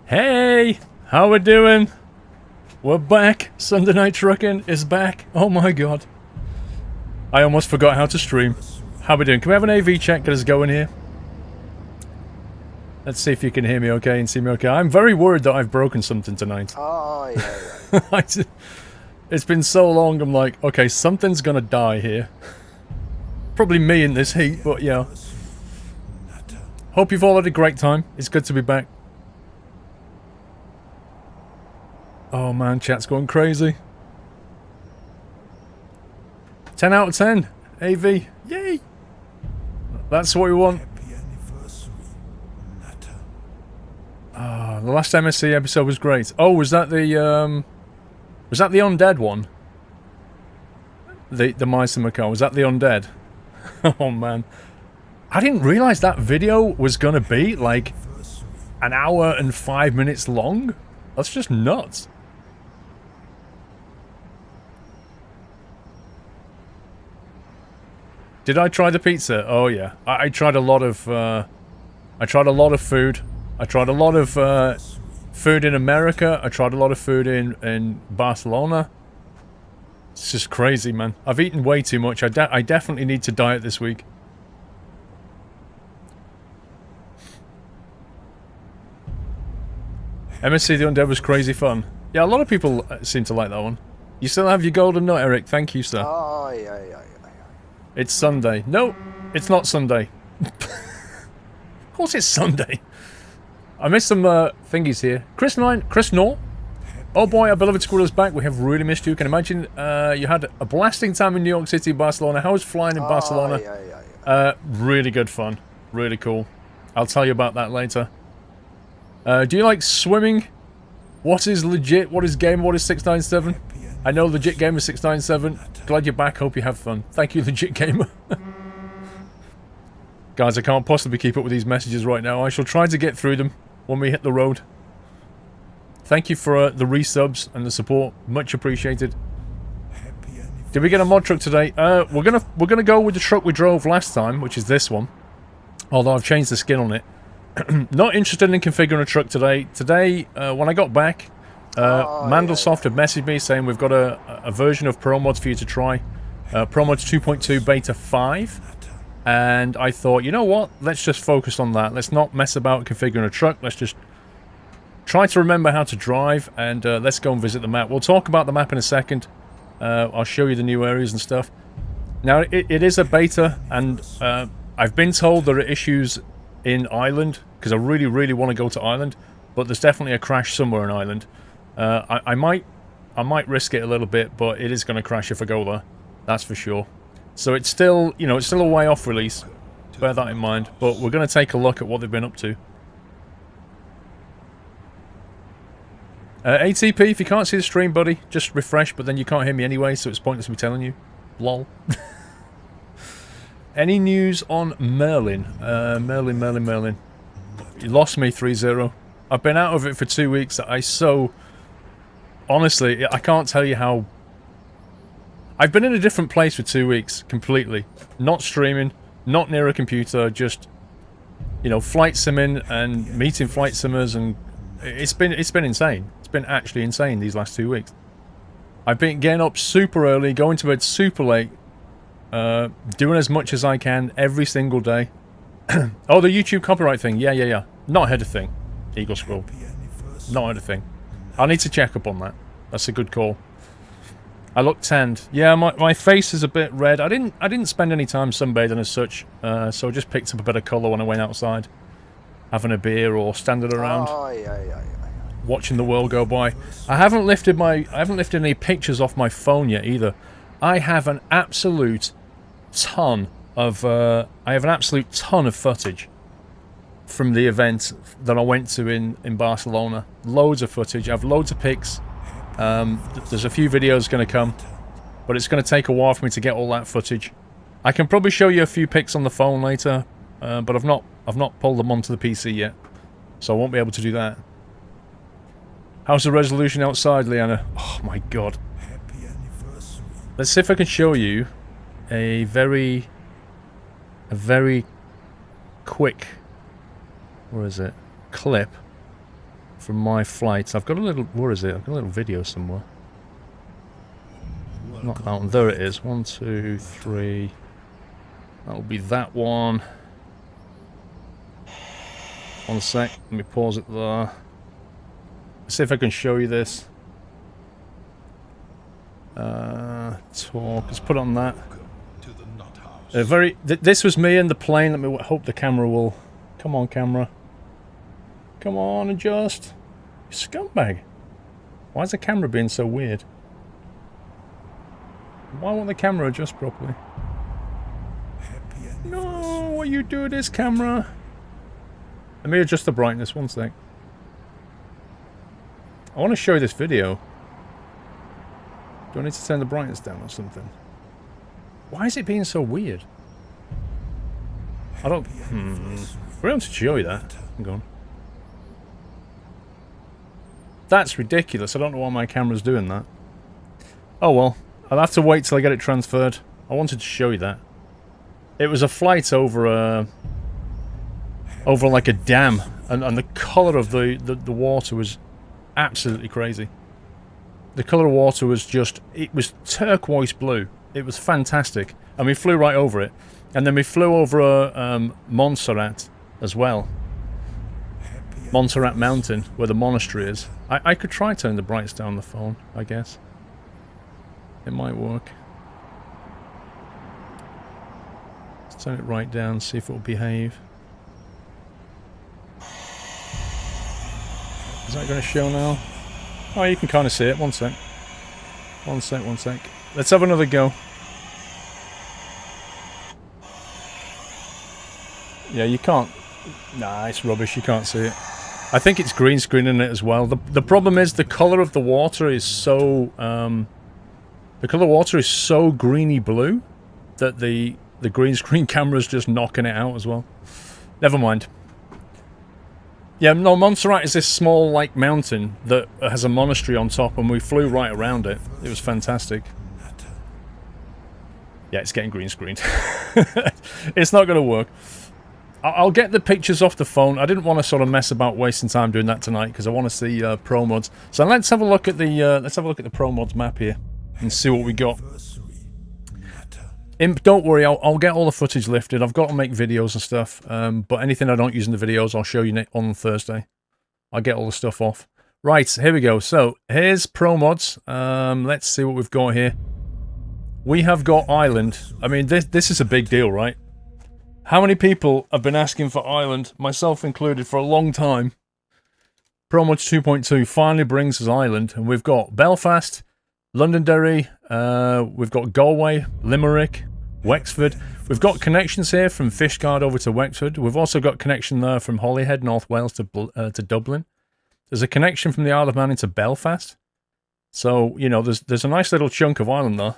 Hey, how we doing? We're back. Sunday Night Trucking is back. Oh my god. I almost forgot how to stream. How we doing? Can we have an AV check? Get us going here. Let's see if you can hear me okay and see me okay. I'm very worried that I've broken something tonight. Oh, yeah. It's been so long, I'm like, okay, something's gonna die here. Probably me in this heat, but yeah. Hope you've all had a great time. It's good to be back. Oh man, chat's going crazy. 10 out of 10. AV. Yay! That's what we want. Ah, the last MSC episode was great. Oh, was that the undead one? The mice and macaw. Was that the undead? Oh man. I didn't realise that video was gonna be like an hour and 5 minutes long. That's just nuts. Did I try the pizza? Oh yeah, I tried a lot of. I tried a lot of food. I tried a lot of food in America. I tried a lot of food in Barcelona. It's just crazy, man. I've eaten way too much. I definitely need to diet this week. MSC The Undead was crazy fun. Yeah, a lot of people seem to like that one. You still have your golden nut, Eric. Thank you, sir. Oh, yeah. It's Sunday. No, it's not Sunday. Of course it's Sunday. I missed some thingies here. Chris Nor. Oh boy, our beloved Squirrel is back. We have really missed you. Can imagine you had a blasting time in New York City, Barcelona. How was flying in Barcelona? Yeah. Really good fun. Really cool. I'll tell you about that later. Do you like swimming? What is legit? What is game? What is 697? I know Legit Gamer 697. Glad you're back. Hope you have fun. Thank you, Legit Gamer. Guys, I can't possibly keep up with these messages right now. I shall try to get through them when we hit the road. Thank you for the resubs and the support. Much appreciated. Did we get a mod truck today? We're gonna go with the truck we drove last time, which is this one. Although I've changed the skin on it. Not interested in configuring a truck today. Today, when I got back, Mandelsoft had messaged me saying we've got a version of Promods for you to try. Promods 2.2 Beta 5. And I thought, you know what? Let's just focus on that. Let's not mess about configuring a truck. Let's just try to remember how to drive, and let's go and visit the map. We'll talk about the map in a second. I'll show you the new areas and stuff. Now, it is a beta, and I've been told there are issues in Ireland, because I really, really want to go to Ireland, but there's definitely a crash somewhere in Ireland. I might risk it a little bit, but it is going to crash if I go there. That's for sure. So it's still, you know, it's still a way off release. Bear that in mind. But we're going to take a look at what they've been up to. ATP, if you can't see the stream, buddy, just refresh, but then you can't hear me anyway, so it's pointless me telling you. Lol. Any news on Merlin? Merlin. You lost me 3-0. I've been out of it for 2 weeks. Honestly, I can't tell you how... I've been in a different place for 2 weeks, completely. Not streaming, not near a computer, just, you know, flight simming and meeting flight simmers, and it's been insane. It's been actually insane these last 2 weeks. I've been getting up super early, going to bed super late, doing as much as I can every single day. Oh, the YouTube copyright thing, yeah. Not heard a thing, Eagle Scroll. Not heard a thing. I need to check up on that. That's a good call. I look tanned. Yeah, my face is a bit red. I didn't spend any time sunbathing as such, so I just picked up a bit of colour when I went outside, having a beer or standing around, watching the world go by. I haven't lifted any pictures off my phone yet either. I have an absolute ton of footage from the event that I went to in Barcelona. Loads of footage. I have loads of pics. There's a few videos going to come, but it's going to take a while for me to get all that footage. I can probably show you a few pics on the phone later, but I've not pulled them onto the PC yet, so I won't be able to do that. How's the resolution outside, Leanna? Oh my god. Let's see if I can show you a very quick, where is it, clip from my flights. I've got a little... Where is it? I've got a little video somewhere. Not that one. There it is. 1, 2, 3. That'll be that one. 1 sec. Let me pause it there. Let's see if I can show you this. Talk. Let's put on that. This was me in the plane. Let me hope the camera will... Come on, camera. Come on, adjust. You scumbag. Why is the camera being so weird? Why won't the camera adjust properly? No, what you do this camera? Let me adjust the brightness, 1 sec. I want to show you this video. Do I need to turn the brightness down or something? Why is it being so weird? I don't... We're able to show you that. Hang on. That's ridiculous. I don't know why my camera's doing that. Oh well. I'll have to wait till I get it transferred. I wanted to show you that. It was a flight over like a dam, and the colour of the water was absolutely crazy. The colour of water was just... It was turquoise blue. It was fantastic. And we flew right over it. And then we flew over Montserrat as well. Montserrat Mountain, where the monastery is. I could try turning the brightness down on the phone, I guess. It might work. Let's turn it right down, see if it will behave. Is that going to show now? Oh, you can kind of see it. 1 sec. 1 sec, 1 sec. Let's have another go. Yeah, you can't... Nah, it's rubbish. You can't see it. I think it's green screening it as well. The problem is the colour of the water is so... the colour of water is so greeny blue that the green screen camera's just knocking it out as well. Never mind. Yeah, no, Montserrat is this small, like, mountain that has a monastery on top, and we flew right around it. It was fantastic. Yeah, it's getting green screened. It's not going to work. I'll get the pictures off the phone. I didn't want to sort of mess about wasting time doing that tonight because I want to see Promods. So let's have a look at the Promods map here and see what we got. Imp, don't worry, I'll get all the footage lifted. I've got to make videos and stuff, but anything I don't use in the videos, I'll show you on Thursday. I'll get all the stuff off. Right, here we go. So, here's Promods. Let's see what we've got here. We have got Ireland. I mean, this is a big deal, right? How many people have been asking for Ireland, myself included, for a long time? Promods 2.2 finally brings us Ireland, and we've got Belfast, Londonderry, we've got Galway, Limerick, Wexford. We've got connections here from Fishguard over to Wexford. We've also got connection there from Holyhead, North Wales to Dublin. There's a connection from the Isle of Man into Belfast. So, you know, there's a nice little chunk of Ireland there.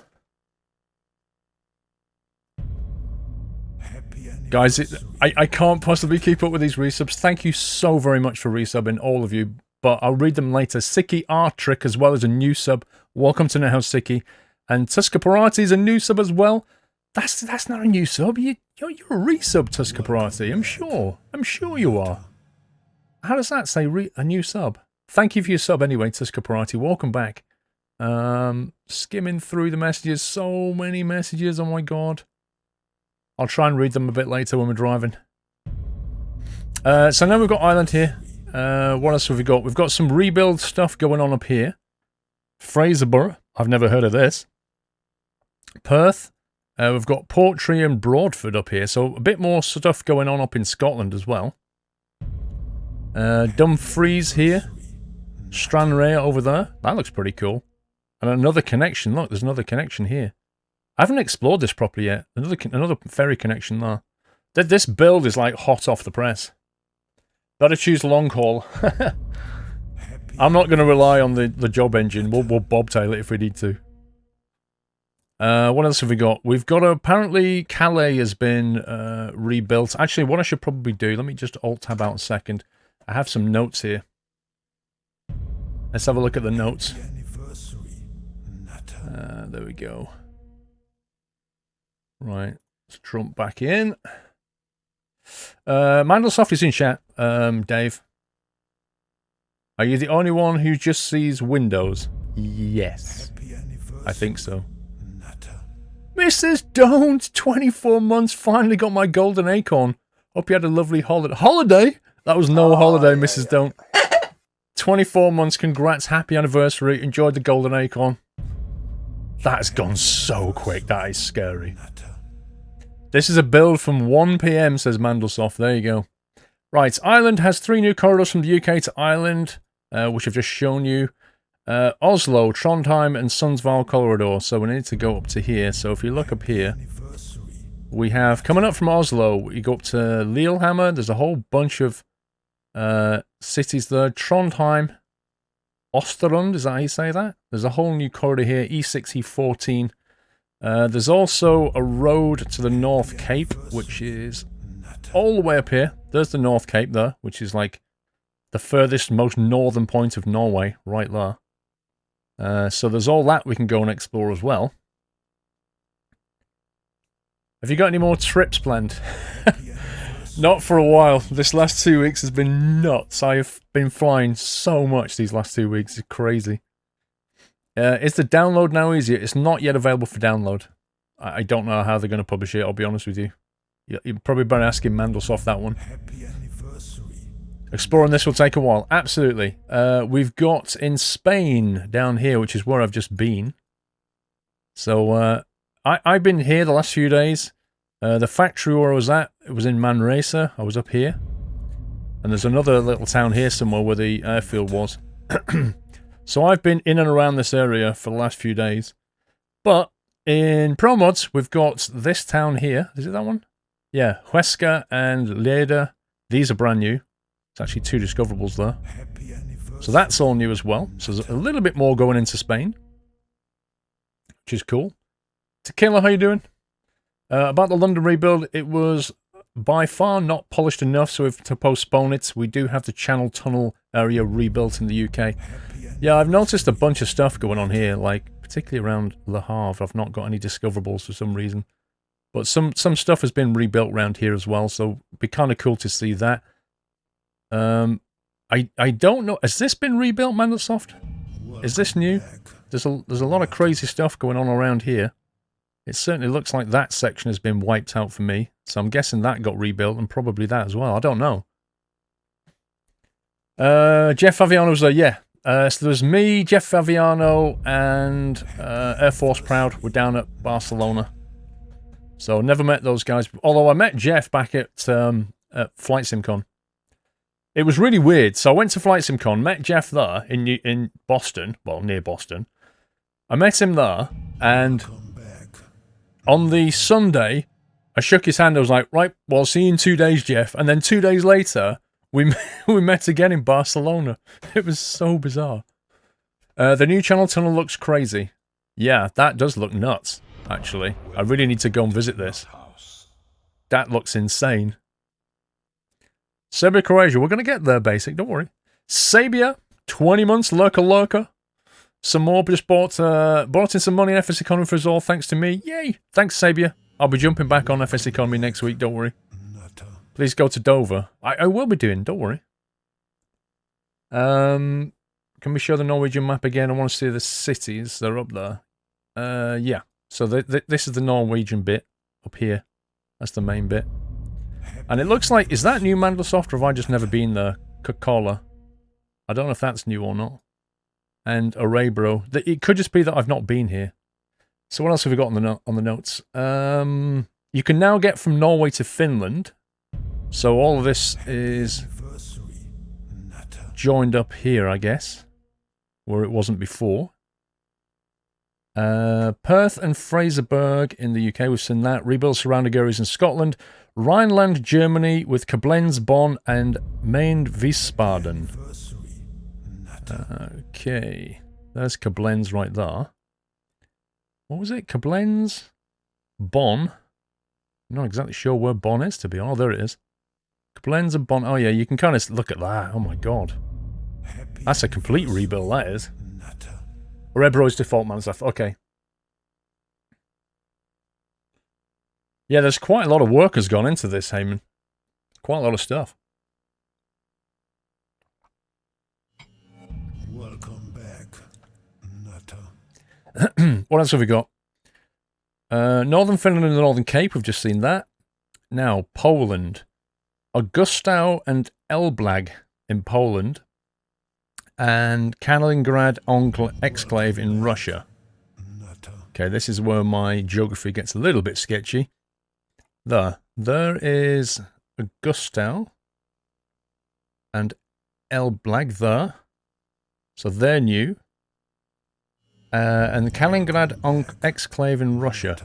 Guys, I can't possibly keep up with these resubs. Thank you so very much for resubbing, all of you. But I'll read them later. Sicky R-Trick as well as a new sub. Welcome to Now Sicky. And Tuska Parati is a new sub as well. That's not a new sub. You're a resub, Tuska Parati. I'm sure. I'm sure you are. How does that say a new sub? Thank you for your sub anyway, Tuska Parati. Welcome back. Skimming through the messages. So many messages. Oh my god. I'll try and read them a bit later when we're driving. So now we've got Ireland here. What else have we got? We've got some rebuild stuff going on up here. Fraserburgh. I've never heard of this. Perth. We've got Portree and Broadford up here. So a bit more stuff going on up in Scotland as well. Dumfries here. Stranraer over there. That looks pretty cool. And another connection. Look, there's another connection here. I haven't explored this properly yet. Another ferry connection there. This build is like hot off the press. Gotta choose long haul. I'm not going to rely on the job engine. We'll bobtail it if we need to. What else have we got? We've got apparently Calais has been rebuilt. Actually, what I should probably do, let me just alt-tab out a second. I have some notes here. Let's have a look at the notes. There we go. Right, let's jump back in. Mandlesoft is in chat, Dave. Are you the only one who just sees windows? Yes. I think so. Mrs. Don't! 24 months, finally got my golden acorn. Hope you had a lovely holiday. Holiday? That was no holiday, Mrs. Don't. 24 months, congrats, happy anniversary, enjoyed the golden acorn. That has gone so quick, that is scary. This is a build from 1 PM, says Mandelsoft, there you go. Right, Ireland has 3 new corridors from the UK to Ireland, which I've just shown you. Oslo, Trondheim, and Sundsvall corridor. So we need to go up to here. So if you look up here, we have, coming up from Oslo, you go up to Lillehammer. There's a whole bunch of cities there. Trondheim, Osterund, is that how you say that? There's a whole new corridor here, E6, E14. There's also a road to the North Cape, which is all the way up here. There's the North Cape there, which is like the furthest, most northern point of Norway, right there. So there's all that we can go and explore as well. Have you got any more trips planned? Not for a while. This last 2 weeks has been nuts. I have been flying so much these last 2 weeks. It's crazy. Is the download now easier? It's not yet available for download. I don't know how they're going to publish it, I'll be honest with you. You're probably better asking Mandelsoft that one. Exploring this will take a while. Absolutely. We've got in Spain down here, which is where I've just been. So I've been here the last few days. The factory where I was at, it was in Manresa. I was up here. And there's another little town here somewhere where the airfield was. So I've been in and around this area for the last few days. But in Promods, we've got this town here. Is it that one? Yeah, Huesca and Lleida. These are brand new. It's actually 2 discoverables there. So that's all new as well. So there's a little bit more going into Spain, which is cool. Tequila, how you doing? About the London rebuild, it was by far not polished enough, so we have to postpone it. We do have the Channel Tunnel area rebuilt in the UK. Yeah, I've noticed a bunch of stuff going on here, like particularly around Le Havre. I've not got any discoverables for some reason. But some stuff has been rebuilt around here as well, so it'd be kind of cool to see that. I don't know. Has this been rebuilt, Mandelsoft? Is this new? There's a lot of crazy stuff going on around here. It certainly looks like that section has been wiped out for me. So I'm guessing that got rebuilt and probably that as well. I don't know. Jeff Faviano was there, yeah. So there's me, Jeff Faviano, and Air Force Proud. We're down at Barcelona. So never met those guys. Although I met Jeff back at Flight SimCon. It was really weird. So I went to Flight SimCon, met Jeff there in Boston. Well, near Boston. I met him there, and on the Sunday, I shook his hand. I was like, right, well, see you in 2 days, Jeff. And then 2 days later, we met again in Barcelona. It was so bizarre. The new Channel Tunnel looks crazy. Yeah, that does look nuts, actually. I really need to go and visit this. That looks insane. Serbia, Croatia. We're going to get there, basic. Don't worry. Sabia, 20 months, lurker. Some more, just bought in some money in FS Economy for us all, thanks to me. Yay! Thanks, Sabia. I'll be jumping back on FS Economy next week, don't worry. Please go to Dover. I will be doing, don't worry. Can we show the Norwegian map again? I want to see the cities. They're up there. Yeah. So this is the Norwegian bit up here. That's the main bit. And it looks like, is that new Mandelsoft or have I just never been there? Coca-Cola. I don't know if that's new or not. And Arabro. It could just be that I've not been here. So what else have we got on the notes? You can now get from Norway to Finland. So all of this is joined up here, I guess. Where it wasn't before. Perth and Fraserburgh in the UK, we've seen that. Rebuild surrounding areas in Scotland. Rhineland, Germany, with Koblenz, Bonn, and Main Wiesbaden. Okay. There's Koblenz right there. What was it? Koblenz? Bonn? I'm not exactly sure where Bonn is, to be honest. Oh, there it is. Koblenz and Bonn. Oh, yeah, you can kind of look at that. Oh, my God. That's a complete rebuild, that is. Rebro's default man stuff. Okay. Yeah, there's quite a lot of work has gone into this, Heyman. Quite a lot of stuff. What else have we got? Northern Finland and the Northern Cape, we've just seen that. Now, Poland. Augustau and Elblag in Poland. And Kaliningrad Exclave in Russia. Okay, this is where my geography gets a little bit sketchy. There is Augustau and Elblag there. So they're new. And the Kaliningrad Exclave in Russia.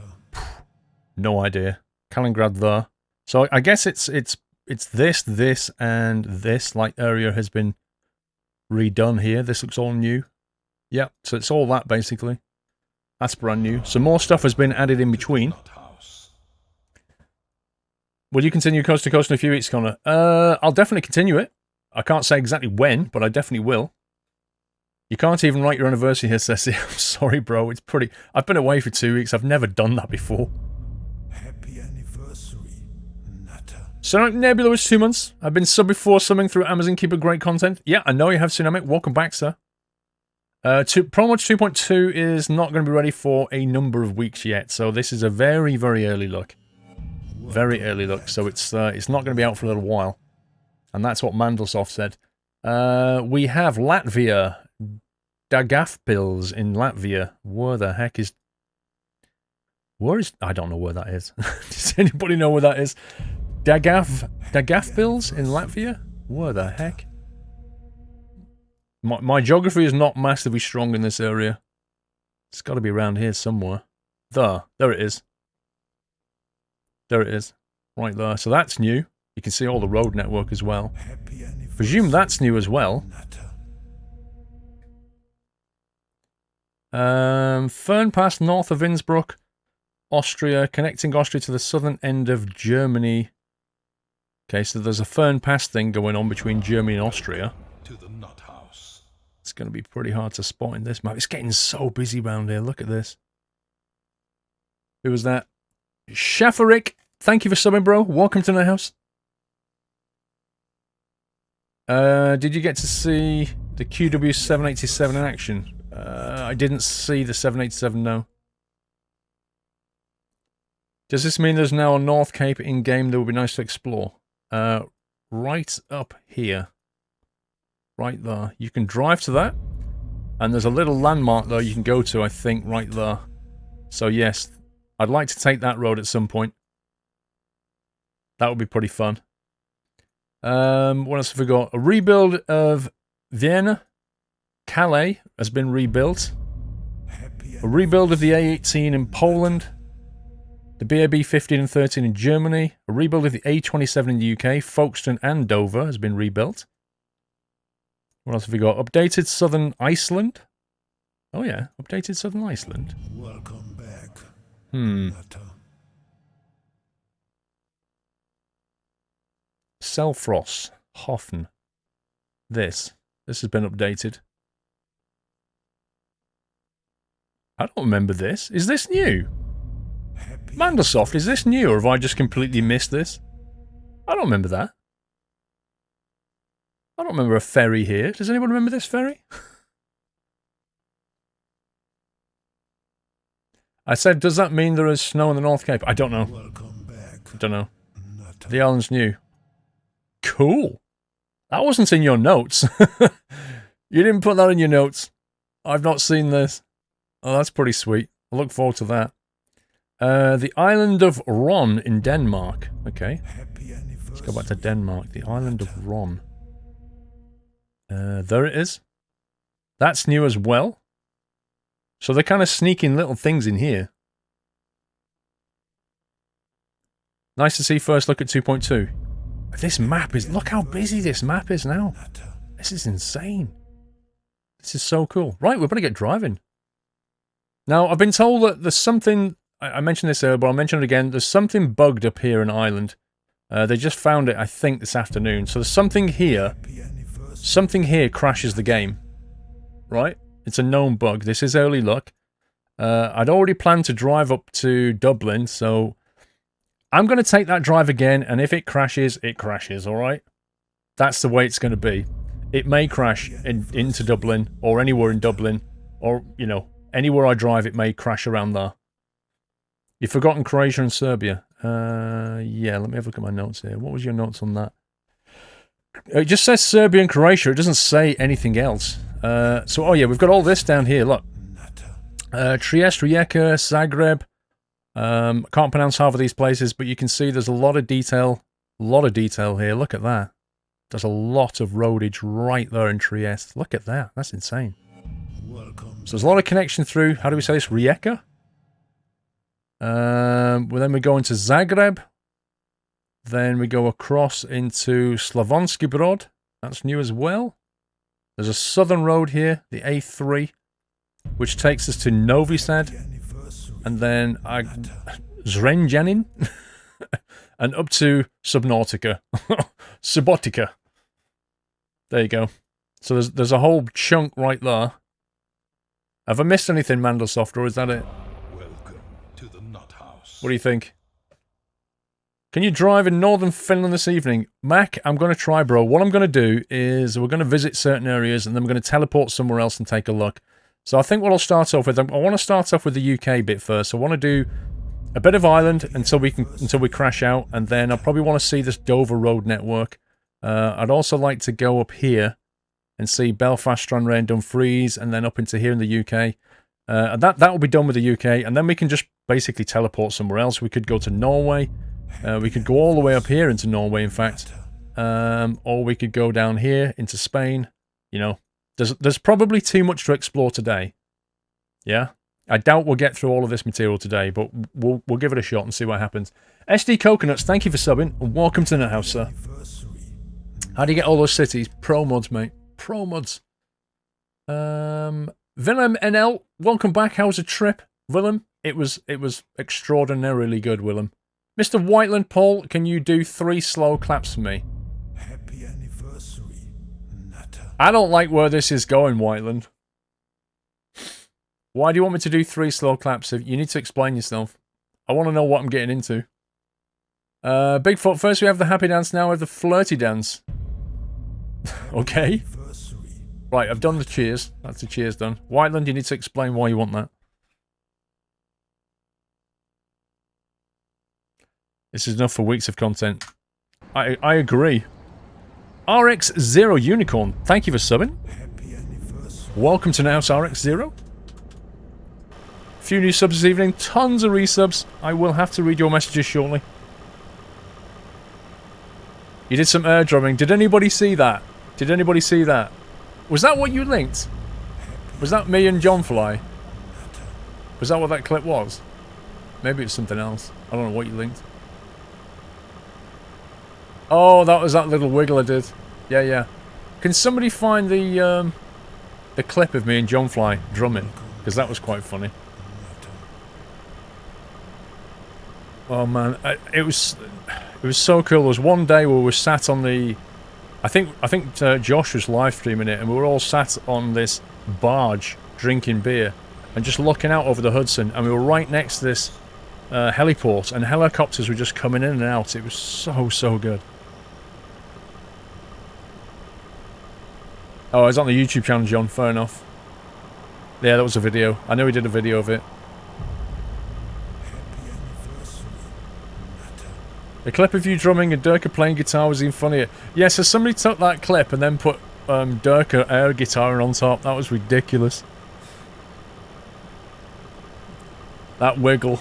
No idea. Kaliningrad there. So I guess it's this, and this light area has been redone here. This looks all new. Yeah, so it's all that basically. That's brand new. So more stuff has been added in between. Will you continue Coast to Coast in a few weeks, Connor? I'll definitely continue it. I can't say exactly when, but I definitely will. You can't even write your anniversary here, Ceci. I'm sorry, bro. It's pretty... I've been away for 2 weeks. I've never done that before. Happy anniversary, Nutter. Ceramic Nebula was 2 months. I've been sub before subbing through Amazon. Keep up great content. Yeah, I know you have, Ceramic. Welcome back, sir. Promods 2.2 is not going to be ready for a number of weeks yet. So this is a very, very early look. Very early look. So it's not going to be out for a little while. And that's what Mandelsoft said. We have Latvia... Dagafpils in Latvia. Where the heck is... Where is... I don't know where that is. Does anybody know where that is? Dagafpils in Latvia? Where the heck? My geography is not massively strong in this area. It's got to be around here somewhere. There it is. There it is. Right there. So that's new. You can see all the road network as well. Presume that's new as well. Fern Pass north of Innsbruck, Austria, connecting Austria to the southern end of Germany. Okay, so there's a Fern Pass thing going on between Germany and Austria. To the nut house. It's going to be pretty hard to spot in this map. It's getting so busy around here. Look at this. Who was that? Shafarik, thank you for subbing, bro. Welcome to the house. Did you get to see the QW787 in action? I didn't see the 787, no. Does this mean there's now a North Cape in-game that would be nice to explore? Right up here. Right there. You can drive to that. And there's a little landmark there you can go to, I think, right there. So yes, I'd like to take that road at some point. That would be pretty fun. What else have we got? A rebuild of Vienna. Calais has been rebuilt. A rebuild of the A18 in Poland. The BAB 15 and 13 in Germany. A rebuild of the A27 in the UK. Folkestone and Dover has been rebuilt. What else have we got? Updated Southern Iceland. Oh yeah, updated Southern Iceland. Welcome back. Selfros. Hoffen. This has been updated. I don't remember this. Is this new? Mandelsoft, is this new, or have I just completely missed this? I don't remember that. I don't remember a ferry here. Does anyone remember this ferry? I said, does that mean there is snow in the North Cape? I don't know. Welcome back. I don't know. The island's new. Cool. That wasn't in your notes. You didn't put that in your notes. I've not seen this. Oh, that's pretty sweet. I look forward to that. The island of Ron in Denmark. Okay. Let's go back to Denmark. The island of Ron. There it is. That's new as well. So they're kind of sneaking little things in here. Nice to see first look at 2.2. This map is... Look how busy this map is now. This is insane. This is so cool. Right, we're going to get driving. Now, I've been told that there's something... I mentioned this earlier, but I'll mention it again. There's something bugged up here in Ireland. They just found it, I think, this afternoon. So there's something here. Something here crashes the game. Right? It's a known bug. This is early luck. I'd already planned to drive up to Dublin, so... I'm going to take that drive again, and if it crashes, alright? That's the way it's going to be. It may crash into Dublin, or anywhere in Dublin, or, you know, anywhere I drive, it may crash around there. You've forgotten Croatia and Serbia. Yeah, let me have a look at my notes here. What was your notes on that? It just says Serbia and Croatia. It doesn't say anything else. So, oh yeah, we've got all this down here, look. Trieste, Rijeka, Zagreb. I can't pronounce half of these places, but you can see there's a lot of detail. A lot of detail here. Look at that. There's a lot of roadage right there in Trieste. Look at that. That's insane. So there's a lot of connection through, how do we say this, Rijeka? Well, then we go into Zagreb. Then we go across into Slavonski Brod. That's new as well. There's a southern road here, the A3, which takes us to Novi Sad. And then Zrenjanin. And up to Subnautica. Subotica. There you go. So there's a whole chunk right there. Have I missed anything, Mandelsoft, or is that it? Welcome to the Nut House. What do you think? Can you drive in northern Finland this evening? Mac, I'm going to try, bro. What I'm going to do is we're going to visit certain areas and then we're going to teleport somewhere else and take a look. So I think what I'll start off with, I want to start off with the UK bit first. I want to do a bit of Ireland until we crash out, and then I'll probably want to see this Dover road network. I'd also like to go up here and see Belfast, Stranraer, and Dumfries, and then up into here in the UK. And that will be done with the UK, and then we can just basically teleport somewhere else. We could go to Norway. We could go all the way up here into Norway, in fact. Or we could go down here into Spain. You know, there's probably too much to explore today. Yeah? I doubt we'll get through all of this material today, but we'll give it a shot and see what happens. SD Coconuts, thank you for subbing, and welcome to the house, sir. How do you get all those cities? Promods, mate. Promods. Willem NL, welcome back. How was the trip, Willem? It was extraordinarily good, Willem. Mr. Whiteland Paul, can you do 3 slow claps for me? Happy anniversary, Nutter. I don't like where this is going, Whiteland. Why do you want me to do 3 slow claps? You need to explain yourself. I want to know what I'm getting into. Bigfoot, first we have the happy dance, now we have the flirty dance. Okay. Right, I've done the cheers. That's the cheers done. Whiteland, you need to explain why you want that. This is enough for weeks of content. I agree. RX0 Unicorn, thank you for subbing. Welcome to House RX0. Few new subs this evening, tons of resubs. I will have to read your messages shortly. You did some air drumming. Did anybody see that? Did anybody see that? Was that what you linked? Was that me and John Fly? Was that what that clip was? Maybe it's something else. I don't know what you linked. Oh, that was that little wiggle I did. Yeah, yeah. Can somebody find the clip of me and John Fly drumming? Because that was quite funny. Oh man, it was so cool. There was one day where we were sat on the, I think Josh was live streaming it, and we were all sat on this barge drinking beer and just looking out over the Hudson, and we were right next to this heliport, and helicopters were just coming in and out. It was so good. Oh, it's on the YouTube channel, John. Fair enough. Yeah, that was a video. I know he did a video of it. The clip of you drumming and Durka playing guitar was even funnier. Yeah, so somebody took that clip and then put Durka air guitar on top. That was ridiculous. That wiggle.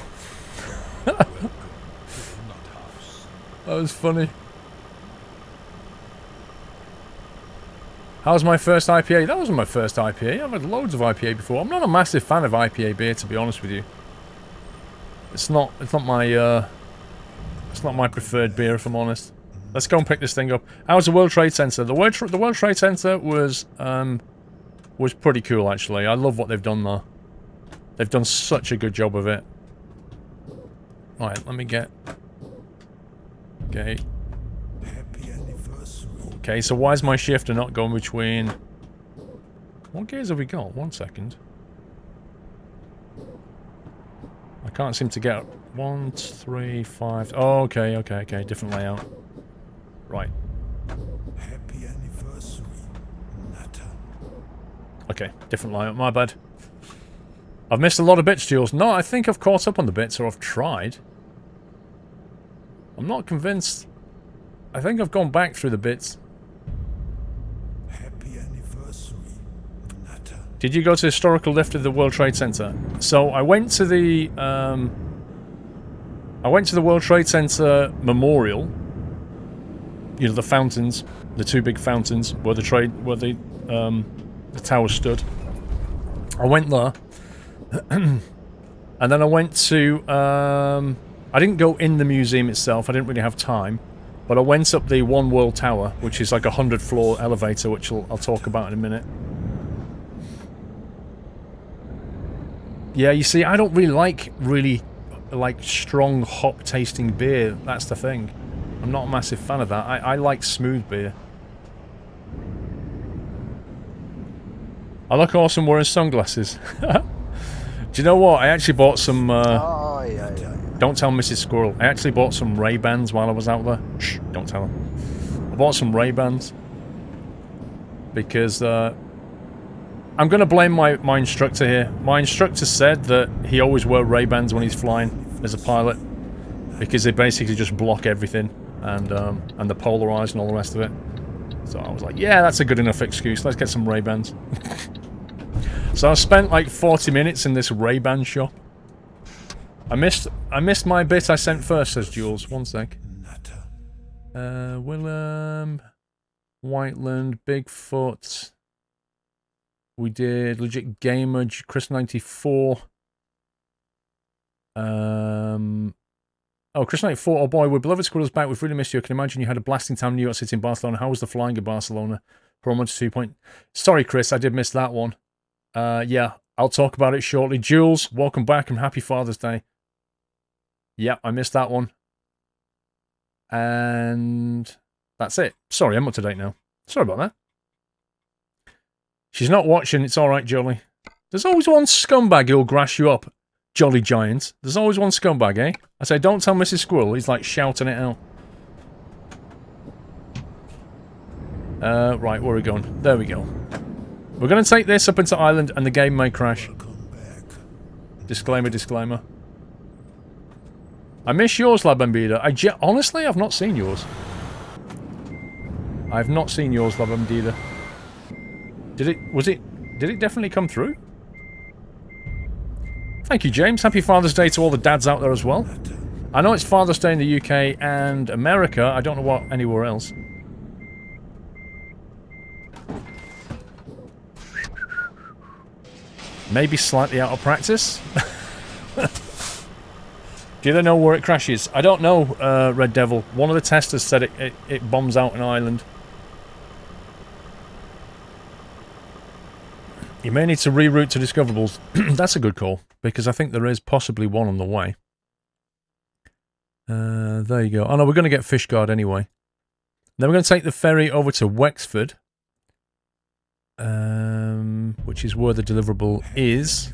That was funny. How's my first IPA? That wasn't my first IPA. I've had loads of IPA before. I'm not a massive fan of IPA beer, to be honest with you. It's not my preferred beer, if I'm honest. Let's go and pick this thing up. How's the World Trade Center? The World Trade Center was pretty cool, actually. I love what they've done there. They've done such a good job of it. Right, let me get... Okay. Okay, so why is my shifter not going between... What gears have we got? 1 second. I can't seem to get... 1, 3, 5... Oh, okay. Different layout. Right. Happy anniversary, Nutter. Okay, different layout. My bad. I've missed a lot of bits, Jules. No, I think I've caught up on the bits, or I've tried. I'm not convinced. I think I've gone back through the bits. Happy anniversary, Nutter. Did you go to the historical lift of the World Trade Center? So I went to the World Trade Center Memorial. You know, the fountains, the two big fountains where the tower stood. I went there, and then I went to. I didn't go in the museum itself. I didn't really have time, but I went up the One World Tower, which is like a 100-floor elevator, which I'll talk about in a minute. Yeah, you see, I don't really like strong hop tasting beer. That's the thing. I'm not a massive fan of that. I like smooth beer. I look awesome wearing sunglasses. Do you know what? I actually bought some... Don't tell Mrs. Squirrel. I actually bought some Ray-Bans while I was out there. Shh, don't tell her. I bought some Ray-Bans. Because, I'm going to blame my instructor here. My instructor said that he always wears Ray-Bans when he's flying as a pilot. Because they basically just block everything. And they're polarized and all the rest of it. So I was like, yeah, that's a good enough excuse. Let's get some Ray-Bans. So I spent like 40 minutes in this Ray-Ban shop. I missed my bit I sent first, says Jules. One sec. Willem, Whiteland, Bigfoot. We did Legit Gamer, Chris94. Oh, Chris94, oh boy, we're beloved Squirrels back. We've really missed you. I can imagine you had a blasting time in New York City and Barcelona. How was the flying in Barcelona? Promods 2 point. Sorry, Chris, I did miss that one. Yeah, I'll talk about it shortly. Jules, welcome back and happy Father's Day. Yeah, I missed that one. And that's it. Sorry, I'm up to date now. Sorry about that. She's not watching. It's alright, Jolly. There's always one scumbag who'll grass you up. Jolly Giant. There's always one scumbag, eh? I say, don't tell Mrs. Squirrel. He's like shouting it out. Right, where are we going? There we go. We're going to take this up into Ireland and the game may crash. Disclaimer, disclaimer. I miss yours, Labambida. Honestly, I've not seen yours. I've not seen yours, Labambida. Did it definitely come through? Thank you, James. Happy Father's Day to all the dads out there as well. I know it's Father's Day in the UK and America. I don't know what anywhere else. Maybe slightly out of practice. Do they know where it crashes? I don't know, Red Devil. One of the testers said it bombs out in Ireland. You may need to reroute to Discoverables. That's a good call, because I think there is possibly one on the way. There you go. Oh no, we're going to get Fishguard anyway. Then we're going to take the ferry over to Wexford. Which is where the deliverable is.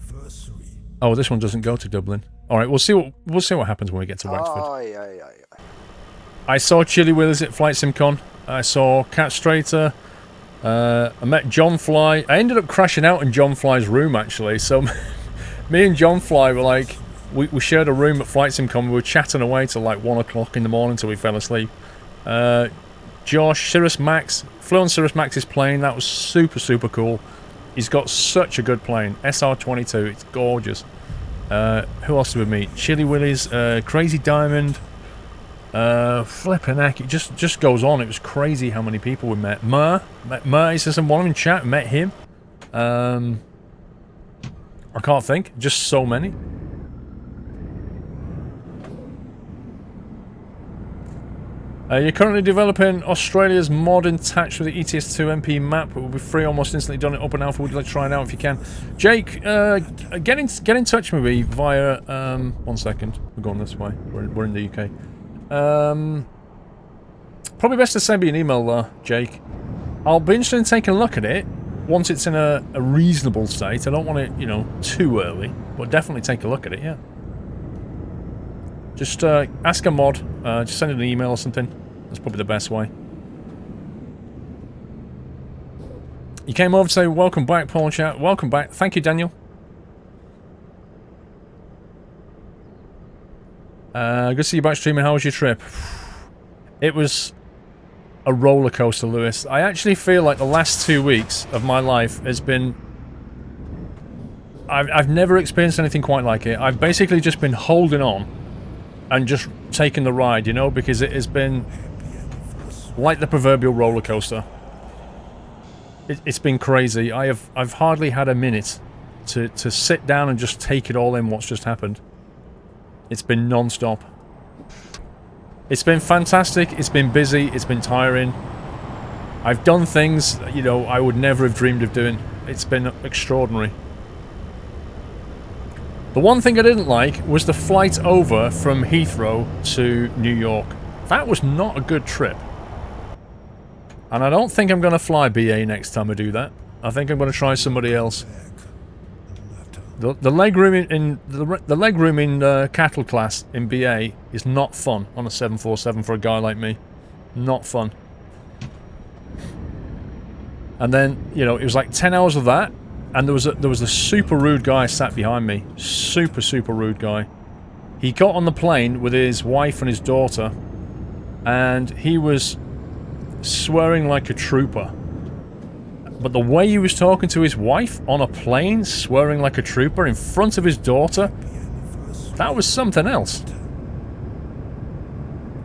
Oh, this one doesn't go to Dublin. Alright, we'll see what happens when we get to Wexford. I saw Chili Willis at Flight Simcon. I saw Cat Strater. I met John Fly. I ended up crashing out in John Fly's room, actually. So, me and John Fly were like... We shared a room at Flight Simcon. We were chatting away till like 1 o'clock in the morning till we fell asleep. Josh, Cirrus Max. Flew on Cirrus Max's plane. That was super, super cool. He's got such a good plane. SR-22. It's gorgeous. Who else did we meet? Chili Willies. Crazy Diamond. Flipping heck, it just goes on. It was crazy how many people we met. He says someone in chat, met him. I can't think, just so many. You're currently developing Australia's mod attached with the ETS2 MP map. It will be free almost instantly. Done it up in alpha. Would you like to try it out if you can? Jake, get in touch with me via 1 second. We're going this way. We're in the UK. Probably best to send me an email there, Jake. I'll be interested in taking a look at it once it's in a reasonable state. I don't want it, you know, too early, but definitely take a look at it, yeah. Just ask a mod, just send it an email or something. That's probably the best way. You came over to say welcome back, Paul and chat. Welcome back. Thank you, Daniel. Good to see you back streaming. How was your trip? It was a roller coaster, Lewis. I actually feel like the last 2 weeks of my life has been... I've never experienced anything quite like it. I've basically just been holding on and just taking the ride, you know, because it has been like the proverbial roller coaster. It's been crazy. I've hardly had a minute to sit down and just take it all in what's just happened. It's been non-stop. It's been fantastic, it's been busy, it's been tiring. I've done things, you know, I would never have dreamed of doing. It's been extraordinary. The one thing I didn't like was the flight over from Heathrow to New York. That was not a good trip. And I don't think I'm going to fly BA next time I do that. I think I'm going to try somebody else. The legroom in the legroom in cattle class in BA is not fun on a 747 for a guy like me. Not fun. And then, you know, it was like 10 hours of that, and there was a super rude guy sat behind me. Super rude guy. He got on the plane with his wife and his daughter, and he was swearing like a trooper. But the way he was talking to his wife on a plane, swearing like a trooper in front of his daughter, that was something else.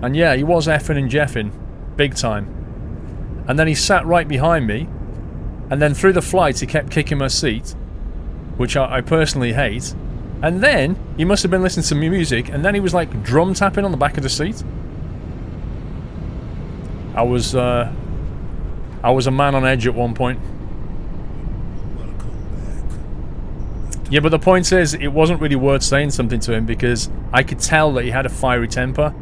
And yeah, he was effing and jeffing. Big time. And then he sat right behind me, and then through the flight he kept kicking my seat, which I personally hate. And then he must have been listening to music, and then he was like drum tapping on the back of the seat. I was a man on edge at one point. Yeah, but the point is, it wasn't really worth saying something to him because I could tell that he had a fiery temper,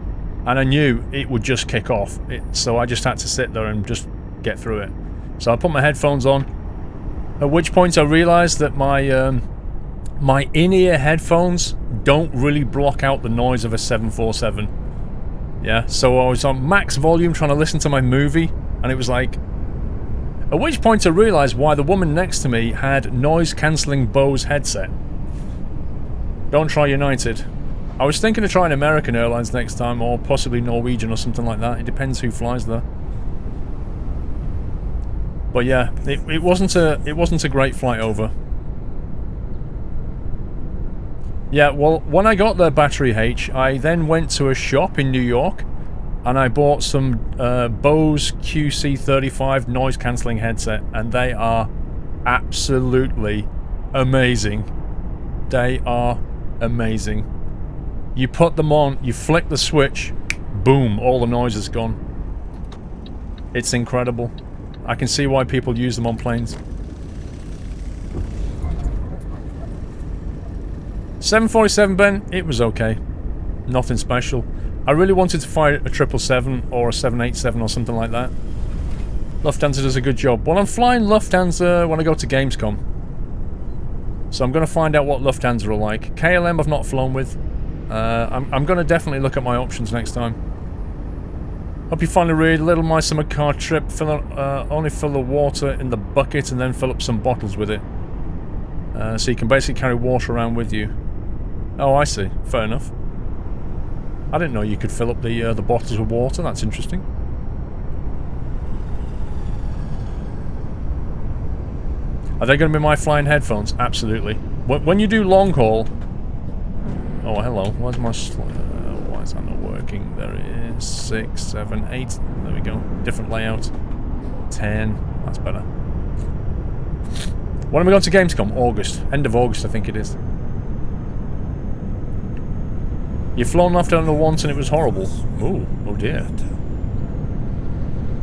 and I knew it would just kick off. So I just had to sit there and just get through it. So I put my headphones on, at which point I realised that my in-ear headphones don't really block out the noise of a 747. Yeah, so I was on max volume trying to listen to my movie, and it was like... At which point I realised why the woman next to me had noise-cancelling Bose headset. Don't try United. I was thinking of trying American Airlines next time, or possibly Norwegian or something like that. It depends who flies there. But yeah, it wasn't a great flight over. Yeah, well, when I got there, Battery H, I then went to a shop in New York, and I bought some Bose QC35 noise-cancelling headset, and they are absolutely amazing. They are amazing. You put them on, you flick the switch, boom, all the noise is gone. It's incredible. I can see why people use them on planes. 747, Ben, it was okay. Nothing special. I really wanted to fly a 777 or a 787 or something like that. Lufthansa does a good job. Well, I'm flying Lufthansa when I go to Gamescom. So I'm going to find out what Lufthansa are like. KLM I've not flown with. I'm going to definitely look at my options next time. Hope you finally read Little Mice Summer Car Trip. Only fill the water in the bucket and then fill up some bottles with it. So you can basically carry water around with you. Oh, I see. Fair enough. I didn't know you could fill up the bottles with water. That's interesting. Are they going to be my flying headphones? Absolutely. When you do long haul... Oh, hello. Where's my... why is that not working? There it is. 6, 7, 8. There we go. Different layout. 10. That's better. When am I going to Gamescom? August. End of August, I think it is. You've flown Lufthansa once and it was horrible. Ooh, oh dear.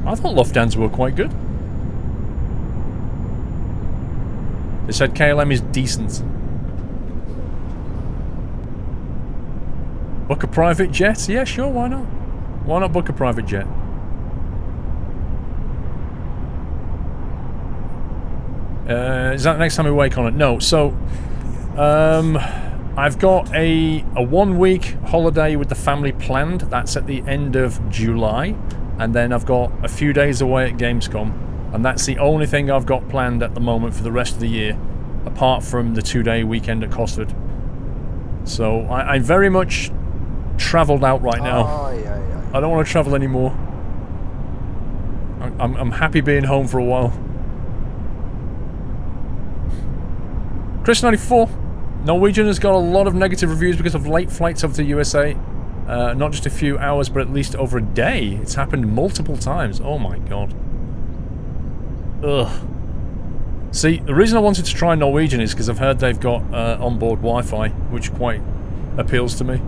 I thought Lufthansa were quite good. They said KLM is decent. Book a private jet? Yeah, sure, why not? Why not book a private jet? Is that next time we wake on it? No, so... I've got a 1-week holiday with the family planned. That's at the end of July. And then I've got a few days away at Gamescom. And that's the only thing I've got planned at the moment for the rest of the year. Apart from the 2-day weekend at Cosford. So I very much travelled out right now. Aye, aye, aye. I don't want to travel anymore. I'm happy being home for a while. Chris94. Norwegian has got a lot of negative reviews because of late flights over to the USA. Not just a few hours, but at least over a day. It's happened multiple times. Oh my god. Ugh. See, the reason I wanted to try Norwegian is because I've heard they've got onboard Wi-Fi, which quite appeals to me.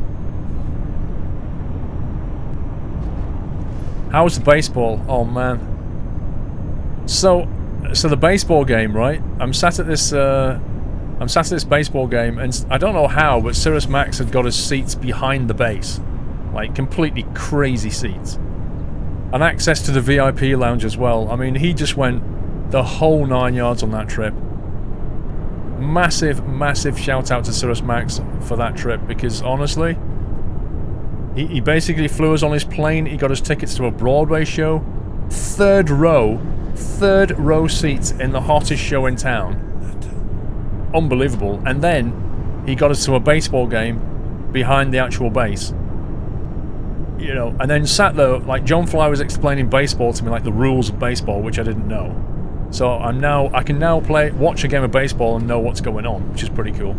How was the baseball? Oh man. So the baseball game, right? I'm sat at this baseball game, and I don't know how, but Cirrus Max had got his seats behind the base. Like, completely crazy seats. And access to the VIP lounge as well. I mean, he just went the whole 9 yards on that trip. Massive, massive shout out to Cirrus Max for that trip, because honestly, he basically flew us on his plane, he got us tickets to a Broadway show, third row seats in the hottest show in town. Unbelievable. And then he got us to a baseball game behind the actual base. You know, and then sat there, like John Fly was explaining baseball to me, like the rules of baseball, which I didn't know. So I can now watch a game of baseball and know what's going on, which is pretty cool.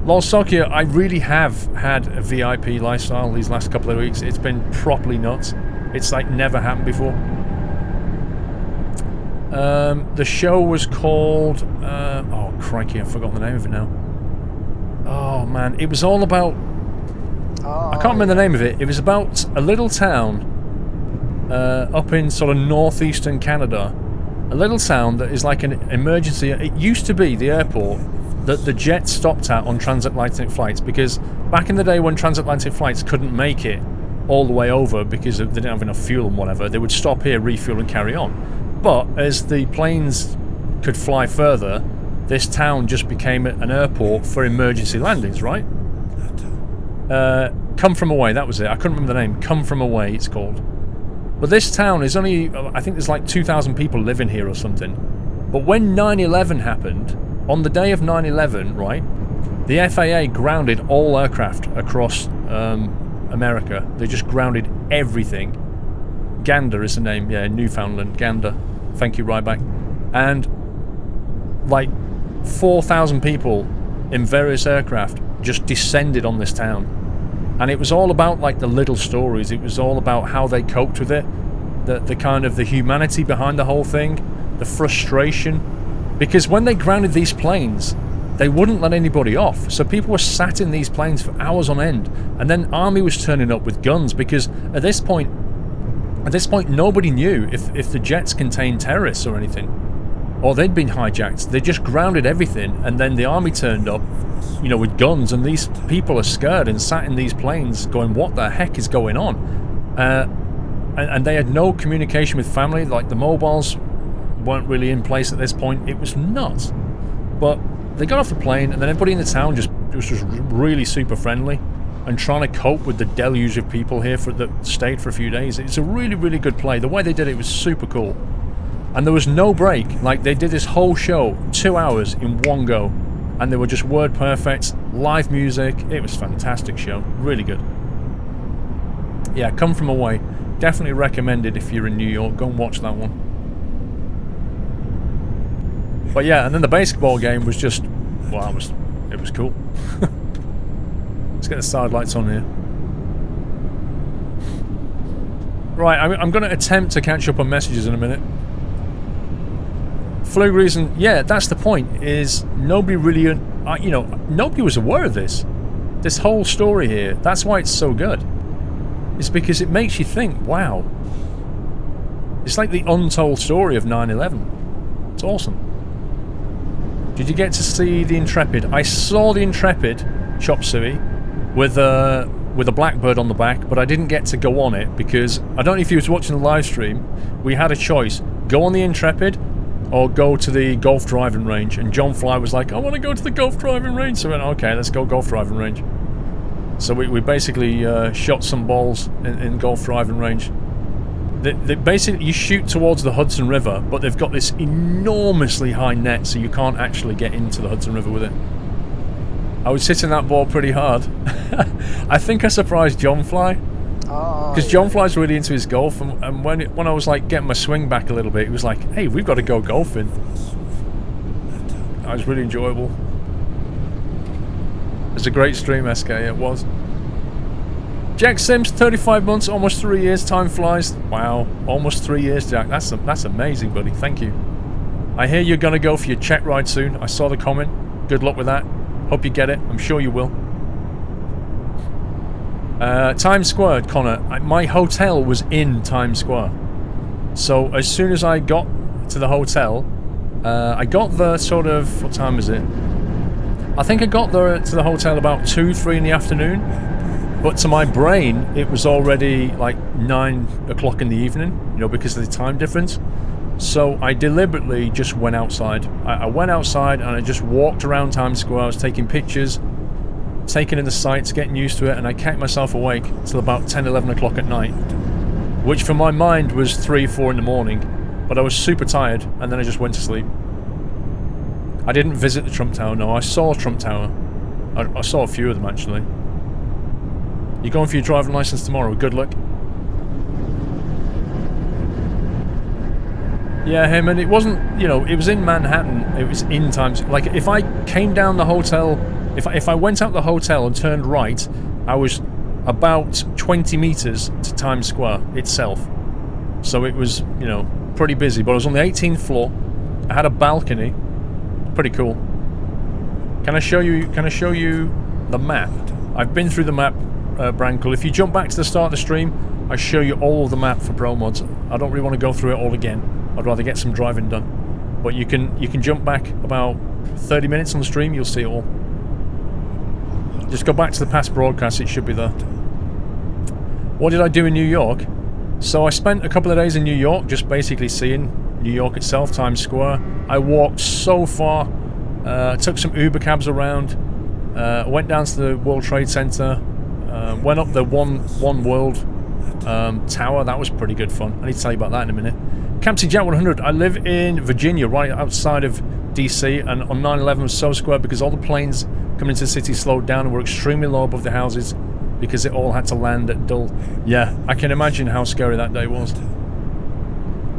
Lol Sokia, I really have had a VIP lifestyle these last couple of weeks. It's been properly nuts. It's like never happened before. The show was called... oh, crikey, I've forgotten the name of it now. Oh, man. It was all about... I can't remember the name of it. It was about a little town up in sort of northeastern Canada. A little town that is like an emergency... It used to be the airport that the jets stopped at on transatlantic flights, because back in the day when transatlantic flights couldn't make it all the way over because they didn't have enough fuel and whatever, they would stop here, refuel and carry on. But as the planes could fly further, this town just became an airport for emergency landings, right? Come From Away, that was it. I couldn't remember the name. Come From Away, it's called. But this town is only, I think there's like 2,000 people living here or something. But when 9/11 happened, on the day of 9/11, right, the FAA grounded all aircraft across America. They just grounded everything. Gander is the name, yeah, Newfoundland, Gander. Thank you, Ryback. And like 4,000 people in various aircraft just descended on this town. And it was all about like the little stories. It was all about how they coped with it, the kind of the humanity behind the whole thing, the frustration. Because when they grounded these planes, they wouldn't let anybody off. So people were sat in these planes for hours on end. And then army was turning up with guns, because at this point nobody knew if the jets contained terrorists or anything, or they'd been hijacked. They just grounded everything, and then the army turned up, you know, with guns, and these people are scared and sat in these planes going, what the heck is going on? And they had no communication with family. Like the mobiles weren't really in place at this point. It was nuts. But they got off the plane, and then everybody in the town just really super friendly and trying to cope with the deluge of people here that stayed for a few days. It's a really, really good play. The way they did it was super cool. And there was no break. Like, they did this whole show, 2 hours in one go. And they were just word perfect, live music. It was a fantastic show. Really good. Yeah, Come From Away. Definitely recommended if you're in New York. Go and watch that one. But yeah, and then the basketball game was just... well, it was cool. Let's get the side lights on here. Right, I'm going to attempt to catch up on messages in a minute. Flug reason, yeah, that's the point, is nobody really, you know, nobody was aware of this whole story here. That's why it's so good. It's because it makes you think, wow. It's like the untold story of 9/11. It's awesome. Did you get to see the Intrepid? I saw the Intrepid, Chop Suey, with a Blackbird on the back, but I didn't get to go on it because, I don't know if you was watching the live stream, we had a choice. Go on the Intrepid or go to the golf driving range, and John Fly was like, I want to go to the golf driving range. So we went, okay, let's go golf driving range. So we basically shot some balls in golf driving range. They basically, you shoot towards the Hudson River, but they've got this enormously high net, so you can't actually get into the Hudson River with it. I was hitting that ball pretty hard. I think I surprised John Fly. Because John Fly's really into his golf, and when I was like getting my swing back a little bit, he was like, "Hey, we've got to go golfing." That was really enjoyable. It was a great stream, SK. It was. Jack Sims, 35 months, almost 3 years. Time flies. Wow, almost 3 years, Jack. That's amazing, buddy. Thank you. I hear you're gonna go for your Czech ride soon. I saw the comment. Good luck with that. Hope you get it. I'm sure you will. Times Square, Connor. My hotel was in Times Square. So as soon as I got to the hotel, I got there sort of... What time is it? I think I got there to the hotel about 2, 3 in the afternoon. But to my brain, it was already like 9 o'clock in the evening, you know, because of the time difference. So I deliberately just went outside. I went outside and I just walked around Times Square. I was taking pictures, taking in the sights, getting used to it, and I kept myself awake till about 10, 11 o'clock at night, which for my mind was 3, 4 in the morning, but I was super tired, and then I just went to sleep. I didn't visit the Trump Tower, no. I saw Trump Tower. I saw a few of them, actually. You're going for your driving license tomorrow. Good luck. Yeah, him, and it wasn't, you know, it was in Manhattan. It was in Times... Like, if I came down the hotel... If I went out the hotel and turned right, I was about 20 meters to Times Square itself. So it was, you know, pretty busy. But I was on the 18th floor. I had a balcony. Pretty cool. Can I show you the map? I've been through the map, Brankle. If you jump back to the start of the stream, I show you all of the map for Promods. I don't really want to go through it all again. I'd rather get some driving done. But you can jump back about 30 minutes on the stream, you'll see it all. Just go back to the past broadcast, it should be there. What did I do in New York? So I spent a couple of days in New York just basically seeing New York itself, Times Square. I walked so far, took some Uber cabs around, went down to the World Trade Center, went up the One World Tower. That was pretty good fun. I need to tell you about that in a minute. Campty Jack 100. I live in Virginia, right outside of DC, and on 9/11 was so square because all the planes coming into the city slowed down and were extremely low above the houses because it all had to land at Dull. Yeah, I can imagine how scary that day was.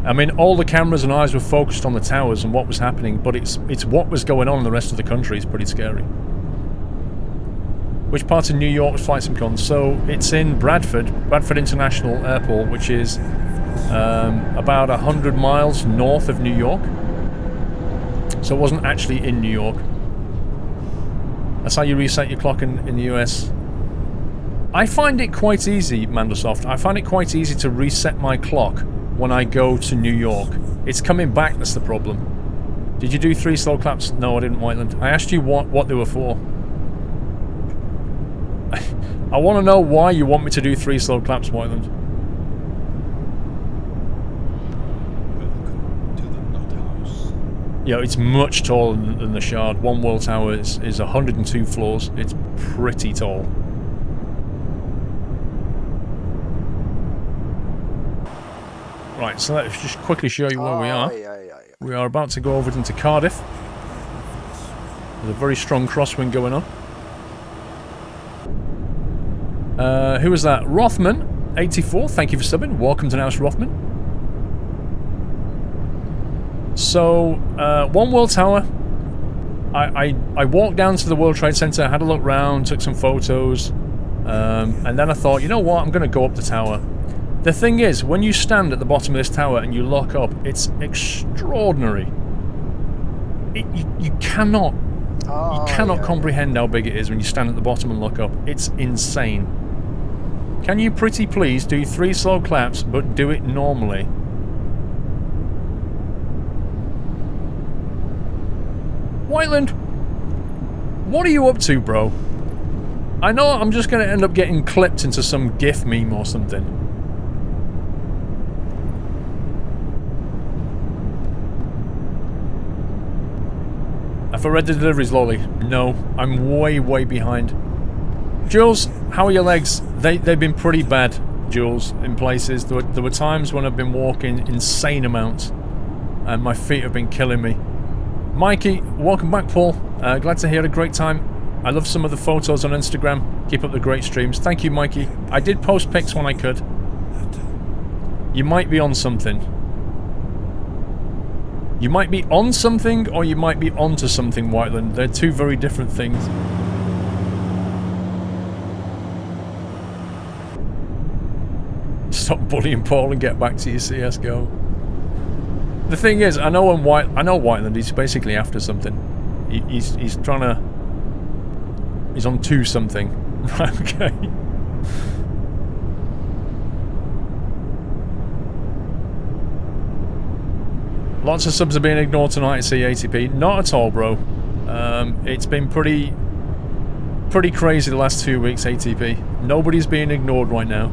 I mean, all the cameras and eyes were focused on the towers and what was happening, but it's what was going on in the rest of the country is pretty scary. Which part of New York was Flight Sim Con? So it's in Bradford International Airport, which is about 100 miles north of New York. So it wasn't actually in New York. That's how you reset your clock in the US. I find it quite easy, Mandosoft. I find it quite easy to reset my clock when I go to New York. It's coming back that's the problem. Did you do 3 slow claps? No, I didn't, Whiteland. I asked you what they were for. I want to know why you want me to do 3 slow claps, Whiteland. Welcome to the Nut House. Yeah, it's much taller than the Shard. One World Tower is 102 floors. It's pretty tall. Right, so let's just quickly show you where we are. We are about to go over into Cardiff. There's a very strong crosswind going on. Who was that? Rothman, 84. Thank you for subbing. Welcome to House Rothman. So, One World Tower. I walked down to the World Trade Center, had a look round, took some photos, and then I thought, you know what? I'm going to go up the tower. The thing is, when you stand at the bottom of this tower and you look up, it's extraordinary. You cannot comprehend how big it is when you stand at the bottom and look up. It's insane. Can you pretty please do 3 slow claps, but do it normally? Whiteland, what are you up to, bro? I know I'm just going to end up getting clipped into some GIF meme or something. Have I read the deliveries, Lolly? No, I'm way, way behind. Jules, how are your legs? They've been pretty bad, Jules, in places. There were times when I've been walking insane amounts, and my feet have been killing me. Mikey, welcome back, Paul. Glad to hear a great time I love some of the photos on Instagram. Keep up the great streams. Thank you, Mikey. I did post pics when I could. You might be on something. You might be on something, or you might be onto something, Whiteland. They're two very different things. Stop bullying Paul and get back to your CSGO. The thing is, I know Whiteland. He's basically after something. He's trying to. He's on to something. Okay. Lots of subs are being ignored tonight at CATP. Not at all, bro. It's been pretty crazy the last 2 weeks, ATP. Nobody's being ignored right now.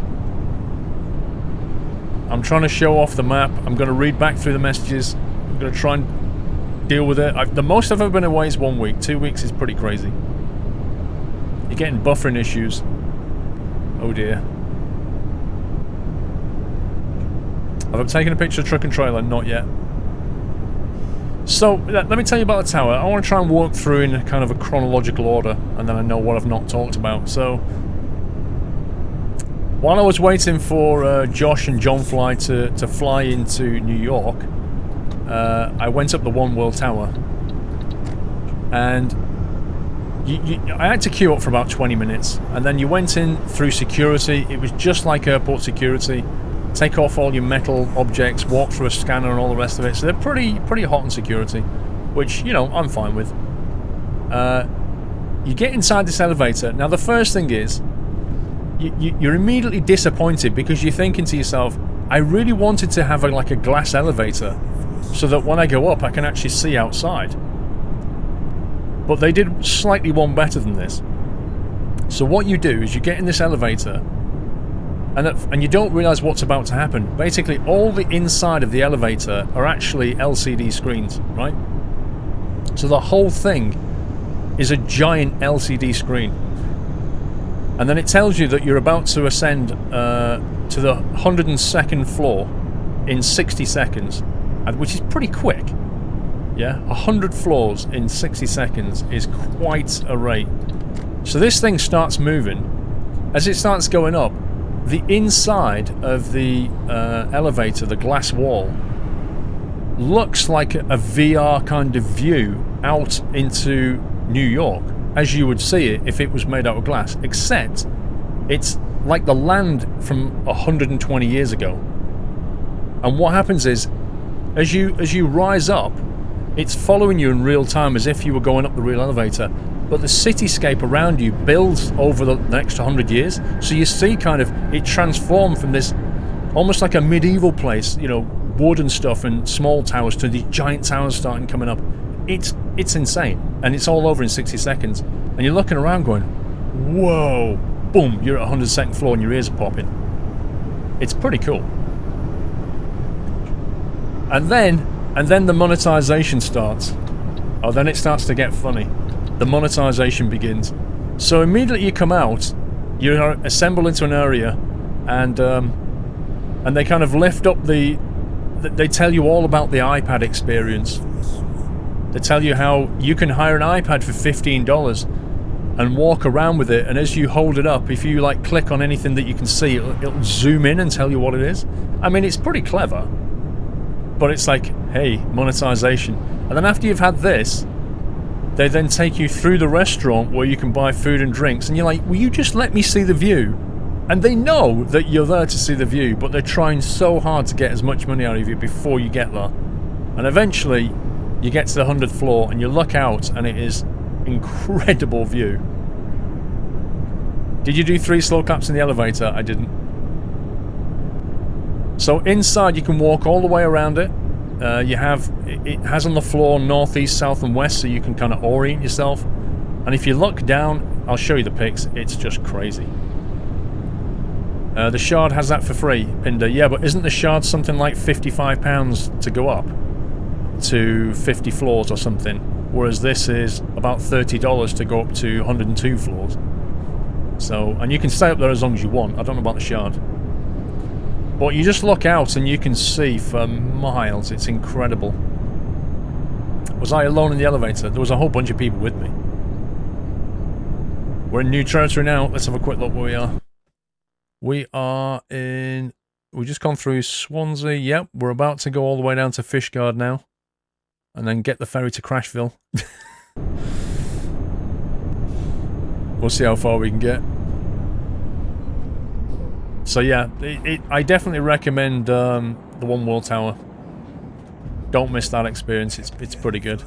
I'm trying to show off the map. I'm going to read back through the messages. I'm going to try and deal with it. The most I've ever been away is 1 week. 2 weeks is pretty crazy. You're getting buffering issues. Oh dear. Have I taken a picture of truck and trailer? Not yet. So, let me tell you about the tower. I want to try and walk through in kind of a chronological order, and then I know what I've not talked about. So, while I was waiting for Josh and John Fly to fly into New York, I went up the One World Tower. And I had to queue up for about 20 minutes, and then you went in through security. It was just like airport security. Take off all your metal objects, walk through a scanner and all the rest of it. So they're pretty hot on security, which, you know, I'm fine with. You get inside this elevator. Now the first thing is, you're immediately disappointed because you're thinking to yourself, I really wanted to have like a glass elevator so that when I go up I can actually see outside. But they did slightly one better than this. So what you do is you get in this elevator and you don't realise what's about to happen. Basically, all the inside of the elevator are actually LCD screens, right? So the whole thing is a giant LCD screen. And then it tells you that you're about to ascend to the 102nd floor in 60 seconds, which is pretty quick. Yeah, 100 floors in 60 seconds is quite a rate. So this thing starts moving. As it starts going up, the inside of the elevator, the glass wall, looks like a VR kind of view out into New York, as you would see it if it was made out of glass, except it's like the land from 120 years ago. And what happens is, as you rise up, it's following you in real time as if you were going up the real elevator, but the cityscape around you builds over the next 100 years, so you see kind of it transform from this almost like a medieval place, you know, wood and stuff and small towers, to these giant towers starting coming up. It's insane, and it's all over in 60 seconds, and you're looking around going, whoa, boom, you're at 102nd floor and your ears are popping. It's pretty cool. And then the monetization starts. Oh, then it starts to get funny. The monetization begins. So immediately you come out, you assemble into an area, and they kind of lift up they tell you all about the iPad experience. They tell you how you can hire an iPad for $15 and walk around with it, and as you hold it up, if you like click on anything that you can see, it'll zoom in and tell you what it is. I mean, it's pretty clever, but it's like, hey, monetization. And then after you've had this, they then take you through the restaurant where you can buy food and drinks, and you're like, will you just let me see the view? And they know that you're there to see the view, but they're trying so hard to get as much money out of you before you get there. And eventually you get to the 100th floor and you look out and it is incredible view. Did you do 3 slow claps in the elevator? I didn't. So inside you can walk all the way around it. It has on the floor northeast, south and west, so you can kind of orient yourself. And if you look down, I'll show you the pics, it's just crazy. The Shard has that for free, Pinder. Yeah, but isn't the Shard something like £55 to go up to 50 floors or something? Whereas this is about $30 to go up to 102 floors. So, and you can stay up there as long as you want. I don't know about the Shard. But you just look out and you can see for miles. It's incredible. Was I alone in the elevator? There was a whole bunch of people with me. We're in new territory now. Let's have a quick look where we are. We are in... We've just gone through Swansea. Yep, we're about to go all the way down to Fishguard now. And then get the ferry to Crashville. We'll see how far we can get. So yeah, I definitely recommend the One World Tower. Don't miss that experience, it's pretty good.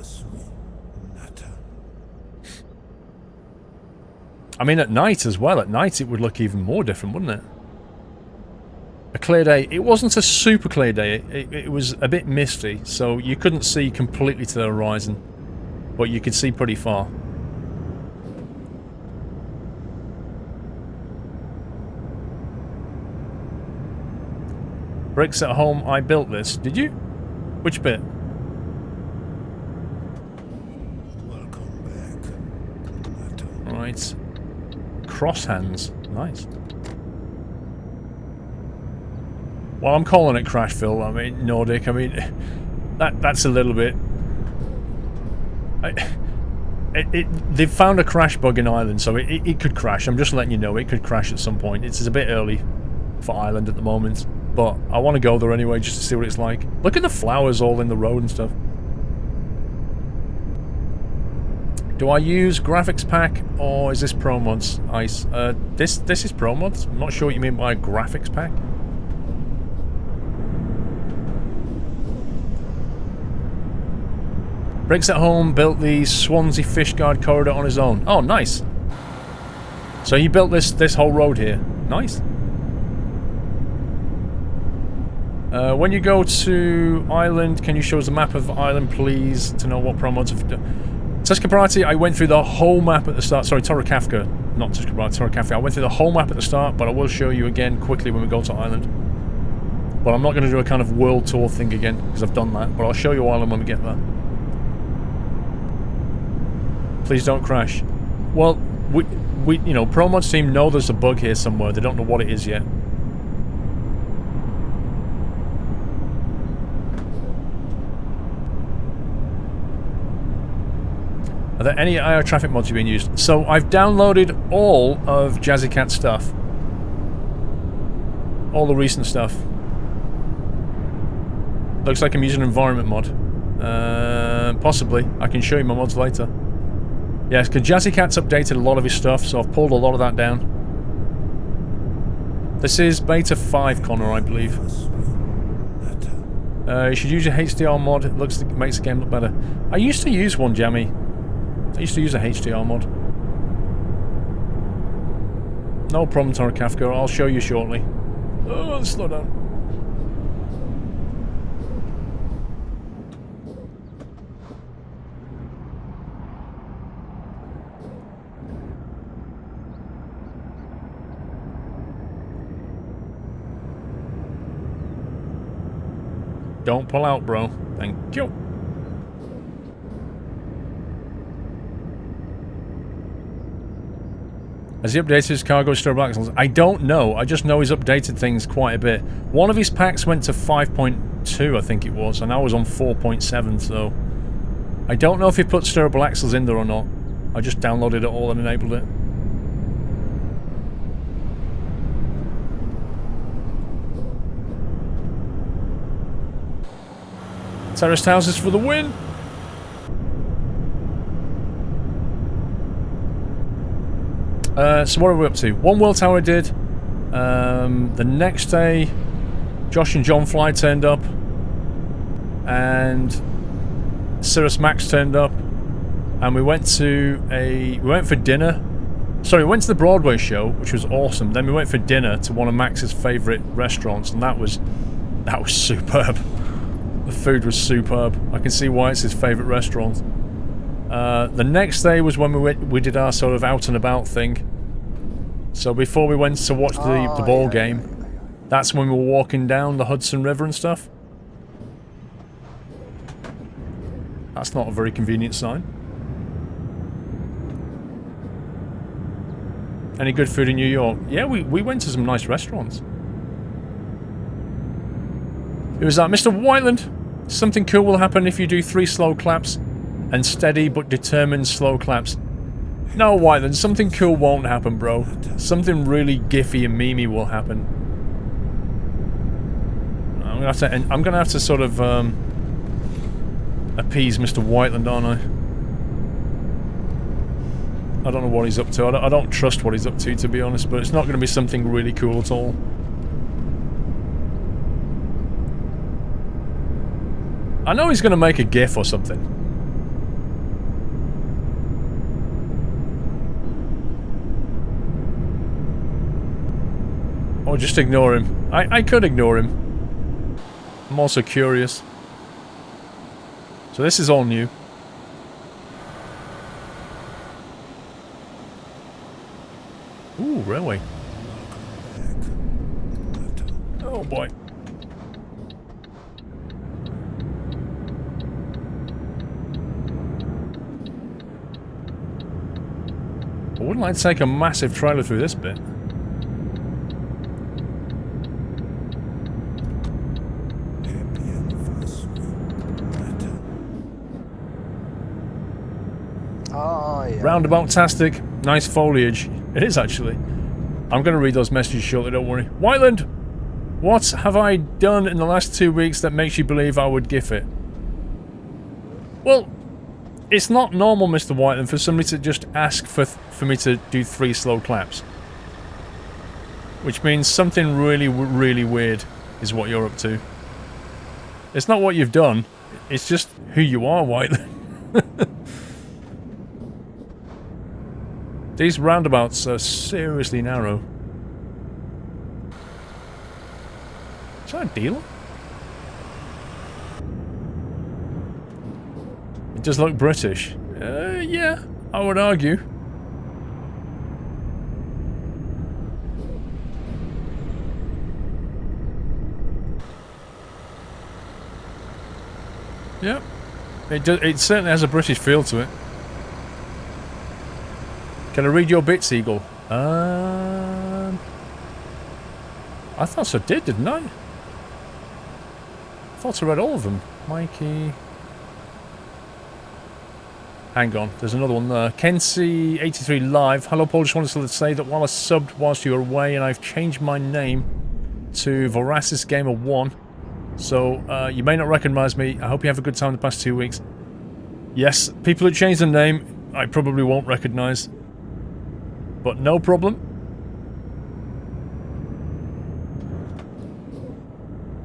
I mean, at night as well. At night it would look even more different, wouldn't it? A clear day. It wasn't a super clear day. It was a bit misty, so you couldn't see completely to the horizon. But you could see pretty far. Bricks at home, I built this. Did you? Which bit? Welcome back. Right. Cross hands. Nice. Well, I'm calling it Crashville. I mean, Nordic. I mean, that's a little bit... they've found a crash bug in Ireland, so it could crash. I'm just letting you know, it could crash at some point. It's a bit early for Ireland at the moment. But I want to go there anyway, just to see what it's like. Look at the flowers all in the road and stuff. Do I use graphics pack, or is this Promods? Ice. This is Promods. I'm not sure what you mean by graphics pack. Bricks at home built the Swansea Fishguard corridor on his own. Oh, nice. So he built this whole road here. Nice. When you go to Ireland, can you show us a map of Ireland, please, to know what Promods have done? Tuscarora, I went through the whole map at the start. Sorry, Torrecafca. Not Tuscarora, Torrecafca. I went through the whole map at the start, but I will show you again quickly when we go to Ireland. But I'm not going to do a kind of world tour thing again, because I've done that. But I'll show you Ireland when we get there. Please don't crash. Well, we you know, Promods team know there's a bug here somewhere. They don't know what it is yet. Are there any IR traffic mods being used? So I've downloaded all of Jazzycat stuff. All the recent stuff. Looks like I'm using an environment mod. Possibly. I can show you my mods later. Yes, because Jazzycat's updated a lot of his stuff, so I've pulled a lot of that down. This is beta 5, Connor, I believe. You should use a HDR mod. It makes the game look better. I used to use one, Jammy. I used to use a HDR mod. No problem, Torrecafca. I'll show you shortly. Oh, slow down. Don't pull out, bro. Thank you. Has he updated his cargo stirrup axles? I don't know. I just know he's updated things quite a bit. One of his packs went to 5.2, I think it was, and I was on 4.7, so... I don't know if he put stirrup axles in there or not. I just downloaded it all and enabled it. Terraced houses for the win! So what are we up to? One World Tower did. The next day, Josh and John Fly turned up. And Cirrus Max turned up. And we went for dinner. Sorry, we went to the Broadway show, which was awesome. Then we went for dinner to one of Max's favourite restaurants, and that was superb. The food was superb. I can see why it's his favourite restaurant. The next day was when we did our sort of out and about thing. So before we went to watch the ball game, that's when we were walking down the Hudson River and stuff. That's not a very convenient sign. Any good food in New York? Yeah, we went to some nice restaurants. It was that, Mr. Whiteland, something cool will happen if you do 3 slow claps and steady but determined slow claps. No, Whiteland, something cool won't happen, bro. Something really giffy and memey will happen. I'm gonna have to sort of appease Mr. Whiteland, aren't I? I don't know what he's up to. I don't trust what he's up to be honest, but it's not going to be something really cool at all. I know he's going to make a GIF or something. Or just ignore him. I could ignore him. I'm also curious. So this is all new. Ooh, railway. Oh boy. I wouldn't like to take a massive trailer through this bit. Oh, yeah. Roundabout-tastic. Nice foliage. It is, actually. I'm going to read those messages shortly, don't worry. Whiteland! What have I done in the last 2 weeks that makes you believe I would GIF it? Well, it's not normal, Mr. Whiteland, for somebody to just ask for me to do 3 slow claps. Which means something really, really weird is what you're up to. It's not what you've done. It's just who you are, Whiteland. These roundabouts are seriously narrow. Is that a dealer? It does look British. Yeah, I would argue. Yep. It certainly has a British feel to it. Can I read your bits, Eagle? I thought I did, didn't I? I thought I read all of them. Mikey... Hang on, there's another one there. Kency83 Live. Hello, Paul. Just wanted to say that while I subbed whilst you were away, and I've changed my name to Voracis Gamer 1. So, you may not recognise me. I hope you have a good time the past 2 weeks. Yes, people who change their name, I probably won't recognise. But no problem.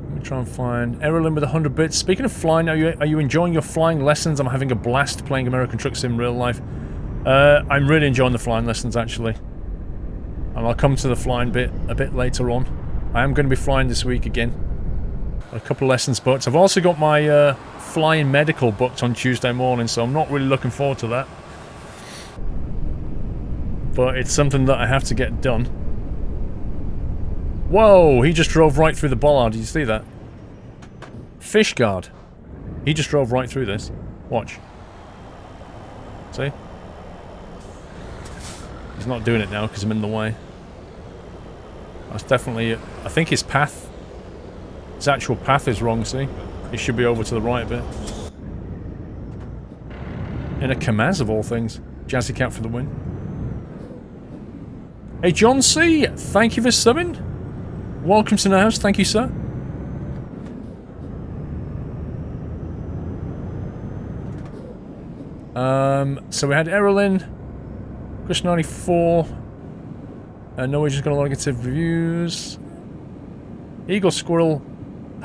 Let me try and find Errolin with 100 bits. Speaking of flying, are you enjoying your flying lessons? I'm having a blast playing American Truck Sim in real life. I'm really enjoying the flying lessons, actually. And I'll come to the flying bit a bit later on. I am going to be flying this week again. A couple of lessons booked. I've also got my flying medical booked on Tuesday morning, so I'm not really looking forward to that. But it's something that I have to get done. Whoa! He just drove right through the bollard. Did you see that? Fishguard. He just drove right through this. Watch. See? He's not doing it now because I'm in the way. That's definitely... I think his path... His actual path is wrong, see? He should be over to the right a bit. In a Kamaz of all things. Jazzy Cat for the win. Hey, John C. Thank you for subbing. Welcome to the house. Thank you, sir. So we had Errolin, Chris 94, Norwegian's got a lot of negative reviews. Eagle Squirrel.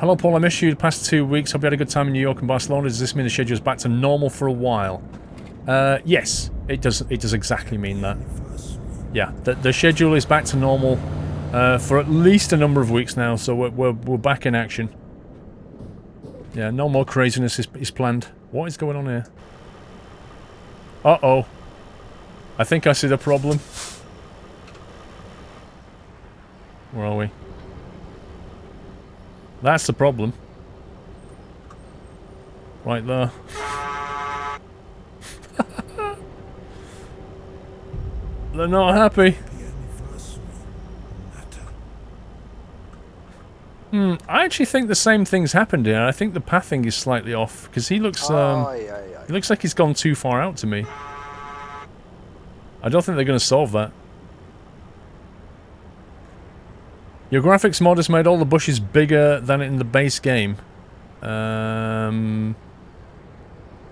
Hello, Paul. I missed you the past 2 weeks. Hope you had a good time in New York and Barcelona. Does this mean the schedule is back to normal for a while? Yes, it does. It does exactly mean that. Yeah, the schedule is back to normal for at least a number of weeks now, so we're back in action. Yeah, no more craziness is planned. What is going on here? Uh-oh. I think I see the problem. Where are we? That's the problem. Right there. They're not happy. I actually think the same thing's happened here. I think the pathing is slightly off because he looks he looks like he's gone too far out to me. I don't think they're going to solve that. Your graphics mod has made all the bushes bigger than in the base game. Yeah,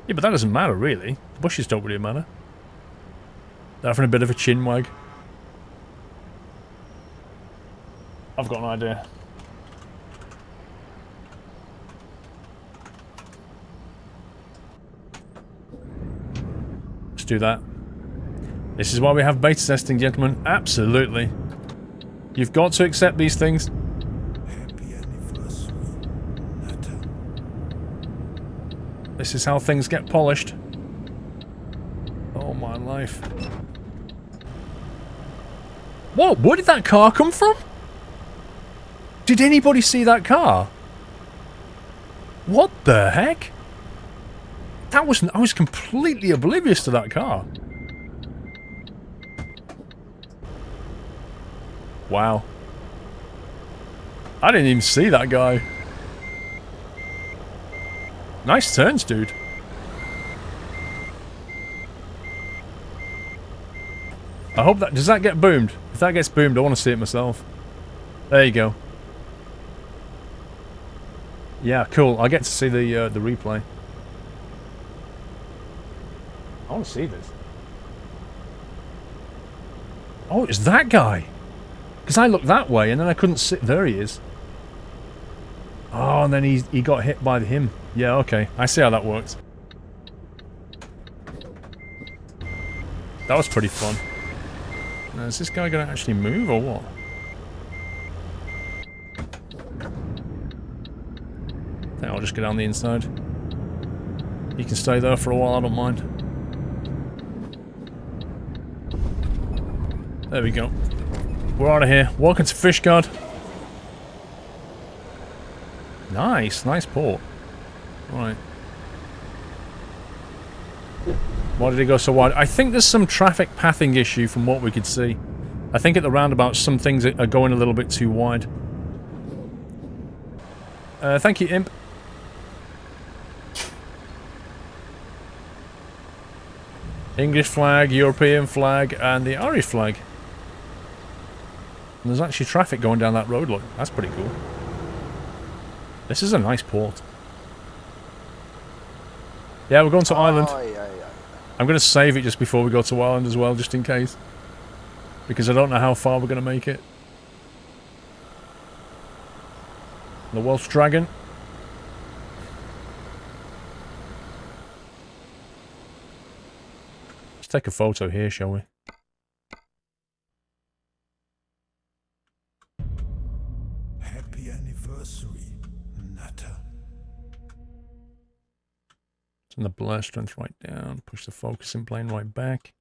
but that doesn't matter, really. The bushes don't really matter. They're having a bit of a chin wag. I've got an idea. Let's do that. This is why we have beta testing, gentlemen. Absolutely. You've got to accept these things. Happy anniversary, Nata. This is how things get polished. Oh my life. Whoa, where did that car come from? Did anybody see that car? What the heck? That wasn't... I was completely oblivious to that car. Wow. I didn't even see that guy. Nice turns, dude. I hope that... Does that get boomed? If that gets boomed, I want to see it myself. There you go. Yeah, cool. I get to see the replay. I want to see this. Oh, it's that guy. Because I looked that way and then I couldn't see... There he is. Oh, and then he got hit by him. Yeah, okay. I see how that works. That was pretty fun. Now, is this guy going to actually move or what? I think I'll just go down the inside. You can stay there for a while, I don't mind. There we go. We're out of here. Welcome to Fishguard. Nice, nice port. Right. Why did he go so wide? I think there's some traffic pathing issue from what we could see. I think at the roundabout some things are going a little bit too wide. Thank you, Imp. English flag, European flag, and the Irish flag. And there's actually traffic going down that road, look. That's pretty cool. This is a nice port. Yeah, we're going to Ireland. I'm going to save it just before we go to Ireland as well, just in case. Because I don't know how far we're going to make it. The Welsh Dragon. Let's take a photo here, shall we? Happy anniversary, Nata. Turn the blur strength right down. Push the focusing plane right back.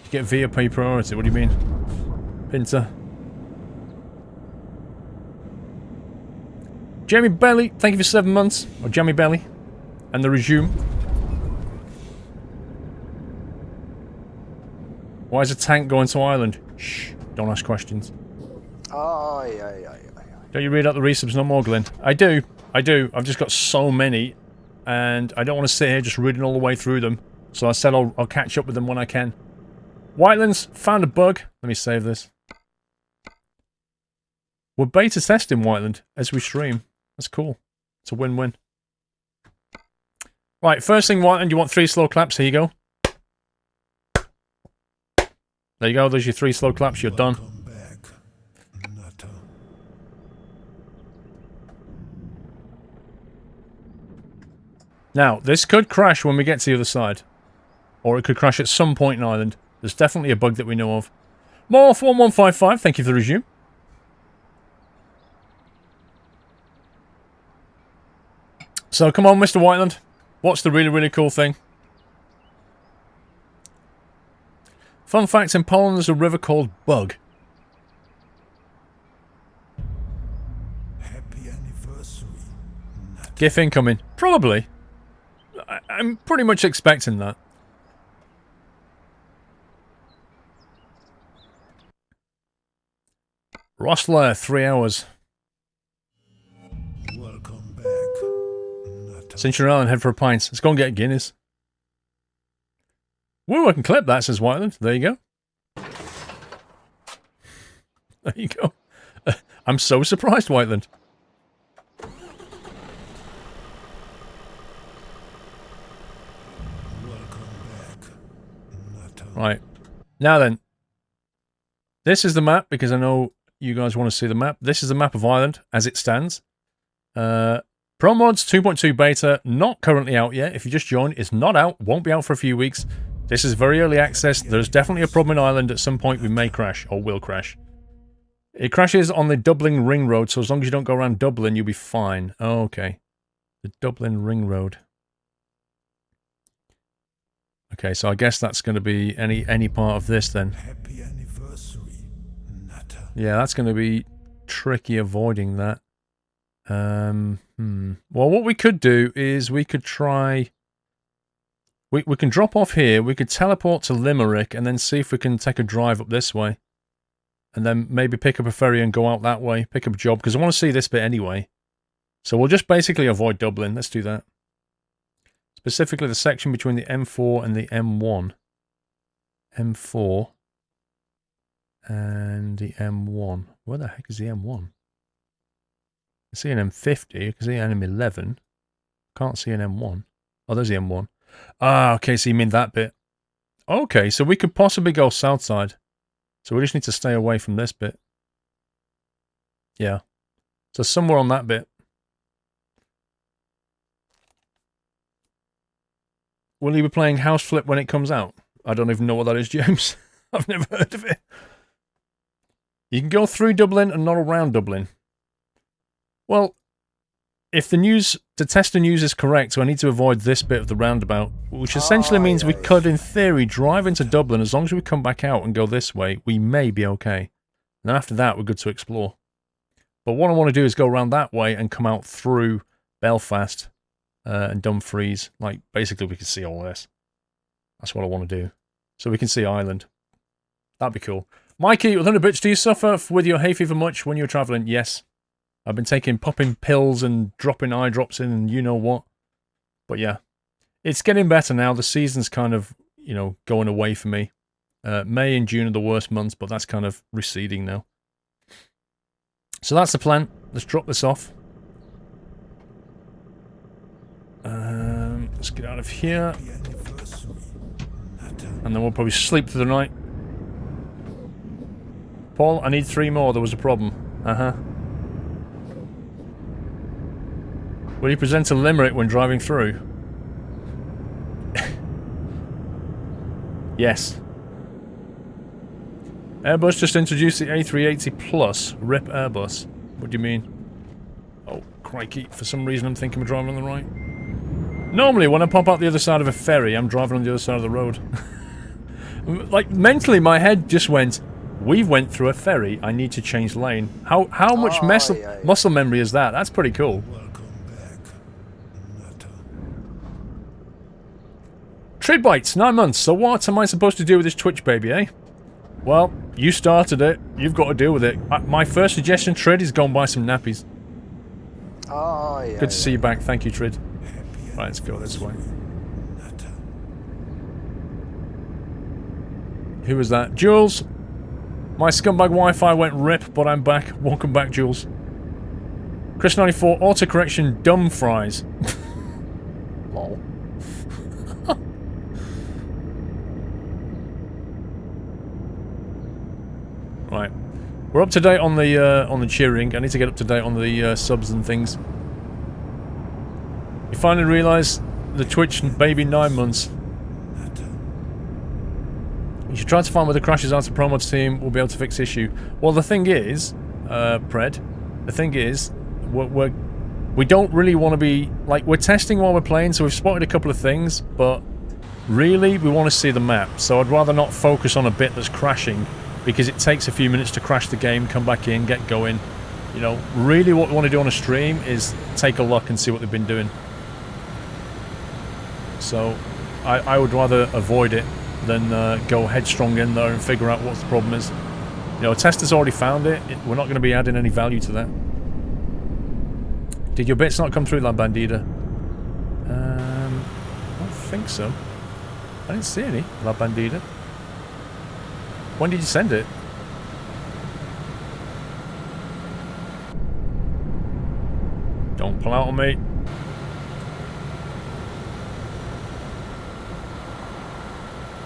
You get VP priority. What do you mean? Pinter. Jamie Belly, thank you for 7 months. Or Jamie Belly. And the resume. Why is a tank going to Ireland? Shh. Don't ask questions. Don't you read out the resubs no more, Glenn? I do. I do. I've just got so many. And I don't want to sit here just reading all the way through them. So I said I'll catch up with them when I can. Whitelands, found a bug. Let me save this. We're beta testing Whiteland as we stream. That's cool. It's a win-win. Right, first thing, Whiteland, you want 3 slow claps. Here you go. There you go. There's your 3 slow claps. You're done. Now, this could crash when we get to the other side. Or it could crash at some point in Ireland. There's definitely a bug that we know of. Morph1155, thank you for the resume. So, come on, Mr. Whiteland. What's the really, really cool thing? Fun fact, in Poland there's a river called Bug. Happy anniversary, Nata. GIF incoming. Probably. I'm pretty much expecting that. Rossler, 3 hours. Welcome back, Cinch around and head for a pint. Let's go and get a Guinness. Woo, I can clip that, says Whiteland. There you go. There you go. I'm so surprised, Whiteland. Right. Now then. This is the map, because I know you guys want to see the map. This is the map of Ireland, as it stands. Promods 2.2 beta, not currently out yet. If you just joined, it's not out. Won't be out for a few weeks. This is very early access. There's definitely a problem in Ireland. At some point, we may crash, or will crash. It crashes on the Dublin Ring Road, so as long as you don't go around Dublin, you'll be fine. Oh, okay. The Dublin Ring Road. Okay, so I guess that's going to be any part of this then. Happy anniversary, Nutter. Yeah, that's going to be tricky avoiding that. Well, what we could do is we could try... We can drop off here, we could teleport to Limerick, and then see if we can take a drive up this way. And then maybe pick up a ferry and go out that way, pick up a job, because I want to see this bit anyway. So we'll just basically avoid Dublin. Let's do that. Specifically the section between the M4 and the M1. M4 and the M1. Where the heck is the M1? I see an M50, I can see an M11. Can't see an M1. Oh, there's the M1. Ah, okay, so you mean that bit. Okay, so we could possibly go south side. So we just need to stay away from this bit. Yeah. So somewhere on that bit. Will you be playing House Flip when it comes out? I don't even know what that is, James. I've never heard of it. You can go through Dublin and not around Dublin. Well, if the news, to test the news is correct, so I need to avoid this bit of the roundabout, which essentially means we could, in theory, drive into Dublin. As long as we come back out and go this way, we may be okay. And then after that, we're good to explore. But what I want to do is go around that way and come out through Belfast and Dumfries. Like, basically, we can see all this. That's what I want to do. So we can see Ireland. That'd be cool. Mikey, 100 bits, do you suffer with your hay fever much when you're travelling? Yes. I've been popping pills and dropping eye drops in and you know what. But yeah, it's getting better now. The season's kind of, you know, going away for me. May and June are the worst months, but that's kind of receding now. So that's the plan. Let's drop this off. Let's get out of here. And then we'll probably sleep through the night. Paul, I need 3 more. There was a problem. Uh-huh. Will you present to Limerick when driving through? Yes. Airbus just introduced the A380 Plus. RIP Airbus. What do you mean? Oh, crikey. For some reason I'm thinking we're driving on the right. Normally when I pop out the other side of a ferry, I'm driving on the other side of the road. Like, mentally my head just went, we've went through a ferry, I need to change lane. How much muscle memory is that? That's pretty cool. Trade bites, 9 months. So what am I supposed to do with this Twitch baby, eh? Well, you started it. You've got to deal with it. My first suggestion, Trid, is go and buy some nappies. Oh, yeah. Good to see you back. Thank you, Trid. Right, let's go this way. Who was that? Jules! My scumbag Wi-Fi went rip, but I'm back. Welcome back, Jules. Chris94, autocorrection, dumb fries. Lol. Right, we're up to date on the cheering. I need to get up to date on the subs and things. You finally realise the Twitch baby 9 months. You should try to find where the crashes are to Promods team. We'll be able to fix issue. Well, the thing is, Pred, the thing is, we don't really want to be like we're testing while we're playing. So we've spotted a couple of things, but really we want to see the map. So I'd rather not focus on a bit that's crashing. Because it takes a few minutes to crash the game, come back in, get going. You know, really what we want to do on a stream is take a look and see what they've been doing. So, I would rather avoid it than go headstrong in there and figure out what the problem is. You know, a tester's already found it. We're not going to be adding any value to that. Did your bits not come through, La Bandida? think so. I didn't see any La Bandida. When did you send it? Don't pull out on me.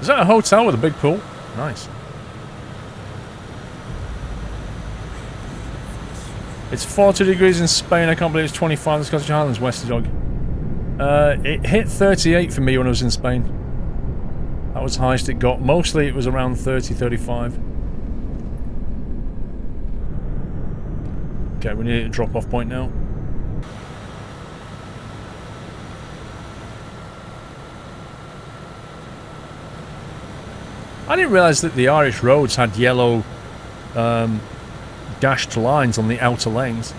Is that a hotel with a big pool? Nice. It's 40 degrees in Spain. I can't believe it's 25 in the Scottish Highlands, Westy Dog. It hit 38 for me when I was in Spain. That was the highest it got. Mostly it was around 30, 35. Okay, we need a drop-off point now. I didn't realise that the Irish roads had yellow dashed lines on the outer lanes.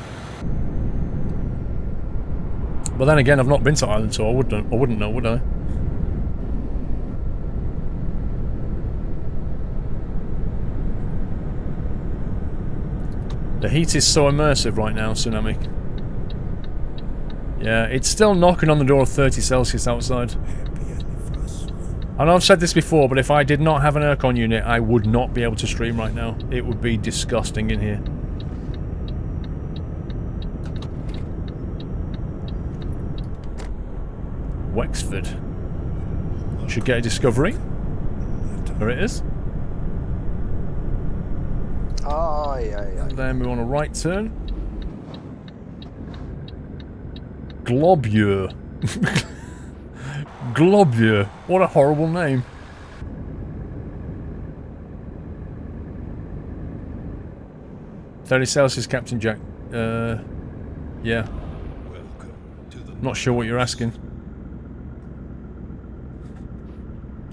But then again, I've not been to Ireland, so I wouldn't know, would I? The heat is so immersive right now, Tsunami. Yeah, it's still knocking on the door of 30 Celsius outside. I know I've said this before, but if I did not have an aircon unit, I would not be able to stream right now. It would be disgusting in here. Wexford. Should get a discovery. There it is. Oh, yeah. And then we want a right turn. Globure. Globure. What a horrible name. $30 Celsius, Captain Jack. Yeah. Not sure what you're asking.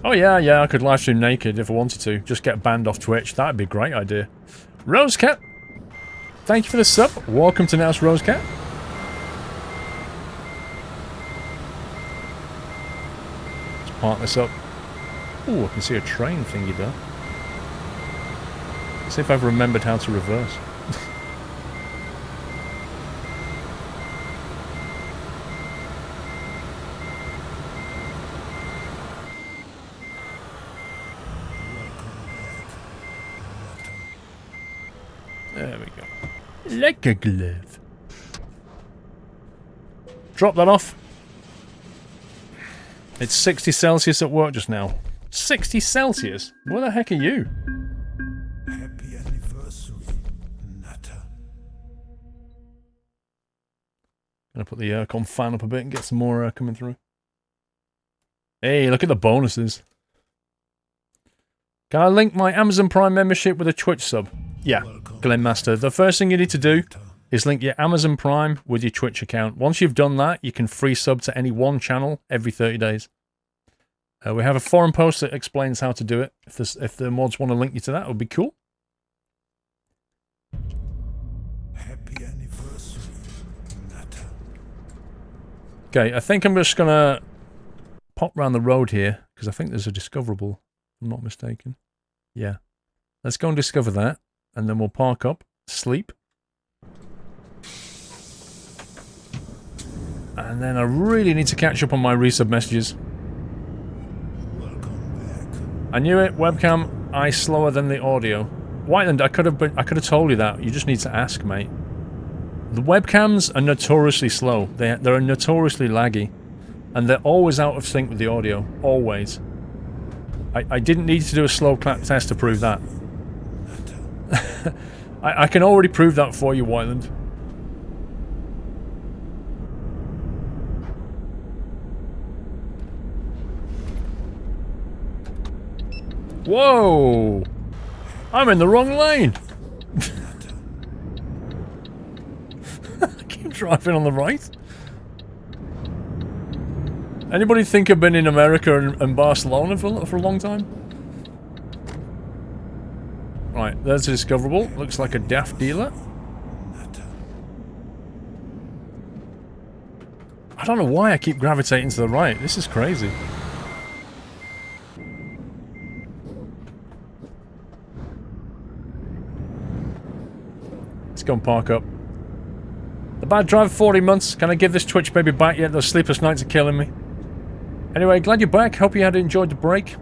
Oh yeah, I could livestream naked if I wanted to. Just get banned off Twitch. That'd be a great idea. Rosecat, thank you for the sub. Welcome to Nels Rosecat. Let's park this up. Ooh, I can see a train thingy there. See if I've remembered how to reverse. There we go. Like a glove. Drop that off. It's 60 Celsius at work just now. 60 Celsius? Where the heck are you? Happy anniversary, Nutter. Gonna put the aircon fan up a bit and get some more coming through. Hey, look at the bonuses. Can I link my Amazon Prime membership with a Twitch sub? Yeah, Glenn Master. The first thing you need to do is link your Amazon Prime with your Twitch account. Once you've done that, you can free sub to any one channel every 30 days. We have a forum post that explains how to do it. If the mods want to link you to that, it would be cool. Happy anniversary, Nutter. Okay, I think I'm just gonna pop round the road here because I think there's a discoverable, if I'm not mistaken. Yeah. Let's go and discover that, and then we'll park up, sleep. And then I really need to catch up on my resub messages. I knew it, webcam, eye slower than the audio. Whiteland, I could have told you that. You just need to ask, mate. The webcams are notoriously slow. They're notoriously laggy. And they're always out of sync with the audio. Always. I didn't need to do a slow clap test to prove that. I can already prove that for you, Whiteland. Whoa! I'm in the wrong lane! I keep driving on the right. Anybody think I've been in America and Barcelona for a long time? Right, there's a discoverable. Looks like a daft dealer. I don't know why I keep gravitating to the right. This is crazy. Let's go and park up. The bad drive, 40 months. Can I give this Twitch baby back yet? Those sleepless nights are killing me. Anyway, glad you're back. Hope you had enjoyed the break.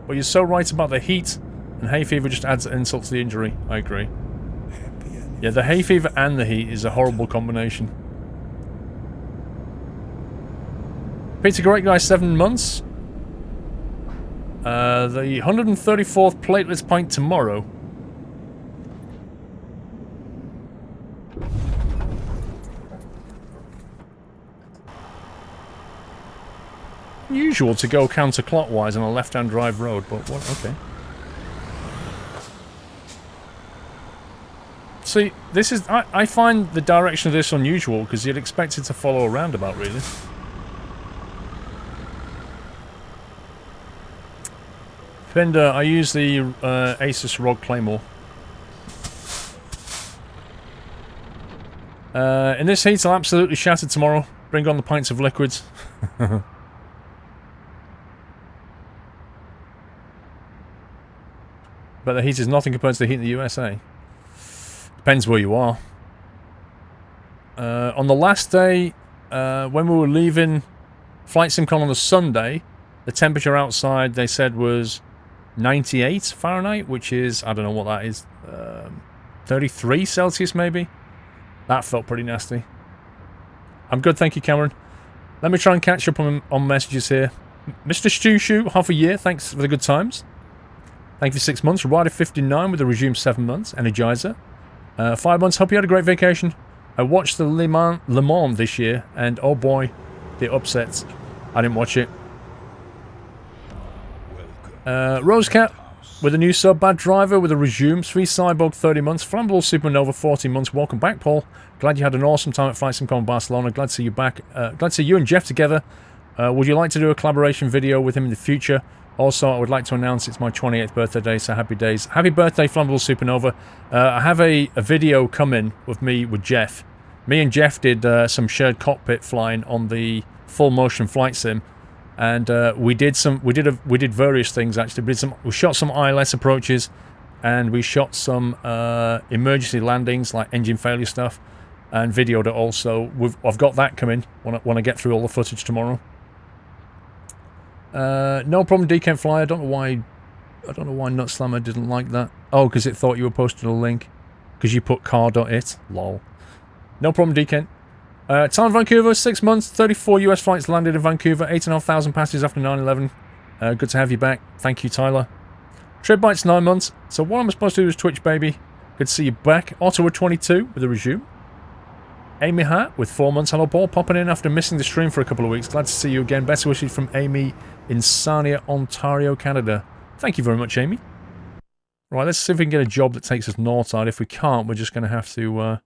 But you're so right about the heat. And hay fever just adds insult to the injury. I agree. Yeah, the hay fever and the heat is a horrible combination. Peter Great Guy, 7 months. The 134th platelets pint tomorrow. Usual to go counterclockwise on a left-hand drive road, but what? Okay. See, this is... I find the direction of this unusual, because you'd expect it to follow a roundabout, really. Pinder, I use the Asus ROG Claymore. In this heat, I'll absolutely shatter tomorrow. Bring on the pints of liquids. But the heat is nothing compared to the heat in the USA. Depends where you are. On the last day, when we were leaving Flight Simcon on the Sunday, the temperature outside, they said, was 98 Fahrenheit, which is, I don't know what that is, 33 Celsius maybe? That felt pretty nasty. I'm good, thank you, Cameron. Let me try and catch up on messages here. Mr. Shoo, half a year, thanks for the good times. Thank you for 6 months. Rider 59 with a resume 7 months. Energizer. 5 months, hope you had a great vacation. I watched the Le Mans this year, and oh boy, the upsets. I didn't watch it. Rosecat with a new sub, Bad Driver with a resume, 3 Cyborg 30 months, Flammable Supernova 14 months. Welcome back, Paul. Glad you had an awesome time at Flight Simcon Barcelona. Glad to see you back. Glad to see you and Jeff together. Would you like to do a collaboration video with him in the future? Also, I would like to announce it's my 28th birthday day, so happy days. Happy birthday, Flammable Supernova. I have a video coming with me with Jeff. Me and Jeff did some shared cockpit flying on the full motion flight sim. And we did various things actually. We shot some ILS approaches, and we shot some emergency landings, like engine failure stuff, and videoed it also. I've got that coming when I get through all the footage tomorrow. No problem, Decant Fly. I don't know why Nutslammer didn't like that. Oh, because it thought you were posting a link because you put car.it. Lol. No problem, Decant. Time in Vancouver, 6 months, 34 US flights landed in Vancouver, 8,500 passengers after 9/11. Good to have you back. Thank you, Tyler. Trip bites 9 months. So what am I supposed to do is Twitch, baby. Good to see you back. Ottawa 22 with a resume. Amy Hart with 4 months. Hello, Paul. Popping in after missing the stream for a couple of weeks. Glad to see you again. Best wishes from Amy in Sarnia, Ontario, Canada. Thank you very much, Amy. Right, let's see if we can get a job that takes us north side. If we can't, we're just going to have to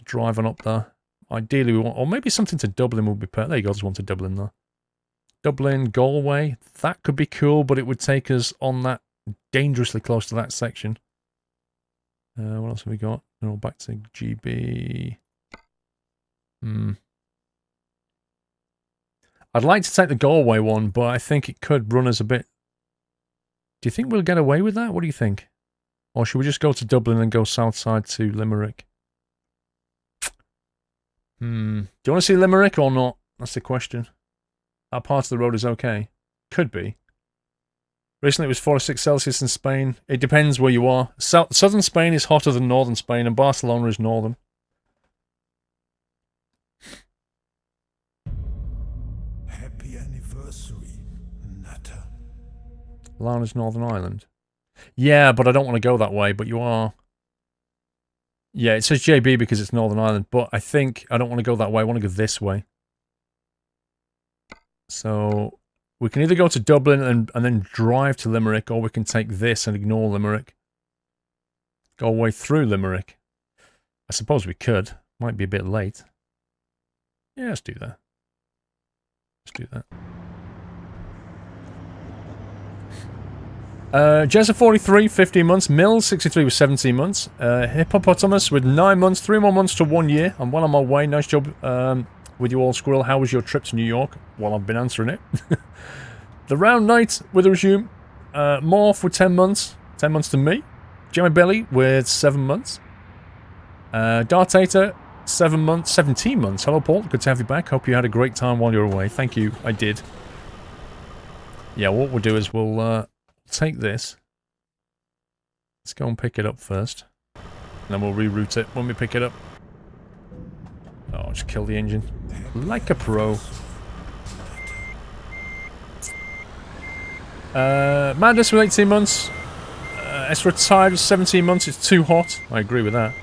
drive on up there. Ideally, we want... Or maybe something to Dublin would be perfect. There you go, there's one to Dublin there. Dublin, Galway. That could be cool, but it would take us on that... dangerously close to that section. What else have we got? No, back to GB... I'd like to take the Galway one, but I think it could run us a bit... Do you think we'll get away with that? What do you think? Or should we just go to Dublin and go south side to Limerick? Do you want to see Limerick or not? That's the question. That part of the road is okay. Could be. Recently it was 46 Celsius in Spain. It depends where you are. Southern Spain is hotter than northern Spain, and Barcelona is northern. Happy anniversary, Nutter. Lana's Northern Ireland. Yeah, but I don't want to go that way, but you are... Yeah, it says JB because it's Northern Ireland, but I think I don't want to go that way. I want to go this way. So we can either go to Dublin and then drive to Limerick, or we can take this and ignore Limerick. Go all the way through Limerick. I suppose we could. Might be a bit late. Yeah, let's do that. Let's do that. Jezza 43, 15 months. Mills 63 with 17 months. Hippopotamus with 9 months, 3 more months to 1 year. I'm well on my way. Nice job with you all, Squirrel. How was your trip to New York? Well, I've been answering it. The Round Knight with a resume. Morph with 10 months. 10 months to me. Jimmy Belly with 7 months. Dartator, 7 months, 17 months. Hello, Paul. Good to have you back. Hope you had a great time while you were away. Thank you. I did. Yeah, what we'll do is we'll take this. Let's go and pick it up first. And then we'll reroute it when we pick it up. Oh, just kill the engine. Like a pro. Madness with 18 months. It's retired with 17 months. It's too hot. I agree with that.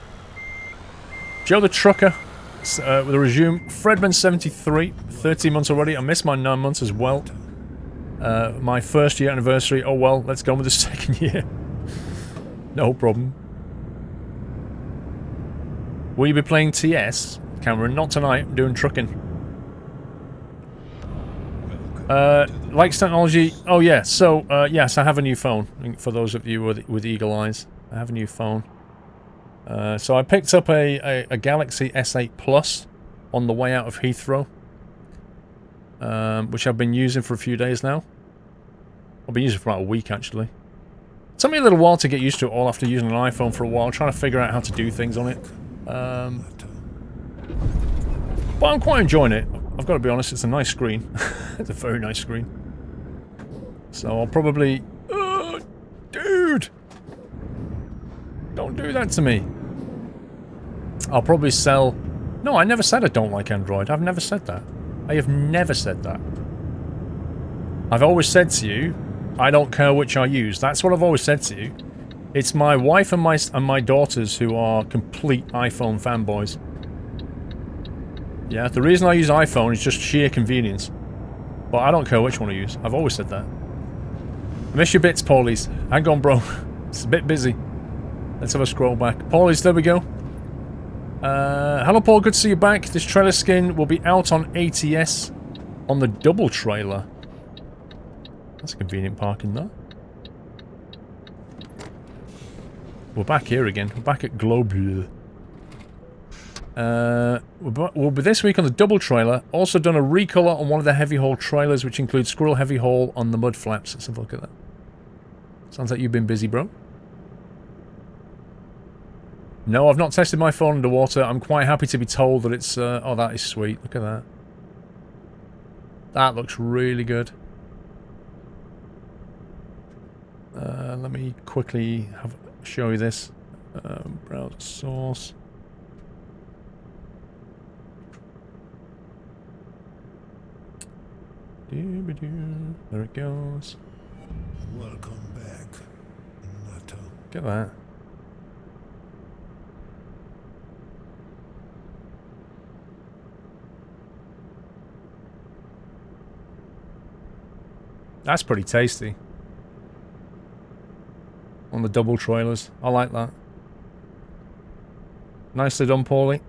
Joe the Trucker with a resume. Fredman 73. 13 months already. I missed my 9 months as well. My first year anniversary. Oh well, let's go with the second year. No problem. Will you be playing TS? Cameron, not tonight. I'm doing trucking. Likes technology. Oh yeah, so yes, I have a new phone. For those of you with eagle eyes, I have a new phone. So I picked up a Galaxy S8 Plus on the way out of Heathrow, which I've been using for a few days now. I've been using it for about a week actually. It took me a little while to get used to it all after using an iPhone for a while, trying to figure out how to do things on it. But I'm quite enjoying it. I've got to be honest, it's a nice screen. It's a very nice screen. So I'll probably... dude! Don't do that to me. I'll probably sell... No, I never said I don't like Android. I've never said that. I have never said that. I've always said to you, I don't care which I use. That's what I've always said to you. It's my wife and my daughters who are complete iPhone fanboys. Yeah, the reason I use iPhone is just sheer convenience. But I don't care which one I use. I've always said that. I miss your bits, Paulies. Hang on, bro. It's a bit busy. Let's have a scroll back. Paulies, there we go. Hello, Paul. Good to see you back. This trailer skin will be out on ATS on the double trailer. That's a convenient parking, though. We're back here again. We're back at Globule. We'll be this week on the double trailer. Also done a recolor on one of the heavy haul trailers, which includes Squirrel heavy haul on the mud flaps. Let's have a look at that. Sounds like you've been busy, bro. No, I've not tested my phone underwater. I'm quite happy to be told that it's... oh, that is sweet. Look at that. That looks really good. Let me quickly show you this. Browser source. There it goes. Welcome back, Nutter. Look at that. That's pretty tasty. On the double trailers. I like that. Nicely done, Paulie.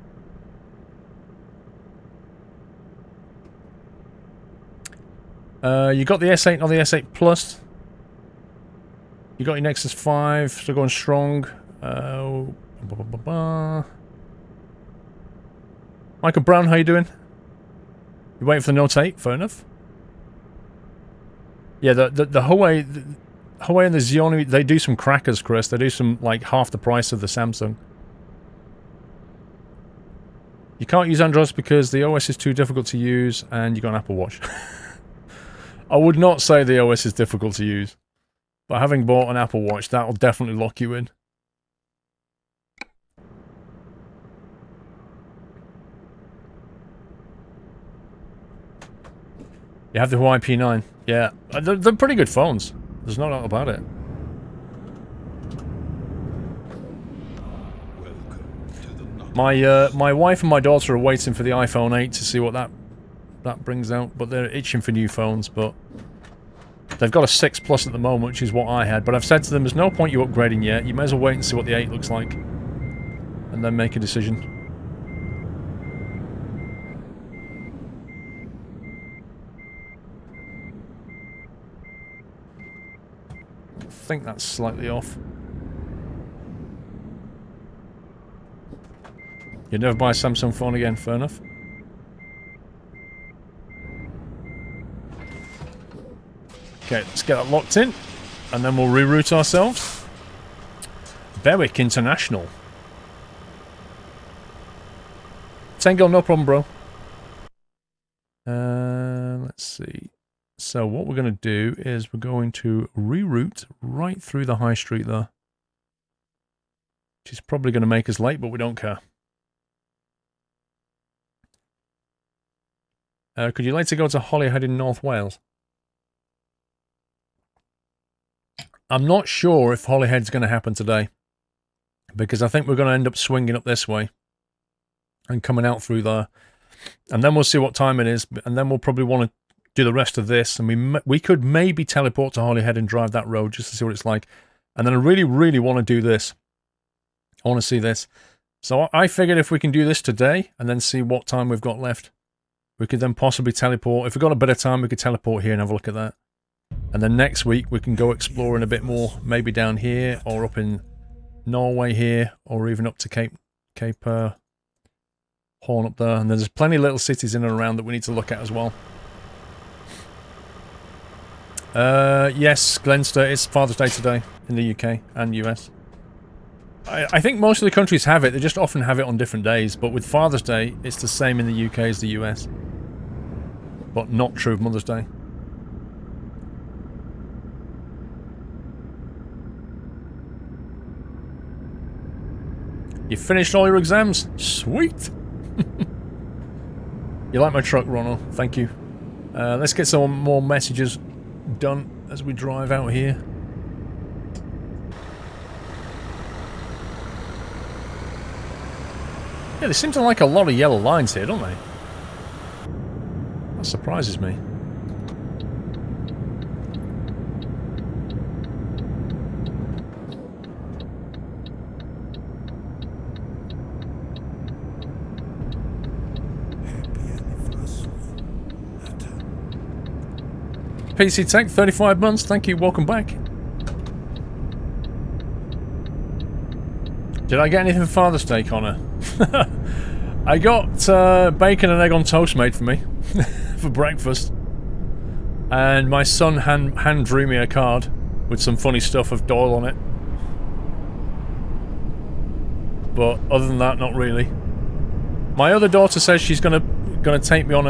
You got the S8 or the S8 Plus. You got your Nexus 5, still going strong. Michael Brown, how you doing? You waiting for the Note 8? Fair enough. Yeah, the Huawei and the Xiaomi, they do some crackers, Chris. They do some, like, half the price of the Samsung. You can't use Android because the OS is too difficult to use and you got an Apple Watch. I would not say the OS is difficult to use. But having bought an Apple Watch, that will definitely lock you in. You have the Huawei P9. Yeah, they're pretty good phones. There's no doubt about it. My wife and my daughter are waiting for the iPhone 8 to see what that brings out, but they're itching for new phones. But they've got a 6 Plus at the moment, which is what I had. But I've said to them, there's no point you upgrading yet. You may as well wait and see what the 8 looks like, and then make a decision. I think that's slightly off. You'd never buy a Samsung phone again, fair enough. Okay, let's get that locked in, and then we'll reroute ourselves. Berwick International. Tango, no problem, bro. Let's see. So what we're going to do is we're going to reroute right through the high street there. Which is probably going to make us late, but we don't care. Could you later go to Holyhead in North Wales? I'm not sure if Holyhead's going to happen today. Because I think we're going to end up swinging up this way. And coming out through there. And then we'll see what time it is. And then we'll probably want to do the rest of this. And we could maybe teleport to Holyhead and drive that road just to see what it's like. And then I really, really want to do this. I want to see this. So I figured if we can do this today and then see what time we've got left, we could then possibly teleport. If we've got a bit of time, we could teleport here and have a look at that. And then next week, we can go exploring a bit more. Maybe down here, or up in Norway here, or even up to Cape Horn up there. And there's plenty of little cities in and around that we need to look at as well. Yes, Glenster, it's Father's Day today in the UK and US. I think most of the countries have it. They just often have it on different days. But with Father's Day, it's the same in the UK as the US. But not true of Mother's Day. You finished all your exams? Sweet! You like my truck, Ronald? Thank you. Let's get some more messages done as we drive out here. Yeah, they seem to like a lot of yellow lines here, don't they? That surprises me. PC Tech, 35 months, thank you, welcome back. Did I get anything for Father's Day, Connor? I got bacon and egg on toast made for me for breakfast. And my son hand drew me a card with some funny stuff of Doyle on it. But other than that, not really. My other daughter says she's gonna take me on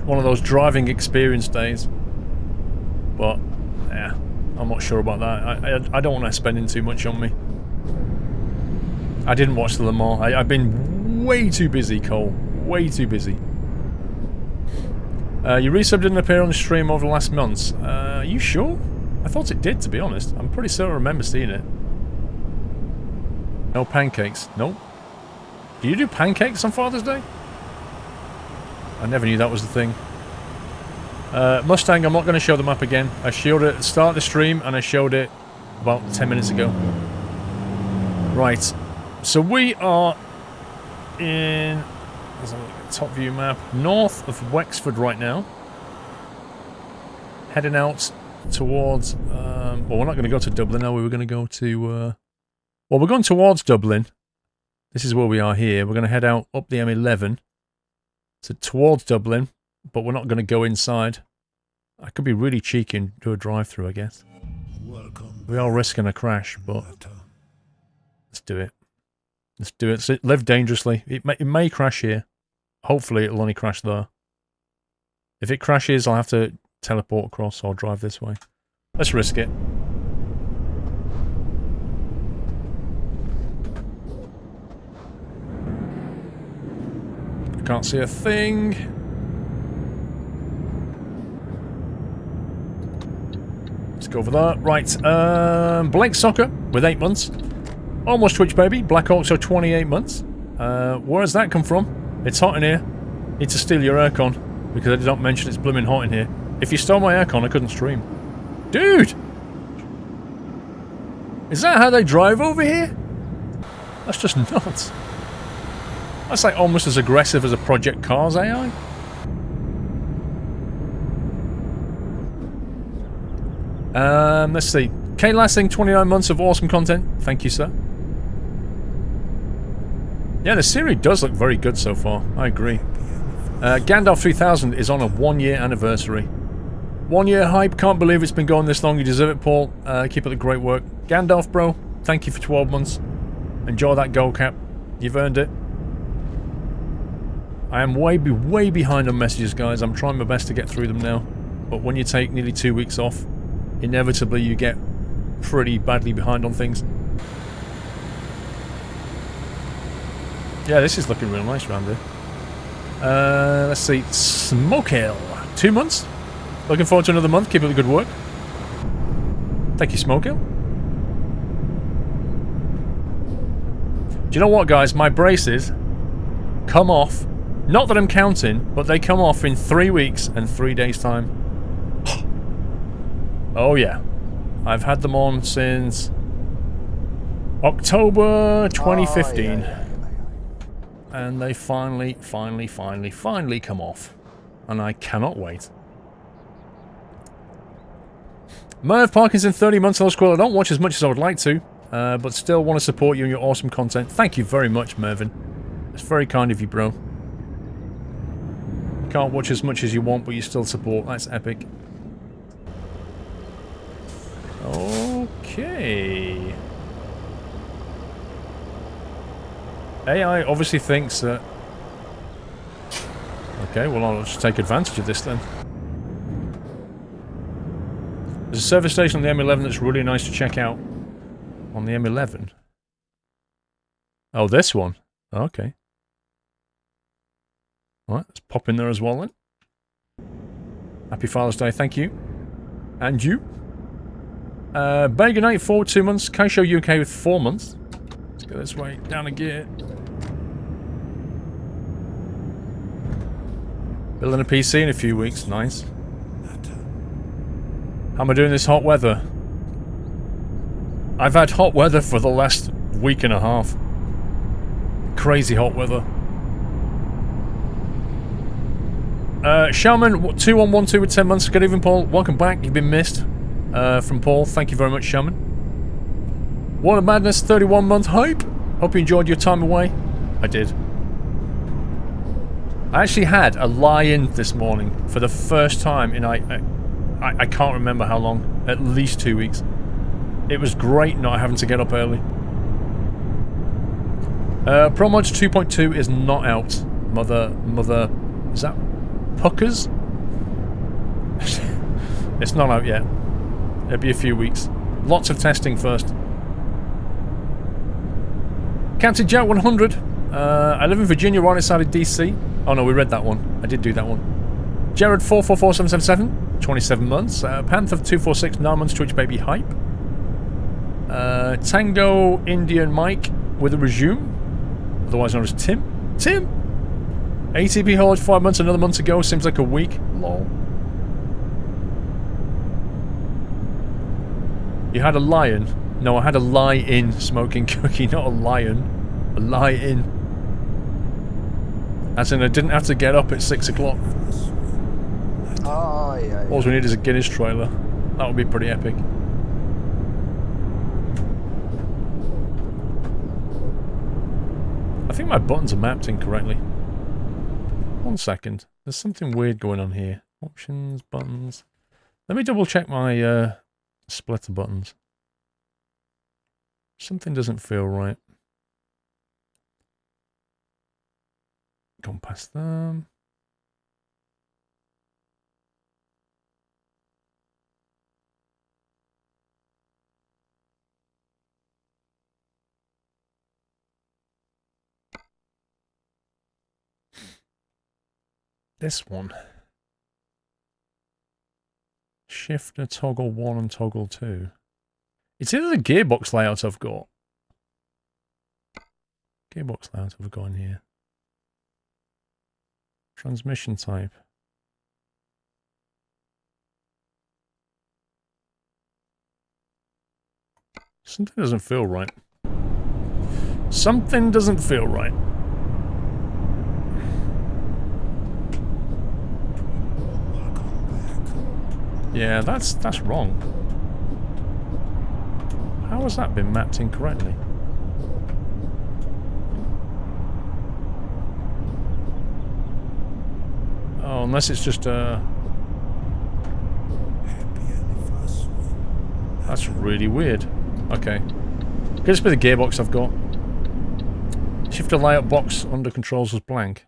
one of those driving experience days. But, yeah, I'm not sure about that. I don't want to spend too much on me. I didn't watch the Le Mans. I've been way too busy, Cole. Way too busy. Your resub didn't appear on the stream over the last months. Are you sure? I thought it did, to be honest. I'm pretty sure I remember seeing it. No pancakes. Nope. Do you do pancakes on Father's Day? I never knew that was the thing. Mustang, I'm not going to show the map again. I showed it at the start of the stream, and I showed it about 10 minutes ago. Right. So we are in... Let's have a look at the top view map. North of Wexford right now. Heading out towards... well, we're not going to go to Dublin now. We were going to go to... well, we're going towards Dublin. This is where we are here. We're going to head out up the M11. So towards Dublin. But we're not going to go inside. I could be really cheeky and do a drive-through, I guess. We are risking a crash, but let's do it. Let's do it. So live dangerously. It may crash here. Hopefully it'll only crash there. If it crashes, I'll have to teleport across or drive this way. Let's risk it. I can't see a thing. Let's go over there. Right, Blake Soccer with 8 months. Almost Twitch baby. Black Hawks are 28 months. Where does that come from? It's hot in here. Need to steal your aircon because I did not mention it's blooming hot in here. If you stole my aircon, I couldn't stream. Dude! Is that how they drive over here? That's just nuts. That's like almost as aggressive as a Project Cars AI. Let's see. K Lassing, 29 months of awesome content. Thank you, sir. Yeah, the series does look very good so far. I agree. Gandalf 3000 is on a 1-year anniversary. 1 year hype. Can't believe it's been going this long. You deserve it, Paul. Keep up the great work. Gandalf, bro. Thank you for 12 months. Enjoy that gold cap. You've earned it. I am way behind on messages, guys. I'm trying my best to get through them now. but when you take nearly 2 weeks off, inevitably you get pretty badly behind on things. Yeah, this is looking real nice around here. Let's see, Smoke Hill. 2 months. Looking forward to another month. Keep up the good work. Thank you, Smoke Hill. Do you know what, guys? My braces come off. Not that I'm counting, but they come off in 3 weeks and 3 days' time. Oh, yeah. I've had them on since October 2015. And they finally come off. And I cannot wait. Merv Parkinson, 30 months. Hello, Squirrel. I don't watch as much as I would like to, but still want to support you and your awesome content. Thank you very much, Mervyn. It's very kind of you, bro. You can't watch as much as you want, but you still support. That's epic. Okay. AI obviously thinks that... Okay, well, I'll just take advantage of this then. There's a service station on the M11 that's really nice to check out. On the M11? Oh, this one? Okay. Alright, let's pop in there as well then. Happy Father's Day, thank you. And you. Bega Knight, forward 2 months. Kaisho UK with 4 months. Let's go this way, down a gear. Building a PC in a few weeks, nice. How am I doing this hot weather? I've had hot weather for the last week and a half. Crazy hot weather. Shaman 2112 with 10 months. Good evening, Paul. Welcome back. You've been missed. From Paul. Thank you very much, Shaman. Water Madness 31 month hype. Hope you enjoyed your time away. I did. I actually had a lie-in this morning for the first time in I can't remember how long. At least 2 weeks. It was great not having to get up early. Promods 2.2 is not out. Mother... Is that Puckers? It's not out yet. It'll be a few weeks. Lots of testing first. Captain Jet 100. I live in Virginia, right outside of DC. Oh no, we read that one. I did do that one. Jared 444777, 27 months. Panther 246, 9 months. Twitch Baby Hype. Tango Indian Mike with a resume, otherwise known as Tim. Tim! ATP Horde 5 months, another month to go. Seems like a week. Lol. You had a lion? No, I had a lie-in smoking cookie, not a lion. A lie-in. As in, I didn't have to get up at 6 o'clock. Oh, yeah. All we need is a Guinness trailer. That would be pretty epic. I think my buttons are mapped incorrectly. 1 second. There's something weird going on here. Options, buttons. Let me double check my splitter buttons. Something doesn't feel right. Gone past them. This one. Shifter, toggle 1 and toggle 2. It's either the gearbox layout I've got. Gearbox layout I've got in here. Transmission type. Something doesn't feel right. Something doesn't feel right. Yeah, that's wrong. How has that been mapped incorrectly? Oh, unless it's just that's really weird. Okay. Could just be the gearbox I've got. Shifter layout box under controls was blank.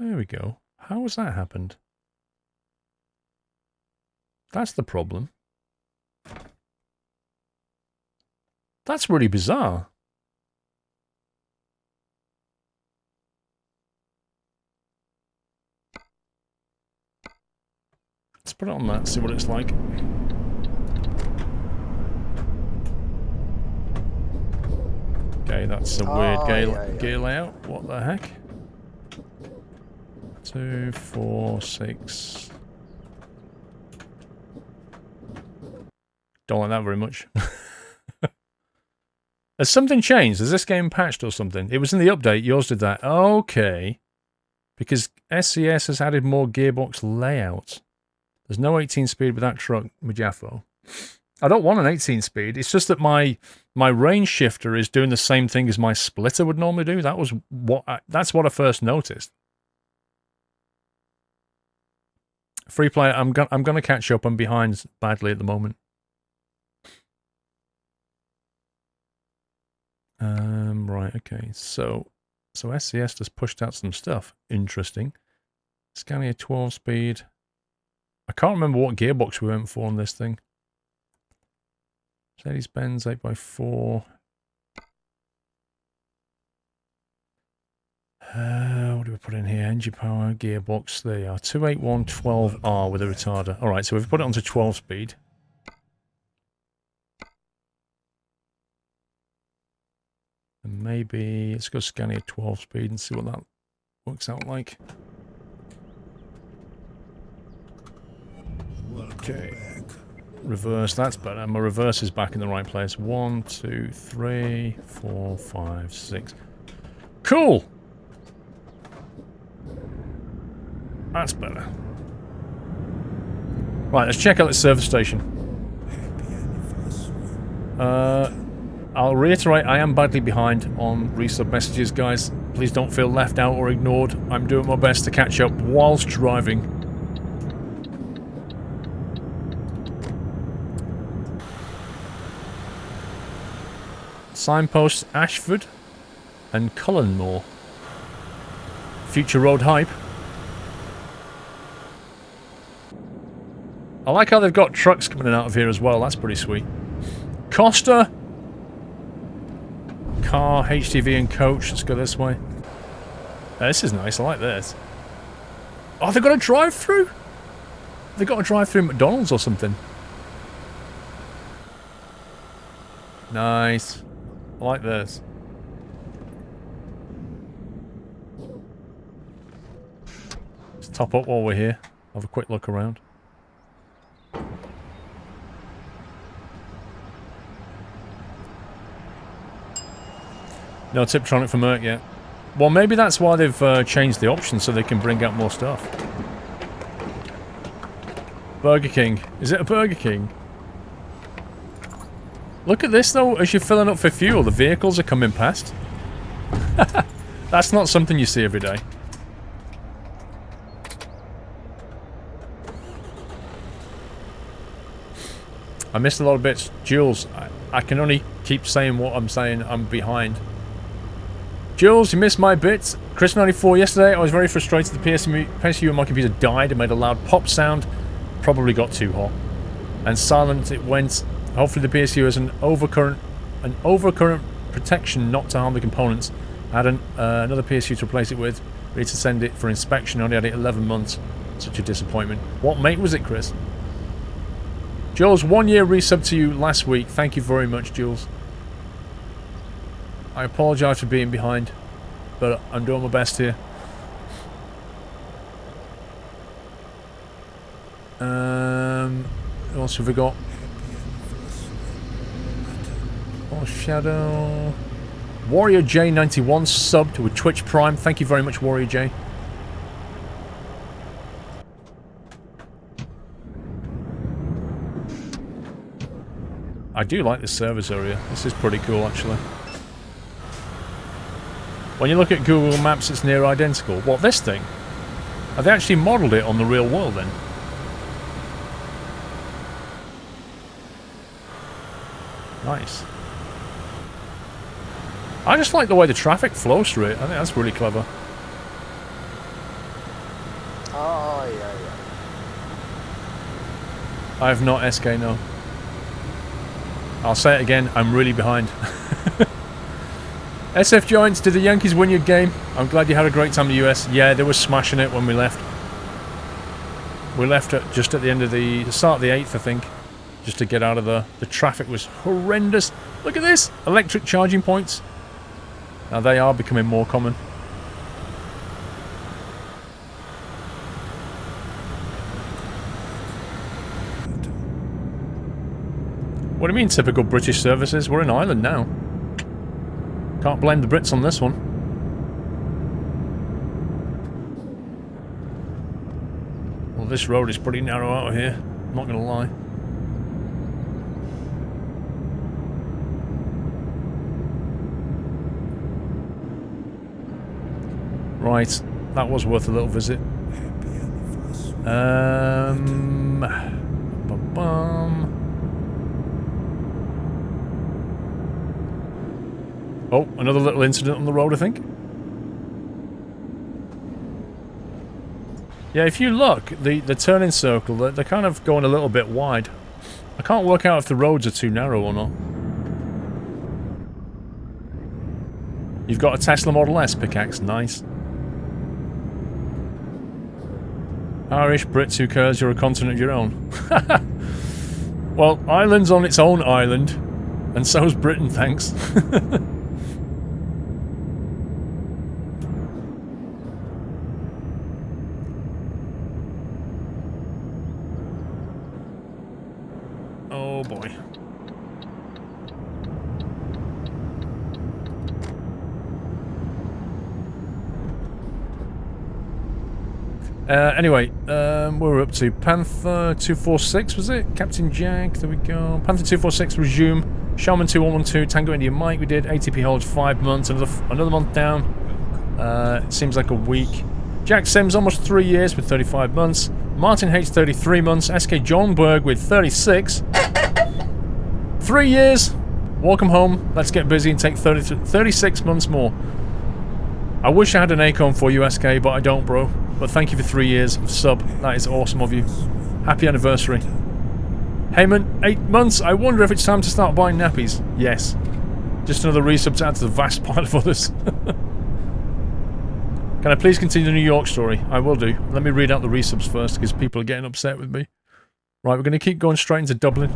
There we go. How has that happened? That's the problem. That's really bizarre. Let's put it on that, see what it's like. Okay, that's a weird gear layout. What the heck? 2, 4, 6. Don't like that very much. Has something changed? Has this game patched or something? It was in the update. Yours did that. Okay. Because SCS has added more gearbox layouts. There's no 18-speed with that truck, Mujafo. I don't want an 18-speed. It's just that my range shifter is doing the same thing as my splitter would normally do. That's what I first noticed. Free player, I'm gonna catch up. I'm behind badly at the moment. Right, okay. So SCS just pushed out some stuff. Interesting. Scania 12-speed. I can't remember what gearbox we went for on this thing. Mercedes-Benz 8x4. What do we put in here? Engine power, gearbox. There you are. 28112R with a retarder. Alright, so we've put it onto 12-speed. And maybe let's go Scania 12-speed and see what that works out like. Okay. Reverse, that's better. My reverse is back in the right place. 1, 2, 3, 4, 5, 6. Cool! That's better. Right, let's check out the service station. I'll reiterate, I am badly behind on resub messages, guys. Please don't feel left out or ignored. I'm doing my best to catch up whilst driving. Signposts Ashford and Cullenmore. Future road hype. I like how they've got trucks coming in out of here as well. That's pretty sweet. Costa. Car, HTV and coach. Let's go this way. This is nice. I like this. Oh, they've got a drive-through? They've got a drive-through McDonald's or something. Nice. I like this. Let's top up while we're here. Have a quick look around. No Tiptronic for Merc yet. Well, maybe that's why they've changed the options so they can bring out more stuff. Burger King. Is it a Burger King? Look at this though, as you're filling up for fuel, the vehicles are coming past. That's not something you see every day. I missed a lot of bits. Jules, I can only keep saying what I'm saying. I'm behind. Jules, you missed my bits. Chris94, yesterday I was very frustrated. The PSU on my computer died and made a loud pop sound. Probably got too hot. And silent it went. Hopefully the PSU has an overcurrent protection not to harm the components. I had another PSU to replace it with. Ready to send it for inspection. Only had it 11 months. Such a disappointment. What make was it, Chris? Jules, 1 year resub to you last week. Thank you very much, Jules. I apologise for being behind, but I'm doing my best here. What else have we got? Oh, Shadow. Warrior J91 subbed with Twitch Prime. Thank you very much, Warrior J. I do like this service area. This is pretty cool, actually. When you look at Google Maps, it's near identical. What, this thing? Have they actually modelled it on the real world, then? Nice. I just like the way the traffic flows through it. I think that's really clever. Oh, yeah, yeah. I have not SK, no. I'll say it again, I'm really behind. SF Giants, did the Yankees win your game? I'm glad you had a great time in the US. Yeah, they were smashing it when we left. We left just at the end of the start of the 8th, I think. Just to get out of the traffic was horrendous. Look at this! Electric charging points. Now they are becoming more common. What do you mean typical British services? We're in Ireland now. Can't blame the Brits on this one. Well, this road is pretty narrow out of here. I'm not gonna lie. Right, that was worth a little visit. Oh, another little incident on the road, I think. Yeah, if you look, the turning circle, they're kind of going a little bit wide. I can't work out if the roads are too narrow or not. You've got a Tesla Model S pickaxe, nice. Irish, Brits, who cares? You're a continent of your own. Well, Ireland's on its own island, and so's Britain, thanks. Oh boy. Anyway, we're up to Panther 246, was it? Captain Jack, there we go. Panther 246, resume. Shaman 2112, Tango India Mike, we did. ATP holds 5 months, another month down. It seems like a week. Jack Sims, almost 3 years with 35 months. Martin H, 33 months. SK John Berg with 36. 3 years. Welcome home. Let's get busy and take 36 months more. I wish I had an Acorn for you, SK, but I don't, bro. But thank you for 3 years of sub. That is awesome of you. Happy anniversary. Heyman, 8 months. I wonder if it's time to start buying nappies. Yes. Just another resub to add to the vast pile of others. Can I please continue the New York story? I will do. Let me read out the resubs first, because people are getting upset with me. Right, we're going to keep going straight into Dublin.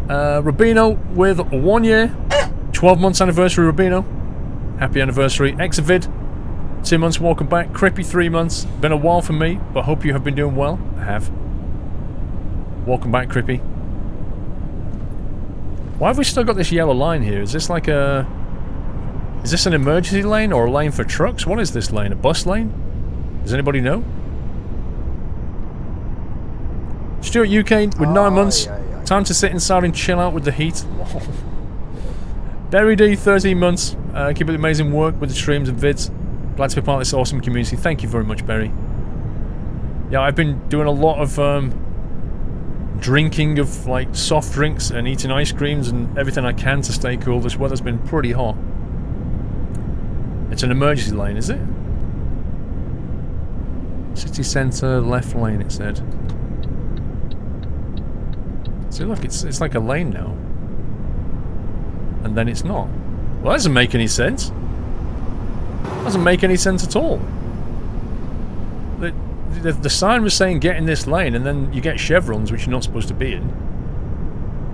Rubino with 1 year. 12 months anniversary, Rubino. Happy anniversary. Exavid, 2 months, welcome back. Crippy, 3 months. Been a while for me, but hope you have been doing well. I have. Welcome back, Crippy. Why have we still got this yellow line here? Is this like a... Is this an emergency lane or a lane for trucks? What is this lane? A bus lane? Does anybody know? Stuart UK with 9 months. Time to sit inside and chill out with the heat. Barry D, 13 months. Keep up the amazing work with the streams and vids. Glad to be part of this awesome community. Thank you very much, Barry. Yeah, I've been doing a lot of drinking of like soft drinks and eating ice creams and everything I can to stay cool. This weather's been pretty hot. It's an emergency lane, is it? City centre, left lane, it said. See, look, it's like a lane now. And then it's not. Well, that doesn't make any sense. Doesn't make any sense at all. The sign was saying get in this lane, and then you get chevrons, which you're not supposed to be in.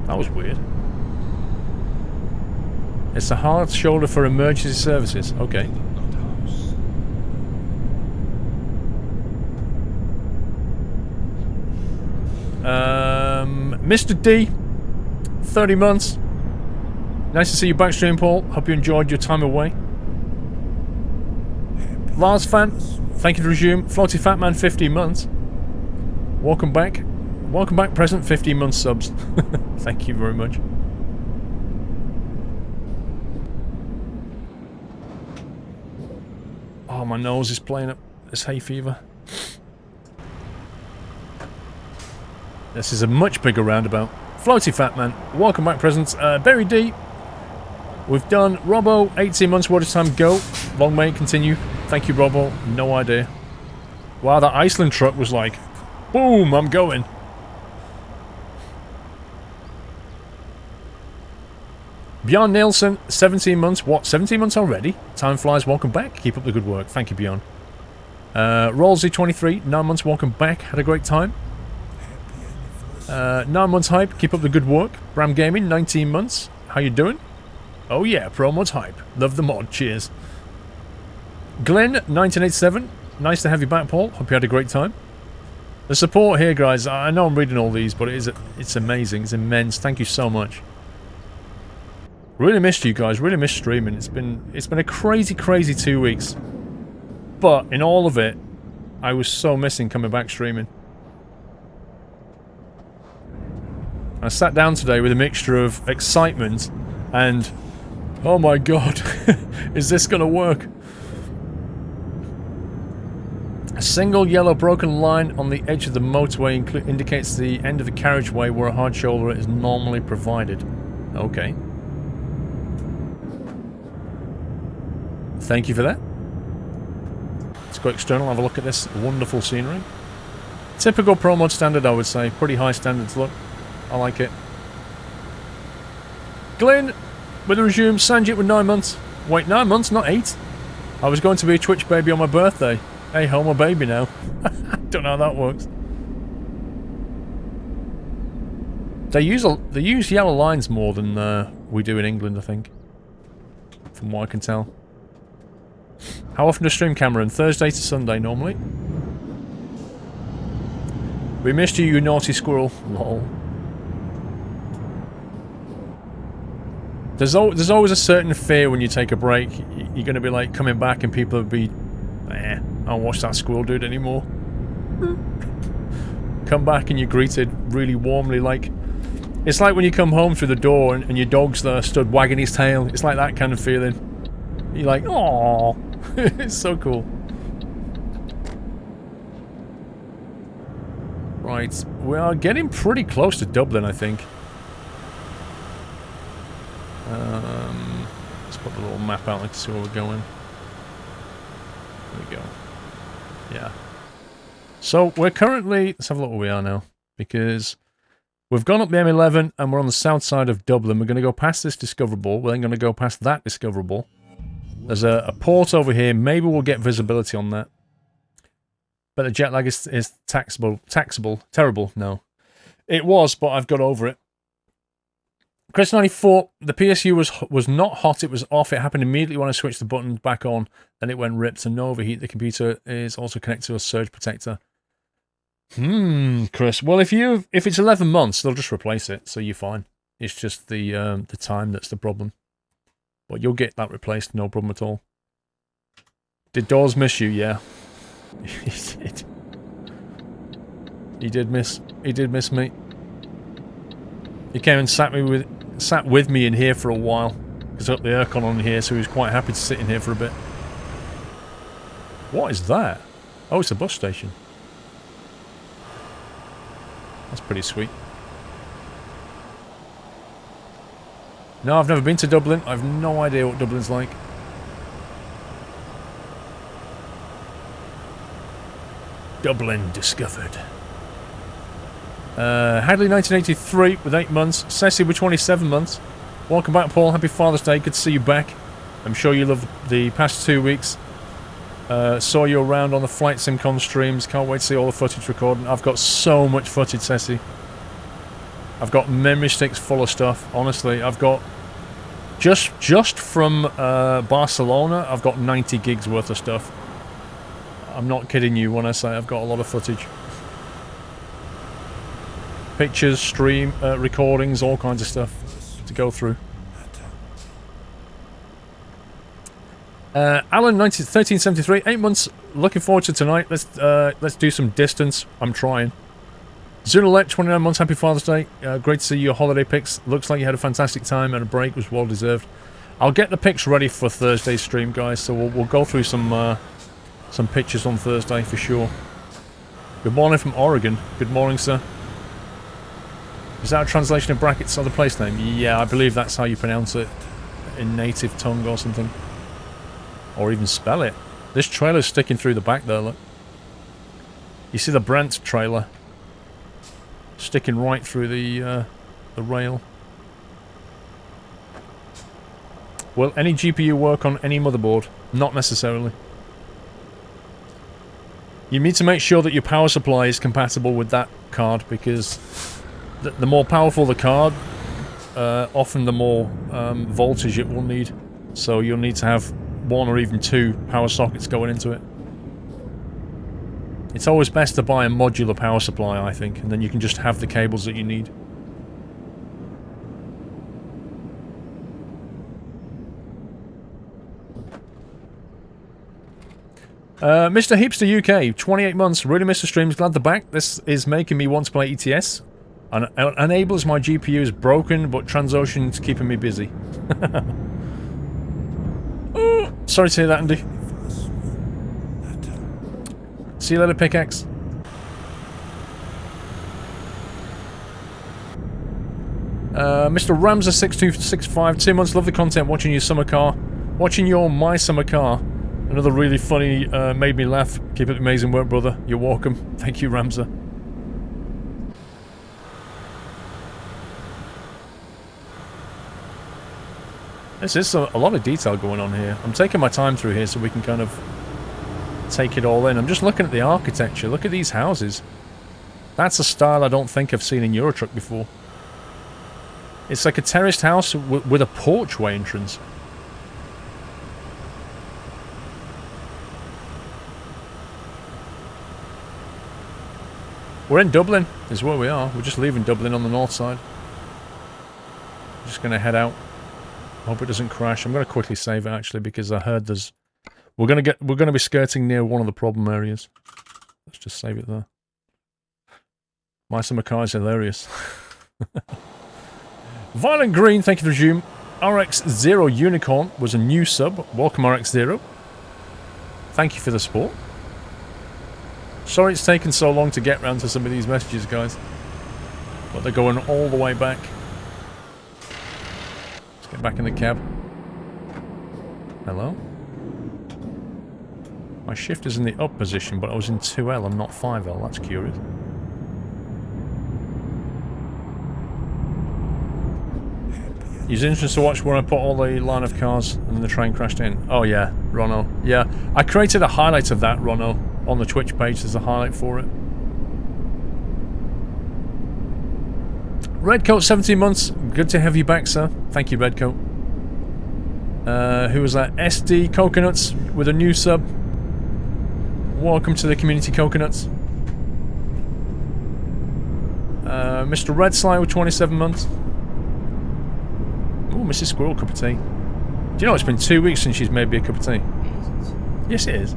That was weird. It's a hard shoulder for emergency services. Okay. Mr. D, 30 months. Nice to see you back stream, Paul. Hope you enjoyed your time away. Lars Fan, thank you to resume. Floaty Fatman, 15 months. Welcome back. Welcome back, present, 15 months subs. Thank you very much. Oh, my nose is playing up this hay fever. This is a much bigger roundabout. Floaty Fatman, welcome back, presents. Berry D, we've done. Robbo, 18 months, what is time? Go. Long may it continue. Thank you, Robbo. No idea. Wow, that Iceland truck was like, boom, I'm going. Bjorn Nielsen, 17 months. What, 17 months already? Time flies, welcome back. Keep up the good work. Thank you, Bjorn. Rollsy, 23, 9 months, welcome back. Had a great time. 9 months hype, keep up the good work. Bram Gaming, 19 months. How you doing? Oh yeah, Promods hype. Love the mod, cheers. Glenn, 1987. Nice to have you back, Paul. Hope you had a great time. The support here, guys, I know I'm reading all these, but it's amazing. It's immense. Thank you so much. Really missed you guys. Really missed streaming. It's been a crazy, crazy 2 weeks. But in all of it, I was so missing coming back streaming. I sat down today with a mixture of excitement and, oh my god, is this gonna work? A single yellow broken line on the edge of the motorway indicates the end of the carriageway where a hard shoulder is normally provided. Okay. Thank you for that. Let's go external, have a look at this wonderful scenery. Typical Promod standard, I would say. Pretty high standards look. I like it. Glenn, with a resume, Sanjit with 9 months. Wait, 9 months, not 8. I was going to be a Twitch baby on my birthday. Hey ho, I'm a baby now. Don't know how that works. They use yellow lines more than we do in England, I think. From what I can tell. How often does stream, Cameron? Thursday to Sunday, normally. We missed you, you naughty squirrel. Lol. There's always a certain fear when you take a break. You're going to be like coming back and people will be, I don't watch that squirrel dude anymore. Come back and you're greeted really warmly, like it's like when you come home through the door and your dog's there stood wagging his tail. It's like that kind of feeling. You're like, aww. It's so cool. Right, we are getting pretty close to Dublin, I think. Let's put the little map out, let's see where we're going. There we go. Yeah. So, we're currently... Let's have a look where we are now. Because we've gone up the M11 and we're on the south side of Dublin. We're going to go past this discoverable. We're then going to go past that discoverable. There's a port over here. Maybe we'll get visibility on that. But the jet lag is taxable. Terrible. No. It was, but I've got over it. Chris94, the PSU was not hot, it was off. It happened immediately when I switched the button back on. Then it went ripped and no overheat. The computer is also connected to a surge protector. Chris. Well, if it's 11 months, they'll just replace it, so you're fine. It's just the time that's the problem. But you'll get that replaced, no problem at all. Did Dawes miss you? Yeah. He did. He did miss me. He came and sat with me in here for a while. Because I got the aircon on here, so he was quite happy to sit in here for a bit. What is that? Oh, it's a bus station. That's pretty sweet. No, I've never been to Dublin. I've no idea what Dublin's like. Dublin discovered. Hadley 1983 with 8 months. Ceci with 27 months. Welcome back, Paul. Happy Father's Day. Good to see you back. I'm sure you loved the past 2 weeks. Saw you around on the Flight SimCon streams. Can't wait to see all the footage recording. I've got so much footage, Ceci. I've got memory sticks full of stuff. Honestly, I've got... Just from Barcelona, I've got 90 gigs worth of stuff. I'm not kidding you when I say I've got a lot of footage. Pictures, stream, recordings, all kinds of stuff to go through. Alan 1373, 8 months. Looking forward to tonight. Let's do some distance. I'm trying. Zunalet, 29 months. Happy Father's Day. Great to see your holiday pics. Looks like you had a fantastic time and a break was well deserved. I'll get the pics ready for Thursday's stream, guys. So we'll go through some pictures on Thursday for sure. Good morning from Oregon. Good morning, sir. Is that a translation of brackets of the place name? Yeah, I believe that's how you pronounce it in native tongue or something. Or even spell it. This trailer's sticking through the back there, look. You see the Brent trailer sticking right through the rail. Will any GPU work on any motherboard? Not necessarily. You need to make sure that your power supply is compatible with that card, because the more powerful the card, often the more voltage it will need. So you'll need to have 1 or even 2 power sockets going into it. It's always best to buy a modular power supply, I think, and then you can just have the cables that you need. Mr. Heapster UK, 28 months, really missed the streams, glad they're back. This is making me want to play ETS. And enables my GPU is broken, but Transocean's keeping me busy. Oh, sorry to hear that, Andy. See you later, Pickaxe. Mr. Ramser6265, 2 months, love the content, watching your summer car. Watching your My Summer Car. Another really funny, made me laugh. Keep up the amazing work, brother. You're welcome. Thank you, Ramser. This is a lot of detail going on here. I'm taking my time through here so we can kind of take it all in. I'm just looking at the architecture. Look at these houses. That's a style I don't think I've seen in Eurotruck before. It's like a terraced house with a porchway entrance. We're in Dublin, is where we are. We're just leaving Dublin on the north side. Just going to head out. Hope it doesn't crash. I'm going to quickly save it actually, because I heard there's... We're going to be skirting near one of the problem areas. Let's just save it there. My Summer Car is hilarious. Violent Green, thank you for the Zoom. RX0 Unicorn was a new sub. Welcome, RX0. Thank you for the support. Sorry it's taken so long to get round to some of these messages, guys. But they're going all the way back. Let's get back in the cab. Hello? My shift is in the up position, but I was in 2L and not 5L. That's curious. It was interesting to watch where I put all the line of cars and then the train crashed in. Oh yeah, Rono. Yeah, I created a highlight of that, Rono. On the Twitch page, there's a highlight for it. Redcoat, 17 months. Good to have you back, sir. Thank you, Redcoat. Who was that? SD Coconuts with a new sub. Welcome to the community, Coconuts. Mr. Red Slime with 27 months. Oh, Mrs. Squirrel, cup of tea. Do you know it's been 2 weeks since she's made me a cup of tea? Yes, it is.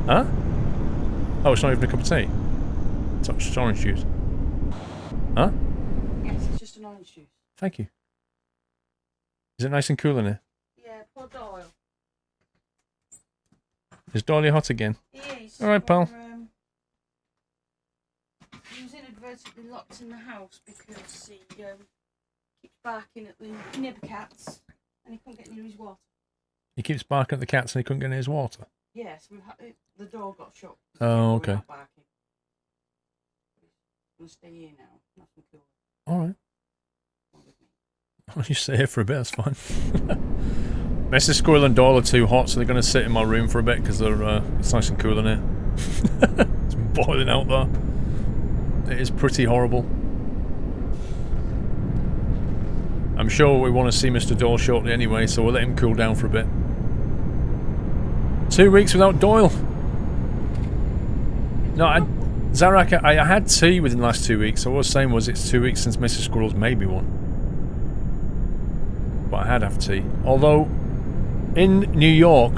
Huh? Oh, it's not even a cup of tea. It's just orange juice. Huh? Yes, it's just an orange juice. Thank you. Is it nice and cool in here? Yeah, poor Doyle. Is Doyle hot again? He is. Alright, pal. He was inadvertently locked in the house because he keeps barking at the neighbour cats and he couldn't get near his water. He keeps barking at the cats and he couldn't get near his water? Yes, the door got shut. Oh, okay. I'm going to stay here now. Nothing cool. Alright. I'll just stay here for a bit, that's fine. Mrs. Squirrel and Doyle are too hot, so they're going to sit in my room for a bit because they're it's nice and cool in here. It's boiling out there. It is pretty horrible. I'm sure we want to see Mr. Doyle shortly anyway, so we'll let him cool down for a bit. 2 weeks without Doyle. No, Zarak, I had tea within the last 2 weeks. So what I was saying was it's 2 weeks since Mrs. Squirrel's made me one. But I had to have tea. Although, in New York,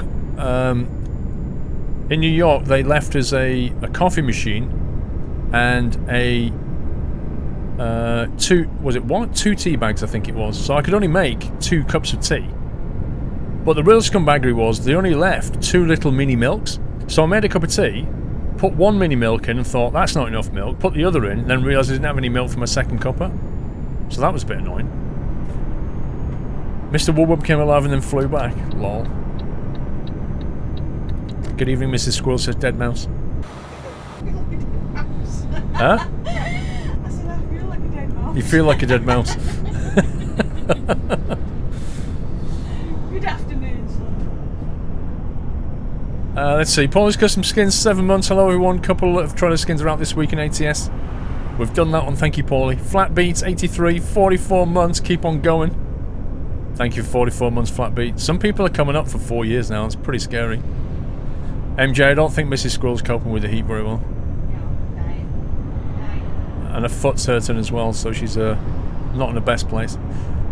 they left us a coffee machine and a two tea bags, I think it was. So I could only make 2 cups of tea. But the real scumbaggery was they only left 2 little mini milks. So I made a cup of tea, put 1 mini milk in and thought that's not enough milk, put the other in, and then realised I didn't have any milk for my second cuppa. So that was a bit annoying. Mr. Woodward came alive and then flew back. Lol. Good evening, Mrs. Squirrel, says Dead Mouse. mouse. Huh? I said I feel like a dead mouse. You feel like a dead mouse. Good afternoon, sir. Let's see. Polish Custom Skins, 7 months. Hello, everyone. Couple of trailer skins are out this week in ATS. We've done that one. Thank you, Paulie. Flat Beats, 83. 44 months. Keep on going. Thank you for 44 months, Flat Beat. Some people are coming up for 4 years now. It's pretty scary. MJ, I don't think Mrs. Squirrel's coping with the heat very well. And her foot's hurting as well, so she's not in the best place.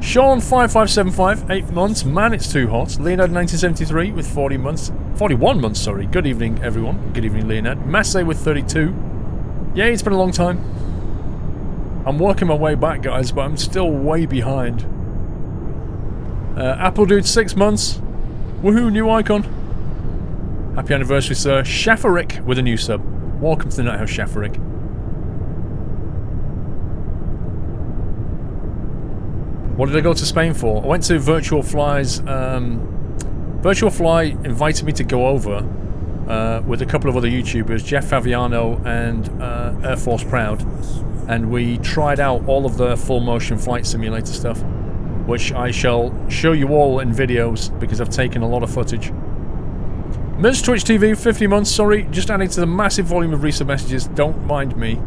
Sean 5575, 8 months. Man, it's too hot. Leonard 1973 with 41 months, sorry. Good evening, everyone. Good evening, Leonard. Massey with 32. Yeah, it's been a long time. I'm working my way back, guys, but I'm still way behind. Apple Dude, 6 months. Woohoo, new icon. Happy anniversary, sir. Shafaric with a new sub. Welcome to the Night House, Shafaric. What did I go to Spain for? I went to Virtual Fly's... Virtual Fly invited me to go over with a couple of other YouTubers, Jeff Faviano and Air Force Proud, and we tried out all of the full motion flight simulator stuff, which I shall show you all in videos because I've taken a lot of footage. Ms. Twitch TV, 50 months, sorry, just adding to the massive volume of recent messages, don't mind me.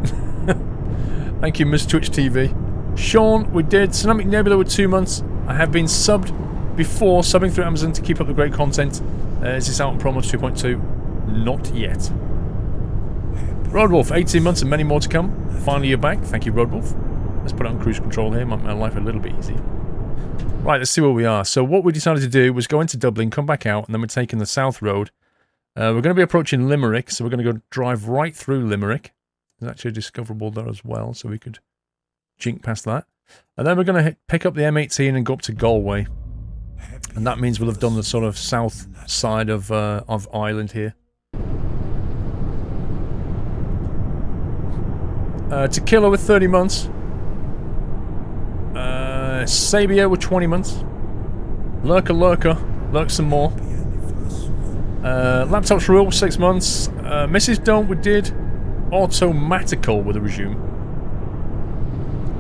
Thank you, Ms. Twitch TV. Sean, we did. Tsunami Nebula with 2 months. I have been subbed before, subbing through Amazon to keep up the great content. Is this out on Promods 2.2? Not yet. Roadwolf, 18 months and many more to come. Finally you're back. Thank you, Roadwolf. Let's put it on cruise control here, make my life a little bit easier. Right, let's see where we are. So what we decided to do was go into Dublin, come back out, and then we're taking the South Road. We're going to be approaching Limerick, so we're going to go drive right through Limerick. There's actually a discoverable there as well, so we could jink past that. And then we're going to pick up the M18 and go up to Galway. And that means we'll have done the sort of south side of Ireland here. Tequila with 30 months. Sabia with 20 months. Lurker, lurk some more. Laptops Rule, 6 months. Mrs. Don't, we did. Automatical with a resume.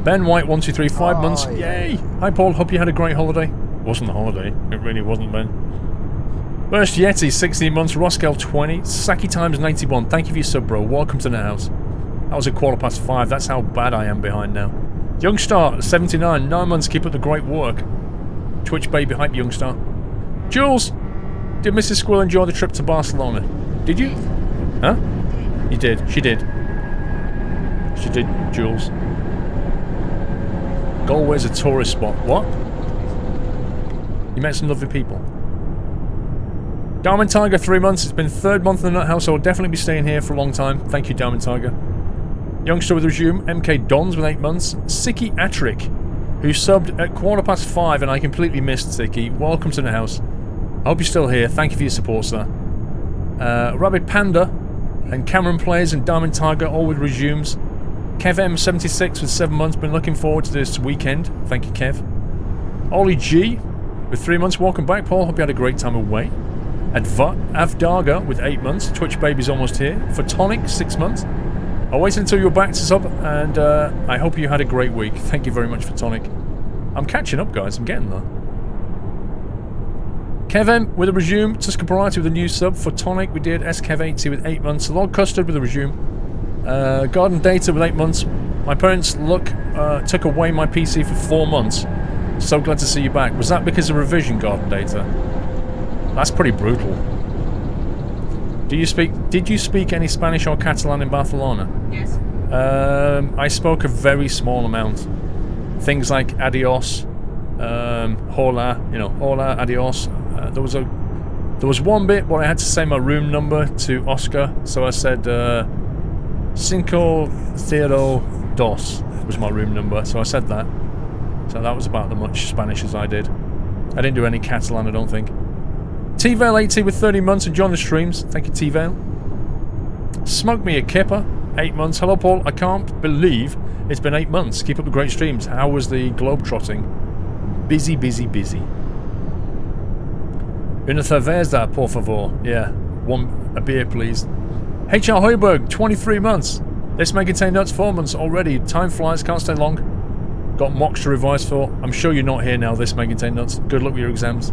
Ben White, 123, 5 months. Yeah. Yay! Hi, Paul. Hope you had a great holiday. Wasn't a holiday. It really wasn't, Ben. Burst Yeti, 16 months. Roskell, 20. Saki Times, 91. Thank you for your sub, bro. Welcome to the house. That was a 5:15. That's how bad I am behind now. Youngstar, 79. 9 months. Keep up the great work. Twitch baby hype, Youngstar. Jules! Did Mrs. Squirrel enjoy the trip to Barcelona? Did you? Huh? You did. She did. She did, Jules. Galway's a tourist spot. What? You met some lovely people. Diamond Tiger, 3 months. It's been 3rd month in the Nut House, so I'll definitely be staying here for a long time. Thank you, Diamond Tiger. Youngster with resume. MK Dons with 8 months. Sicky Atrick, who subbed at 5:15, and I completely missed Sicky. Welcome to the house. I hope you're still here. Thank you for your support, sir. Rabbit Panda and Cameron Plays and Diamond Tiger, all with resumes. Kev M76 with 7 months. Been looking forward to this weekend. Thank you, Kev. Ollie G with 3 months. Welcome back, Paul. Hope you had a great time away. Avdarga with 8 months. Twitch baby's almost here. Photonic, 6 months. I'll wait until you're back to sub, and I hope you had a great week. Thank you very much, Photonic. I'm catching up, guys. I'm getting there. Kevin with a resume. Tuscan Variety with a new sub. Photonic, we did. SKev80 with 8 months. Log Custard with a resume. Garden Data with 8 months. My parents took away my PC for 4 months. So glad to see you back. Was that because of revision, Garden Data? That's pretty brutal. Did you speak any Spanish or Catalan in Barcelona? Yes. I spoke a very small amount. Things like adios, hola, you know, hola, adios. There was one bit where I had to say my room number to Oscar, so I said 502 was my room number, so I said that. So that was about as much Spanish as I did. I didn't do any Catalan, I don't think. T-Vale 80 with 30 months and join the streams. Thank you, T-Vale. Smug me a kipper, 8 months. Hello, Paul. I can't believe it's been 8 months. Keep up the great streams. How was the globe-trotting? Busy, busy, busy. Una cerveza, por favor. Yeah, a beer, please. H.R. Hoiberg, 23 months. This may contain nuts. 4 months already. Time flies, can't stay long. Got mocks to revise for. I'm sure you're not here now. This may contain nuts. Good luck with your exams.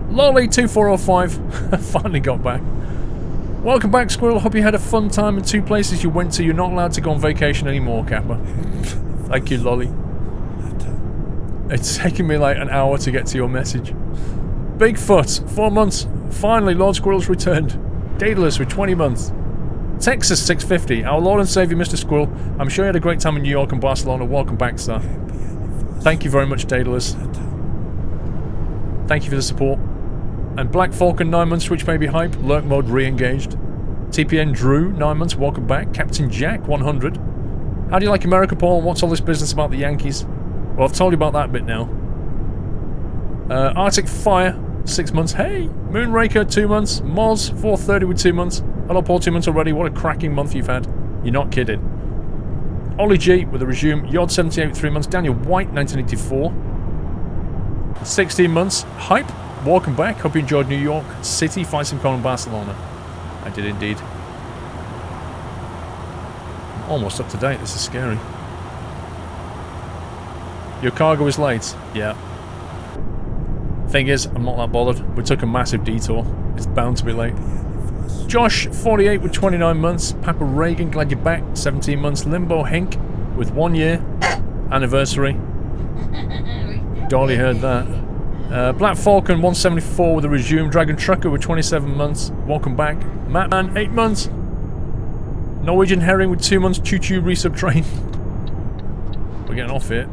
Lolly2405 finally got back. Welcome back, Squirrel. Hope you had a fun time in 2 places you went to. You're not allowed to go on vacation anymore, Kappa. Thank you, Lolly. It's taken me like an hour to get to your message. Bigfoot, 4 months. Finally, Lord Squirrel's returned. Daedalus with 20 months. Texas 650. Our Lord and Savior, Mr. Squirrel. I'm sure you had a great time in New York and Barcelona. Welcome back, sir. Thank you very much, Daedalus. Thank you for the support. And Black Falcon, 9 months, Switch Baby Hype. Lurk Mode re-engaged. TPN Drew, 9 months, welcome back. Captain Jack, 100. How do you like America, Paul? What's all this business about the Yankees? Well, I've told you about that bit now. Arctic Fire, 6 months. Hey! Moonraker, 2 months. Moz, 430 with 2 months. Hello, Paul, 2 months already. What a cracking month you've had. You're not kidding. Ollie G with a resume. Yod, 78 with 3 months. Daniel White, 1984. 16 months. Hype, welcome back. Hope you enjoyed New York City, Fight Sim Con, and Barcelona. I did indeed. I'm almost up to date. This is scary. Your cargo is late. Yeah. Thing is, I'm not that bothered. We took a massive detour. It's bound to be late. Josh, 48 with 29 months. Papa Reagan, glad you're back. 17 months. Limbo Hink with 1 year. Anniversary. Dolly heard that. Black Falcon, 174 with a resume. Dragon Trucker with 27 months. Welcome back. Matman, 8 months. Norwegian Herring with 2 months. Choo Choo resub train. We're getting off it.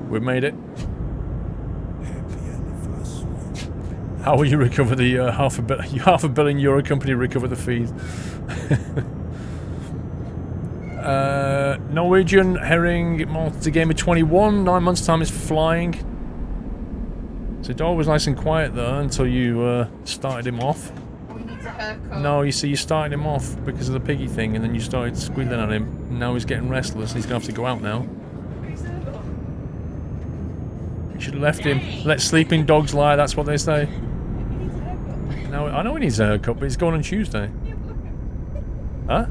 We've made it. How will you recover the half a billion euro company recover the fees? Norwegian Herring multi-gamer 21. 9 months time is flying. So Doyle was nice and quiet though until you started him off. We need a haircut. No, you see, you started him off because of the piggy thing, and then you started squealing at him. And now he's getting restless. He's gonna have to go out now. You should have left him. Let sleeping dogs lie. That's what they say. No, I know he needs a haircut, but he's going on Tuesday. Huh?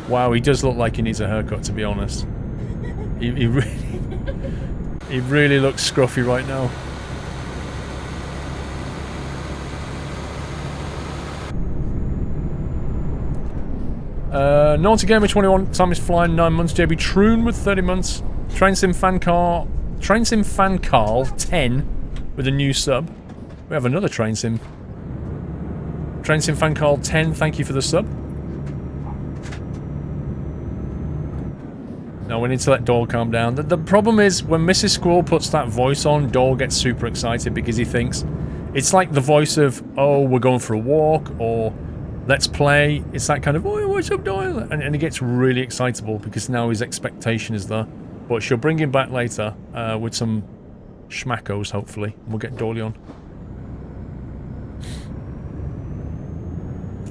Wow, he does look like he needs a haircut, to be honest. He really looks scruffy right now. Naughty Gamer 21, time is flying, 9 months. JB Troon with 30 months. Train Sim Fan Carl 10 with a new sub. We have another Train Sim. Train Sim Fan Carl 10, thank you for the sub. No, we need to let Doyle calm down. The problem is, when Mrs. Squirrel puts that voice on, Doyle gets super excited because he thinks it's like the voice of, oh, we're going for a walk, or let's play. It's that kind of, oh, what's up, Doyle? And he gets really excitable because now his expectation is there. But she'll bring him back later with some schmackos, hopefully. And we'll get Doyle on.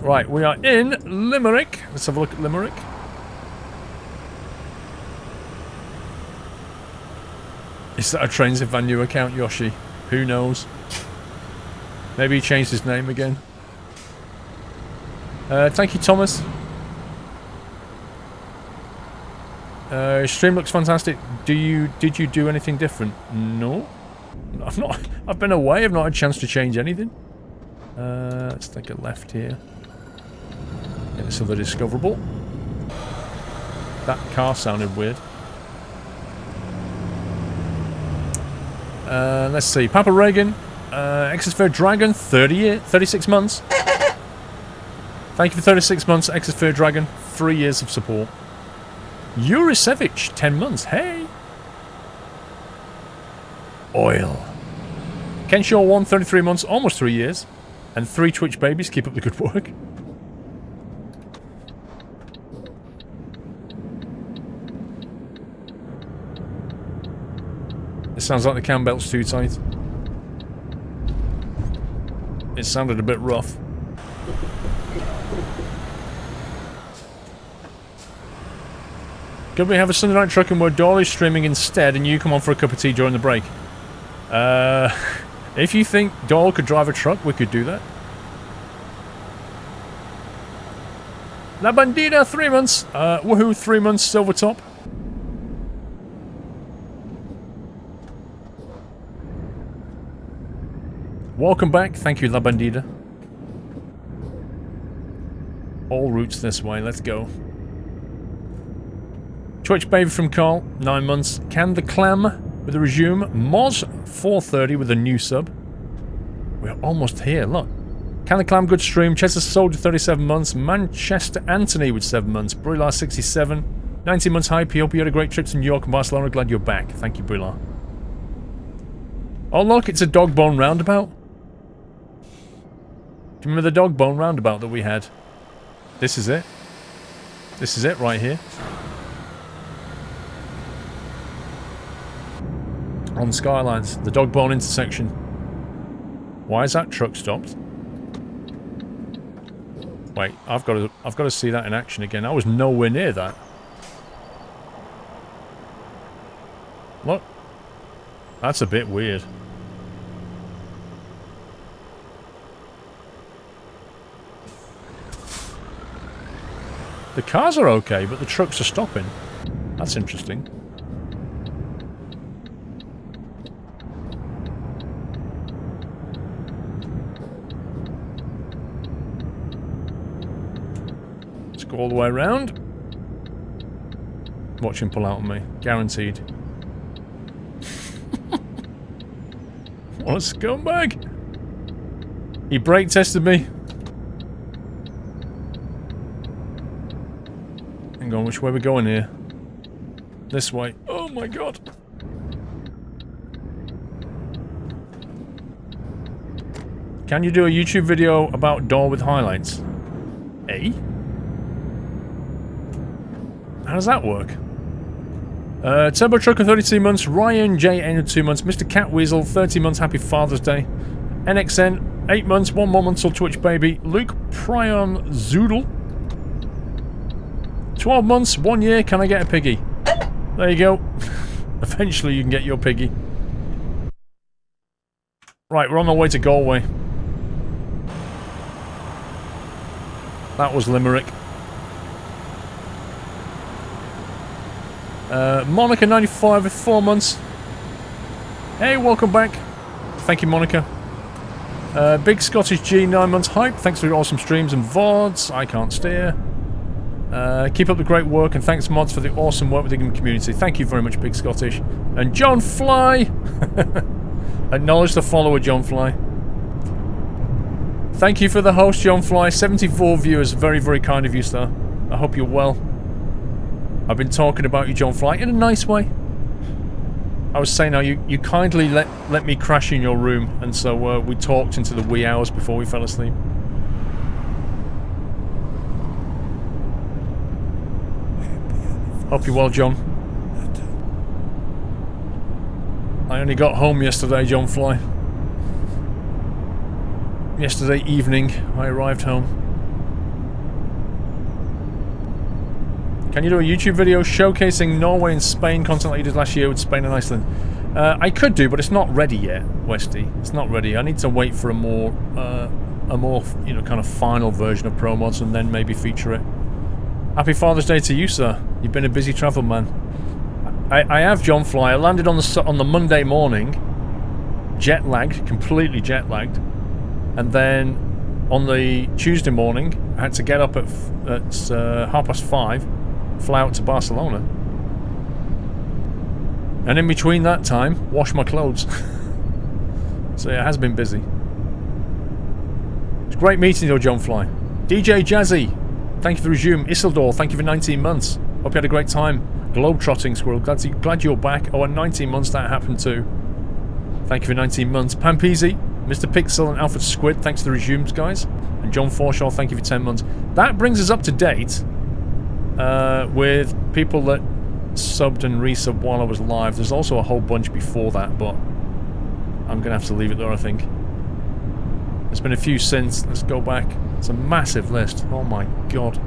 Right, we are in Limerick. Let's have a look at Limerick. Is that a Trains Van New account, Yoshi? Who knows? Maybe he changed his name again. Thank you, Thomas. Stream looks fantastic. Did you do anything different? No. I've not. I've been away. I've not had a chance to change anything. Let's take a left here. Get this other discoverable. That car sounded weird. Let's see. Papa Reagan, Exosphere Dragon, 36 months. Thank you for 36 months, Exosphere Dragon. 3 years of support. Yurisevich, 10 months. Hey! Oil. Kenshaw 1, 33 months, almost 3 years. And 3 Twitch babies. Keep up the good work. It sounds like the cam belt's too tight. It sounded a bit rough. Could we have a Sunday night trucking where Doyle is streaming instead and you come on for a cup of tea during the break? If you think Doyle could drive a truck, we could do that. La Bandida, 3 months. Woohoo, 3 months, silver top. Welcome back. Thank you, La Bandida. All routes this way. Let's go. Twitch baby from Carl, 9 months. Can the Clam with a resume. Moz, 430 with a new sub. We're almost here, look. Can the Clam, good stream. Chester Soldier, 37 months. Manchester Anthony with 7 months. Brular, 67. 19 months hype. Hope you had a great trip to New York and Barcelona. Glad you're back. Thank you, Brular. Oh, look, it's a dog bone roundabout. Do you remember the dog bone roundabout that we had? This is it. This is it right here. On Skylines, the dog bone intersection. Why is that truck stopped? Wait, I've got to see that in action again. I was nowhere near that. Look. That's a bit weird. The cars are okay, but the trucks are stopping. That's interesting. Let's go all the way around. Watch him pull out on me. Guaranteed. What a scumbag! He brake tested me. Hang on, which way are we going here? This way. Oh my god! Can you do a YouTube video about Doyle with highlights? Eh? How does that work? Turbo Trucker, 32 months. Ryan J. 2 months. Mr. Catweasel, 30 months. Happy Father's Day. NXN, 8 months. 1 more month till Twitch baby. Luke Pryon Zoodle, 12 months. 1 year. Can I get a piggy? There you go. Eventually you can get your piggy. Right, we're on our way to Galway. That was Limerick. Monica 95 with 4 months. Hey, welcome back. Thank you, Monica. Big Scottish G, 9 months hype. Thanks for your awesome streams and VODs. I can't steer. Keep up the great work and thanks, mods, for the awesome work with the community. Thank you very much, Big Scottish. And John Fly. Acknowledge the follower, John Fly. Thank you for the host, John Fly. 74 viewers. Very, very kind of you, sir. I hope you're well. I've been talking about you, John Fly, in a nice way. I was saying how you kindly let me crash in your room, and so we talked into the wee hours before we fell asleep. Hope you're well, John. I only got home yesterday, John Fly. Yesterday evening, I arrived home. Can you do a YouTube video showcasing Norway and Spain content like you did last year with Spain and Iceland? I could do, but it's not ready yet, Westy. It's not ready. I need to wait for a more, you know, kind of final version of Promods and then maybe feature it. Happy Father's Day to you, sir. You've been a busy travel man. I have, John Fly. I landed on the Monday morning, jet lagged, completely jet lagged, and then on the Tuesday morning, I had to get up at 5:30. Fly out to Barcelona, and in between that time, wash my clothes. So yeah, it has been busy. It's great meeting you, John Fly. DJ Jazzy, thank you for the resume. Isildur, thank you for 19 months. Hope you had a great time. Globetrotting Squirrel, glad you're back. Oh, and 19 months that happened too. Thank you for 19 months. Pampezi, Mr. Pixel and Alfred Squid, thanks for the resumes, guys. And John Forshaw, thank you for 10 months. That brings us up to date. With people that subbed and resubbed while I was live. There's also a whole bunch before that, but I'm gonna have to leave it there, I think. There's been a few since. Let's go back. It's a massive list. Oh my god.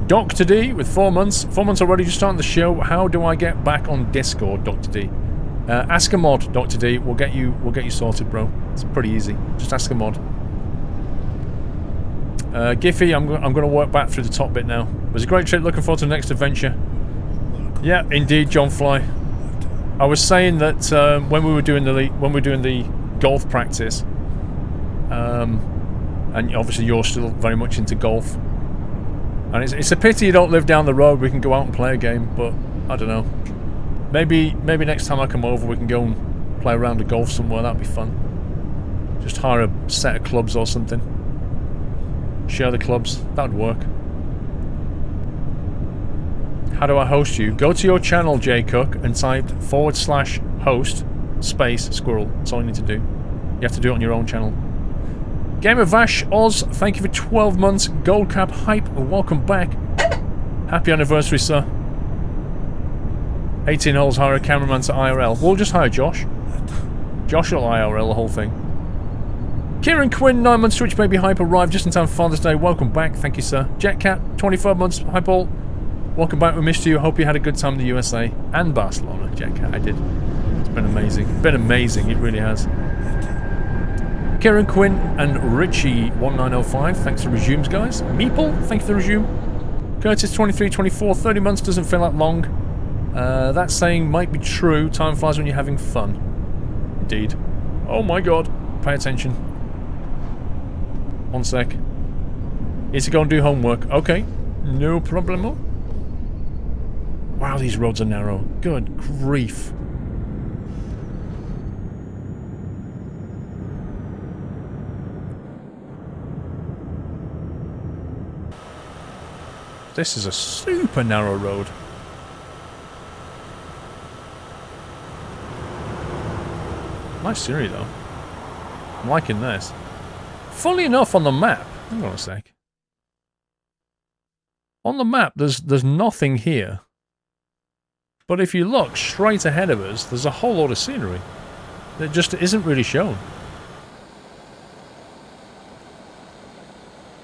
Dr. D with 4 months. 4 months already, just starting the show. How do I get back on Discord, Dr. D? Ask a mod, Dr. D. We'll get you sorted, bro. It's pretty easy. Just ask a mod. Giffy, I'm going to work back through the top bit now. It was a great trip. Looking forward to the next adventure. Yeah, indeed, John Fly. I was saying that when we were doing the golf practice, and obviously you're still very much into golf, and it's a pity you don't live down the road. We can go out and play a game, but I don't know. Maybe next time I come over, we can go and play a round of golf somewhere. That'd be fun. Just hire a set of clubs or something. Share the clubs. That'd work. How do I host you? Go to your channel, Jay Cook, and type /host space squirrel. That's all you need to do. You have to do it on your own channel. Game of Vash Oz, thank you for 12 months. Gold Cap Hype, welcome back. Happy anniversary, sir. 18 holes, hire a cameraman to IRL. We'll just hire Josh. Josh will IRL the whole thing. Kieran Quinn, 9 months. Twitch Baby Hype arrived just in time for Father's Day. Welcome back, thank you, sir. Jetcat, 25 months. Hi, Paul. Welcome back, we missed you. Hope you had a good time in the USA and Barcelona, Jetcat. I did. It's been amazing. Been amazing, it really has. Kieran Quinn and Richie1905, thanks for resumes, guys. Meeple, thank you for the resume. Curtis, 23, 24, 30 months doesn't feel that long. That saying might be true. Time flies when you're having fun. Indeed. Oh my god. Pay attention. 1 sec. Need to go and do homework. Okay. No problemo. Wow, these roads are narrow. Good grief. This is a super narrow road. Nice scenery though. I'm liking this. Funnily enough, on the map, hang on a sec. On the map, there's nothing here. But if you look straight ahead of us, there's a whole lot of scenery that just isn't really shown.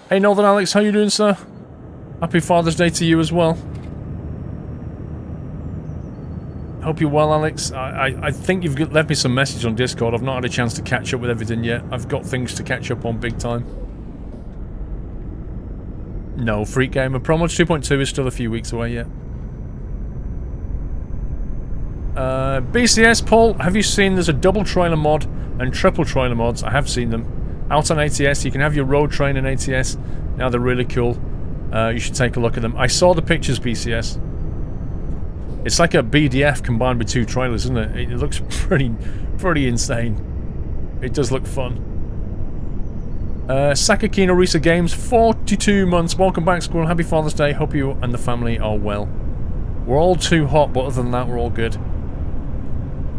Hey Northern Alex, how you doing, sir? Happy Father's Day to you as well. Hope you're well, Alex. I think you've left me some message on Discord. I've not had a chance to catch up with everything yet. I've got things to catch up on big time. No, Freak Gamer. Promods 2.2 is still a few weeks away yet. BCS, Paul, have you seen there's a double trailer mod and triple trailer mods? I have seen them. Out on ATS, you can have your road train in ATS. Now they're really cool. You should take a look at them. I saw the pictures, BCS. It's like a BDF combined with 2 trailers, isn't it? It looks pretty insane. It does look fun. Sakakino Risa Games, 42 months. Welcome back, Squirrel. Happy Father's Day. Hope you and the family are well. We're all too hot, but other than that, we're all good.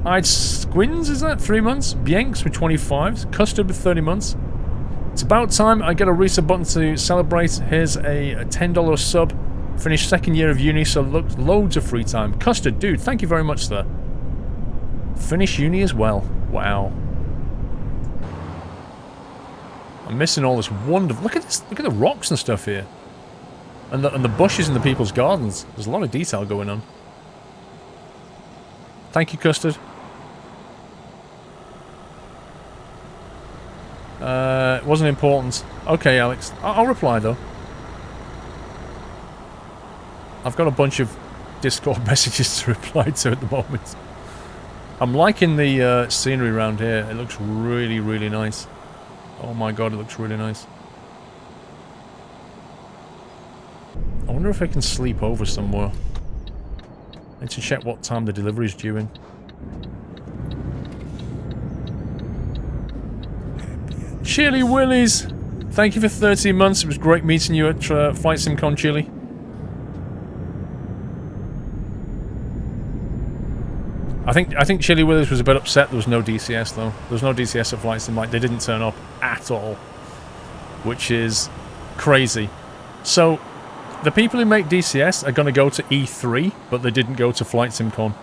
I'd Squins, is that? 3 months. Bienks with 25. Custard with 30 months. It's about time I get a Risa button to celebrate. Here's a $10 sub. Finished 2nd year of uni, so loads of free time. Custard, dude, thank you very much, sir. Finish uni as well. Wow. I'm missing all this wonderful... Look at this. Look at the rocks and stuff here. And the bushes in the people's gardens. There's a lot of detail going on. Thank you, Custard. It wasn't important. Okay, Alex. I'll reply, though. I've got a bunch of Discord messages to reply to at the moment. I'm liking the scenery around here. It looks really, really nice. Oh my god, it looks really nice. I wonder if I can sleep over somewhere. I need to check what time the delivery is due in. Chili Willies! Thank you for 13 months. It was great meeting you at Flight SimCon Chili. I think Chili Willies was a bit upset there was no DCS though. There was no DCS at Flight Sim. Like, they didn't turn up at all. Which is crazy. So, the people who make DCS are going to go to E3, but they didn't go to Flight SimCon.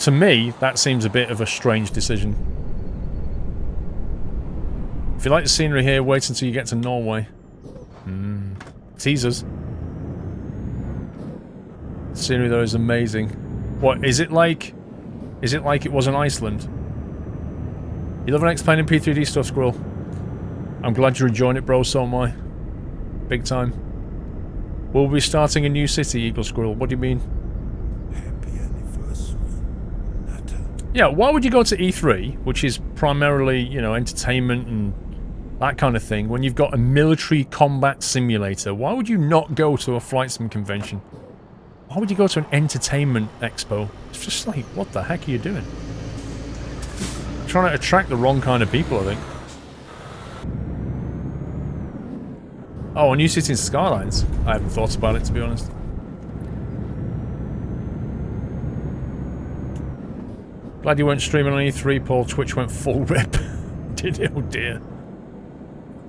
To me, that seems a bit of a strange decision. If you like the scenery here, wait until you get to Norway. teasers. The scenery though is amazing. What is it like? Is it like it was in Iceland? You love an explaining P3D stuff, Squirrel. I'm glad you're enjoying it, bro. So am I. Big time. We'll be starting a new city, Eagle Squirrel. What do you mean? Happy anniversary, Nutter. Yeah, why would you go to E3, which is primarily, you know, entertainment and that kind of thing, when you've got a military combat simulator? Why would you not go to a flight sim convention? Why would you go to an entertainment expo? It's just like, what the heck are you doing? Trying to attract the wrong kind of people, I think. Oh, a new city in Skylines? I haven't thought about it, to be honest. Glad you weren't streaming on E3, Paul. Twitch went full rip. Did it? Oh dear.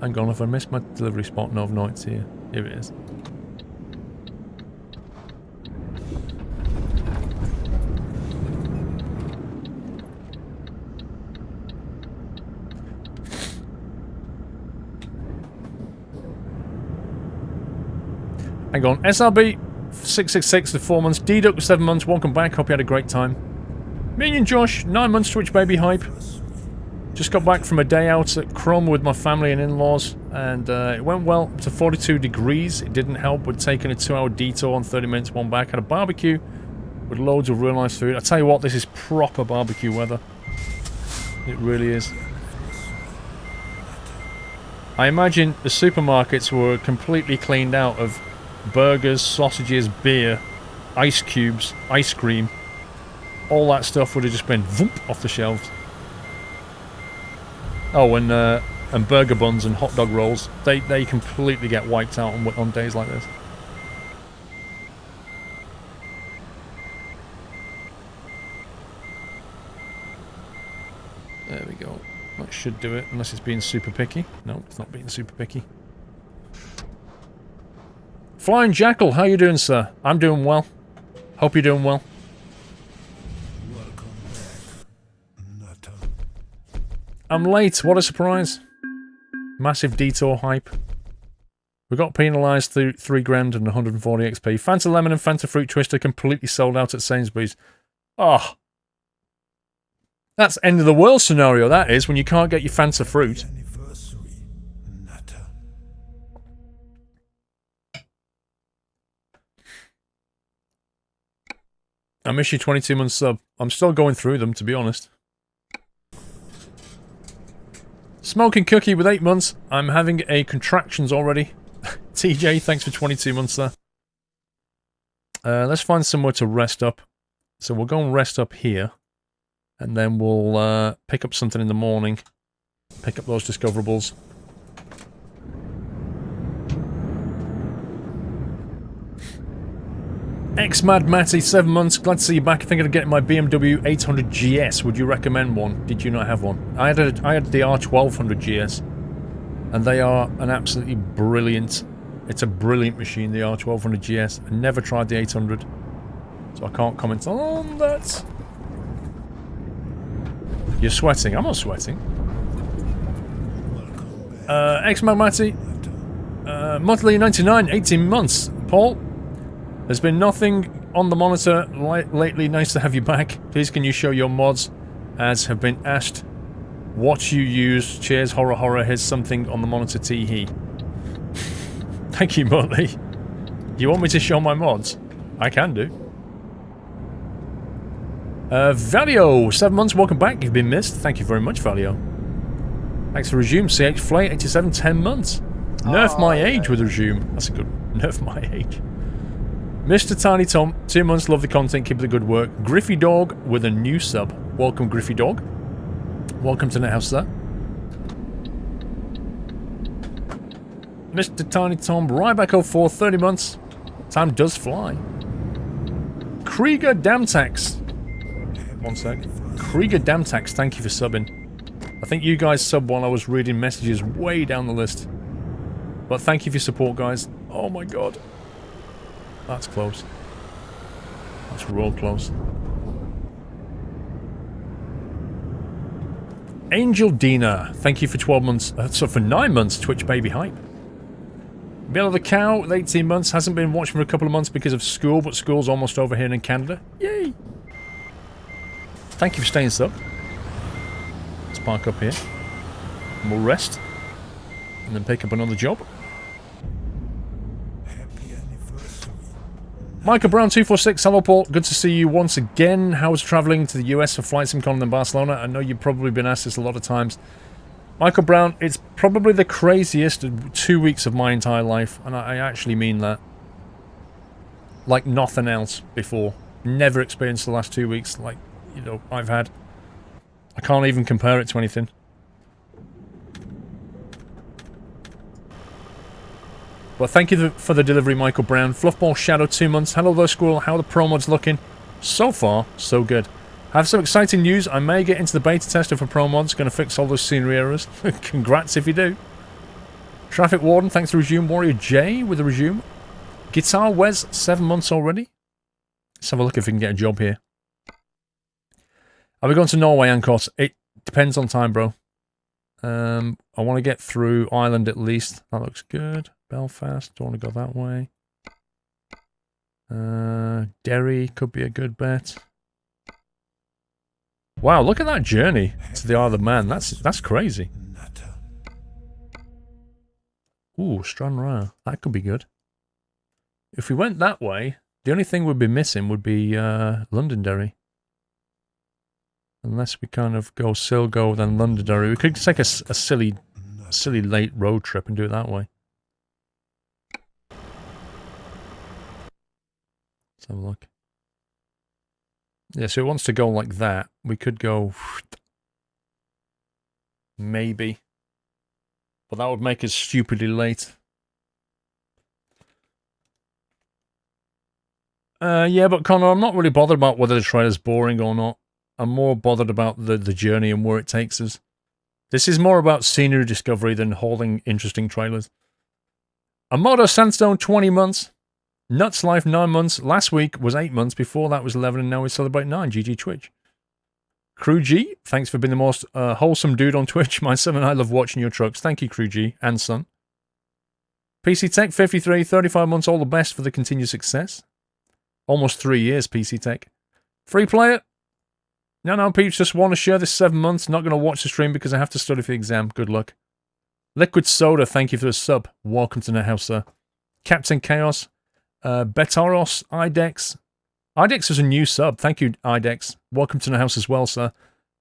Hang on, if I missed my delivery spot, no, it's here. Here it is. Hang on, SRB 666 for 4 months, D-Duck 7 months, welcome back, hope you had a great time. Me and Josh, 9 months Twitch baby hype. Just got back from a day out at Crum with my family and in-laws, and it went well up to 42 degrees. It didn't help with taking a 2-hour detour on 30 minutes one back. Had a barbecue with loads of real nice food. I tell you what, this is proper barbecue weather. It really is. I imagine the supermarkets were completely cleaned out of burgers, sausages, beer, ice cubes, ice cream. All that stuff would have just been voomp off the shelves. Oh, and burger buns and hot dog rolls. They completely get wiped out on days like this. There we go. That should do it, unless it's being super picky. No, it's not being super picky. Flying Jackal, how you doing, sir? I'm doing well. Hope you're doing well. Welcome back, Nutter. I'm late, what a surprise. Massive detour hype. We got penalised through 3 grand and 140 XP. Fanta Lemon and Fanta Fruit Twister completely sold out at Sainsbury's. Oh. That's end of the world scenario, that is, when you can't get your Fanta Fruit. Anniversary, Nutter. I miss your 22-month sub. I'm still going through them, to be honest. Smoking Cookie with 8 months. I'm having a contractions already. TJ, thanks for 22 months there. Let's find somewhere to rest up. So we'll go and rest up here. And then we'll pick up something in the morning. Pick up those discoverables. X-Mad Matty, 7 months. Glad to see you back. I think I'd get my BMW 800 GS. Would you recommend one? Did you not have one? I had the R1200 GS. And they are an absolutely brilliant... It's a brilliant machine, the R1200 GS. I never tried the 800. So I can't comment on that. You're sweating. I'm not sweating. X-Mad Matty. Monthly 99, 18 months. Paul? There's been nothing on the monitor lately. Nice to have you back. Please can you show your mods as have been asked what you use. Cheers, horror. Here's something on the monitor, tee-hee. Thank you, Motley. You want me to show my mods? I can do. Valio, 7 months, welcome back. You've been missed. Thank you very much, Valio. Thanks for resume. CH Flay, 87, 10 months. Nerf my age with resume. That's a good... Nerf my age. Mr. Tiny Tom, 2 months, love the content, keep up the good work. Griffy Dog with a new sub. Welcome, Griffy Dog. Welcome to NetHouse, sir. Mr. Tiny Tom, Ryback 04, 30 months. Time does fly. Krieger Damtax. 1 sec. Krieger Damtax, thank you for subbing. I think you guys subbed while I was reading messages way down the list. But thank you for your support, guys. Oh my god. That's close. That's real close. Angel Dina, thank you for 12 months. So for 9 months, Twitch baby hype. Bill the Cow, with 18 months, hasn't been watching for a couple of months because of school, but school's almost over here in Canada. Yay! Thank you for staying sub. Let's park up here. And we'll rest. And then pick up another job. Michael Brown 246, hello Paul, good to see you once again. How was travelling to the US for Flight Sim in Barcelona? I know you've probably been asked this a lot of times. Michael Brown, it's probably the craziest 2 weeks of my entire life, and I actually mean that. Like nothing else before. Never experienced the last 2 weeks like, you know, I've had. I can't even compare it to anything. Well, thank you for the delivery, Michael Brown. Fluffball Shadow 2 months. Hello there, Squirrel. How are the Promods looking? So far, so good. I have some exciting news. I may get into the beta tester for Promods. Going to fix all those scenery errors. Congrats if you do. Traffic Warden, thanks to Resume. Warrior J with the Resume. Guitar Wes, 7 months already. Let's have a look if we can get a job here. Are we going to Norway, Ancos? It depends on time, bro. I want to get through Ireland at least. That looks good. Belfast, don't want to go that way. Derry could be a good bet. Wow, look at that journey to the Isle of Man. That's crazy. Ooh, Stranraer. That could be good. If we went that way, the only thing we'd be missing would be Londonderry. Unless we kind of go Silgo, then Londonderry. We could take a silly late road trip and do it that way. Let's have a look. Yeah, so it wants to go like that. We could go... maybe. But that would make us stupidly late. Yeah, but Connor, I'm not really bothered about whether the trailer's boring or not. I'm more bothered about the journey and where it takes us. This is more about scenery discovery than hauling interesting trailers. Amodo Sandstone, 20 months. Nuts Life, 9 months. Last week was 8 months. Before that was 11, and now we celebrate 9. GG Twitch. Crew G, thanks for being the most wholesome dude on Twitch. My son and I love watching your trucks. Thank you, Crew G and son. PC Tech, 53, 35 months. All the best for the continued success. Almost 3 years, PC Tech. Free player. No, peeps, just want to share this 7 months. Not going to watch the stream because I have to study for the exam. Good luck. Liquid Soda, thank you for the sub. Welcome to the house, sir. Captain Chaos. Betaros, Idex. Idex is a new sub. Thank you, Idex. Welcome to the house as well, sir.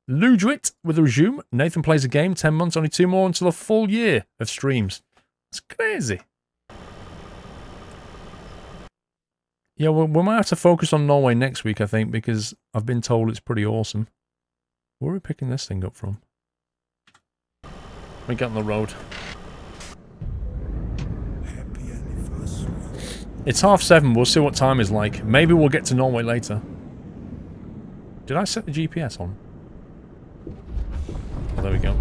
Ludwit with a resume. Nathan plays a game. 10 months, only 2 more until a full year of streams. That's crazy. Yeah, well, we might have to focus on Norway next week, I think, because I've been told it's pretty awesome. Where are we picking this thing up from? We get on the road. It's 7:30. We'll see what time is like. Maybe we'll get to Norway later. Did I set the GPS on? Oh, there we go.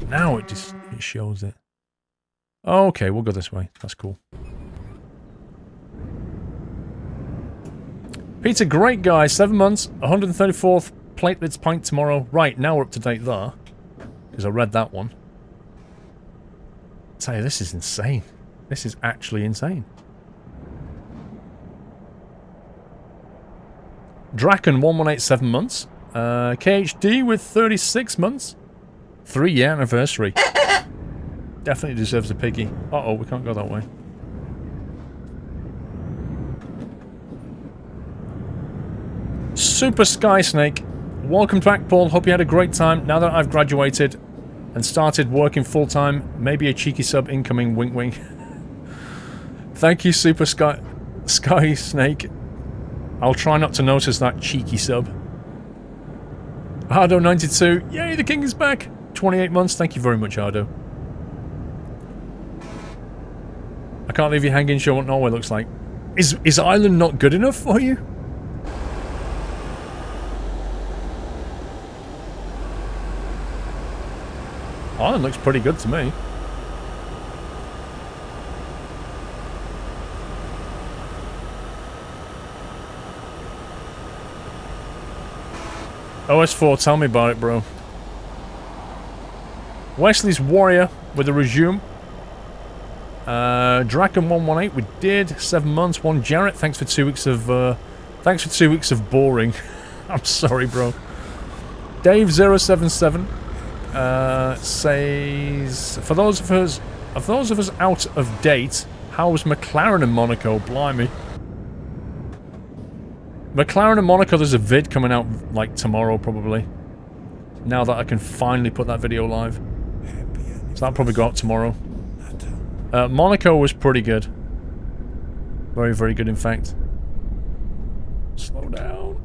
Now it shows it. Okay, we'll go this way. That's cool. Peter, great guy. 7 months, 134th platelets pint tomorrow. Right, now we're up to date there. Because I read that one. I tell you, this is insane. This is actually insane. Draken, 1187 months. KHD with 36 months. 3-year anniversary. Definitely deserves a piggy. Uh-oh, we can't go that way. Super Sky Snake. Welcome back, Paul. Hope you had a great time. Now that I've graduated and started working full-time, maybe a cheeky sub incoming, wink wink. Thank you, Super Sky Snake. I'll try not to notice that cheeky sub. Hardo92. Yay, the king is back. 28 months. Thank you very much, Hardo. I can't leave you hanging. Show what Norway looks like. Is Ireland not good enough for you? Ireland looks pretty good to me. OS4, tell me about it, bro. Wesley's Warrior with a resume. Draken118, we did. 7 months. 1 Jarrett, thanks for 2 weeks of, boring. I'm sorry, bro. Dave077 says, for those of us out of date, how was McLaren in Monaco? Blimey. McLaren in Monaco, there's a vid coming out like tomorrow probably. Now that I can finally put that video live. So that'll probably go out tomorrow. Monaco was pretty good. Very, very good in fact. Slow down.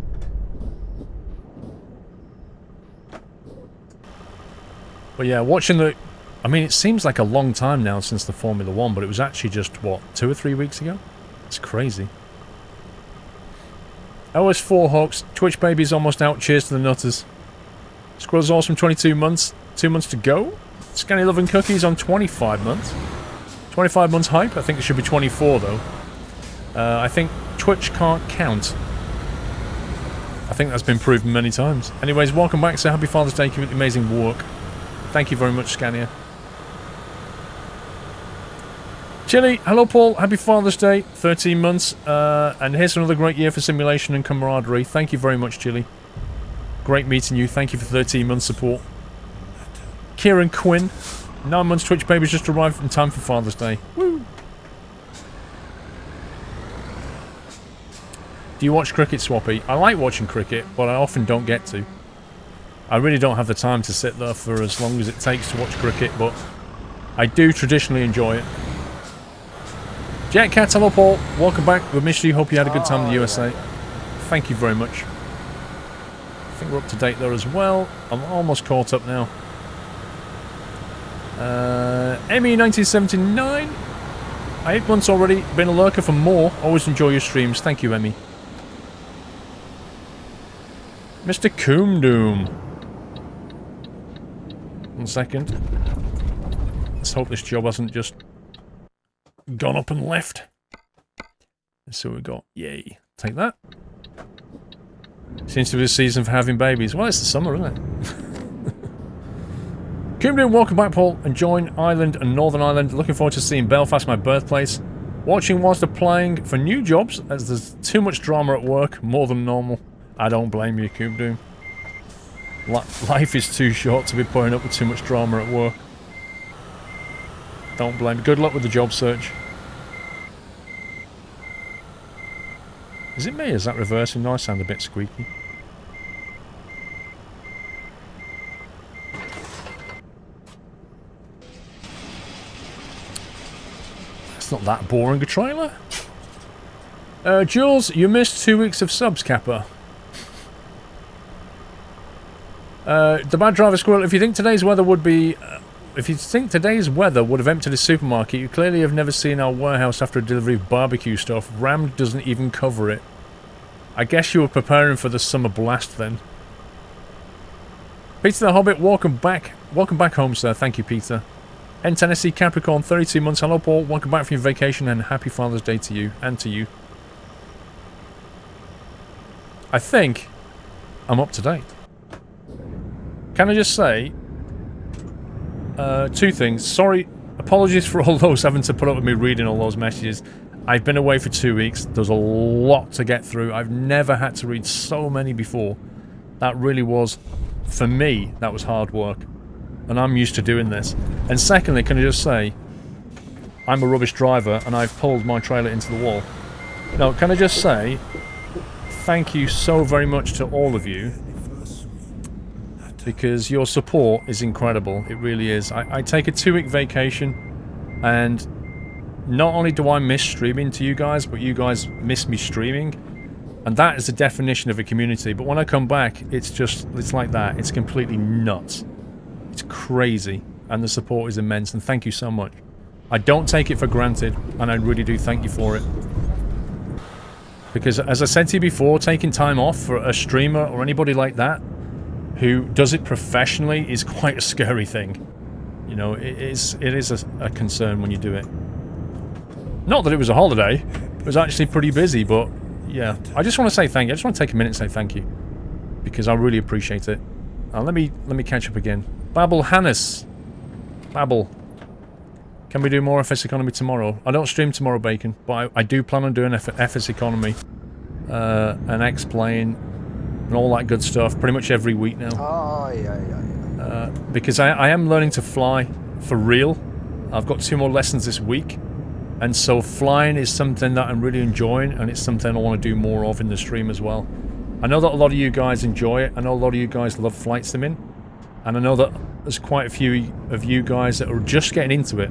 But yeah, watching the... I mean, it seems like a long time now since the Formula 1, but it was actually just, what, 2 or 3 weeks ago? It's crazy. OS4 Hawks, Twitch Baby's almost out, cheers to the nutters. Squirrel's awesome, 22 months, 2 months to go. Scanny Loving Cookies on 25 months. 25 months hype, I think it should be 24 though. I think Twitch can't count. I think that's been proven many times. Anyways, welcome back, so happy Father's Day, keep up the amazing work. Thank you very much, Scania. Chili, hello Paul, happy Father's Day, 13 months, and here's another great year for simulation and camaraderie. Thank you very much, Chili. Great meeting you, thank you for 13 months support. Kieran Quinn, 9 months Twitch Baby's just arrived in time for Father's Day. Woo! Do you watch cricket, Swappy? I like watching cricket, but I often don't get to. I really don't have the time to sit there for as long as it takes to watch cricket, but I do traditionally enjoy it. Jetcat, hello Paul, welcome back. We missed you, hope you had a good time in the USA. Yeah. Thank you very much. I think we're up to date there as well. I'm almost caught up now. Emmy1979. 8 months already, been a lurker for more. Always enjoy your streams. Thank you, Emmy. Mr. Coomdoom. 1 second. Let's hope this job hasn't just gone up and left. Let's see what we got. Yay. Take that. Seems to be the season for having babies. Well, it's the summer, isn't it? Coomdoom, welcome back, Paul. Enjoying Ireland and Northern Ireland. Looking forward to seeing Belfast, my birthplace. Watching whilst applying for new jobs, as there's too much drama at work, more than normal. I don't blame you, Coomdoom. Life is too short to be putting up with too much drama at work. Don't blame me. Good luck with the job search. Is it me? Is that reversing? No, I sound a bit squeaky. It's not that boring a trailer. Jules, you missed 2 weeks of subs, Kappa. The Bad Driver Squirrel, if you think today's weather would be... if you think today's weather would have emptied a supermarket, you clearly have never seen our warehouse after a delivery of barbecue stuff. Rammed doesn't even cover it. I guess you were preparing for the summer blast then. Peter the Hobbit, welcome back. Welcome back home, sir. Thank you, Peter. N Tennessee Capricorn, 32 months. Hello, Paul. Welcome back from your vacation and happy Father's Day to you and to you. I think I'm up to date. Can I just say 2 things. Sorry, apologies for all those having to put up with me reading all those messages. I've been away for 2 weeks. There's a lot to get through. I've never had to read so many before. That really was, for me, that was hard work. And I'm used to doing this. And secondly, can I just say, I'm a rubbish driver and I've pulled my trailer into the wall. Now, can I just say, thank you so very much to all of you. Because your support is incredible. It really is. I take a 2-week vacation and not only do I miss streaming to you guys, but you guys miss me streaming. And that is the definition of a community. But when I come back, it's like that. It's completely nuts. It's crazy. And the support is immense. And thank you so much. I don't take it for granted. And I really do thank you for it. Because as I said to you before, taking time off for a streamer or anybody like that who does it professionally is quite a scary thing. You know, it is a concern when you do it. Not that it was a holiday. It was actually pretty busy, but yeah. I just want to say thank you. I just want to take a minute and say thank you. Because I really appreciate it. Let me catch up again. Babel Hannes. Babel. Can we do more FS Economy tomorrow? I don't stream tomorrow, Bacon, but I do plan on doing FS Economy, an X-Plane, and all that good stuff pretty much every week now. Oh, yeah. Because I am learning to fly for real. I've got 2 more lessons this week, and so flying is something that I'm really enjoying, and it's something I want to do more of in the stream as well. I know that a lot of you guys enjoy it. I know a lot of you guys love flight simming, and I know that there's quite a few of you guys that are just getting into it.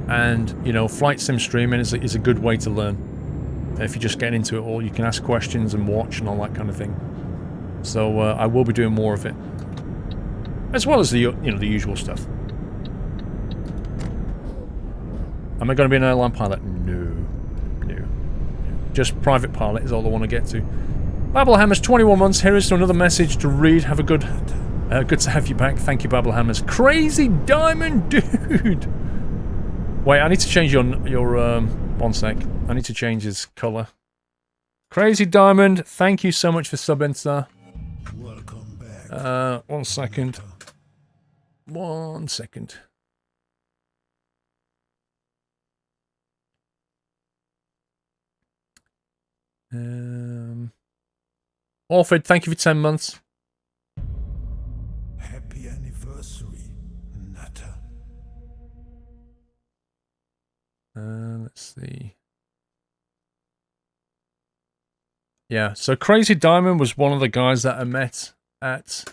And, you know, flight sim streaming is a good way to learn. If you're just getting into it all, you can ask questions and watch and all that kind of thing. So I will be doing more of it, as well as the the usual stuff. Am I going to be an airline pilot? No. Just private pilot is all I want to get to. Babblehammer's 21 months. Here is another message to read. Have a good to have you back. Thank you, Babblehammers. Crazy Diamond Dude. Wait, I need to change your 1 sec. I need to change his colour. Crazy Diamond, thank you so much for subbing, sir. Welcome back. 1 second. 1 second. Orford, thank you for 10 months. Happy anniversary, Nutter. Let's see. Yeah, so Crazy Diamond was one of the guys that I met at...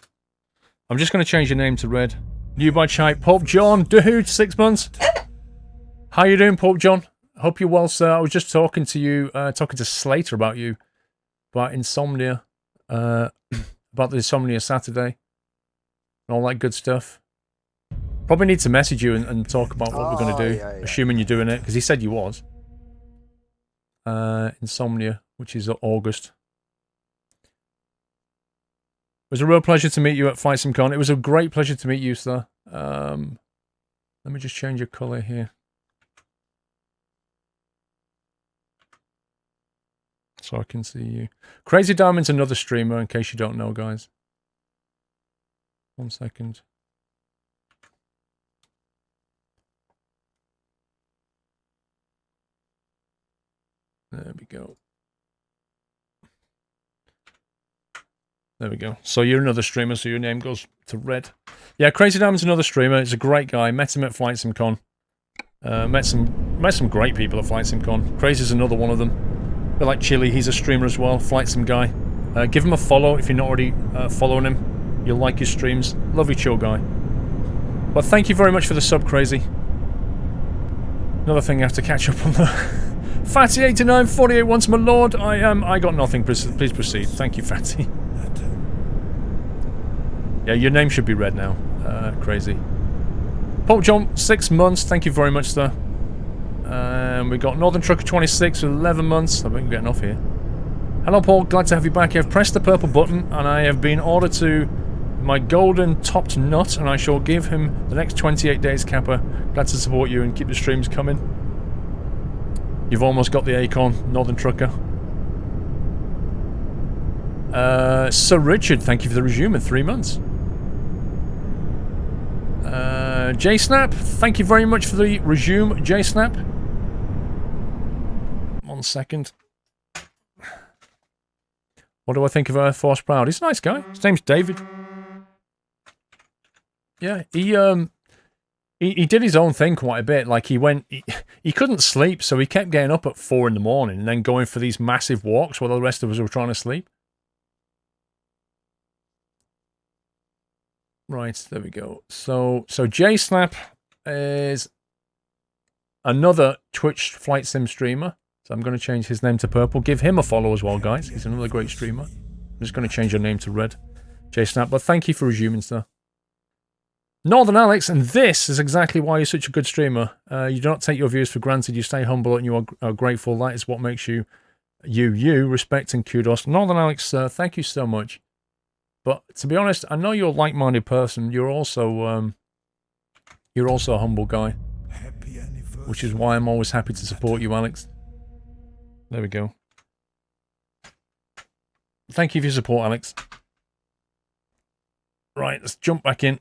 I'm just going to change your name to Red. New by Chite. Pope John, dude, 6 months. How you doing, Pope John? Hope you're well, sir. I was just talking to you, talking to Slater about you. About Insomnia. About the Insomnia Saturday. And all that good stuff. Probably need to message you and talk about what we're going to do. Assuming you're doing it, because he said you was. Insomnia, which is August. It was a real pleasure to meet you at Flight Sim Con. It was a great pleasure to meet you, sir. Let me just change your colour here. So I can see you. Crazy Diamond's another streamer, in case you don't know, guys. 1 second. There we go. There we go. So you're another streamer, so your name goes to Red. Yeah, Crazy Diamond's another streamer. He's a great guy. Met him at Flight Sim Con. Met some great people at Flight Sim Con. Crazy's another one of them. A bit like Chili, he's a streamer as well. Flight Sim guy. Give him a follow if you're not already following him. You'll like his streams. Lovely chill guy. But thank you very much for the sub, Crazy. Another thing I have to catch up on the... Fatty8948 once, my lord. I got nothing. Please proceed. Thank you, Fatty. Yeah, your name should be Red now. Crazy. Pope John, 6 months. Thank you very much, sir. We got Northern Trucker 26 with 11 months. I think I'm getting off here. Hello, Paul. Glad to have you back. I've pressed the purple button, and I have been ordered to my golden topped nut, and I shall give him the next 28 days, Kappa. Glad to support you and keep the streams coming. You've almost got the Acorn, Northern Trucker. Sir Richard, thank you for the resume in 3 months. J-Snap, thank you very much for the resume, J-Snap. 1 second. What do I think of Air Force Proud? He's a nice guy. His name's David. Yeah, he did his own thing quite a bit. Like, he couldn't sleep, so he kept getting up at 4 in the morning and then going for these massive walks while the rest of us were trying to sleep. Right, there we go. So J-Snap is another Twitch Flight Sim streamer. So I'm going to change his name to Purple. Give him a follow as well, guys. He's another great streamer. I'm just going to change your name to Red. J-Snap, but thank you for resuming, sir. Northern Alex, and this is exactly why you're such a good streamer. You do not take your views for granted. You stay humble and you are grateful. That is what makes you, respect and kudos. Northern Alex, thank you so much. But to be honest, I know you're a like-minded person. You're also a humble guy, which is why I'm always happy to support you, Alex. There we go. Thank you for your support, Alex. Right, let's jump back in.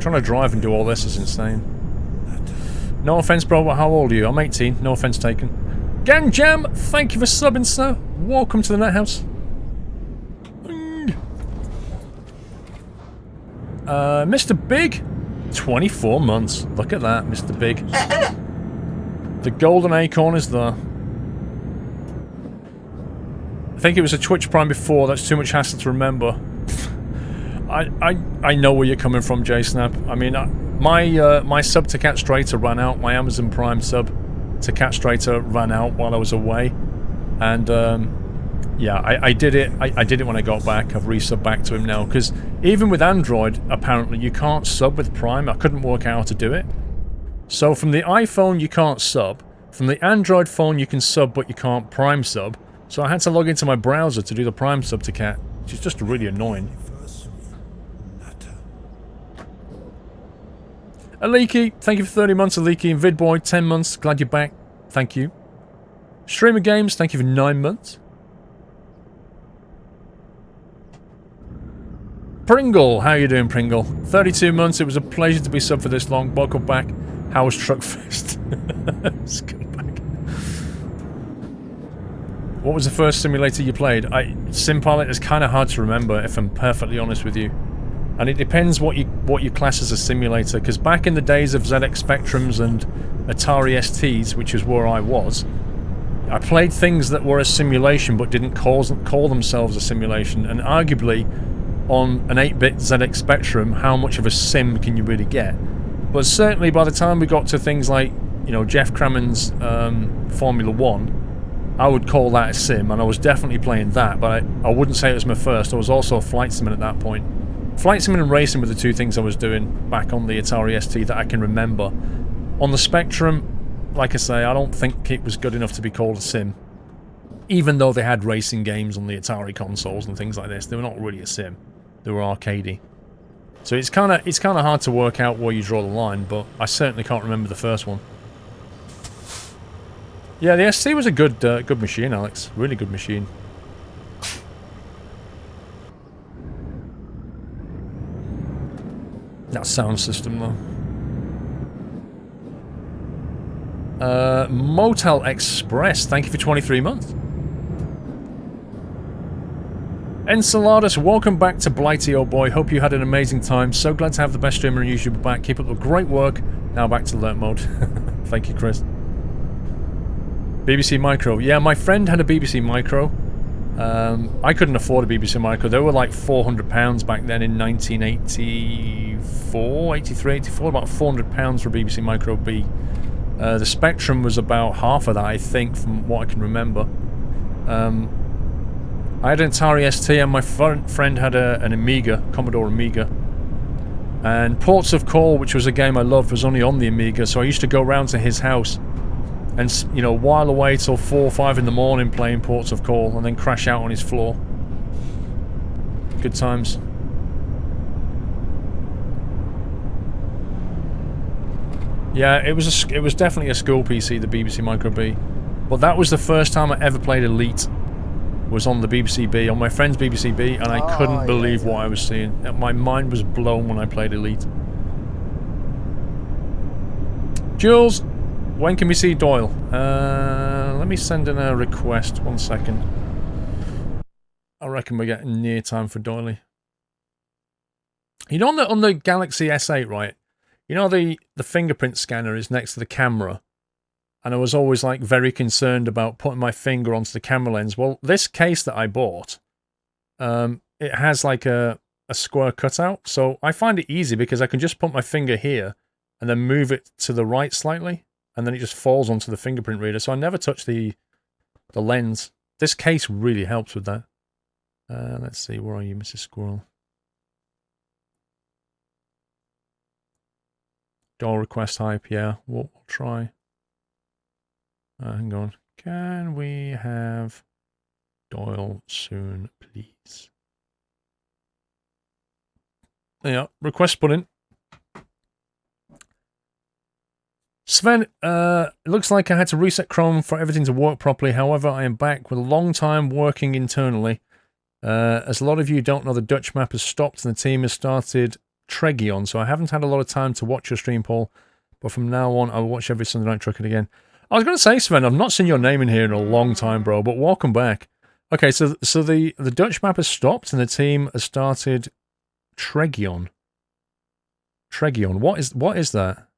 Trying to drive and do all this is insane. No offense, bro, but how old are you? I'm 18. No offense taken. Gang Jam, thank you for subbing, sir. Welcome to the Net House. Mr. Big, 24 months. Look at that, Mr. Big. The golden acorn is there. I think it was a Twitch Prime before. That's too much hassle to remember. I know where you're coming from, J-Snap. I mean, my sub to Catstrator ran out. My Amazon Prime sub to Catstrator ran out while I was away, and yeah, I did it. I did it when I got back. I've resubbed back to him now because even with Android, apparently you can't sub with Prime. I couldn't work out how to do it. So from the iPhone you can't sub. From the Android phone you can sub, but you can't Prime sub. So I had to log into my browser to do the Prime sub to Cat, which is just really annoying. Aliki, thank you for 30 months, Aliki, and Vidboy, 10 months, glad you're back, thank you. Streamer Games, thank you for 9 months. Pringle, how you doing, Pringle? 32 months, it was a pleasure to be sub for this long, welcome back. How was Truckfest? Scumbag. What was the first simulator you played? Simpilot is kind of hard to remember, if I'm perfectly honest with you. And it depends what you class as a simulator, because back in the days of ZX Spectrums and Atari STs, which is where I was, I played things that were a simulation but didn't call themselves a simulation, and arguably on an 8-bit ZX Spectrum, how much of a sim can you really get? But certainly by the time we got to things like, you know, Jeff Crammon's Formula 1, I would call that a sim, and I was definitely playing that, but I wouldn't say it was my first. I was also a flight sim at that point. Flight sim and racing were the two things I was doing back on the Atari ST that I can remember. On the Spectrum, like I say, I don't think it was good enough to be called a sim. Even though they had racing games on the Atari consoles and things like this, they were not really a sim. They were arcadey. So it's kind of hard to work out where you draw the line, but I certainly can't remember the first one. Yeah, the ST was a good machine, Alex. Really good machine. That sound system, though. Motel Express, thank you for 23 months. Enceladus, welcome back to Blighty, old boy. Hope you had an amazing time. So glad to have the best streamer on YouTube back. Keep up the great work. Now back to alert mode. Thank you, Chris. BBC Micro. Yeah, my friend had a BBC Micro. I couldn't afford a BBC Micro. They were like £400 back then in 1984, 83, 84. About £400 for a BBC Micro B. The Spectrum was about half of that, I think, from what I can remember. I had an Atari ST and my friend had an Amiga, Commodore Amiga. And Ports of Call, which was a game I loved, was only on the Amiga, so I used to go round to his house and, you know, while away till 4 or 5 in the morning playing Ports of Call and then crash out on his floor. Good times. Yeah, it was definitely a school PC, the BBC Micro B. But that was the first time I ever played Elite. Was on the BBC B, on my friend's BBC B, and I couldn't believe what I was seeing. My mind was blown when I played Elite. Jules, when can we see Doyle? Let me send in a request, 1 second. I reckon we're getting near time for Doyle. You know, on the Galaxy S8, right? You know the fingerprint scanner is next to the camera. And I was always, like, very concerned about putting my finger onto the camera lens. Well, this case that I bought, it has, like, a square cutout. So I find it easy because I can just put my finger here and then move it to the right slightly. And then it just falls onto the fingerprint reader. So I never touch the lens. This case really helps with that. Let's see, where are you, Mrs. Squirrel? Doyle request hype, yeah, we'll try. Hang on. Can we have Doyle soon, please? Yeah, request put in. Sven, it looks like I had to reset Chrome for everything to work properly. However, I am back with a long time working internally. As a lot of you don't know, the Dutch map has stopped and the team has started Tregion, so I haven't had a lot of time to watch your stream, Paul. But from now on, I'll watch every Sunday night trucking again. I was going to say, Sven, I've not seen your name in here in a long time, bro, but welcome back. Okay, so the Dutch map has stopped and the team has started Tregion. Tregion, what is that?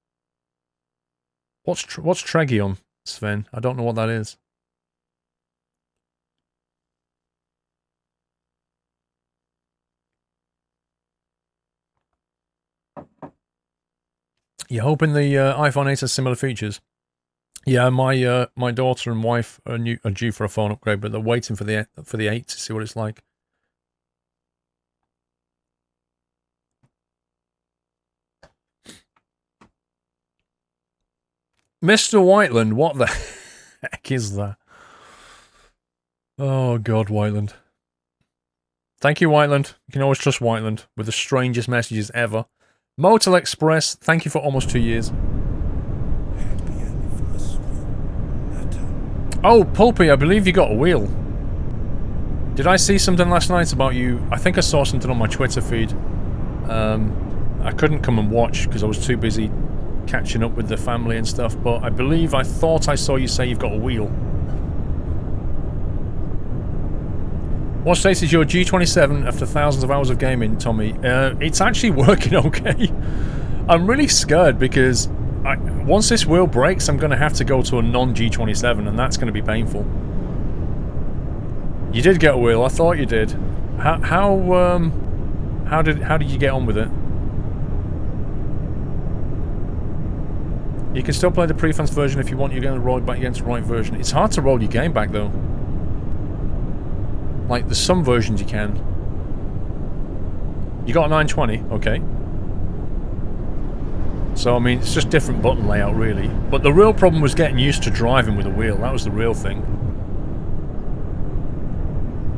What's Tregion, Sven? I don't know what that is. You're hoping the iPhone 8 has similar features? Yeah, my daughter and wife are due for a phone upgrade, but they're waiting for the 8 to see what it's like. Mr. Whiteland, what the heck is that? Oh God, Whiteland. Thank you, Whiteland. You can always trust Whiteland with the strangest messages ever. Motel Express, thank you for almost 2 years. Happy anniversary, Netta. Oh, Pulpy, I believe you got a wheel. Did I see something last night about you? I think I saw something on my Twitter feed. I couldn't come and watch because I was too busy catching up with the family and stuff, but I thought I saw you say you've got a wheel. What status is your G27 after thousands of hours of gaming, Tommy? It's actually working okay. I'm really scared because once this wheel breaks, I'm going to have to go to a non-G27, and that's going to be painful. You did get a wheel. I thought you did. How did you get on with it? You can still play the pre-fans version if you want. You're going to roll it back against the right version. It's hard to roll your game back though. Like, there's some versions you can. You got a 920, okay. So, I mean, it's just different button layout, really. But the real problem was getting used to driving with a wheel. That was the real thing.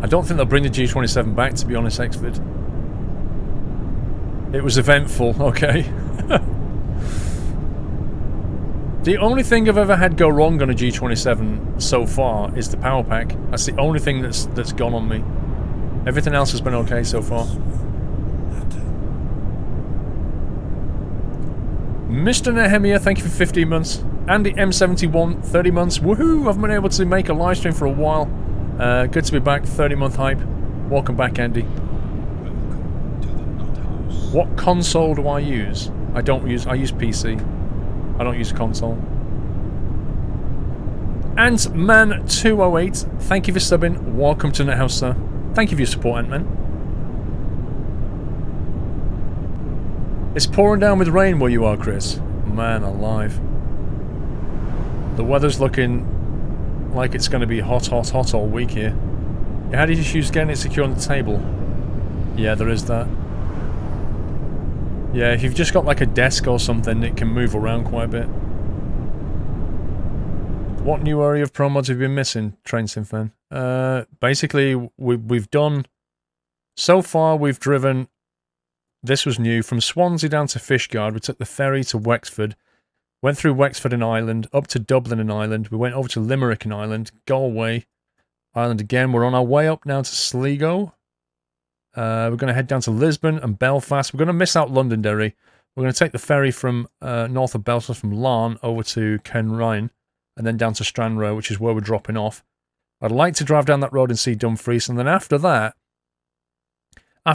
I don't think they'll bring the G27 back, to be honest, Wexford. It was eventful, okay. The only thing I've ever had go wrong on a G27 so far is the power pack. That's the only thing that's gone on me. Everything else has been okay so far. Mr. Nehemiah, thank you for 15 months. Andy M71, 30 months. Woohoo! I've been able to make a live stream for a while. Good to be back. 30-month hype. Welcome back, Andy. Welcome to the Nut House. What console do I use? I use PC. I don't use a console. Ant-Man208, thank you for subbing. Welcome to NetHouse, sir. Thank you for your support, Ant-Man. It's pouring down with rain where you are, Chris. Man alive. The weather's looking like it's going to be hot, hot, hot all week here. You had issues getting it secure on the table. Yeah, there is that. Yeah, if you've just got like a desk or something, it can move around quite a bit. What new area of Promods have you been missing, Train Sim fan? Basically, we've done... So far, we've driven... This was new. From Swansea down to Fishguard, we took the ferry to Wexford. Went through Wexford in Ireland, up to Dublin in Ireland. We went over to Limerick in Ireland, Galway, Ireland again. We're on our way up now to Sligo. We're going to head down to Lisbon and Belfast. We're going to miss out Londonderry. We're going to take the ferry from north of Belfast, from Larne, over to Kenrine, and then down to Stranraer, which is where we're dropping off. I'd like to drive down that road and see Dumfries, and then after that, I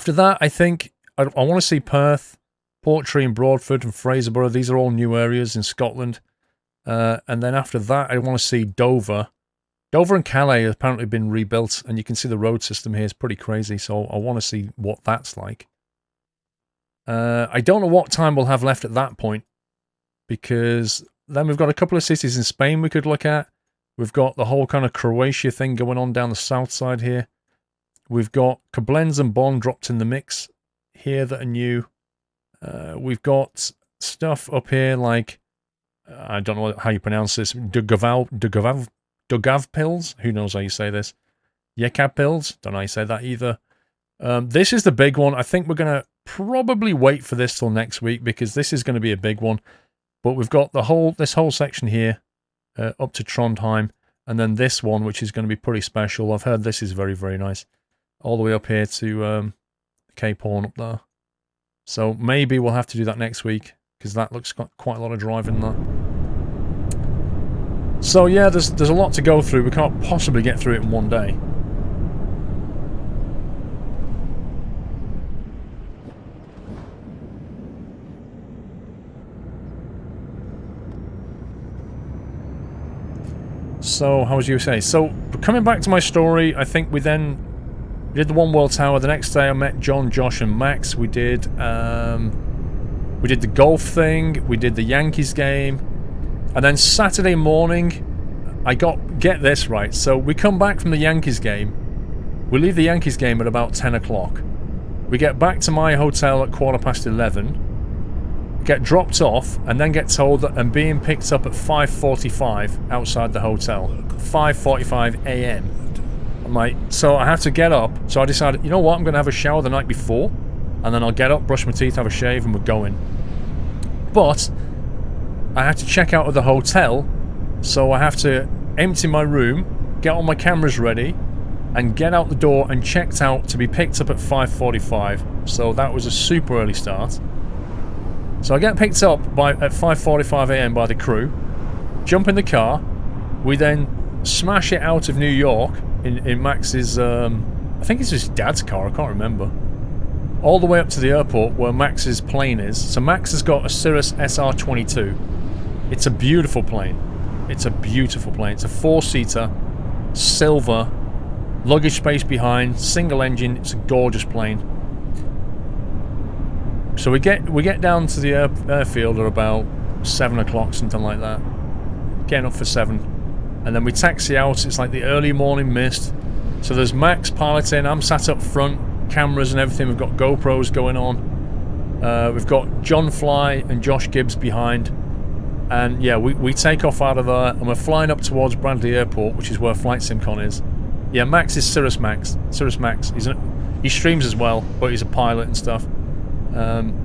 think I want to see Perth, Portree and Broadford and Fraserburgh. These are all new areas in Scotland. And then after that, I want to see Dover. Dover and Calais have apparently been rebuilt, and you can see the road system here is pretty crazy, so I want to see what that's like. I don't know what time we'll have left at that point, because then we've got a couple of cities in Spain we could look at. We've got the whole kind of Croatia thing going on down the south side here. We've got Koblenz and Bonn dropped in the mix here that are new. We've got stuff up here like, I don't know how you pronounce this, Dugavpils? Who knows how you say this? Yekapils? Don't know how you say that either. This is the big one. I think we're going to probably wait for this till next week, because this is going to be a big one. But we've got this whole section here up to Trondheim, and then this one, which is going to be pretty special. I've heard this is very, very nice. all the way up here to Cape Horn up there. So maybe we'll have to do that next week, because that looks got quite a lot of driving there. So yeah, there's a lot to go through. We can't possibly get through it in one day. So, how was you say? So, coming back to my story, I think we did the One World Tower. The next day I met John, Josh and Max. We did the golf thing, we did the Yankees game, and then Saturday morning, get this right, so we come back from the Yankees game, we leave the Yankees game at about 10 o'clock. We get back to my hotel at 11:15, get dropped off, and then get told that I'm being picked up at 5:45 outside the hotel. 5:45 AM. I'm like, so I have to get up. So I decided, you know what, I'm going to have a shower the night before, and then I'll get up, brush my teeth, have a shave, and we're going. But I have to check out of the hotel, so I have to empty my room, get all my cameras ready, and get out the door and checked out to be picked up at 5:45. So that was a super early start. So I get picked up at 5:45 AM by the crew, jump in the car, we then smash it out of New York in Max's, I think it's his dad's car, I can't remember, all the way up to the airport where Max's plane is. So Max has got a Cirrus SR-22. It's a beautiful plane. It's a beautiful plane. It's a 4-seater, silver, luggage space behind, single engine. It's a gorgeous plane. So we get down to the airfield at about 7 o'clock, something like that. Getting up for 7. And then we taxi out. It's like the early morning mist. So there's Max piloting. I'm sat up front, cameras and everything. We've got GoPros going on. We've got John Fly and Josh Gibbs behind. And yeah, we take off out of there and we're flying up towards Bradley Airport, which is where Flight SimCon is. Yeah, Max is Cirrus Max. Cirrus Max. He streams as well, but he's a pilot and stuff.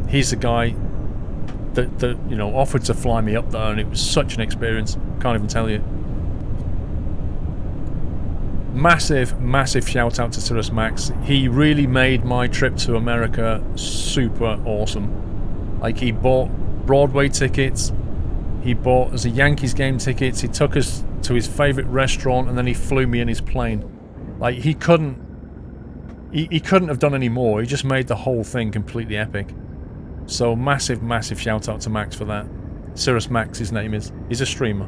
He's the guy that you know offered to fly me up there, and it was such an experience. Can't even tell you. Massive shout out to Cirrus Max. He really made my trip to America super awesome. Like, he bought Broadway tickets, he bought us a Yankees game tickets, he took us to his favourite restaurant, and then he flew me in his plane. Like, he couldn't have done any more. He just made the whole thing completely epic. So massive shout out to Max for that. Cirrus Max, his name is. He's a streamer.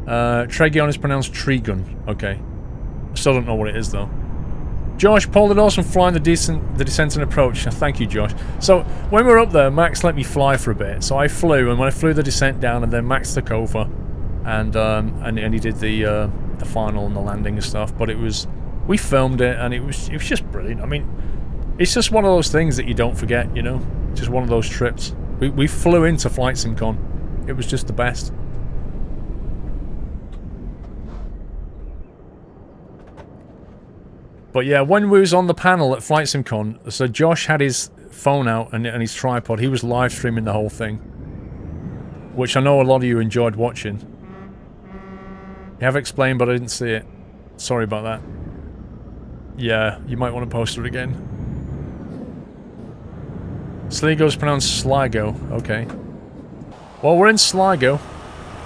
Tregion is pronounced Trigun. Okay. Still don't know what it is though. Josh, Paul did awesome flying the descent and approach. Thank you, Josh. So when we were up there, Max let me fly for a bit. So I flew, and when I flew the descent down, and then Max took over, and he did the final and the landing and stuff. But we filmed it, and it was just brilliant. I mean, it's just one of those things that you don't forget, you know. Just one of those trips. We flew into Flight SimCon. It was just the best. But yeah, when we was on the panel at Flight SimCon, so Josh had his phone out and his tripod. He was live streaming the whole thing, which I know a lot of you enjoyed watching. You have explained, but I didn't see it. Sorry about that. Yeah, you might want to post it again. Sligo's pronounced Sligo. Okay. Well, we're in Sligo.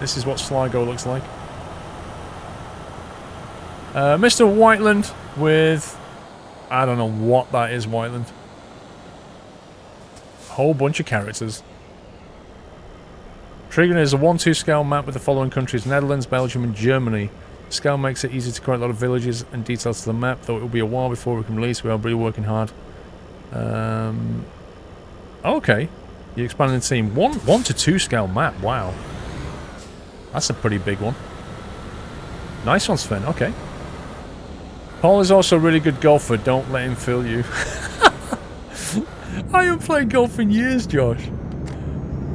This is what Sligo looks like. Mr. Whiteland with... I don't know what that is, Whiteland. Whole bunch of characters. Trigon is a 1:2 scale map with the following countries: Netherlands, Belgium and Germany. Scale makes it easy to create a lot of villages and details to the map, though it will be a while before we can release. We are really working hard. Okay. You're expanding the team. 1 to 2 scale map. Wow. That's a pretty big one. Nice one, Sven. Okay. Paul is also a really good golfer. Don't let him fool you. I haven't played golf in years, Josh.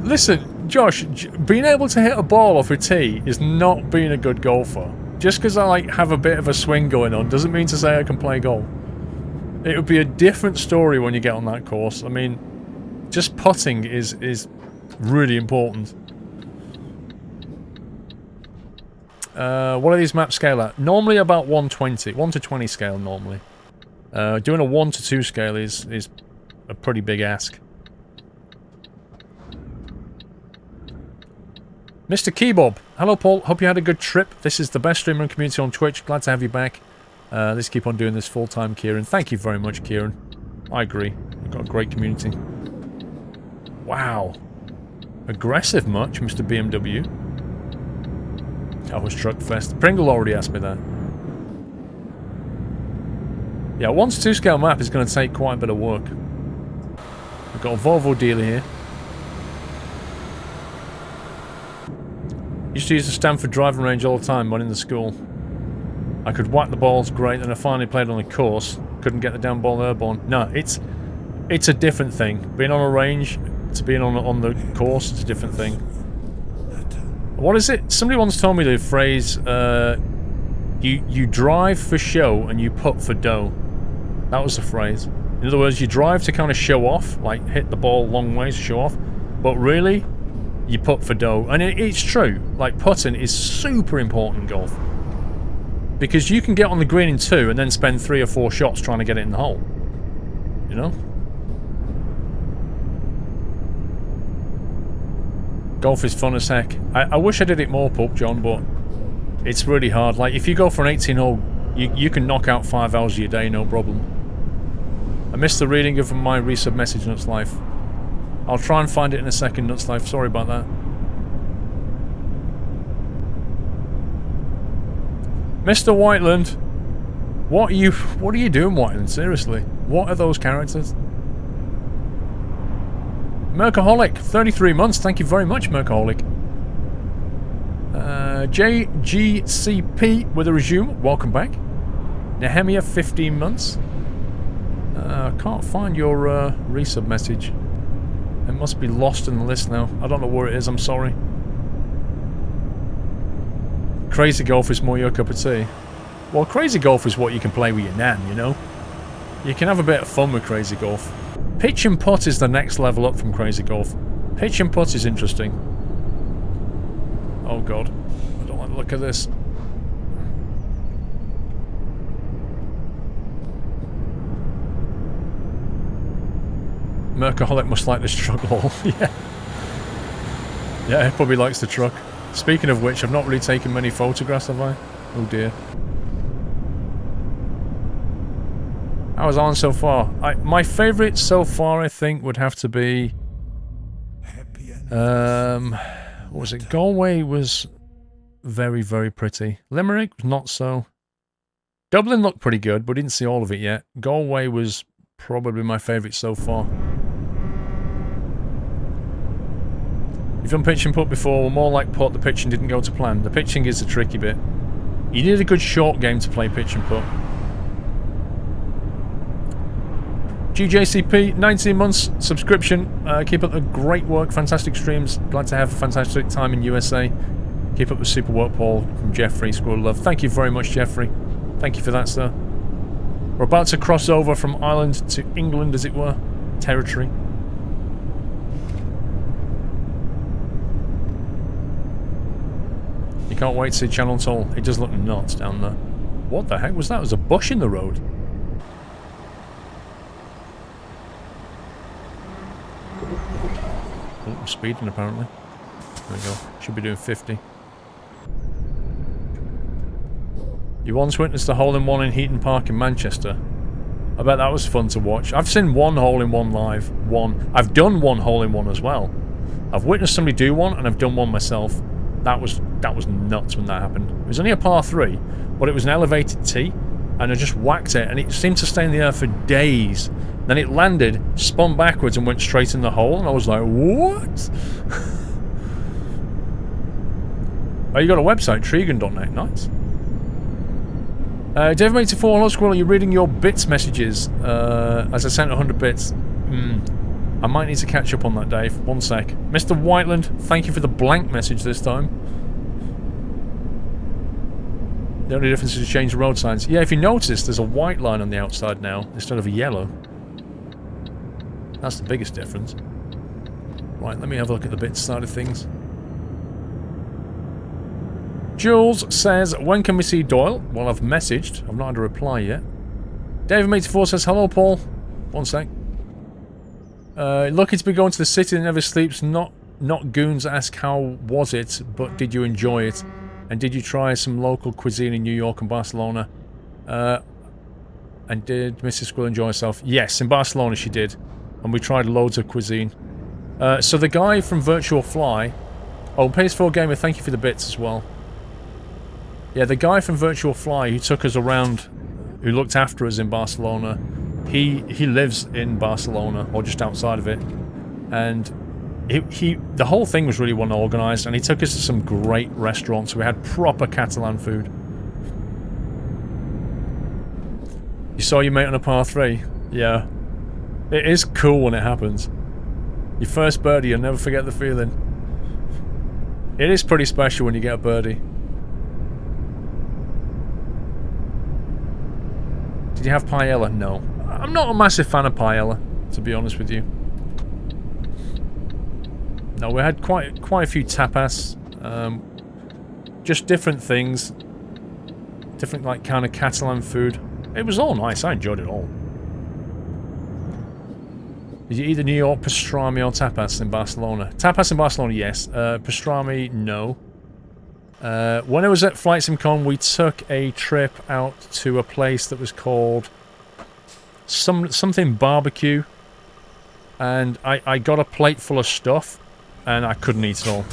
Listen, Josh, being able to hit a ball off a tee is not being a good golfer. Just because I have a bit of a swing going on doesn't mean to say I can play golf. It would be a different story when you get on that course. I mean, just putting is really important. What are these maps scale at? Normally about 120. 1 to 20 scale normally. Doing a 1 to 2 scale is a pretty big ask. Mr. Keybob. Hello, Paul. Hope you had a good trip. This is the best streamer in community on Twitch. Glad to have you back. Let's keep on doing this full-time, Kieran. Thank you very much, Kieran. I agree. We've got a great community. Wow. Aggressive much, Mr. BMW. That was Truck Fest. Pringle already asked me that. Yeah, 1 to 2 scale map is going to take quite a bit of work. We've got a Volvo dealer here. Used to use the Stanford driving range all the time when in the school. I could whack the balls great, and I finally played on a course. Couldn't get the damn ball airborne. No, it's a different thing. Being on a range to being on the course, it's a different thing. What is it? Somebody once told me the phrase, you drive for show and you putt for dough. That was the phrase. In other words, you drive to kind of show off, like hit the ball long ways to show off, but really, you putt for dough. And it's true. Like, putting is super important in golf. Because you can get on the green in 2 and then spend 3 or 4 shots trying to get it in the hole. You know? Golf is fun as heck. I wish I did it more, Pup John, but it's really hard. Like, if you go for an 18-hole, you can knock out 5 hours of your day, no problem. I missed the reading of my resub message, Nuts Life. I'll try and find it in a second, Nuts Life. Sorry about that. Mr. Whiteland, what are you doing, Whiteland? Seriously, what are those characters? Mercaholic, 33 months. Thank you very much, Mercaholic. JGCP with a resume. Welcome back. Nehemia, 15 months. Can't find your resub message. It must be lost in the list now. I don't know where it is. I'm sorry. Crazy golf is more your cup of tea. Well, crazy golf is what you can play with your nan, you know? You can have a bit of fun with crazy golf. Pitch and putt is the next level up from crazy golf. Pitch and putt is interesting. Oh god. I don't like the look of this. Mercaholic must like this truck lol. Yeah. Yeah, he probably likes the truck. Speaking of which, I've not really taken many photographs, have I? Oh dear. How was on so far? My favourite so far, I think, would have to be... what was it? Galway was very, very pretty. Limerick was not so. Dublin looked pretty good, but didn't see all of it yet. Galway was probably my favourite so far. You've done pitch and putt before, we're more like putt, the pitching didn't go to plan. The pitching is the tricky bit. You need a good short game to play pitch and putt. GJCP, 19 months subscription. Keep up the great work, fantastic streams. Glad to have a fantastic time in USA. Keep up the super work, Paul, from Jeffrey, Squirrel Love. Thank you very much, Jeffrey. Thank you for that, sir. We're about to cross over from Ireland to England, as it were. Territory. You can't wait to see Channel Toll. It does look nuts down there. What the heck was that? There was a bush in the road. Oh, I'm speeding apparently. There we go. Should be doing 50. You once witnessed a hole-in-one in Heaton Park in Manchester. I bet that was fun to watch. I've seen one hole-in-one live. One. I've done one hole-in-one as well. I've witnessed somebody do one, and I've done one myself. That was nuts when that happened. It was only a par 3, but it was an elevated tee, and I just whacked it, and it seemed to stay in the air for days. Then it landed, spun backwards, and went straight in the hole, and I was like, what? Oh, you got a website, Tregan.net, nice. Dave84, hello Squirrel, are you reading your bits messages? As I sent 100 bits. I might need to catch up on that, Dave. One sec. Mr. Whiteland, thank you for the blank message this time. The only difference is to change the road signs. Yeah, if you notice, there's a white line on the outside now, instead of a yellow. That's the biggest difference. Right, let me have a look at the bits side of things. Jules says, when can we see Doyle? Well, I've messaged. I've not had a reply yet. David84 says, hello, Paul. One sec. Lucky to be going to the city that never sleeps. Not goons ask how was it, but did you enjoy it? And did you try some local cuisine in New York and Barcelona? And did Mrs. Squirrel enjoy herself? Yes, in Barcelona she did. And we tried loads of cuisine. So the guy from Virtual Fly... Oh, PS4 Gamer, thank you for the bits as well. Yeah, the guy from Virtual Fly who took us around, who looked after us in Barcelona, he lives in Barcelona, or just outside of it. And the whole thing was really well organised, and he took us to some great restaurants. We had proper Catalan food. You saw your mate on a par 3? Yeah. It is cool when it happens. Your first birdie, you'll never forget the feeling. It is pretty special when you get a birdie. Did you have paella? No. I'm not a massive fan of paella, to be honest with you. No, we had quite a few tapas. Just different things. Different, like, kind of Catalan food. It was all nice. I enjoyed it all. Did you eat the New York pastrami or tapas in Barcelona? Tapas in Barcelona, yes. Pastrami, no. When I was at Flight Sim Con, we took a trip out to a place that was called something barbecue, and I got a plate full of stuff, and I couldn't eat it all.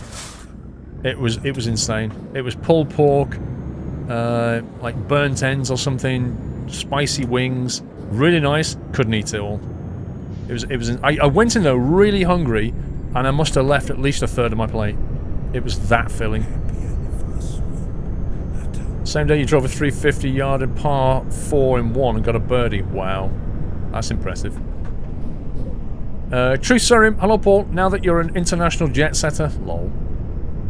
It was insane. It was pulled pork, like burnt ends or something, spicy wings, really nice. Couldn't eat it all. I went in there really hungry, and I must have left at least a third of my plate. It was that filling. Same day you drove a 350-yard par 4 in 1 and got a birdie. Wow. That's impressive. True Surim, hello Paul. Now that you're an international jet setter, lol.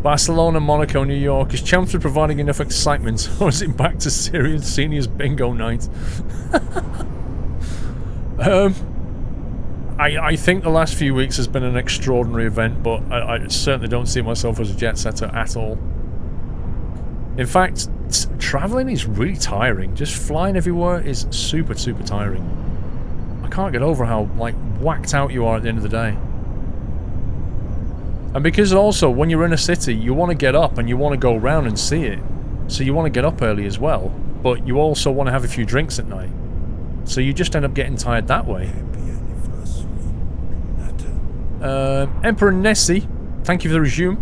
Barcelona, Monaco, New York, is Chelmsford providing enough excitement, or is it back to serious seniors bingo night? I think the last few weeks has been an extraordinary event, but I certainly don't see myself as a jet setter at all. In fact, travelling is really tiring. Just flying everywhere is super, super tiring. I can't get over how, like, whacked out you are at the end of the day. And because also, when you're in a city, you want to get up and you want to go around and see it. So you want to get up early as well, but you also want to have a few drinks at night. So you just end up getting tired that way. Emperor Nessie, thank you for the resume.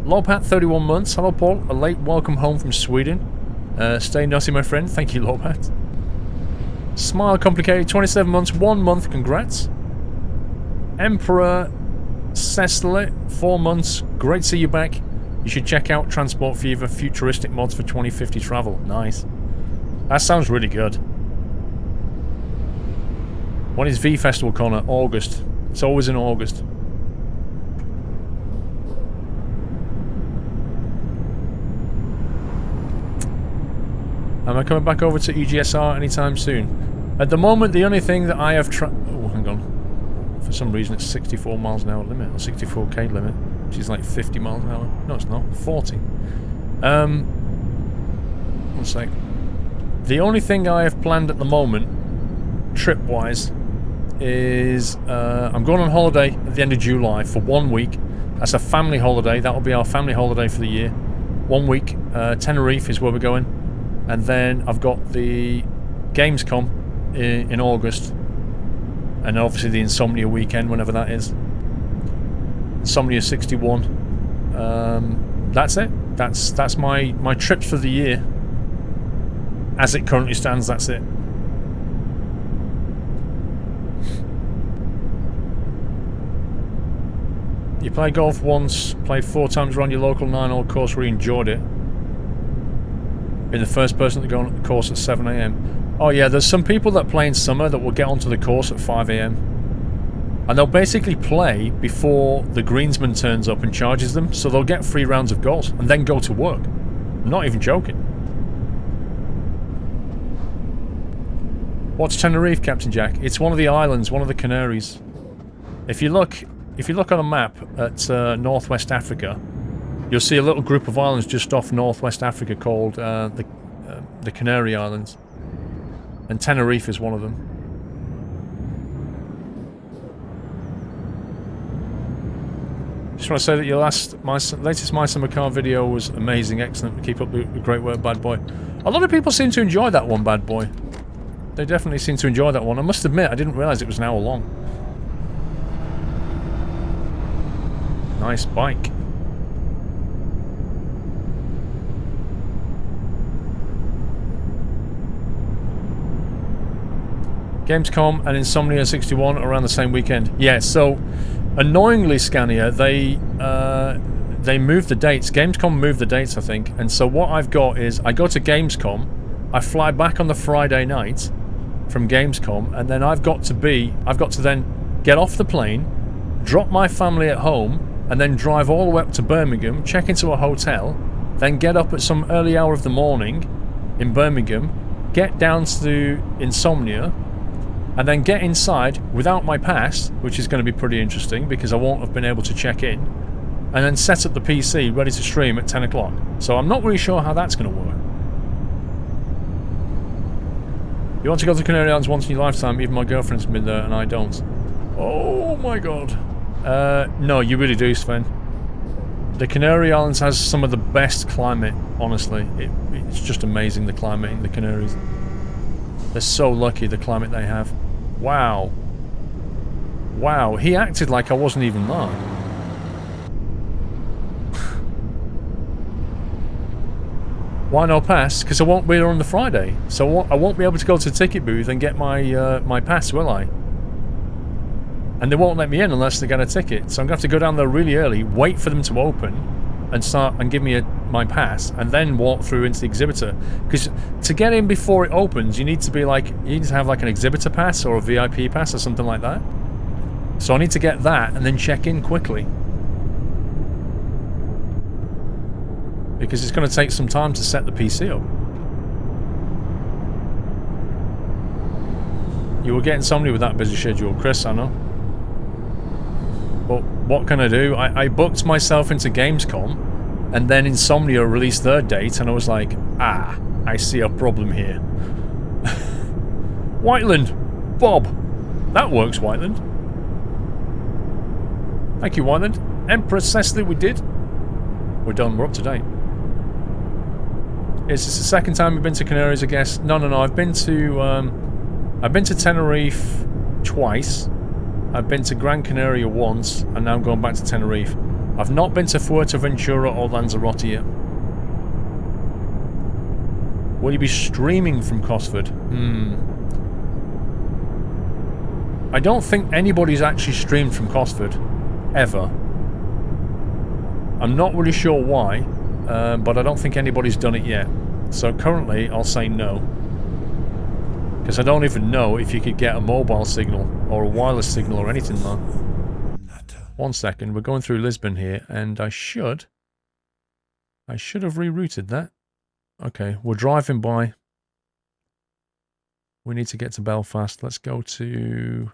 Lopat, 31 months. Hello, Paul. A late welcome home from Sweden. Stay nutty, my friend. Thank you, Lopat. Smile Complicated, 27 months, 1 month. Congrats. Emperor Cecily, 4 months. Great to see you back. You should check out Transport Fever futuristic mods for 2050 travel. Nice. That sounds really good. When is V Festival, Connor? August. It's always in August. Am I coming back over to EGSR anytime soon? At the moment, the only thing that I have tried... Oh, hang on. For some reason, it's 64 miles an hour limit, or 64k limit, which is like 50 miles an hour. No, it's not. 40. One sec. The only thing I have planned at the moment, trip-wise, is I'm going on holiday at the end of July for 1 week. That's a family holiday. That will be our family holiday for the year. 1 week. Tenerife is where we're going. And then I've got the Gamescom in August. And obviously the Insomnia weekend, whenever that is. Insomnia 61. That's it. That's my trips for the year. As it currently stands, that's it. You played golf once, played 4 times around your local 9-hole course, really enjoyed it. Been the first person to go on the course at 7 AM. Oh yeah, there's some people that play in summer that will get onto the course at 5 AM. And they'll basically play before the greensman turns up and charges them, so they'll get 3 rounds of golf and then go to work. I'm not even joking. What's Tenerife, Captain Jack? It's one of the islands, one of the Canaries. If you look on a map at Northwest Africa, you'll see a little group of islands just off Northwest Africa called the Canary Islands. And Tenerife is one of them. Just want to say that your latest My Summer Car video was amazing, excellent. Keep up the great work, Bad Boy. A lot of people seem to enjoy that one, Bad Boy. They definitely seem to enjoy that one. I must admit, I didn't realise it was an hour long. Nice bike. Gamescom and Insomnia 61 around the same weekend. Yeah, so annoyingly, Scania, they moved the dates. Gamescom moved the dates, I think. And so what I've got is I go to Gamescom, I fly back on the Friday night from Gamescom, and then I've got to then get off the plane, drop my family at home, and then drive all the way up to Birmingham, check into a hotel, then get up at some early hour of the morning in Birmingham, get down to Insomnia, and then get inside without my pass, which is going to be pretty interesting because I won't have been able to check in, and then set up the PC ready to stream at 10 o'clock. So I'm not really sure how that's going to work. You want to go to the Canary Islands once in your lifetime, even my girlfriend's been there and I don't. Oh my god. No, you really do, Sven. The Canary Islands has some of the best climate, honestly. It's just amazing, the climate in the Canaries. They're so lucky, the climate they have. Wow. Wow, he acted like I wasn't even there. Why no pass? Because I won't be there on the Friday. So I won't be able to go to the ticket booth and get my my pass, will I? And they won't let me in unless they get a ticket. So I'm going to have to go down there really early, wait for them to open, and start and give me my pass, and then walk through into the exhibitor. Because to get in before it opens, you need to have like an exhibitor pass or a VIP pass or something like that. So I need to get that and then check in quickly. Because it's going to take some time to set the PC up. You will get Insomnia with that busy schedule, Chris, I know. But what can I do? I booked myself into Gamescom, and then Insomnia released their date, and I was like, ah, I see a problem here. Whiteland! Bob! That works, Whiteland. Thank you, Whiteland. Empress Cecily, we did. We're done, we're up to date. Is this the second time you've been to Canaries, I guess? No, I've been to Tenerife twice. I've been to Gran Canaria once, and now I'm going back to Tenerife. I've not been to Fuerteventura or Lanzarote yet. Will you be streaming from Cosford? I don't think anybody's actually streamed from Cosford. Ever. I'm not really sure why, but I don't think anybody's done it yet. So currently, I'll say no. Because I don't even know if you could get a mobile signal or a wireless signal or anything there. 1 second, we're going through Lisbon here, and I should have rerouted that. Okay, we're driving by. We need to get to Belfast. Let's go to...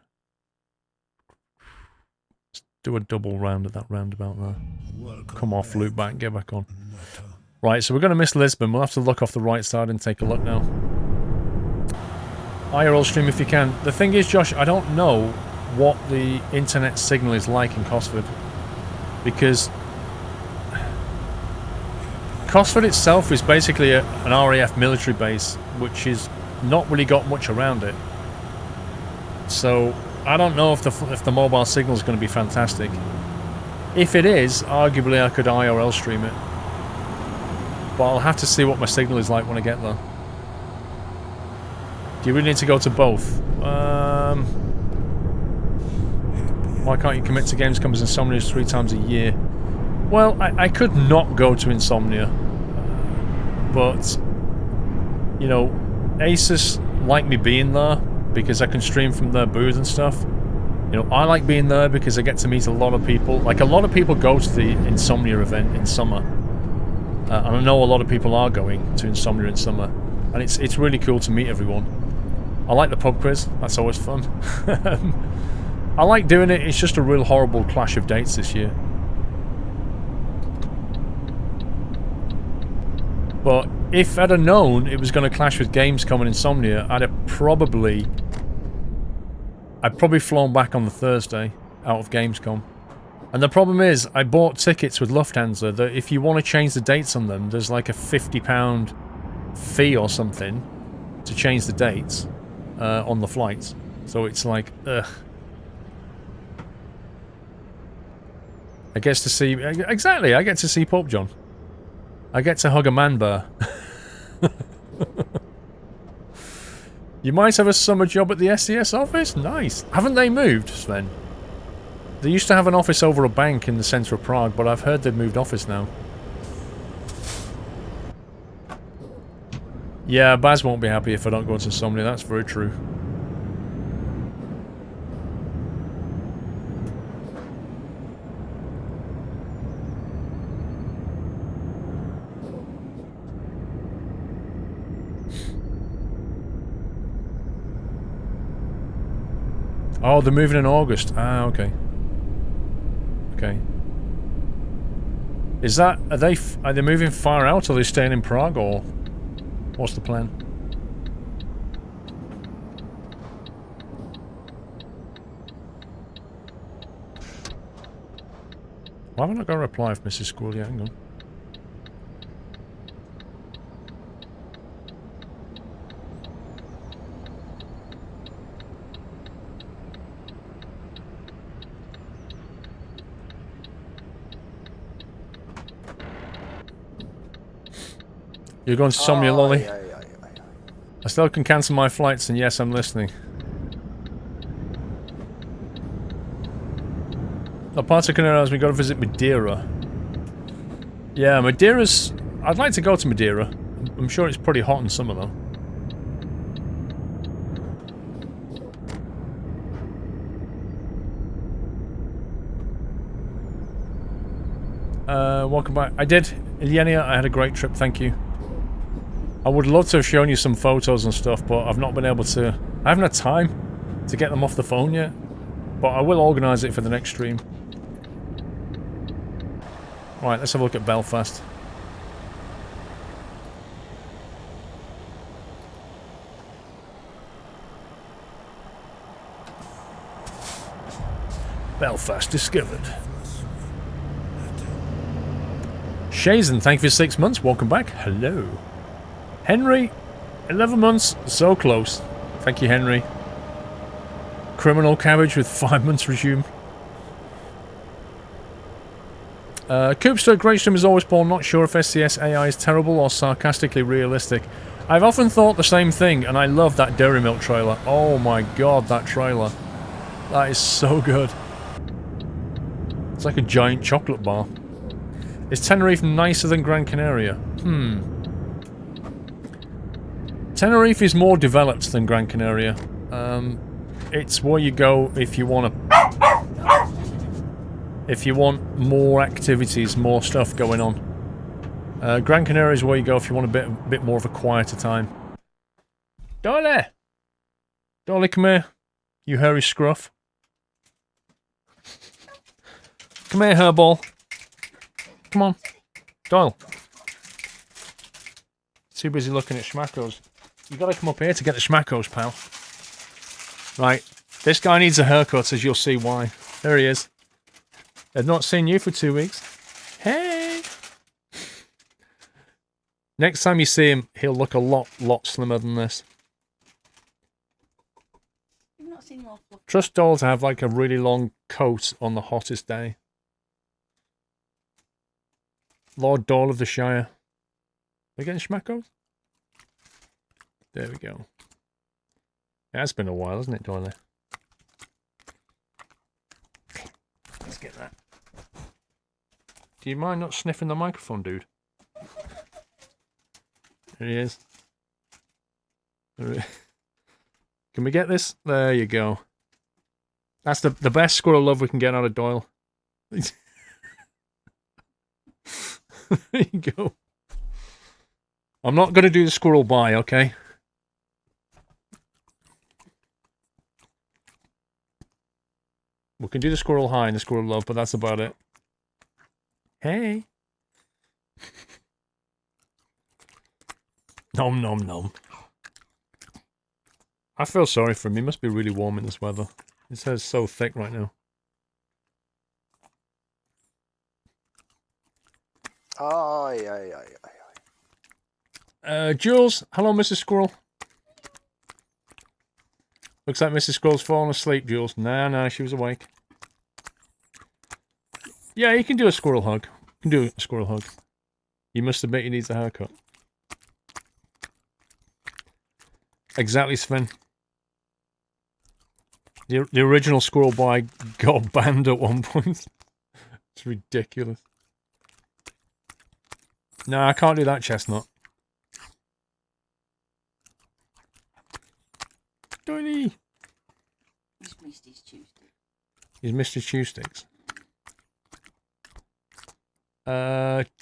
Let's do a double round at that roundabout there. Come off, loop back, get back on. Right, so we're going to miss Lisbon. We'll have to look off the right side and take a look now. IRL stream if you can. The thing is, Josh, I don't know what the internet signal is like in Cosford. Because Cosford itself is basically an RAF military base, which is not really got much around it. So I don't know if the mobile signal is going to be fantastic. If it is, arguably I could IRL stream it. But I'll have to see what my signal is like when I get there. Do you really need to go to both? Why can't you commit to Gamescom as Insomnia 3 times a year? Well, I could not go to Insomnia. But, you know, Asus like me being there because I can stream from their booth and stuff. You know, I like being there because I get to meet a lot of people. Like, a lot of people go to the Insomnia event in summer. And I know a lot of people are going to Insomnia in summer. And it's really cool to meet everyone. I like the pub quiz. That's always fun. I like doing it. It's just a real horrible clash of dates this year. But if I'd have known it was going to clash with Gamescom and Insomnia, I'd have probably flown back on the Thursday out of Gamescom. And the problem is, I bought tickets with Lufthansa that if you want to change the dates on them, there's like a £50 fee or something to change the dates on the flights. So it's like, ugh. I get to see... Exactly, I get to see Pope John. I get to hug a man bear. You might have a summer job at the SCS office? Nice. Haven't they moved, Sven? They used to have an office over a bank in the centre of Prague, but I've heard they've moved office now. Yeah, Baz won't be happy if I don't go to Somnia, that's very true. Oh, they're moving in August. Ah, okay. Okay. Is that... Are they moving far out, or are they staying in Prague, or... What's the plan? Why haven't I got a reply from Mrs. Squirrel yet? Hang on. You're going to Somnia, Lolly? I still can cancel my flights, and yes, I'm listening. The part of Canaries, we got to visit Madeira. Yeah, Madeira's... I'd like to go to Madeira. I'm sure it's pretty hot in summer, though. Welcome back. I did. Ilyenia, I had a great trip, thank you. I would love to have shown you some photos and stuff, but I've not been able to... I haven't had time to get them off the phone yet. But I will organise it for the next stream. Right, let's have a look at Belfast. Belfast discovered. Shazen, thank you for 6 months. Welcome back. Hello. Henry, 11 months. So close. Thank you, Henry. Criminal Cabbage with 5 months resume. Coopster, great stream as always, Paul. Not sure if SCS AI is terrible or sarcastically realistic. I've often thought the same thing, and I love that Dairy Milk trailer. Oh my god, that trailer. That is so good. It's like a giant chocolate bar. Is Tenerife nicer than Gran Canaria? Tenerife is more developed than Gran Canaria. It's where you go if you want to... If you want more activities, more stuff going on. Gran Canaria is where you go if you want a bit more of a quieter time. Doyle! Doyle, come here. You hairy scruff. Come here, hairball. Come on. Doyle. Too busy looking at schmackos. You gotta come up here to get the schmackos, pal. Right. This guy needs a haircut, as you'll see why. There he is. I've not seen you for 2 weeks. Hey! Next time you see him, he'll look a lot slimmer than this. You've not seen more fluff. Trust Doyle to have like a really long coat on the hottest day. Lord Doyle of the Shire. Are we getting schmackos? There we go. Yeah, it's been a while, hasn't it, Doyle? Let's get that. Do you mind not sniffing the microphone, dude? There he is. Can we get this? There you go. That's the best squirrel love we can get out of Doyle. There you go. I'm not going to do the squirrel bye, okay? We can do the squirrel high and the squirrel love, but that's about it. Hey. Nom nom nom. I feel sorry for him. He must be really warm in this weather. His hair's so thick right now. Aye, aye, aye, aye. Jules, hello, Mrs. Squirrel. Looks like Mrs. Squirrel's fallen asleep, Jules. Nah, she was awake. Yeah, you can do a squirrel hug. You can do a squirrel hug. You must admit he needs a haircut. Exactly, Sven. The original Squirrel Boy got banned at one point. It's ridiculous. Nah, I can't do that, Chestnut. Doyle! He's missed his Tuesday. He's missed his chew sticks.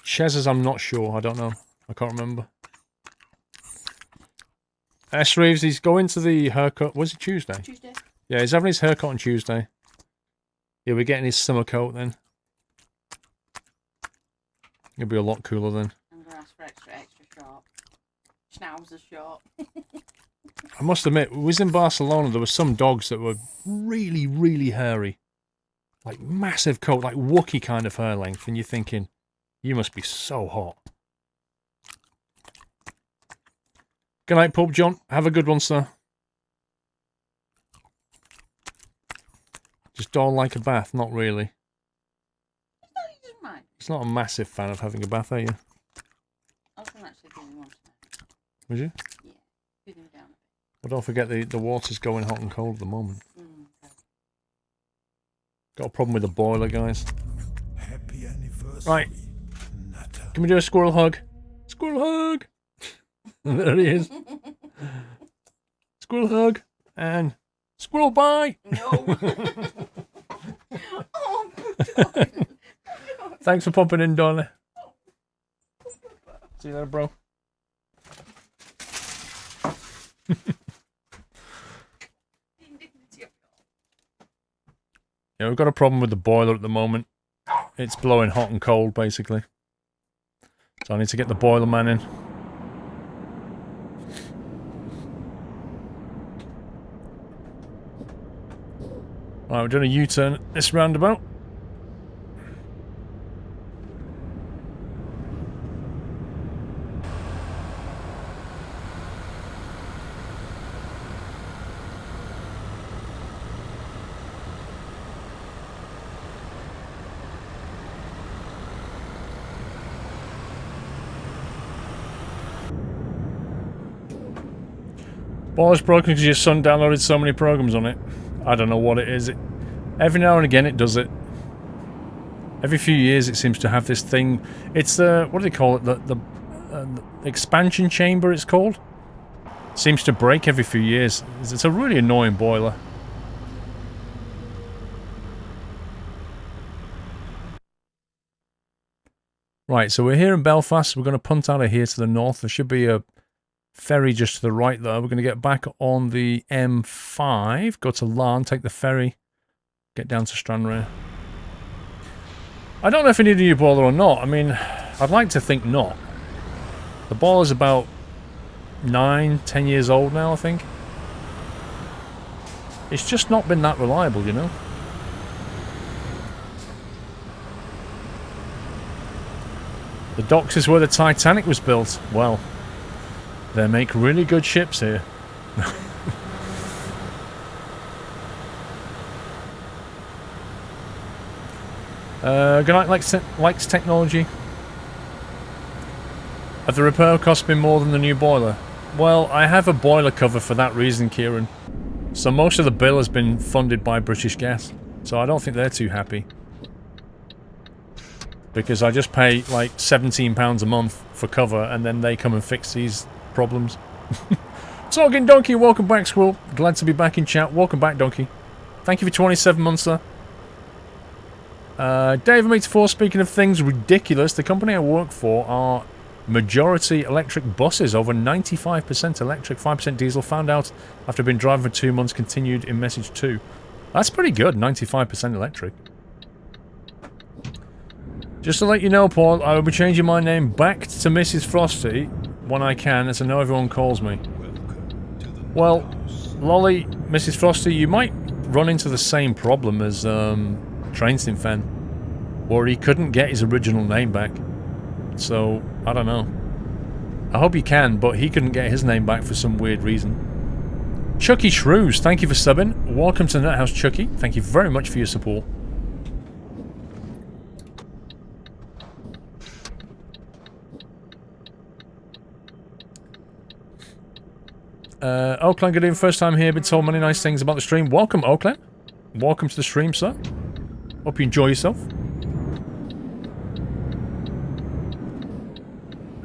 Chez's, I'm not sure. I don't know. I can't remember. S. Reeves, he's going to the haircut. Was it Tuesday? Tuesday. Yeah, he's having his haircut on Tuesday. He'll be getting his summer coat then. He'll be a lot cooler then. I'm going to ask for extra sharp. Schnauzer sharp. I must admit, we was in Barcelona, there were some dogs that were really, really hairy. Like massive coat, like Wookiee kind of hair length, and you're thinking, you must be so hot. Good night, Pub John. Have a good one, sir. Just don't like a bath, not really. He doesn't mind. He's not a massive fan of having a bath, are you? I was going to actually give him one tonight. Was you? Yeah. Give him down a bit. Well, don't forget the water's going hot and cold at the moment. Okay. Got a problem with the boiler, guys. Happy anniversary. Right. Nutter. Can we do a squirrel hug? Squirrel hug! There he is. Squirrel hug. And squirrel bye! No. Oh, God. Thanks for popping in, Doyle. See you later, bro. Yeah, we've got a problem with the boiler at the moment. It's blowing hot and cold, basically. So I need to get the boiler man in. Right, we're doing a U-turn at this roundabout. Boiler's broken because your son downloaded so many programs on it. I don't know what it is. Every now and again it does it. Every few years it seems to have this thing. It's the, what do they call it? The expansion chamber it's called. Seems to break every few years. It's a really annoying boiler. Right, so we're here in Belfast. We're going to punt out of here to the north. There should be a ferry just to the right there. We're going to get back on the M5, go to Larne, take the ferry, get down to Stranraer. I don't know if I need a new boiler or not. I mean, I'd like to think not. The boiler's about 9-10 years old now, I think. It's just not been that reliable, you know. The docks is where the Titanic was built. Well, they make really good ships here. Good night, likes technology. Have the repair costs been more than the new boiler? Well, I have a boiler cover for that reason, Kieran. So most of the bill has been funded by British Gas. So I don't think they're too happy. Because I just pay like £17 a month for cover and then they come and fix these problems. Talking Donkey, welcome back, Squirrel. Glad to be back in chat. Welcome back, Donkey. Thank you for 27 months, sir. Dave84, speaking of things ridiculous, the company I work for are majority electric buses, over 95% electric, 5% diesel. Found out after being driving for 2 months, continued in message 2. That's pretty good, 95% electric. Just to let you know, Paul, I will be changing my name back to Mrs. Frosty when I can, as I know everyone calls me. Well, Lolly, Mrs. Foster, you might run into the same problem as Trainston Fen, where he couldn't get his original name back. So, I don't know. I hope he can, but he couldn't get his name back for some weird reason. Chucky Shrews, thank you for subbing. Welcome to Nuthouse, Chucky. Thank you very much for your support. Oakland, good evening. First time here, been told many nice things about the stream. Welcome, Oakland. Welcome to the stream, sir. Hope you enjoy yourself.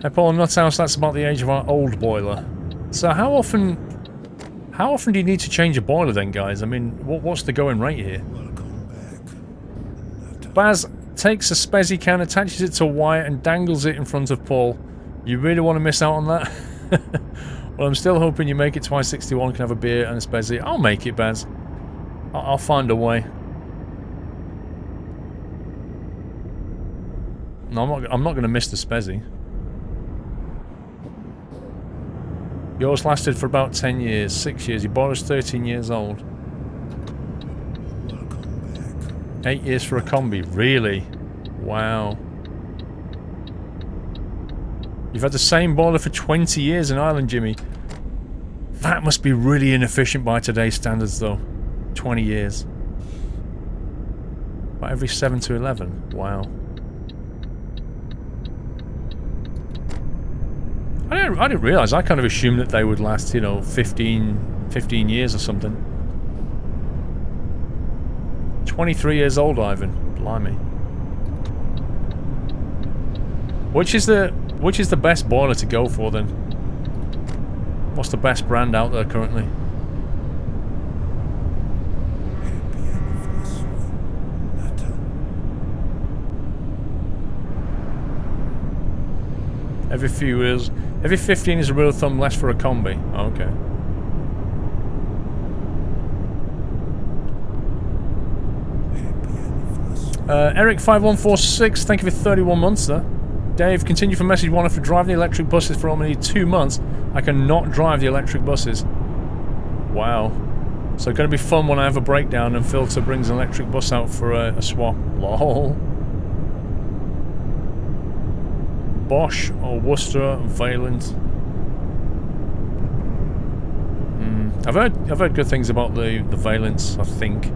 Hey, Paul, Nuthouse, that's about the age of our old boiler. So how often do you need to change a boiler then, guys? I mean, what's the going rate here? Baz takes a Spezzy can, attaches it to a wire, and dangles it in front of Paul. You really want to miss out on that? Well, I'm still hoping you make it to I-61, can have a beer and a Spezzy. I'll make it, Baz. I'll find a way. No, I'm not going to miss the Spezzy. Yours lasted for about 10 years, 6 years. Your boiler's 13 years old. 8 years for a combi. Really? Wow. You've had the same boiler for 20 years in Ireland, Jimmy. That must be really inefficient by today's standards, though. 20 years. About every 7 to 11. Wow. I didn't realise. I kind of assumed that they would last, you know, 15 years or something. 23 years old, Ivan. Blimey. Which is the best boiler to go for then? What's the best brand out there currently? Every few years. Every 15 is a rule of thumb, less for a combi. Okay. Eric5146, thank you for 31 months, sir. Dave, continue from message 1. If I drive the electric buses for only 2 months, I cannot drive the electric buses. Wow. So it's going to be fun when I have a breakdown and Filter brings an electric bus out for a swap. Lol. Bosch or Worcester, Valent. I've heard good things about the Valents, I think.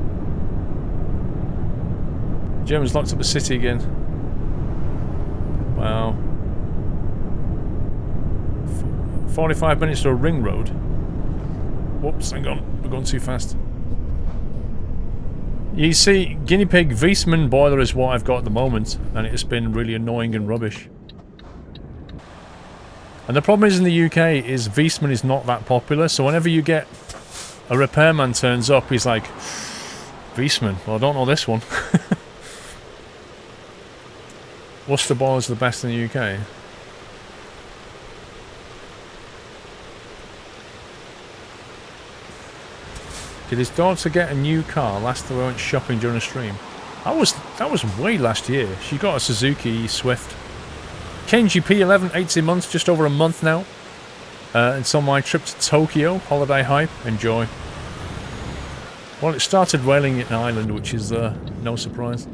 Germans locked up the city again. Wow. 45 minutes to a ring road. Whoops, hang on. We're going too fast. You see, Guinea Pig Wiesmann boiler is what I've got at the moment, and it's been really annoying and rubbish. And the problem is in the UK is Wiesmann is not that popular, so whenever you get a repairman turns up, he's like, Wiesmann, well, I don't know this one. Worcester boilers are the best in the UK. Did his daughter get a new car last time we went shopping during a stream? That was way last year. She got a Suzuki Swift. Kenji P11, 18 months, just over a month now. It's on my trip to Tokyo, holiday hype. Enjoy. Well, it started raining in Ireland, which is no surprise.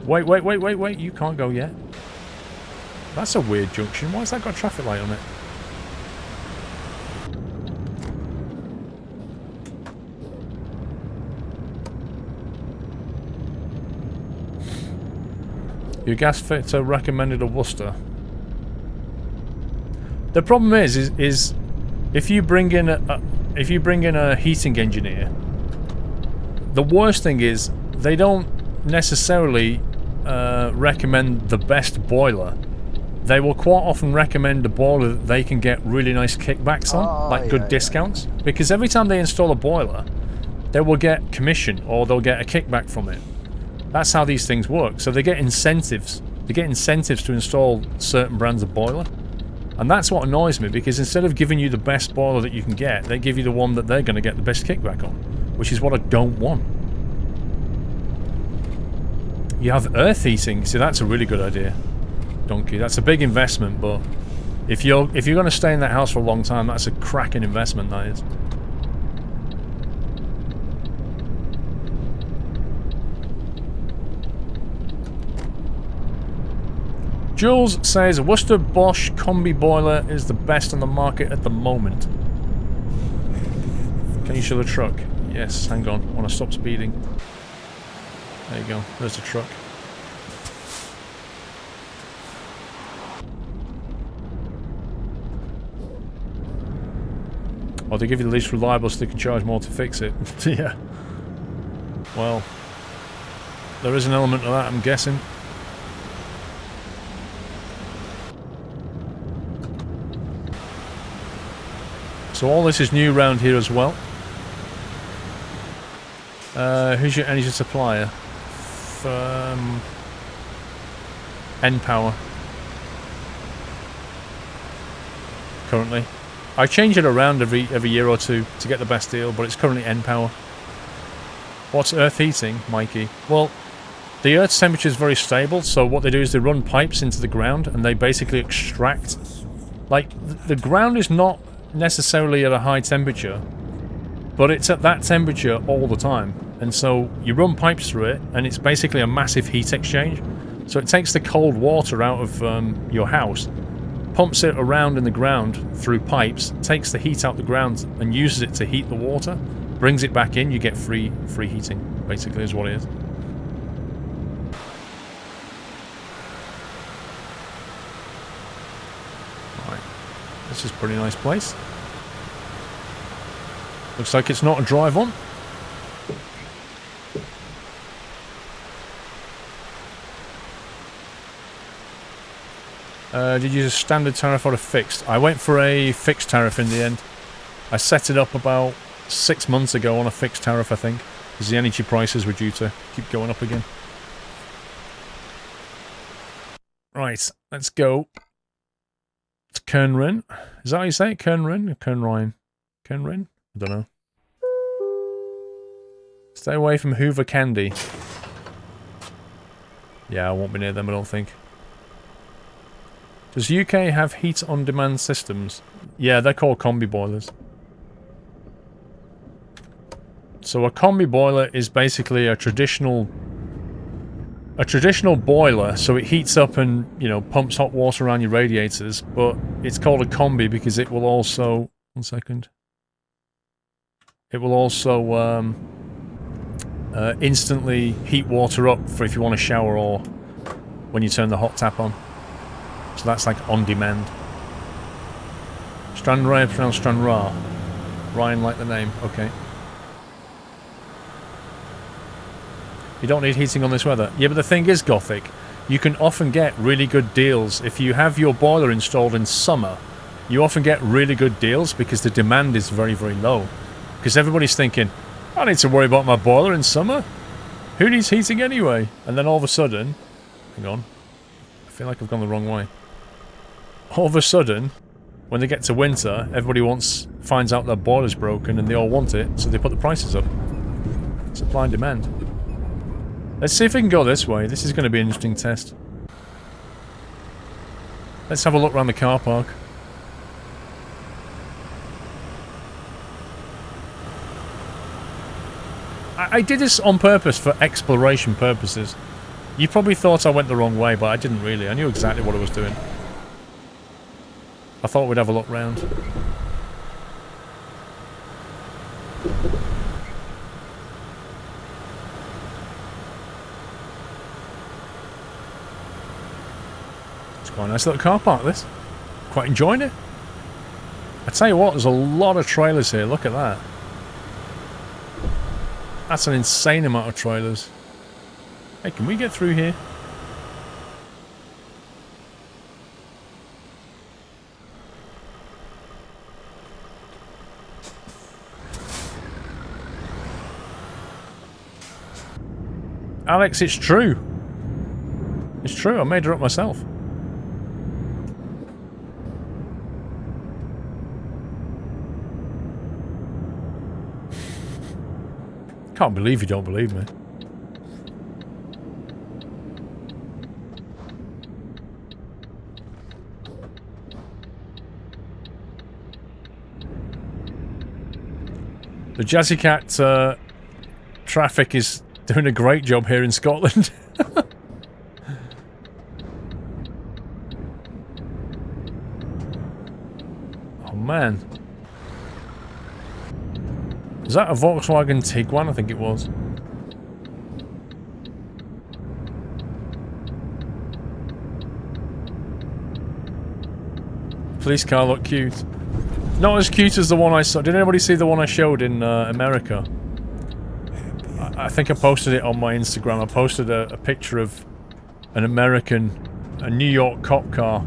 Wait, you can't go yet. That's a weird junction. Why's that got a traffic light on it? Your gas fitter recommended a Worcester. The problem is if you bring in a heating engineer, the worst thing is they don't necessarily recommend the best boiler. They will quite often recommend a boiler that they can get really nice kickbacks on, like good discounts. Because every time they install a boiler, they will get commission or they'll get a kickback from it. That's how these things work. So they get incentives. They get incentives to install certain brands of boiler. And that's what annoys me, because instead of giving you the best boiler that you can get, they give you the one that they're going to get the best kickback on, which is what I don't want. You have earth heating. See, that's a really good idea. Donkey. That's a big investment, but if you're going to stay in that house for a long time, that's a cracking investment, that is. Jules says Worcester Bosch combi boiler is the best on the market at the moment. Can you show the truck? Yes, hang on. I want to stop speeding. There you go. There's the truck. Or they give you the least reliable so they can charge more to fix it. Yeah. Well, there is an element of that, I'm guessing. So all this is new around here as well. Who's your energy supplier? N-Power. Currently. I change it around every year or two to get the best deal, but it's currently N-Power. What's earth heating, Mikey? Well, the Earth's temperature is very stable, so what they do is they run pipes into the ground and they basically extract... Like, the ground is not necessarily at a high temperature, but it's at that temperature all the time. And so you run pipes through it, and it's basically a massive heat exchange. So it takes the cold water out of your house, pumps it around in the ground through pipes, takes the heat out the ground and uses it to heat the water, brings it back in, you get free heating, basically is what it is. Right. This is a pretty nice place. Looks like it's not a drive on. Did you use a standard tariff or a fixed? I went for a fixed tariff in the end. I set it up about 6 months ago on a fixed tariff, I think, because the energy prices were due to keep going up again. Right, let's go to Kernrin. Is that how you say it? Kernrin or Kernrine? Kernrin? I don't know. Stay away from Hoover Candy. Yeah, I won't be near them, I don't think. Does UK have heat-on-demand systems? Yeah, they're called combi boilers. So a combi boiler is basically a traditional boiler, so it heats up and, you know, pumps hot water around your radiators, but it's called a combi because it will also... One second. It will also instantly heat water up for if you want to shower or when you turn the hot tap on. So that's like on demand. Stranraer pronounced Stranraer. Ryan like the name, okay. You don't need heating on this weather. Yeah, but the thing is, Gothic, you can often get really good deals. If you have your boiler installed in summer, you often get really good deals because the demand is very, very low. Because everybody's thinking, I don't need to worry about my boiler in summer. Who needs heating anyway? And then all of a sudden... Hang on. I feel like I've gone the wrong way. All of a sudden, when they get to winter, everybody finds out their boiler's broken and they all want it, so they put the prices up. Supply and demand. Let's see if we can go this way. This is going to be an interesting test. Let's have a look around the car park. I did this on purpose for exploration purposes. You probably thought I went the wrong way, but I didn't really. I knew exactly what I was doing. I thought we'd have a look round. It's quite a nice little car park, this. Quite enjoying it. I tell you what, there's a lot of trailers here. Look at that. That's an insane amount of trailers. Hey, can we get through here? Alex, it's true. It's true, I made her up myself. Can't believe you don't believe me. The Jazzy Cat traffic is doing a great job here in Scotland. man. Is that a Volkswagen Tiguan? I think it was. Police car looked cute. Not as cute as the one I saw. Did anybody see the one I showed in America? I think I posted it on my Instagram. I posted a picture of an a New York cop car,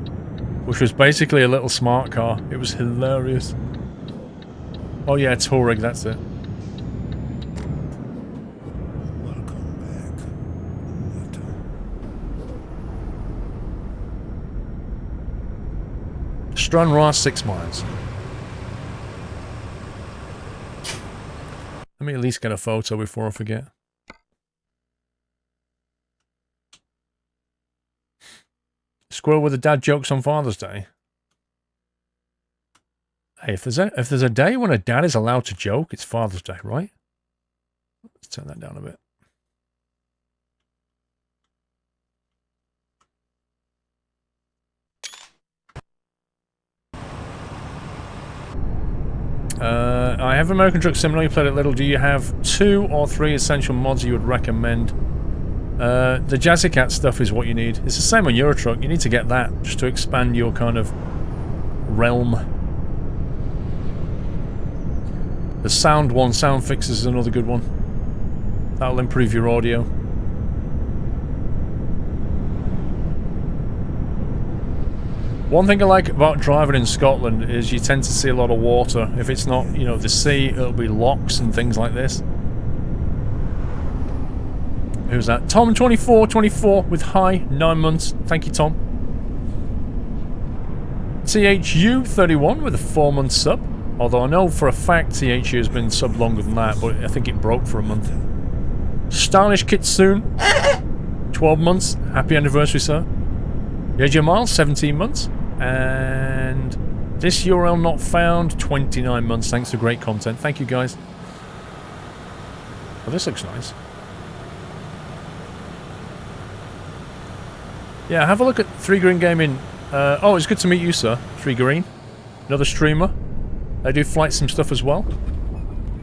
which was basically a little smart car. It was hilarious. Oh yeah, Touareg, that's it. Stranraer, 6 miles. Let me at least get a photo before I forget. Squirrel with the dad jokes on Father's Day. Hey, if there's a day when a dad is allowed to joke, it's Father's Day, right? Let's turn that down a bit. I have American Truck Simulator, you played it little. Do you have 2 or 3 essential mods you would recommend? The Jazzy Cat stuff is what you need. It's the same on Euro Truck. You need to get that just to expand your kind of realm. The sound one, Sound Fixes is another good one. That'll improve your audio. One thing I like about driving in Scotland is you tend to see a lot of water. If it's not, you know, the sea, it'll be locks and things like this. Who's that? Tom2424 with hi, 9 months. Thank you, Tom. THU31 with a 4-month sub. Although I know for a fact THU has been sub longer than that, but I think it broke for a month. Stylish Kitsune, 12 months. Happy anniversary, sir. Jamal, 17 months. And this URL not found, 29 months. Thanks for great content. Thank you, guys. Well, this looks nice. Yeah, have a look at 3 Green Gaming. Oh, it's good to meet you, sir. 3 Green. Another streamer. They do flight sim stuff as well.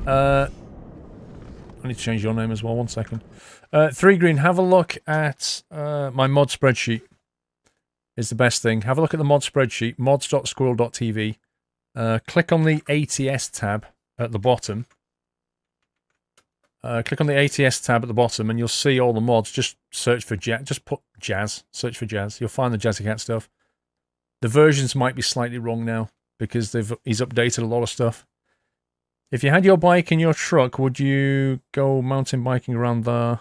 I need to change your name as well, 1 second. 3 Green, have a look at my mod spreadsheet. Is the best thing. Have a look at the mod spreadsheet, mods.squirrel.tv. Click on the ATS tab at the bottom. Click on the ATS tab at the bottom and you'll see all the mods. Just search for jazz. Just put jazz. Search for jazz. You'll find the Jazzy Cat stuff. The versions might be slightly wrong now because he's updated a lot of stuff. If you had your bike in your truck, would you go mountain biking around there?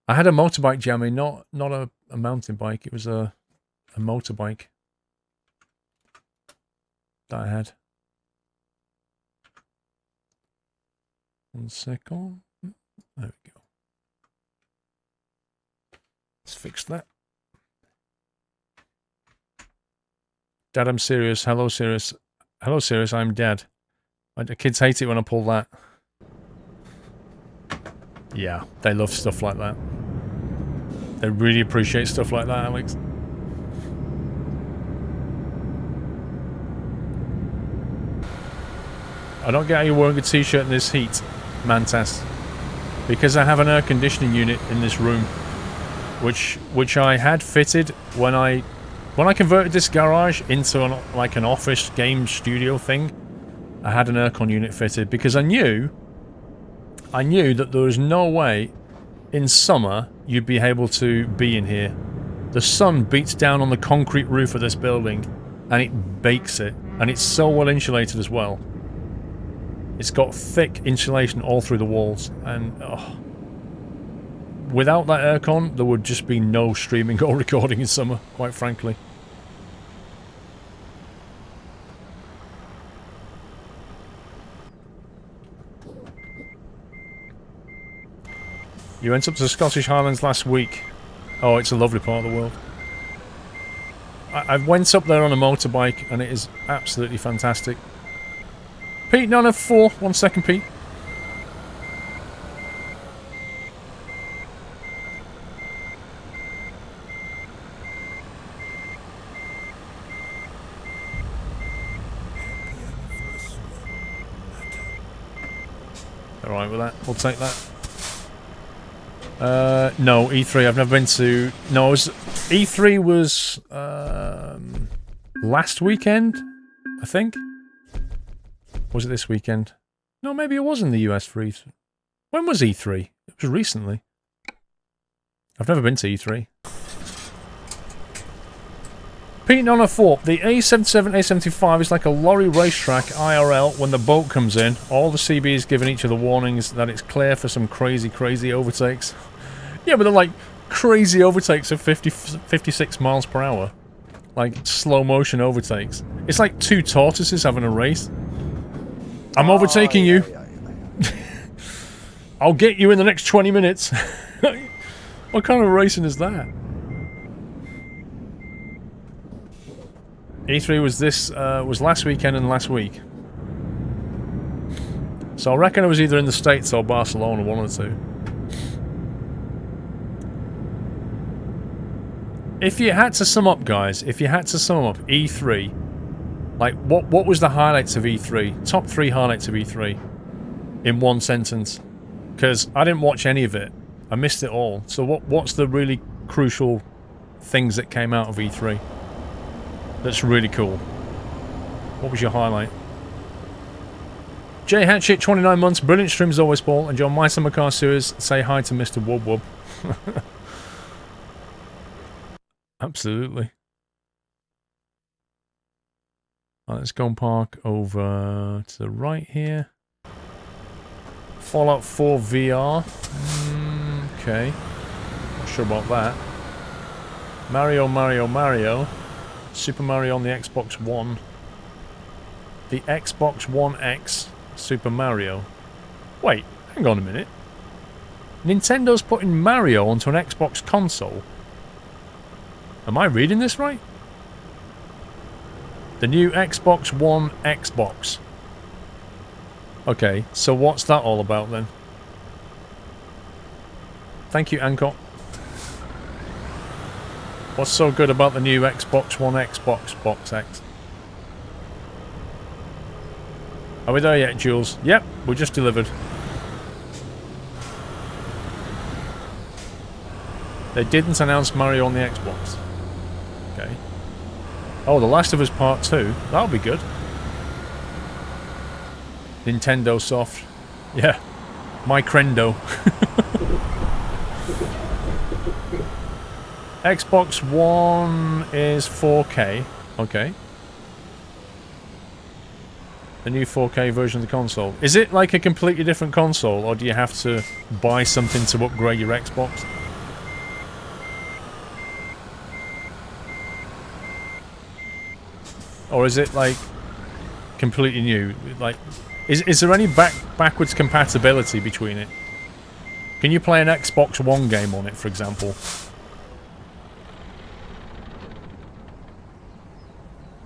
I had a motorbike, Jammy, not a mountain bike. It was a motorbike that I had. 1 second. There we go. Let's fix that. Dad, I'm serious. Hello, serious. Hello, serious. I'm Dad. The kids hate it when I pull that. Yeah, they love stuff like that. They really appreciate stuff like that, Alex. I don't get how you're wearing a t-shirt in this heat, Mantas. Because I have an air conditioning unit in this room, which I had fitted when I converted this garage into an office game studio thing. I had an aircon unit fitted because I knew that there was no way in summer you'd be able to be in here. The sun beats down on the concrete roof of this building and it bakes it, and it's so well insulated as well. It's got thick insulation all through the walls, and without that aircon there would just be no streaming or recording in summer, quite frankly. You went up to the Scottish Highlands last week. Oh, it's a lovely part of the world. I went up there on a motorbike and it is absolutely fantastic. Pete, no, 4. 1 second, Pete. alright with that. We'll take that. No, E3 I've never been to... No, E3 was... last weekend, I think? Was it this weekend? No, maybe it was in the US for E3. When was E3? It was recently. I've never been to E3. Pete on a 4. The A77, A75 is like a lorry racetrack IRL when the boat comes in. All the CBs giving each other warnings that it's clear for some crazy, crazy overtakes. Yeah, but they're like crazy overtakes of 56 miles per hour. Like slow motion overtakes. It's like two tortoises having a race. I'm overtaking you. I'll get you in the next 20 minutes. What kind of racing is that? E3 was last weekend and last week. So I reckon it was either in the States or Barcelona, one of the two. If you had to sum up, guys, E3, like, what was the highlights of E3? Top 3 highlights of E3 in one sentence. Because I didn't watch any of it. I missed it all. So what's the really crucial things that came out of E3? That's really cool. What was your highlight? Jay Hatchet, 29 months, brilliant streams always, Paul. And John Meister McCar Sewers, say hi to Mr. Wub Wub. Absolutely. Right, let's go and park over to the right here. Fallout 4 VR. Okay. Not sure about that. Mario. Super Mario on the Xbox One. The Xbox One X Super Mario. Wait, hang on a minute. Nintendo's putting Mario onto an Xbox console. Am I reading this right? The new Xbox One Xbox. Okay, so what's that all about then? Thank you, Anko. What's so good about the new Xbox One Xbox Box X? Are we there yet, Jules? Yep, we just delivered. They didn't announce Mario on the Xbox. Okay. Oh, The Last of Us Part 2. That'll be good. Nintendo Soft. Yeah. My Crendo. Xbox One is 4K. Okay. The new 4K version of the console. Is it like a completely different console, or do you have to buy something to upgrade your Xbox? Or is it like completely new? Like, is there any backwards compatibility between it? Can you play an Xbox One game on it, for example?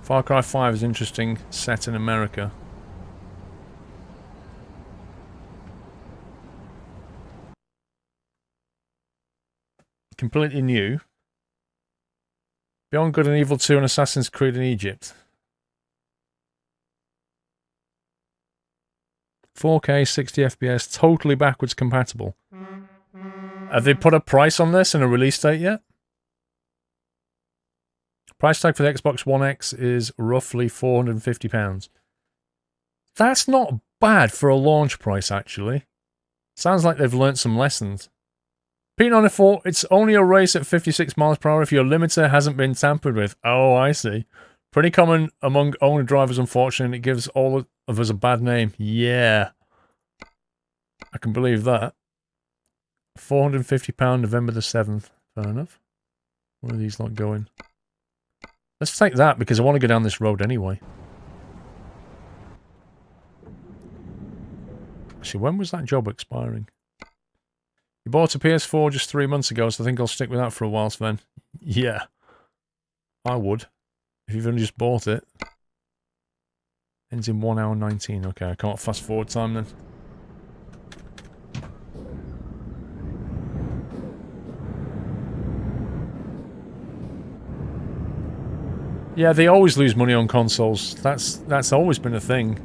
Far Cry 5 is interesting, set in America. Completely new. Beyond Good and Evil 2 and Assassin's Creed in Egypt. 4K, 60 FPS, totally backwards compatible. Have they put a price on this and a release date yet? Price tag for the Xbox One X is roughly £450. That's not bad for a launch price, actually. Sounds like they've learnt some lessons. P94, it's only a race at 56 miles per hour if your limiter hasn't been tampered with. Oh, I see. Pretty common among owner drivers, unfortunately, and it gives all of us a bad name. Yeah. I can believe that. £450 November the 7th. Fair enough. Where are these lot going? Let's take that, because I want to go down this road anyway. Actually, when was that job expiring? You bought a PS4 just 3 months ago, so I think I'll stick with that for a while, Sven. Yeah. I would. If you've only just bought it. Ends in 1 hour 19. Okay, I can't fast forward time then. Yeah, they always lose money on consoles. That's always been a thing.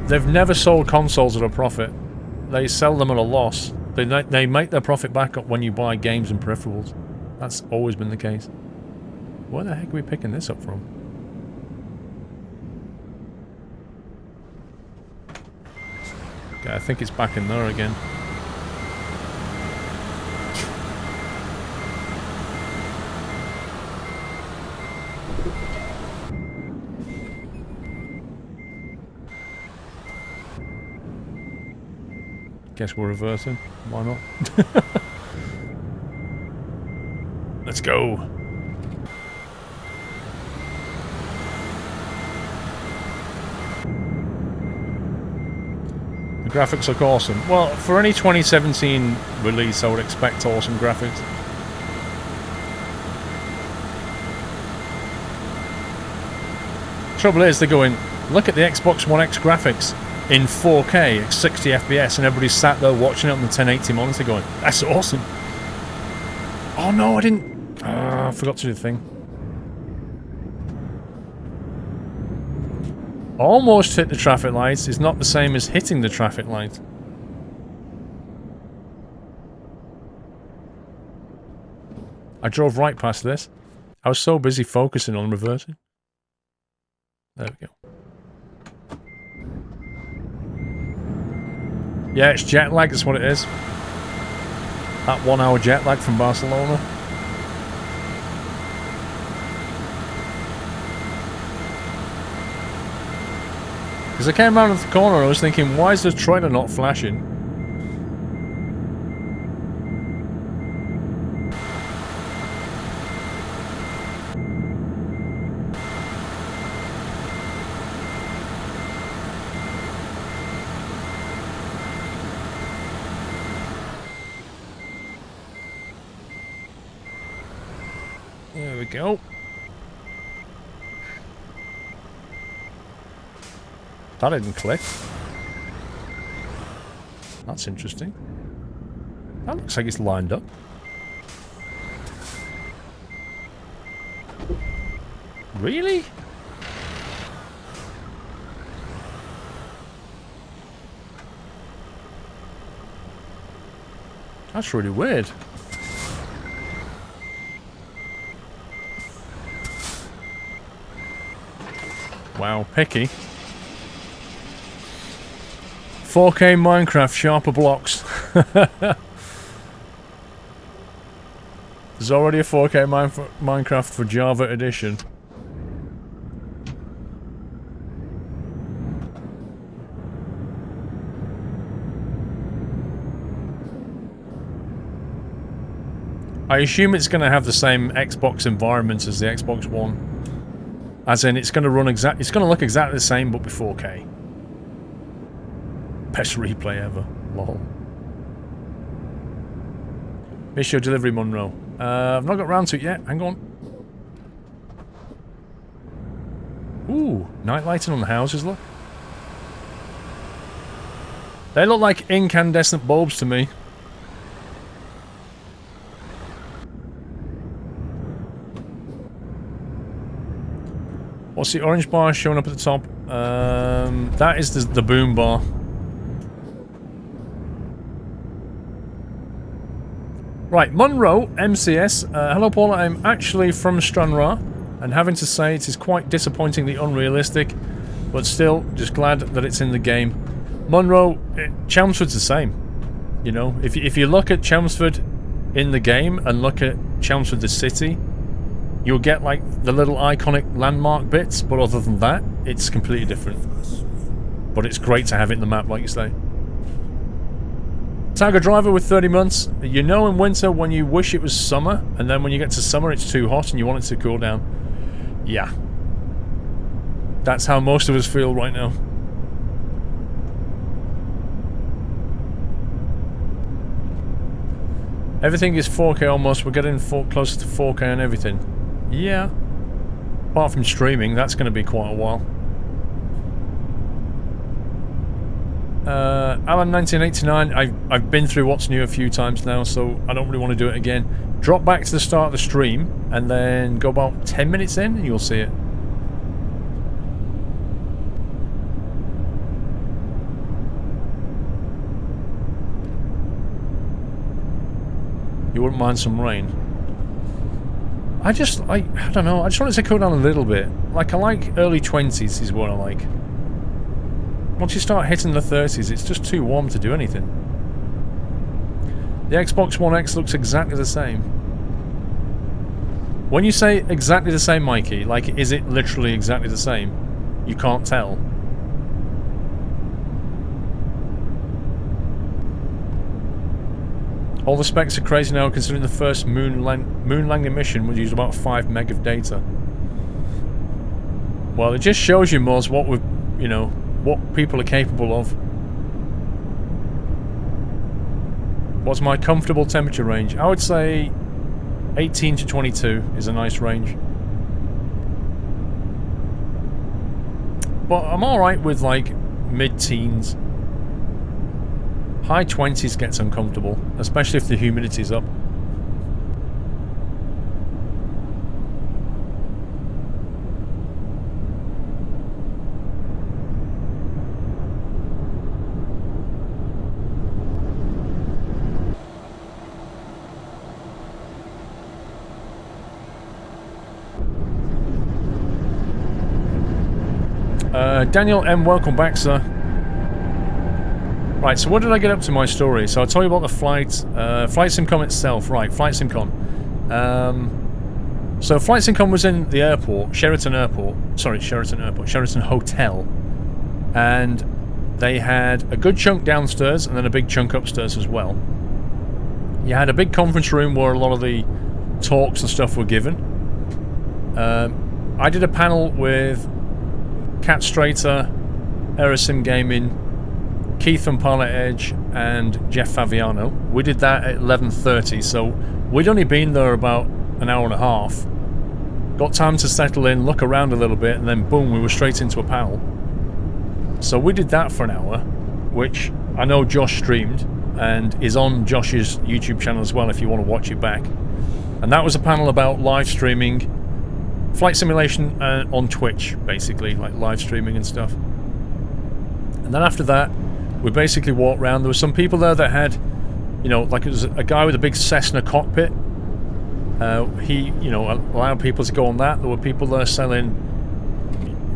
They've never sold consoles at a profit. They sell them at a loss. They make their profit back up when you buy games and peripherals. That's always been the case. Where the heck are we picking this up from? Okay, I think it's back in there again. Guess we're reversing. Why not? Let's go. The graphics look awesome. Well, for any 2017 release, I would expect awesome graphics. Trouble is, they're going, look at the Xbox One X graphics in 4K at 60 FPS, and everybody's sat there watching it on the 1080 monitor going, that's awesome. Oh no, I didn't. I forgot to do the thing. Almost hit the traffic lights is not the same as hitting the traffic light. I drove right past this. I was so busy focusing on reversing. There we go. Yeah, it's jet lag, that's what it is. That 1 hour jet lag from Barcelona. Because I came around the corner and I was thinking, why is the trailer not flashing? There we go. That didn't click. That's interesting. That looks like it's lined up. Really? That's really weird. Wow, picky. 4K Minecraft, sharper blocks. There's already a 4K Minecraft for Java Edition. I assume it's going to have the same Xbox environment as the Xbox One. As in, it's going to run it's going to look exactly the same, but be 4K. Best replay ever. Lol. Miss your delivery, Monroe. I've not got round to it yet. Hang on. Ooh, night lighting on the houses, look. They look like incandescent bulbs to me. What's the orange bar showing up at the top? That is the boom bar. Right, Monroe, MCS. Hello, Paul. I'm actually from Stranraer, and having to say it is quite disappointingly unrealistic, but still, just glad that it's in the game. Monroe, Chelmsford's the same. You know, if you look at Chelmsford in the game and look at Chelmsford the city, you'll get like the little iconic landmark bits, but other than that, it's completely different. But it's great to have it in the map, like you say. Tiger Driver with 30 months. You know in winter when you wish it was summer, and then when you get to summer it's too hot and you want it to cool down. Yeah. That's how most of us feel right now. Everything is 4K almost. We're getting closer to 4K on everything. Yeah. Apart from streaming, that's going to be quite a while. Alan 1989, I've been through What's New a few times now, so I don't really want to do it again. Drop back to the start of the stream, and then go about 10 minutes in, and you'll see it. wouldn't mind some rain. I don't know, I just want it to cool down a little bit. Like, I like early 20s is what I like. Once you start hitting the 30s, it's just too warm to do anything. The Xbox One X looks exactly the same. When you say exactly the same, Mikey, like, is it literally exactly the same? You can't tell. All the specs are crazy now, considering the first moon landing mission would use about 5 meg of data. Well, it just shows you, Moz, what we've, you know, what people are capable of. What's my comfortable temperature range? I would say 18 to 22 is a nice range. But I'm alright with, like, mid-teens. High 20s gets uncomfortable, especially if the humidity's up. Daniel M, welcome back, sir. Right, so what did I get up to my story? So I'll tell you about the flight SimCom itself. Right, flight SimCom. So flight SimCom was in the airport, Sheraton Hotel, and they had a good chunk downstairs and then a big chunk upstairs as well. You had a big conference room where a lot of the talks and stuff were given. I did a panel with Cat Strater, Aerosim Gaming, Keith from Pilot Edge, and Jeff Faviano. We did that at 11:30, so we'd only been there about an hour and a half. Got time to settle in, look around a little bit, and then boom, we were straight into a panel. So we did that for an hour, which I know Josh streamed, and is on Josh's YouTube channel as well if you want to watch it back. And that was a panel about live streaming flight simulation on Twitch, basically, like live streaming and stuff. And then after that, we basically walked around. There were some people there that had, you know, like it was a guy with a big Cessna cockpit. He, you know, allowed people to go on that. There were people there selling,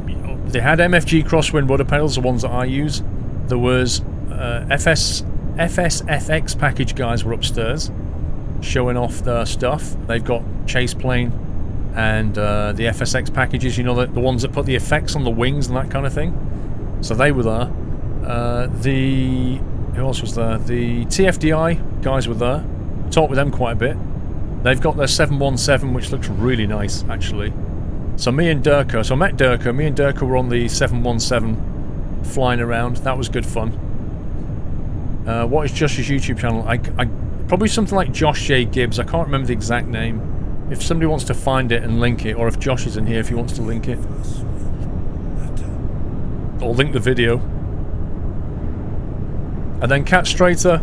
you know, they had MFG crosswind rudder pedals, the ones that I use. There was FSFX package guys were upstairs showing off their stuff. They've got chase plane and the FSX packages, you know, the ones that put the effects on the wings and that kind of thing. So they were there. Who else was there? The TFDI guys were there. Talked with them quite a bit. They've got their 717, which looks really nice, actually. So me and Durka, so I met Durka. Me and Durka were on the 717 flying around. That was good fun. What is Josh's YouTube channel? I probably something like Josh J. Gibbs. I can't remember the exact name. If somebody wants to find it and link it, or if Josh is in here if he wants to link it. Or link the video. And then Cat Strater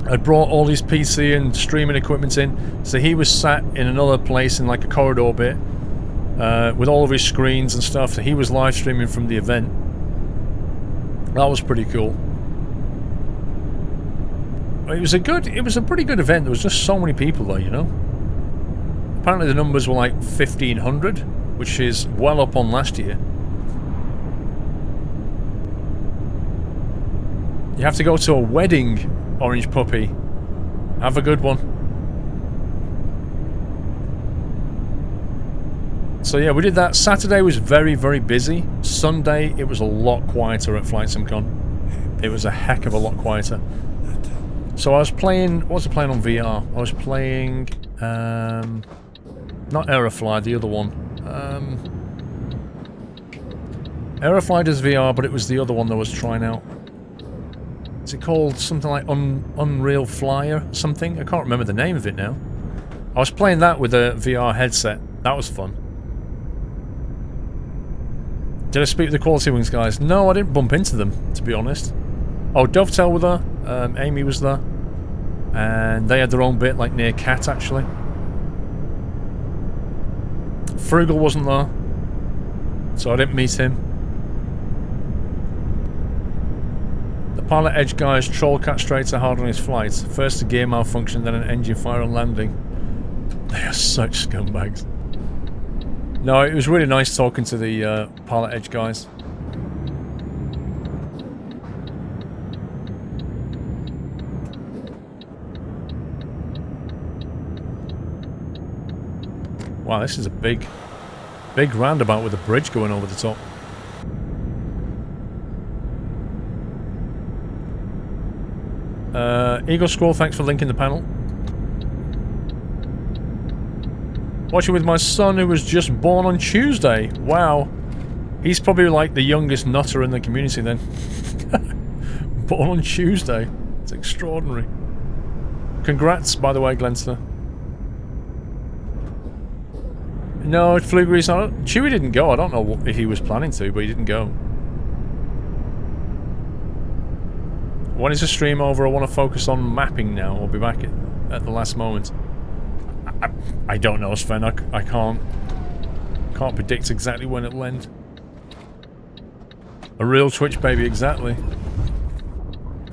had brought all his PC and streaming equipment in, so he was sat in another place in like a corridor bit with all of his screens and stuff. So he was live streaming from the event. That was pretty cool. It was a pretty good event. There was just so many people there, you know. Apparently the numbers were like 1,500, which is well up on last year. You have to go to a wedding, Orange Puppy. Have a good one. So yeah, we did that. Saturday was very, very busy. Sunday, it was a lot quieter at Flight SimCon. It was a heck of a lot quieter. So I was playing... What was I playing on VR? I was playing... not Aerofly, the other one. Aerofly does VR, but it was the other one that I was trying out. Is it called something like Unreal Flyer something? I can't remember the name of it now. I was playing that with a VR headset. That was fun. Did I speak with the Quality Wings guys? No, I didn't bump into them, to be honest. Oh, Dovetail was there. Amy was there. And they had their own bit, like near Cat, actually. Frugal wasn't there. So I didn't meet him. The Pilot Edge guys troll cat straights are hard on his flights. First a gear malfunction, then an engine fire on landing. They are such scumbags. No, it was really nice talking to the Pilot Edge guys. Wow, this is a big roundabout with a bridge going over the top. Eagle Scroll, thanks for linking the panel. Watching with my son who was just born on Tuesday. Wow. He's probably like the youngest nutter in the community then. Born on Tuesday. It's extraordinary. Congrats, by the way, Glenster. No, Flu Grease, Chewie didn't go. I don't know if he was planning to, but he didn't go. When is the stream over? I want to focus on mapping now. I'll be back at the last moment. I don't know, Sven. I can't predict exactly when it'll end. A real Twitch baby, exactly.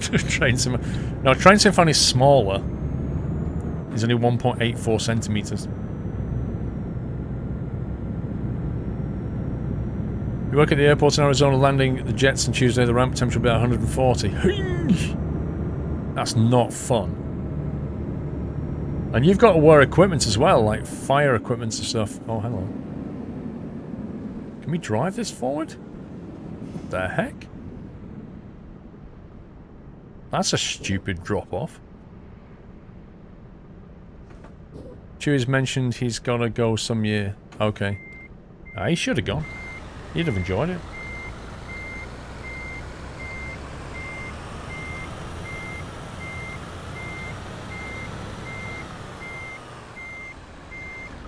Train Sim. No, Train Sim fan is smaller. He's only 1.84 centimeters. You work at the airport in Arizona, landing the jets on Tuesday. The ramp temperature will be at 140. That's not fun. And you've got to wear equipment as well, like fire equipment and stuff. Oh, hello. Can we drive this forward? What the heck? That's a stupid drop-off. Chewie's mentioned he's gotta go some year. Okay. He should have gone. He'd have enjoyed it.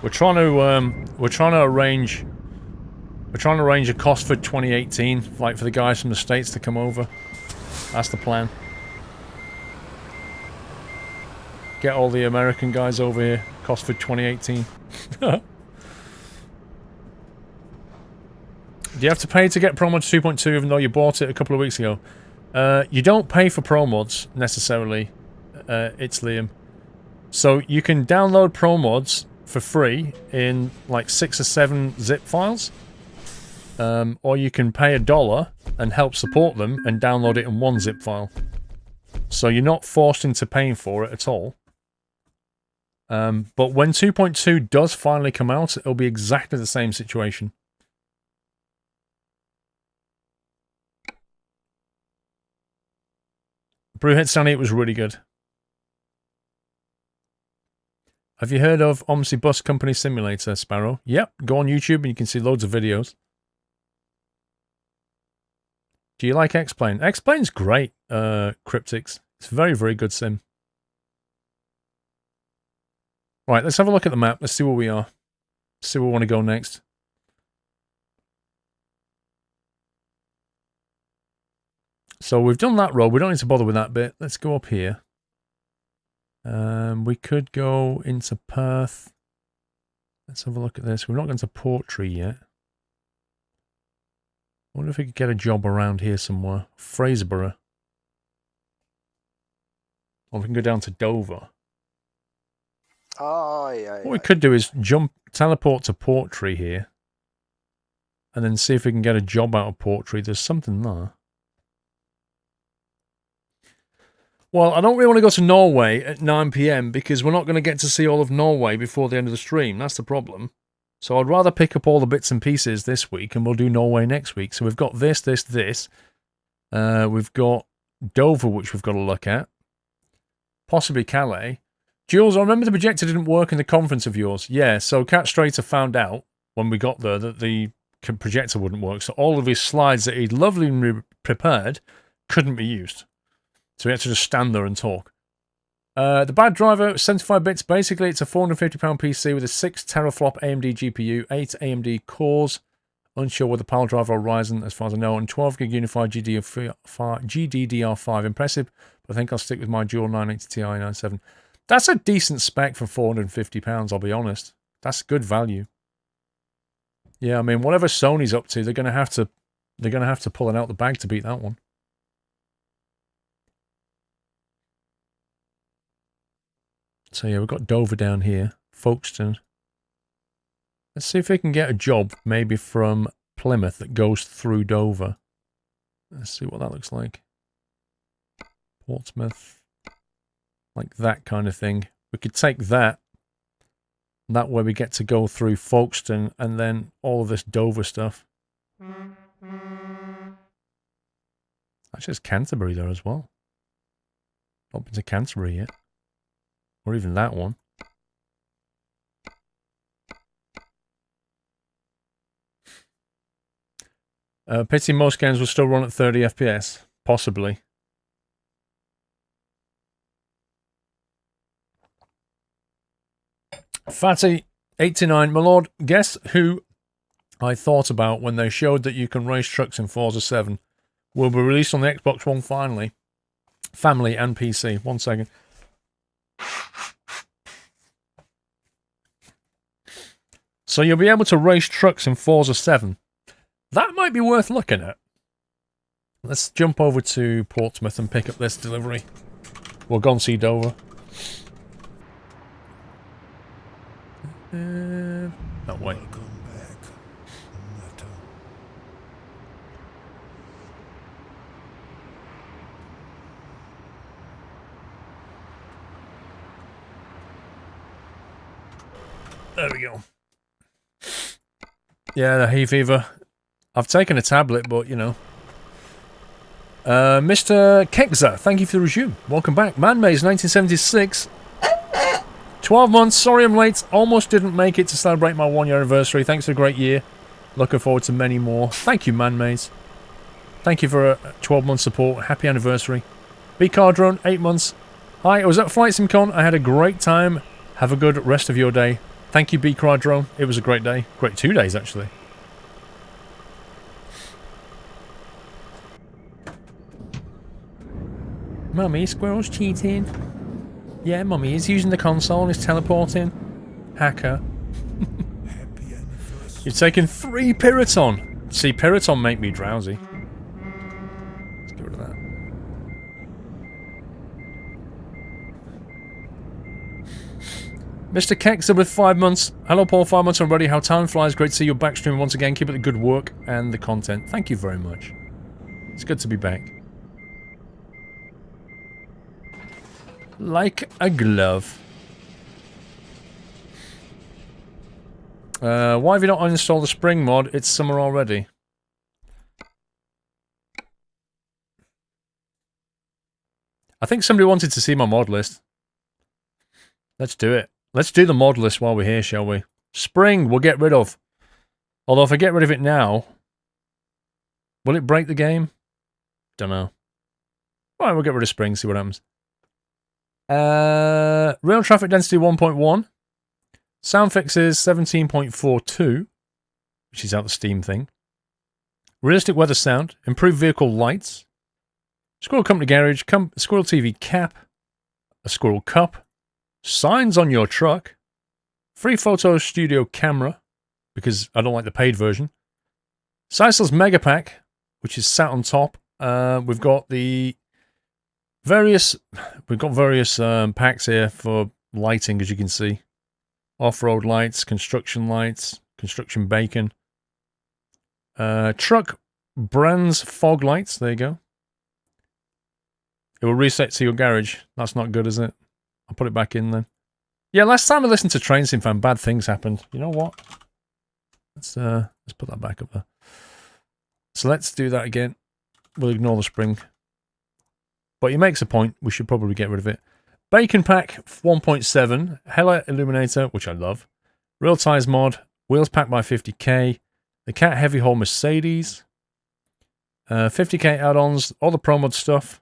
We're trying to arrange a cost for 2018, like for the guys from the States to come over. That's the plan. Get all the American guys over here. Cost for 2018. Do you have to pay to get Promods 2.2 even though you bought it a couple of weeks ago? You don't pay for Promods, necessarily. It's Liam. So you can download Promods for free in like 6 or 7 zip files. Or you can pay $1 and help support them and download it in 1 zip file. So you're not forced into paying for it at all. But when 2.2 does finally come out, it'll be exactly the same situation. Brewhead Stanley, it was really good. Have you heard of OMSI Bus Company Simulator, Sparrow? Yep, go on YouTube and you can see loads of videos. Do you like X-Plane? X-Plane's great, Cryptics. It's a very, very good sim. Right, let's have a look at the map. Let's see where we are. See where we want to go next. So we've done that road. We don't need to bother with that bit. Let's go up here. We could go into Perth. Let's have a look at this. We're not going to Portree yet. I wonder if we could get a job around here somewhere. Fraserburgh. Or we can go down to Dover. What we could do is teleport to Portree here. And then see if we can get a job out of Portree. There's something there. Well, I don't really want to go to Norway at 9 PM because we're not going to get to see all of Norway before the end of the stream. That's the problem. So I'd rather pick up all the bits and pieces this week and we'll do Norway next week. So we've got this. We've got Dover, which we've got to look at. Possibly Calais. Jules, I remember the projector didn't work in the conference of yours. Yeah, so Cat Strater found out when we got there that the projector wouldn't work. So all of his slides that he'd lovely prepared couldn't be used. So we had to just stand there and talk. The bad driver, 75 bits. Basically, it's a £450 PC with a 6 teraflop AMD GPU, 8 AMD cores. Unsure whether Power Driver or Ryzen, as far as I know, and 12 gig unified GDDR5. Impressive, but I think I'll stick with my dual 980 Ti 97. That's a decent spec for £450, I'll be honest. That's good value. Yeah, I mean, whatever Sony's up to, they're going to have to pull it out the bag to beat that one. So yeah, we've got Dover down here. Folkestone. Let's see if we can get a job, maybe from Plymouth, that goes through Dover. Let's see what that looks like. Portsmouth. Like that kind of thing. We could take that. That way we get to go through Folkestone and then all of this Dover stuff. Actually, there's Canterbury there as well. Not been to Canterbury yet. Or even that one. Pity most games will still run at 30 FPS. Possibly. Fatty89, my lord, guess who I thought about when they showed that you can race trucks in Forza 7? Will be released on the Xbox One finally. Family and PC. 1 second. So you'll be able to race trucks in Forza 7. That might be worth looking at. Let's jump over to Portsmouth and pick up this delivery. We'll go and see Dover. No, wait. There we go. Yeah, the hay fever. I've taken a tablet, but, you know. Mr. Kekza, thank you for the review. Welcome back. Man-Maze, 1976. 12 months. Sorry I'm late. Almost didn't make it to celebrate my 1-year anniversary. Thanks for a great year. Looking forward to many more. Thank you, Man-Maze. Thank you for a 12-month support. Happy anniversary. B-Cardrone, 8 months. Hi, I was at Flight Simcon. I had a great time. Have a good rest of your day. Thank you, B-Cardrone. It was a great day. Great 2 days, actually. Mummy, Squirrel's cheating. Yeah, Mummy is using the console and is teleporting. Hacker. You've taken 3 Piriton. See, Piriton make me drowsy. Let's get rid of that. Mr. Keksa with 5 months. Hello, Paul. 5 months already. How time flies. Great to see your back stream once again. Keep up the good work and the content. Thank you very much. It's good to be back. Like a glove. Why have you not uninstalled the spring mod? It's summer already. I think somebody wanted to see my mod list. Let's do it. Let's do the mod list while we're here, shall we? Spring we'll get rid of. Although if I get rid of it now, will it break the game? Don't know. Alright, we'll get rid of spring, see what happens. Real traffic density 1.1. Sound fixes 17.42, which is out the Steam thing. Realistic weather sound. Improved vehicle lights. Squirrel Company Garage. Squirrel TV cap. A Squirrel Cup. Signs on your truck. Free photo studio camera, because I don't like the paid version. Seisel's Mega Pack, which is sat on top. We've got the various packs here for lighting, as you can see. Off-road lights, construction bacon. Truck brands fog lights, there you go. It will reset to your garage. That's not good, is it? I'll put it back in then. Yeah, last time I listened to Train Sim Fan, bad things happened. You know what? Let's put that back up there. So let's do that again. We'll ignore the spring. But he makes a point. We should probably get rid of it. Bacon Pack 1.7. Hella Illuminator, which I love. Real Ties Mod. Wheels packed by 50k. The Cat Heavy Haul Mercedes. 50k add-ons. All the Promods stuff.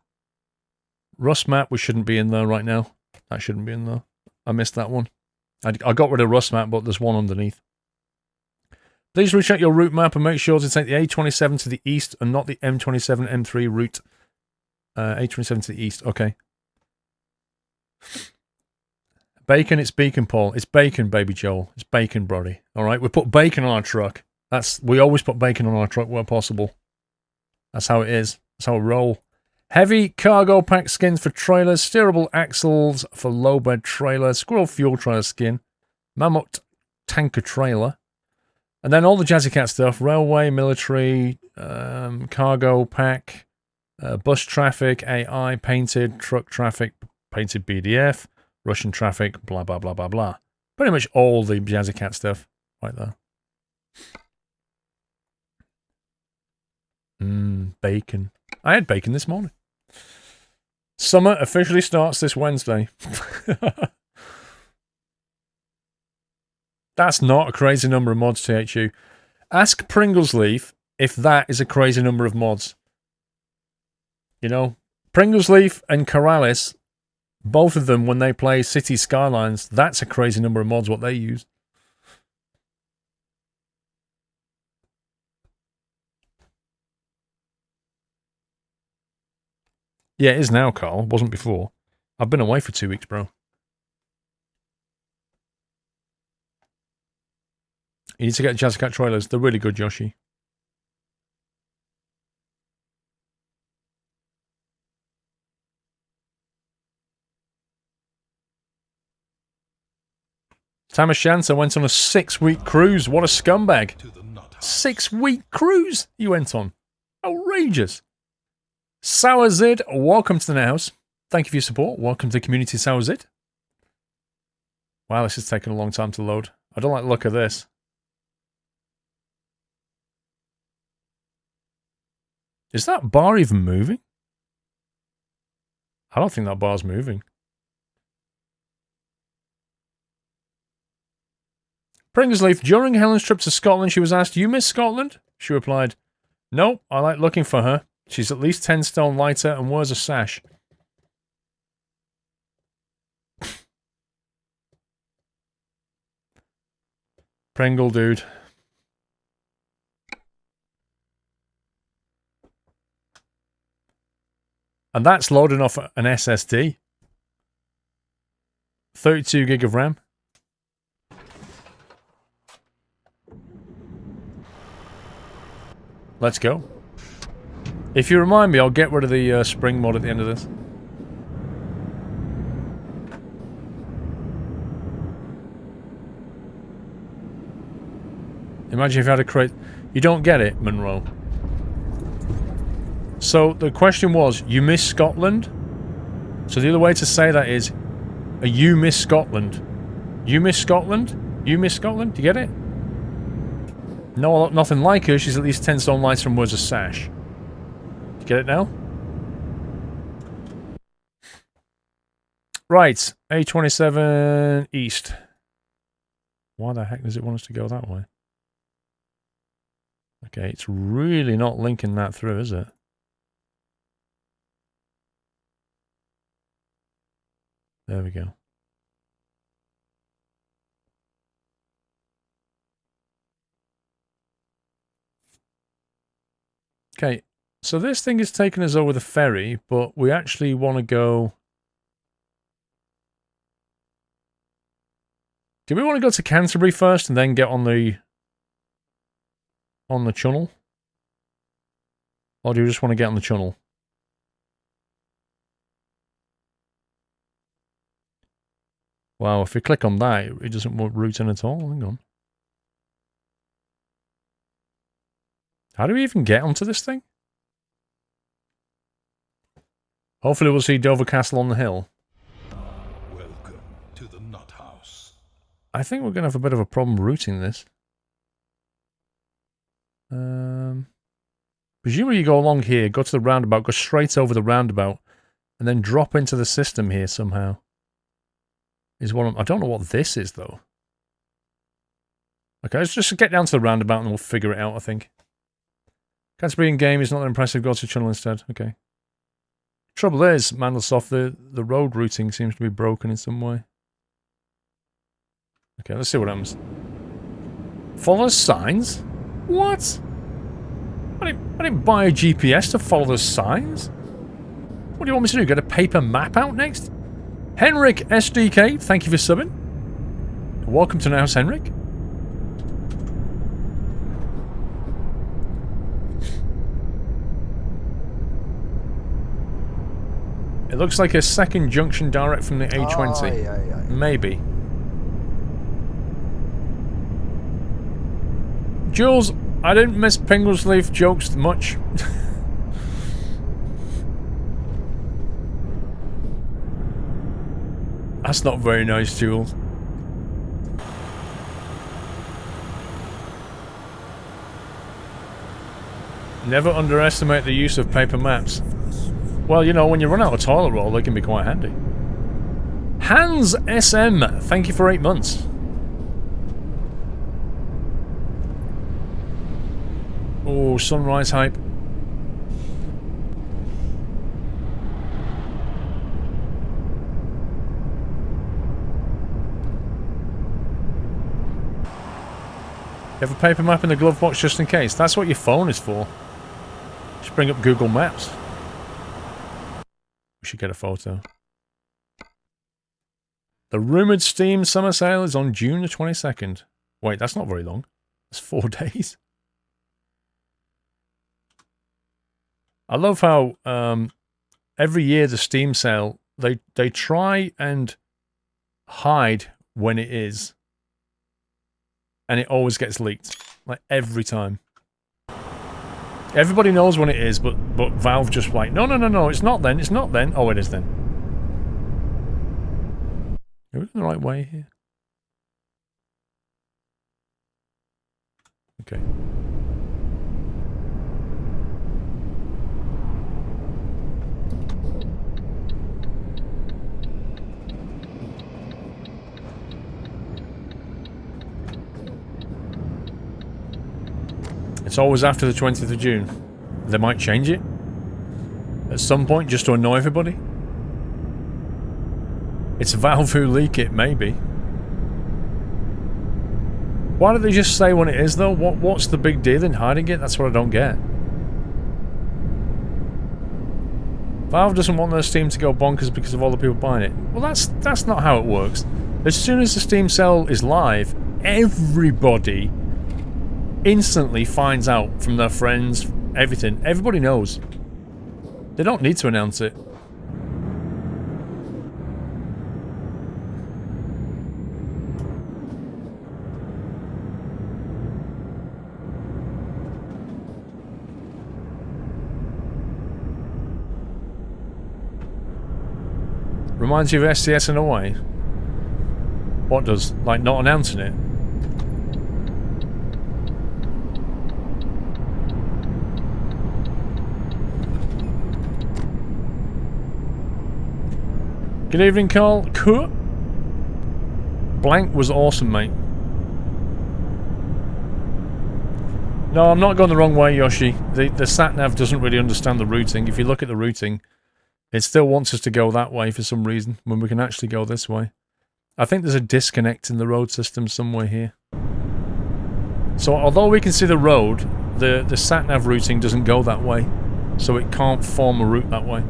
Rust Map, which shouldn't be in there right now. That shouldn't be in there. I missed that one. I got rid of Rust Map, but there's one underneath. Please recheck your route map and make sure to take the A27 to the east and not the M27 M3 route. A27 to the east, okay. Bacon, it's Beacon, Paul. It's bacon, baby Joel. It's bacon, Brody. Alright, we put bacon on our truck. We always put bacon on our truck where possible. That's how it is. That's how we roll. Heavy cargo pack skins for trailers, steerable axles for low bed trailer, squirrel fuel trailer skin, mammoth tanker trailer, and then all the Jazzy Cat stuff, railway, military, cargo pack, bus traffic, AI, painted, truck traffic, painted BDF, Russian traffic, blah, blah, blah, blah, blah. Pretty much all the Jazzy Cat stuff right there. Bacon. I had bacon this morning. Summer officially starts this Wednesday. That's not a crazy number of mods, THU. Ask Pringles Leaf if that is a crazy number of mods. You know, Pringles Leaf and Corrales, both of them, when they play City Skylines, that's a crazy number of mods what they use. Yeah, it is now, Carl. It wasn't before. I've been away for 2 weeks, bro. You need to get Jazzy Cat trailers. They're really good, Yoshi. Tamas Shansa went on a 6-week cruise. What a scumbag. 6-week cruise he went on. Outrageous. Sour Zid, welcome to the house. Thank you for your support. Welcome to Community Sour Zid. Wow, this has taken a long time to load. I don't like the look of this. Is that bar even moving? I don't think that bar's moving. Pringles Leaf, during Helen's trip to Scotland, she was asked, "You miss Scotland?" She replied, "No, I like looking for her. She's at least 10 stone lighter and wears a sash." Pringle, dude. And that's loading off an SSD. 32 gig of RAM. Let's go. If you remind me, I'll get rid of the spring mod at the end of this. Imagine if you had to create... You don't get it, Monroe. So, the question was, you miss Scotland? So the other way to say that is, you miss Scotland. You miss Scotland? You miss Scotland? Do you get it? No, nothing like her. She's at least 10 stone lighter and wears a sash. Do you get it now? Right. A27 East. Why the heck does it want us to go that way? Okay, it's really not linking that through, is it? There we go. Okay, so this thing is taking us over the ferry, but we actually want to go... Do we want to go to Canterbury first and then get on the channel? Or do you just want to get on the channel? Wow, if we click on that, it doesn't route in at all. Hang on. How do we even get onto this thing? Hopefully we'll see Dover Castle on the hill. Welcome to the Nut House. I think we're going to have a bit of a problem routing this. Presumably you go along here, go to the roundabout, go straight over the roundabout, and then drop into the system here somehow. I don't know what this is, though. Okay, let's just get down to the roundabout and we'll figure it out, I think. Canterbury in game is not that impressive. Go to channel instead. Okay. Trouble is, Mandelsoft, the road routing seems to be broken in some way. Okay, let's see what happens. Follow signs? What? I didn't buy a GPS to follow the signs. What do you want me to do? Get a paper map out next? Henrik SDK, thank you for subbing. Welcome to the house, Henrik. It looks like a second junction direct from the A20. Aye, aye, aye. Maybe. Jules, I didn't miss Pingle's jokes much. That's not very nice, Jules. Never underestimate the use of paper maps. Well, you know, when you run out of toilet roll, they can be quite handy. Hans SM, thank you for 8 months. Oh, sunrise hype. You have a paper map in the glove box just in case. That's what your phone is for. Just bring up Google Maps. We should get a photo. The rumoured Steam summer sale is on June the 22nd. Wait, that's not very long. That's 4 days. I love how every year the Steam sale, they try and hide when it is. And it always gets leaked. Like, every time. Everybody knows when it is, but Valve just like, no, it's not then, it's not then. Oh, it is then. Are we in the right way here? Okay. It's always after the 20th of June. They might change it at some point just to annoy everybody. It's Valve who leak it, maybe. Why don't they just say when it is, though? What's the big deal in hiding it? That's what I don't get. Valve doesn't want their Steam to go bonkers because of all the people buying it. Well, that's not how it works. As soon as the Steam sale is live, everybody instantly finds out from their friends, everything. Everybody knows. They don't need to announce it. Reminds you of STS in a way. What does? Like not announcing it? Good evening, Carl. Cool. Blank was awesome, mate. No, I'm not going the wrong way, Yoshi. The sat-nav doesn't really understand the routing. If you look at the routing, it still wants us to go that way for some reason, when we can actually go this way. I think there's a disconnect in the road system somewhere here. So, although we can see the road, the sat-nav routing doesn't go that way. So it can't form a route that way.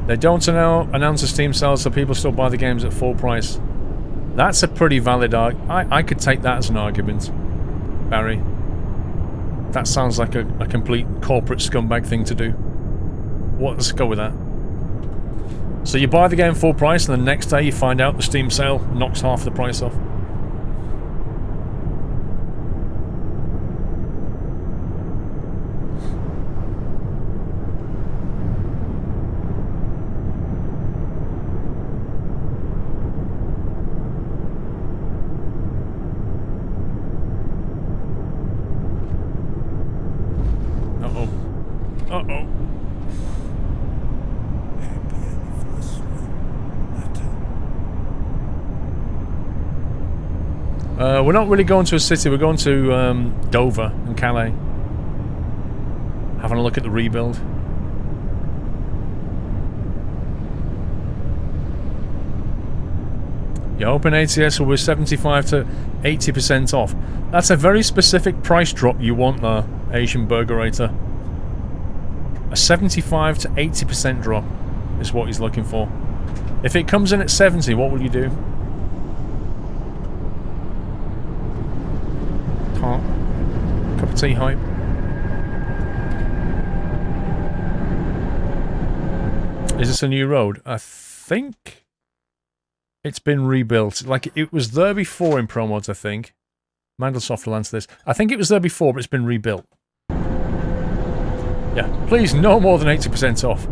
They don't announce a Steam sale, so people still buy the games at full price. That's a pretty valid argument. I could take that as an argument, Barry. That sounds like a complete corporate scumbag thing to do. Let's go with that. So you buy the game full price, and the next day you find out the Steam sale knocks half the price off. We're not really going to a city, we're going to Dover and Calais. Having a look at the rebuild. You're hoping ATS will be 75 to 80% off. That's a very specific price drop you want there, Asian Burgerator. A 75 to 80% drop is what he's looking for. If it comes in at 70, what will you do? Cup of tea hype. Is this a new road? I think it's been rebuilt. Like, it was there before in Promods, I think. Mandlesoft will answer this. I think it was there before, but it's been rebuilt. Yeah, please, no more than 80% off.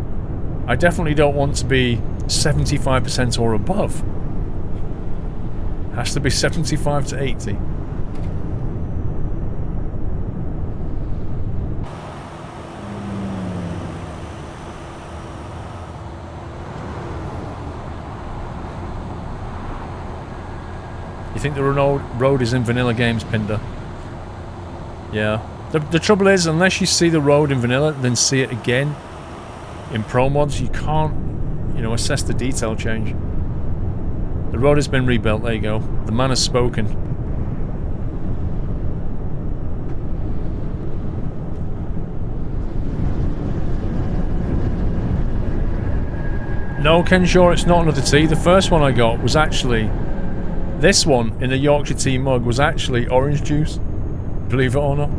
I definitely don't want to be 75% or above. Has to be 75 to 80. You think the road is in vanilla games, Pinder? Yeah. The trouble is, unless you see the road in vanilla, then see it again in Promods, you can't, you know, assess the detail change. The road has been rebuilt, there you go. The man has spoken. No, Ken Shaw, it's not another tea. The first one I got was actually... This one, in the Yorkshire tea mug, was actually orange juice. Believe it or not.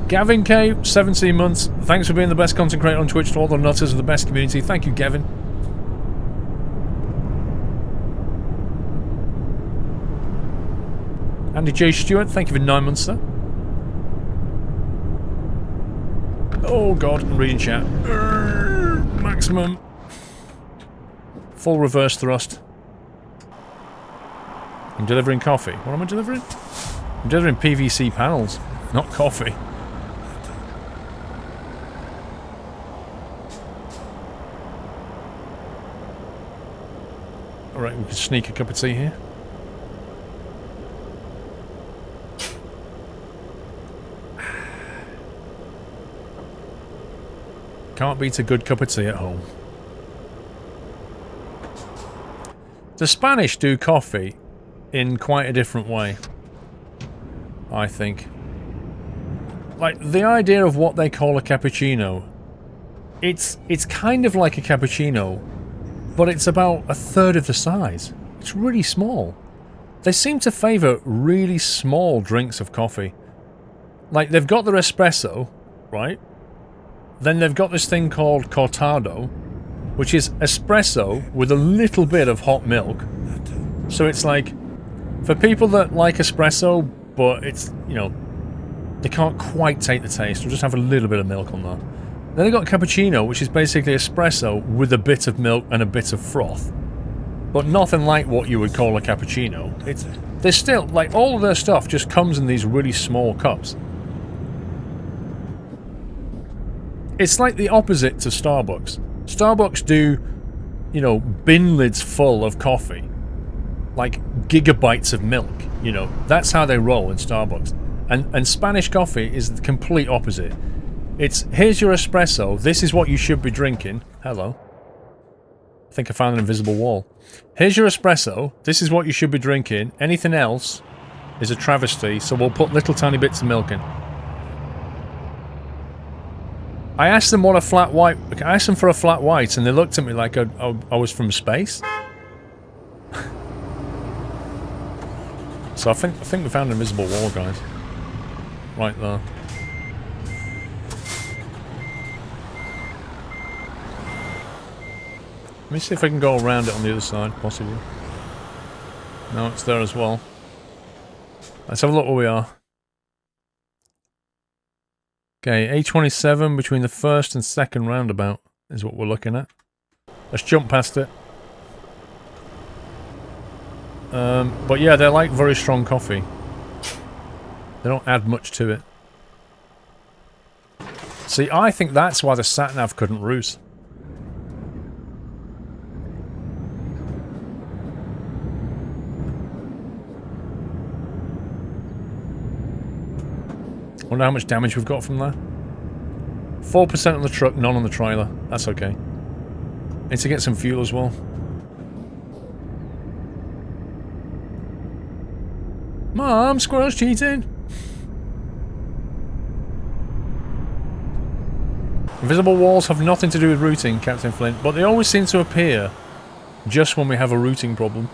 Gavin K, 17 months. Thanks for being the best content creator on Twitch to all the nutters of the best community. Thank you, Gavin. Andy J. Stewart, thank you for 9 months, sir. Oh god, I'm reading chat. Maximum. Full reverse thrust. I'm delivering coffee. What am I delivering? I'm delivering PVC panels, not coffee. Alright, we can sneak a cup of tea here. Can't beat a good cup of tea at home. The Spanish do coffee in quite a different way, I think. Like, the idea of what they call a cappuccino, it's kind of like a cappuccino, but it's about a third of the size. It's really small. They seem to favour really small drinks of coffee. Like, they've got their espresso, right? Then they've got this thing called cortado, which is espresso with a little bit of hot milk. So it's like, for people that like espresso, but it's, you know, they can't quite take the taste, they'll just have a little bit of milk on that. Then they've got cappuccino, which is basically espresso with a bit of milk and a bit of froth. But nothing like what you would call a cappuccino. They're still, like, all of their stuff just comes in these really small cups. It's like the opposite to Starbucks. Starbucks do, you know, bin lids full of coffee. Like gigabytes of milk, you know. That's how they roll in Starbucks. And Spanish coffee is the complete opposite. It's, here's your espresso, this is what you should be drinking. Hello. I think I found an invisible wall. Here's your espresso, this is what you should be drinking. Anything else is a travesty, so we'll put little tiny bits of milk in. I asked them what a flat white... I asked them for a flat white, and they looked at me like I was from space. So I think we found an invisible wall, guys. Right there. Let me see if I can go around it on the other side, possibly. No, it's there as well. Let's have a look where we are. Okay, A27 between the first and second roundabout is what we're looking at. Let's jump past it. But yeah, they're like very strong coffee. They don't add much to it. See, I think that's why the sat-nav couldn't route. Wonder how much damage we've got from that. 4% on the truck, none on the trailer. That's okay. Need to get some fuel as well. Mom, Squirrel's cheating! Invisible walls have nothing to do with routing, Captain Flint, but they always seem to appear just when we have a routing problem.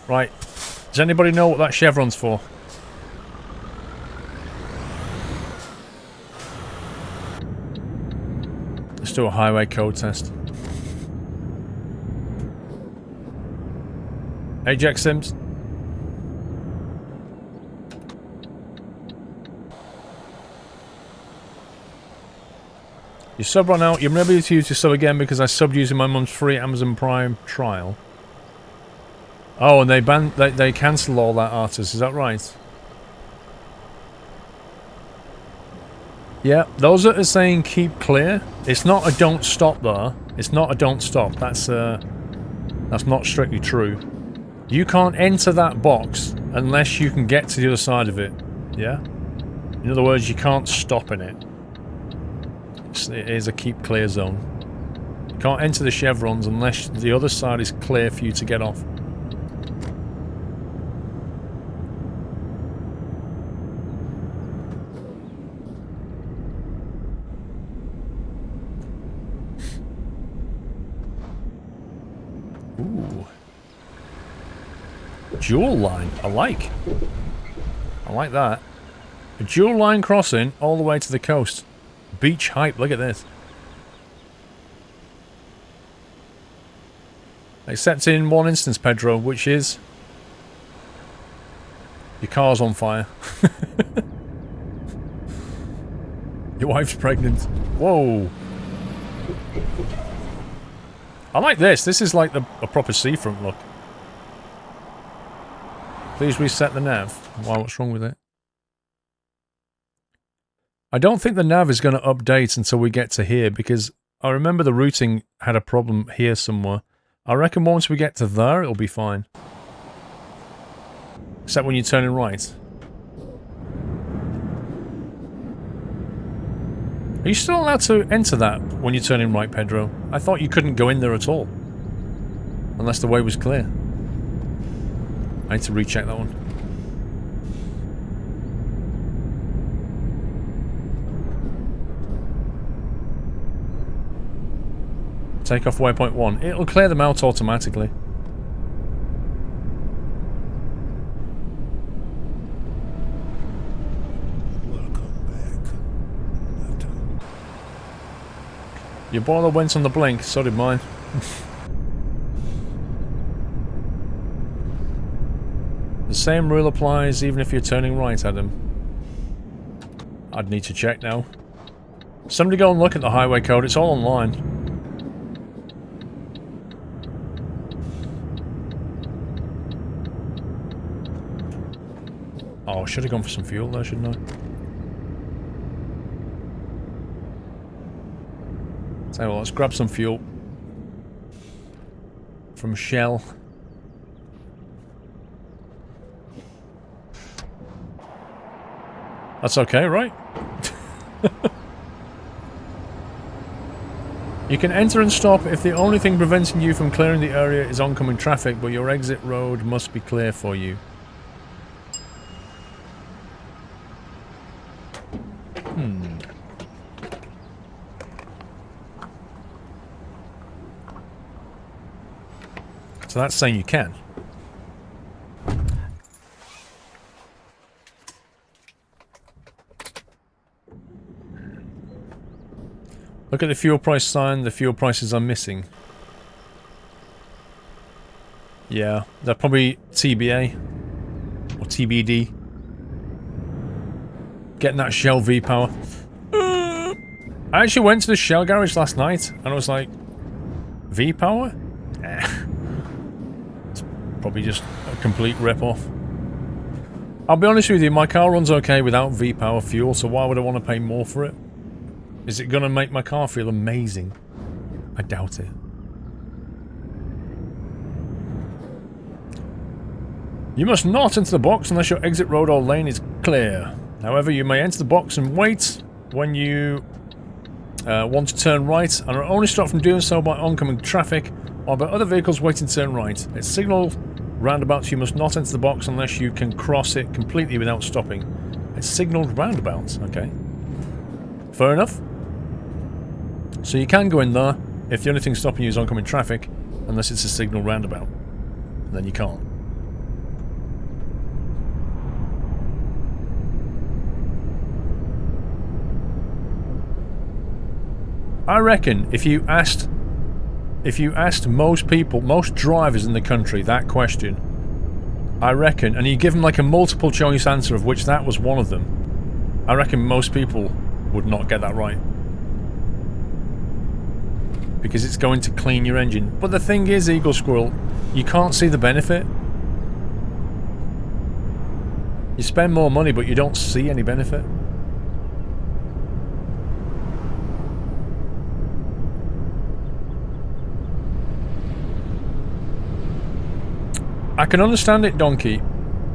Right. Does anybody know what that chevron's for? Let's do a highway code test. Ajax Sims. You sub run out. You're able to use your sub again because I subbed using my mum's free Amazon Prime trial. Oh, and they cancel all that artists, is that right? Yeah, those that are saying keep clear, it's not a don't stop there. It's not a don't stop. That's not strictly true. You can't enter that box unless you can get to the other side of it. Yeah? In other words, you can't stop in it. It is a keep clear zone. You can't enter the chevrons unless the other side is clear for you to get off. Ooh. Dual line. I like that. A dual line crossing all the way to the coast. Beach hype. Look at this. Except in one instance, Pedro, which is your car's on fire. Your wife's pregnant. Whoa. I like this. This is like a proper seafront look. Please reset the nav. Wow, what's wrong with it? I don't think the nav is going to update until we get to here, because I remember the routing had a problem here somewhere. I reckon once we get to there, it'll be fine. Except when you're turning right. Are you still allowed to enter that when you're turning right, Pedro? I thought you couldn't go in there at all. Unless the way was clear. I need to recheck that one. Take off waypoint 1. It'll clear them out automatically. Your boiler went on the blink, so did mine. The same rule applies even if you're turning right, Adam. I'd need to check now. Somebody go and look at the highway code, it's all online. Oh, I should have gone for some fuel there, shouldn't I? So well, let's grab some fuel from Shell. That's okay, right? You can enter and stop if the only thing preventing you from clearing the area is oncoming traffic, but your exit road must be clear for you. So that's saying you can. Look at the fuel price sign, the fuel prices are missing. Yeah, they're probably TBA. Or TBD. Getting that Shell V-Power. I actually went to the Shell garage last night, and I was like... V-Power? It's probably just a complete rip-off. I'll be honest with you, my car runs okay without V-Power fuel, so why would I want to pay more for it? Is it going to make my car feel amazing? I doubt it. You must not enter the box unless your exit road or lane is clear. However, you may enter the box and wait when you want to turn right, and are only stopped from doing so by oncoming traffic or by other vehicles waiting to turn right. It's signalled roundabouts. You must not enter the box unless you can cross it completely without stopping. It's signalled roundabouts. Okay. Fair enough. So you can go in there if the only thing stopping you is oncoming traffic, unless it's a signal roundabout. Then you can't. I reckon if you asked most people, most drivers in the country that question, I reckon, and you give them like a multiple choice answer of which that was one of them, I reckon most people would not get that right. Because it's going to clean your engine. But the thing is, Eagle Squirrel, you can't see the benefit. You spend more money, but you don't see any benefit. I can understand it, Donkey,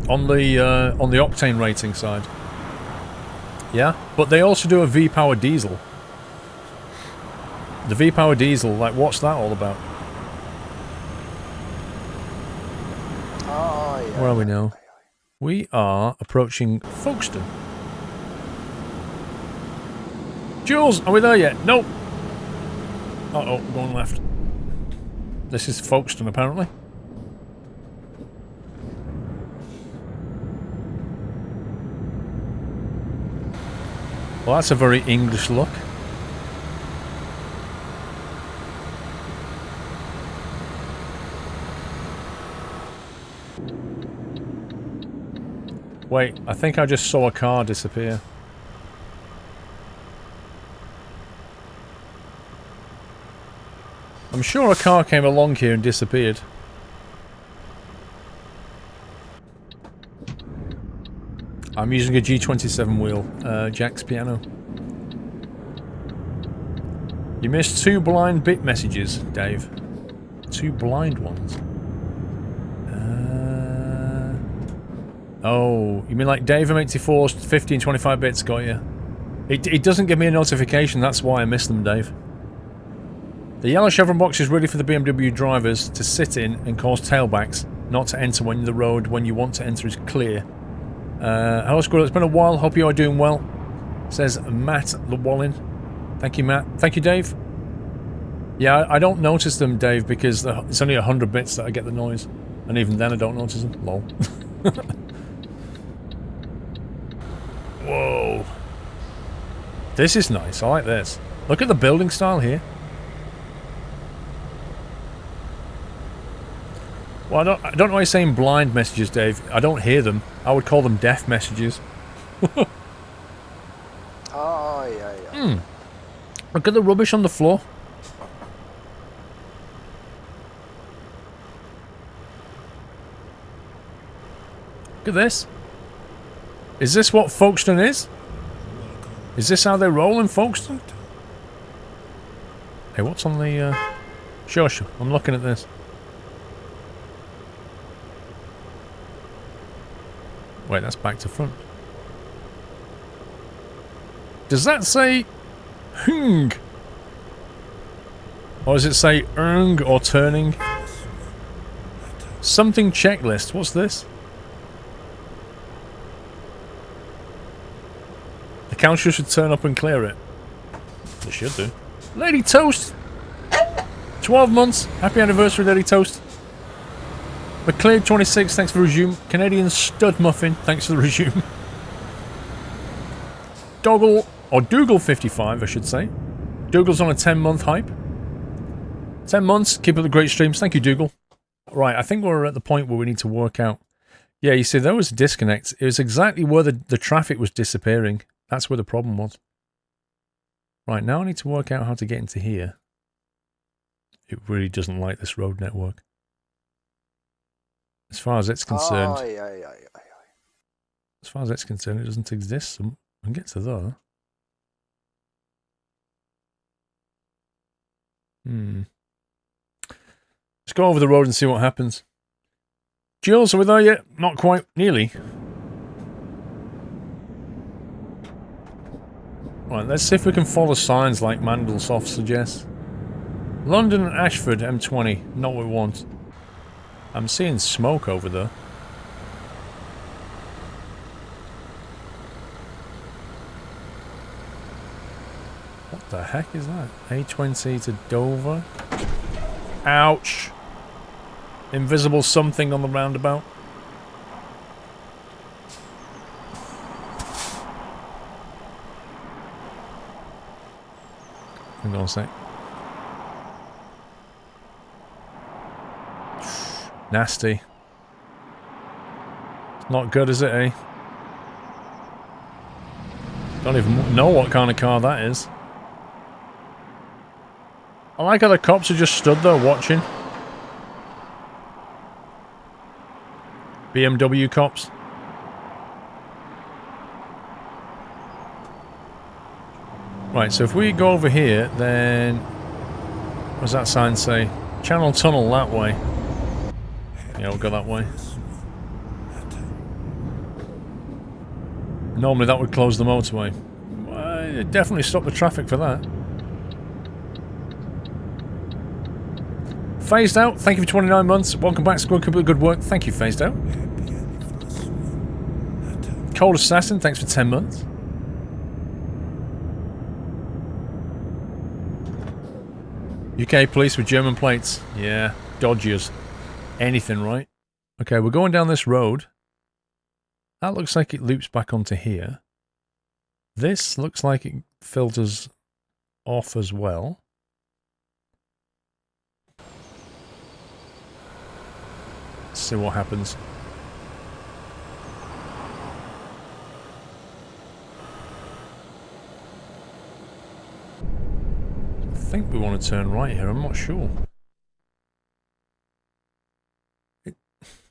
on the octane rating side. Yeah, but they also do a V-Power diesel. The V-Power diesel, like, what's that all about? Oh, yeah. Where are we now? We are approaching Folkestone. Jules, are we there yet? Nope. Uh-oh, going left. This is Folkestone, apparently. Well, that's a very English look. Wait, I think I just saw a car disappear. I'm sure a car came along here and disappeared. I'm using a G27 wheel, Jack's piano. You missed 2 blind bit messages, Dave. 2 blind ones. Oh, you mean like Dave M84's 15 25 bits got you? It doesn't give me a notification, that's why I missed them, Dave. The yellow chevron box is ready for the BMW drivers to sit in and cause tailbacks, not to enter when the road when you want to enter is clear. Hello Squirrel, it's been a while, hope you are doing well. Says Matt Llewellyn. Thank you, Matt. Thank you, Dave. Yeah, I don't notice them, Dave, because it's only 100 bits that I get the noise. And even then I don't notice them. Lol. Whoa. This is nice, I like this. Look at the building style here. Well, I don't know why you're saying blind messages, Dave. I don't hear them. I would call them deaf messages. Oh, yeah. Look at the rubbish on the floor. Look at this. Is this what Folkestone is? Is this how they roll in Folkestone? Hey, what's on the... Shush, I'm looking at this. Wait, that's back to front. Does that say... Hung? Or does it say erng or turning? Something checklist. What's this? The council should turn up and clear it. They should do. Lady Toast! 12 months. Happy anniversary, Lady Toast. McClear 26, thanks for the resume. Canadian Stud Muffin, thanks for the resume. Doggle, or Dougal 55, I should say. Dougal's on a 10-month hype. 10 months, keep up the great streams. Thank you, Dougal. Right, I think we're at the point where we need to work out. Yeah, you see, there was a disconnect. It was exactly where the traffic was disappearing. That's where the problem was. Right, now I need to work out how to get into here. It really doesn't like this road network. As far as it's concerned... Oh, yeah. As far as it's concerned, it doesn't exist. So I can get to there. Let's go over the road and see what happens. Jules, are we there yet? Not quite. Nearly. Right, let's see if we can follow signs like Mandelsoft suggests. London and Ashford, M20. Not what we want. I'm seeing smoke over there. What the heck is that? A20 to Dover. Ouch. Invisible something on the roundabout. Hang on a sec. Nasty. Not good, is it, eh? Don't even know what kind of car that is. I like how the cops are just stood there watching. BMW cops. Right, so if we go over here, then... what does that sign say? Channel tunnel that way. Yeah, we'll go that way. Normally that would close the motorway. It'd definitely stop the traffic for that. Phased Out, thank you for 29 months. Welcome back, Squirrel. Keep up the good work. Thank you, Phased Out. Cold Assassin, thanks for 10 months. UK police with German plates. Yeah, Dodgers. Anything, right? Okay, we're going down this road. That looks like it loops back onto here. This looks like it filters off as well. Let's see what happens. I think we want to turn right here, I'm not sure.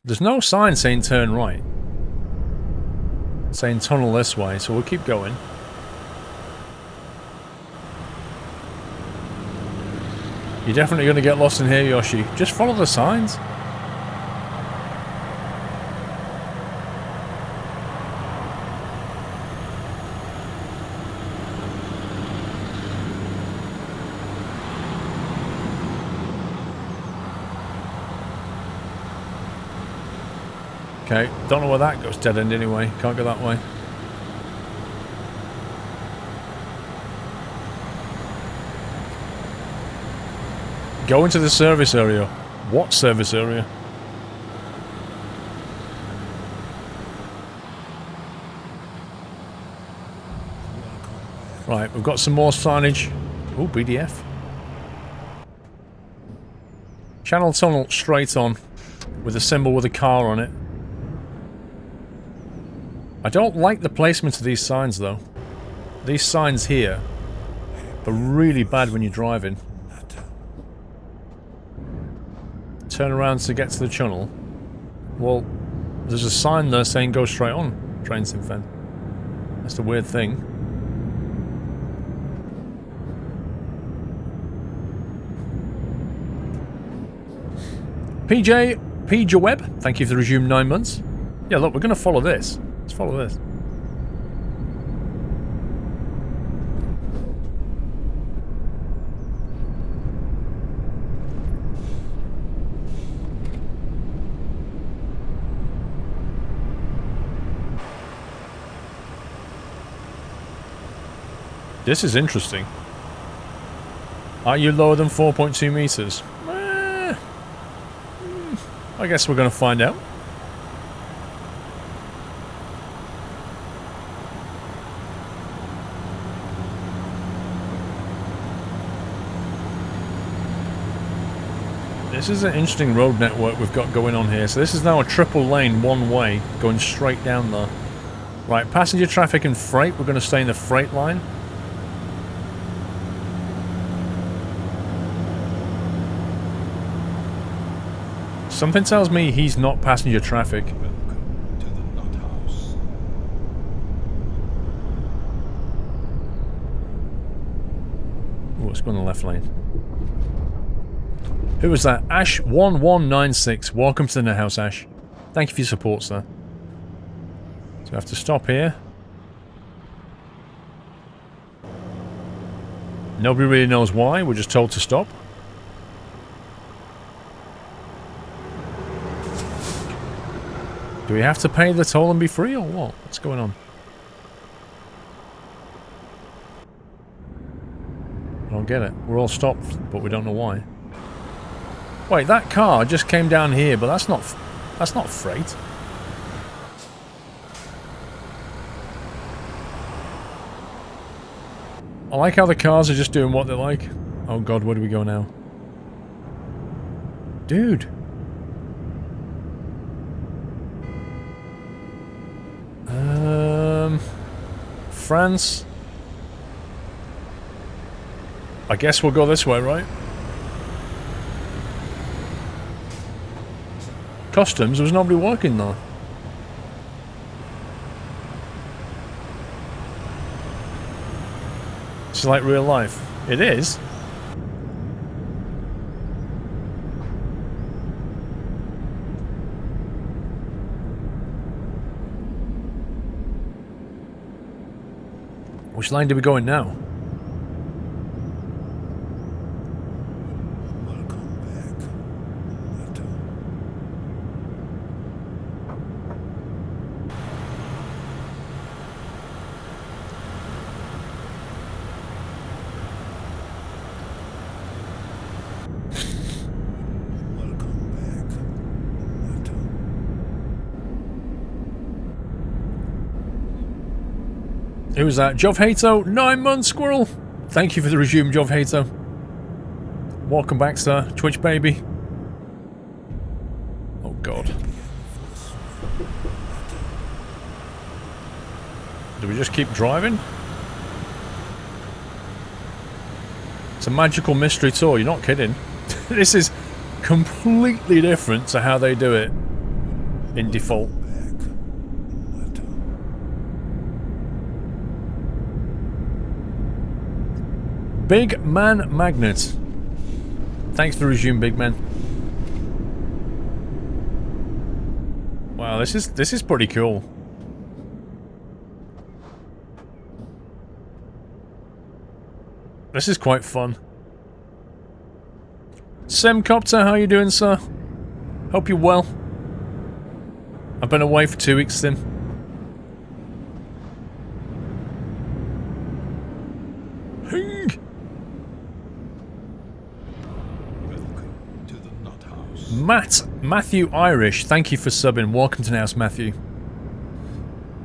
There's no sign saying turn right. It's saying tunnel this way, so we'll keep going. You're definitely going to get lost in here, Yoshi. Just follow the signs. Okay, don't know where that goes. Dead end anyway. Can't go that way. Go into the service area. What service area? Right, we've got some more signage. Oh, BDF. Channel tunnel straight on. With a symbol with a car on it. I don't like the placement of these signs though. These signs here are really bad when you're driving. Turn around to get to the tunnel. Well, there's a sign there saying go straight on, Train Sinfen. That's the weird thing. PJ Webb, thank you for the resumed 9 months. Yeah, look, we're going to follow this. Let's follow this. This is interesting. Are you lower than 4.2 meters? I guess we're going to find out. This is an interesting road network we've got going on here. So this is now a triple lane, one way, going straight down there. Right, passenger traffic and freight. We're going to stay in the freight line. Something tells me he's not passenger traffic. Welcome to the Nut House. Oh, let's go in the left lane. Who was that? Ash1196. Welcome to the net house, Ash. Thank you for your support, sir. So we have to stop here. Nobody really knows why. We're just told to stop. Do we have to pay the toll and be free, or what? What's going on? I don't get it. We're all stopped, but we don't know why. Wait, that car just came down here, but that's not freight. I like how the cars are just doing what they like. Oh god, where do we go now? Dude. France. I guess we'll go this way, right? Customs, there was nobody working though. It's like real life. It is. Which line do we go in now? Who was that? Jov Hato, 9 months, Squirrel. Thank you for the resume, Jov Hato. Welcome back, sir. Twitch baby. Oh god. Do we just keep driving? It's a magical mystery tour, you're not kidding. This is completely different to how they do it in default. Big Man Magnet. Thanks for the resume, Big Man. Wow, this is pretty cool. This is quite fun. Semcopter, how you doing, sir? Hope you're well. I've been away for 2 weeks, Sim. Matthew Irish, thank you for subbing. Welcome to the house, Matthew.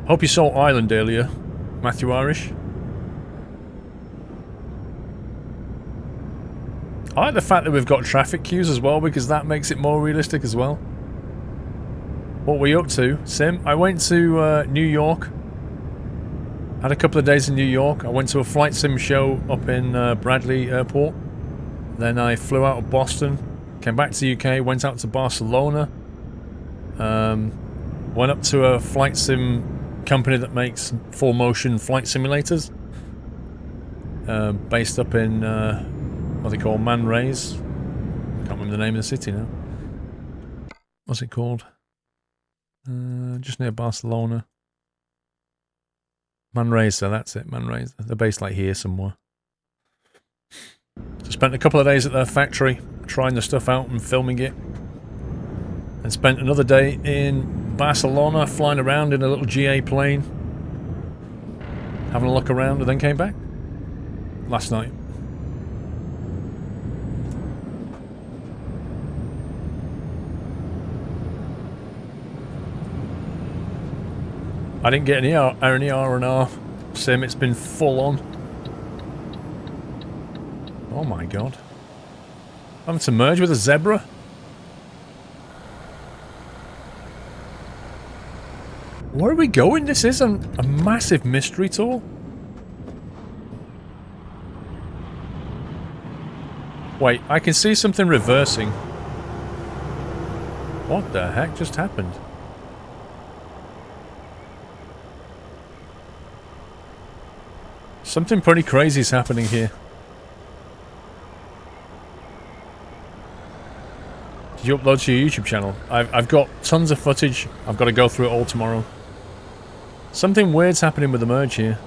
Hope you saw Ireland earlier, Matthew Irish. I like the fact that we've got traffic queues as well, because that makes it more realistic as well. What were you up to, Sim? I went to New York. Had a couple of days in New York. I went to a flight sim show up in Bradley Airport. Then I flew out of Boston. Came back to the UK, went out to Barcelona, went up to a flight sim company that makes full motion flight simulators, based up in, what they call Manresa. Can't remember the name of the city now. What's it called? Just near Barcelona. Manresa, that's it, Manresa. They're based like here somewhere. So spent a couple of days at their factory, trying the stuff out and filming it. And spent another day in Barcelona, flying around in a little GA plane. Having a look around, and then came back. Last night. I didn't get any R&R sim, it's been full on. Oh my god. I'm to merge with a zebra? Where are we going? This is a massive mystery tour. Wait, I can see something reversing. What the heck just happened? Something pretty crazy is happening here. Did you upload to your YouTube channel? I've got tons of footage. I've got to go through it all tomorrow. Something weird's happening with the merge here.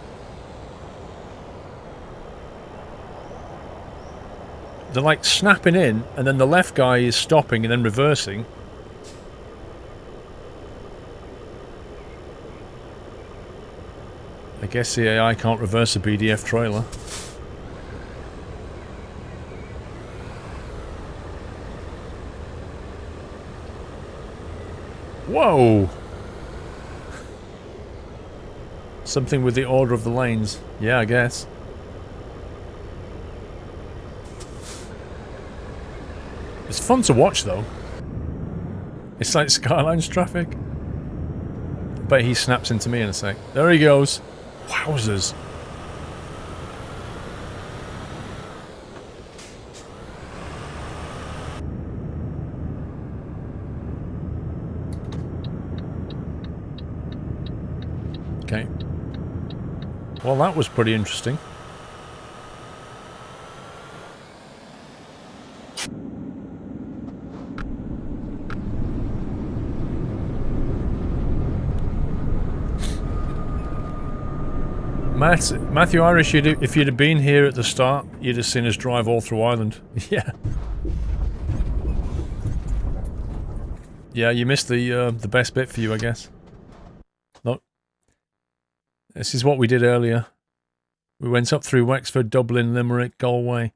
They're like snapping in, and then the left guy is stopping and then reversing. I guess the AI can't reverse a BDF trailer. Whoa! Something with the order of the lanes. Yeah, I guess. It's fun to watch, though. It's like Skyline's traffic. Bet he snaps into me in a sec. There he goes. Wowzers. Okay. Well, that was pretty interesting. Matthew Irish, if you'd have been here at the start, you'd have seen us drive all through Ireland. Yeah. Yeah, you missed the best bit for you, I guess. Look. This is what we did earlier. We went up through Wexford, Dublin, Limerick, Galway.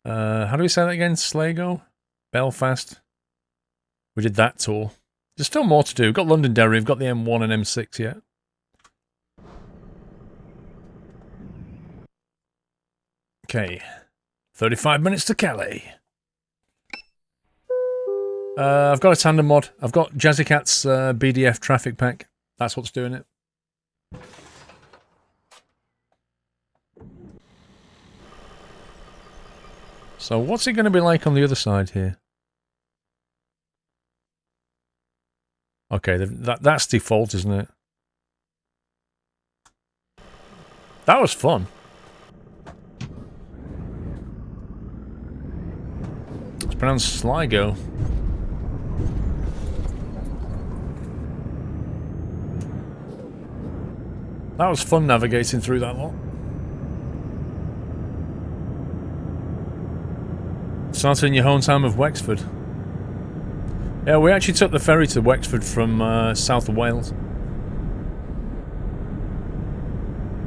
How do we say that again? Sligo? Belfast? We did that tour. There's still more to do. We've got Londonderry, we've got the M1 and M6 yet. Okay. 35 minutes to Calais. I've got a tandem mod. I've got Jazzy Cat's BDF traffic pack. That's what's doing it. So what's it going to be like on the other side here? Okay, that's default, isn't it? That was fun. It's pronounced Sligo. That was fun navigating through that lot. Started in your hometown of Wexford. Yeah, we actually took the ferry to Wexford from south of Wales.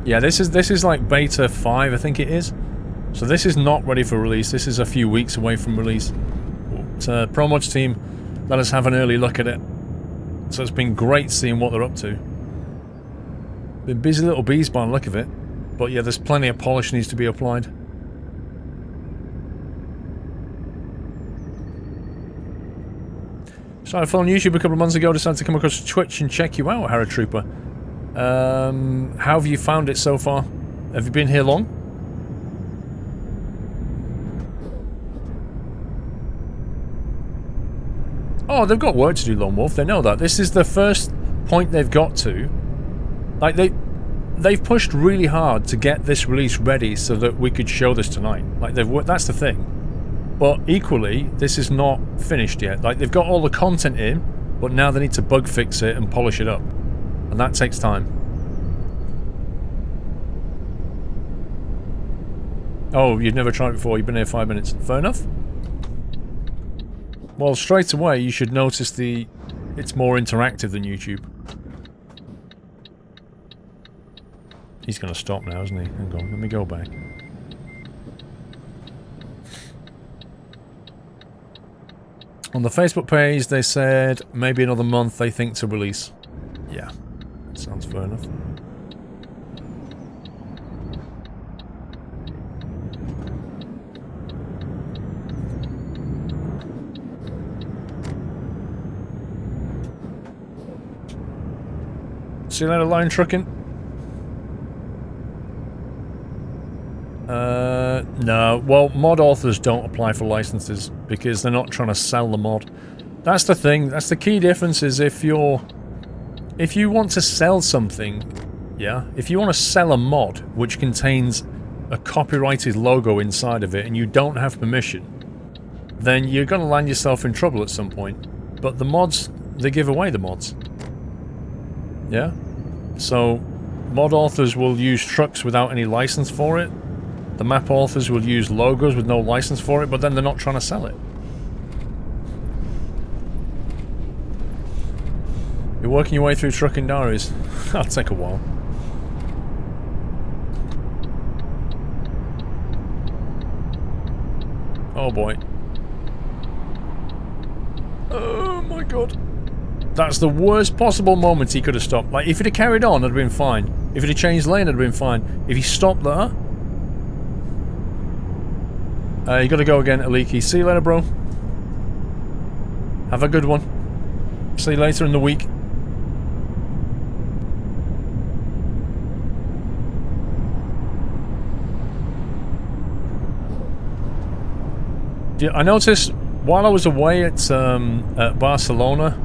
Yeah, this is like beta 5, I think it is. So this is not ready for release. This is a few weeks away from release. But, Promods team let us have an early look at it. So it's been great seeing what they're up to. Been busy little bees by the look of it. But yeah, there's plenty of polish needs to be applied. Started following YouTube a couple of months ago, decided to come across Twitch and check you out, Haratrooper. How have you found it so far? Have you been here long? Oh, they've got work to do, Lone Wolf. They know that. This is the first point they've got to. Like, they've pushed really hard to get this release ready so that we could show this tonight. Like, that's the thing. But equally, this is not finished yet. Like, they've got all the content in, but now they need to bug fix it and polish it up. And that takes time. Oh, you've never tried it before. You've been here 5 minutes. Fair enough. Well, straight away, you should notice it's more interactive than YouTube. He's going to stop now, isn't he? Hang on, let me go back. On the Facebook page, they said maybe another month they think to release. Yeah, sounds fair enough. See you later, line trucking. No. Well, mod authors don't apply for licenses because they're not trying to sell the mod. That's the thing. That's the key difference is if you want to sell something, yeah, if you want to sell a mod which contains a copyrighted logo inside of it and you don't have permission, then you're going to land yourself in trouble at some point. But the mods, they give away the mods. Yeah? So, mod authors will use trucks without any license for it. The map authors will use logos with no license for it, but then they're not trying to sell it. You're working your way through trucking diaries. That'll take a while. Oh boy. Oh my god. That's the worst possible moment he could have stopped. Like, if he'd have carried on, it'd have been fine. If he'd have changed lane, it'd have been fine. If he stopped there... you gotta go again, Aliki. See you later, bro. Have a good one. See you later in the week. I noticed while I was away at Barcelona,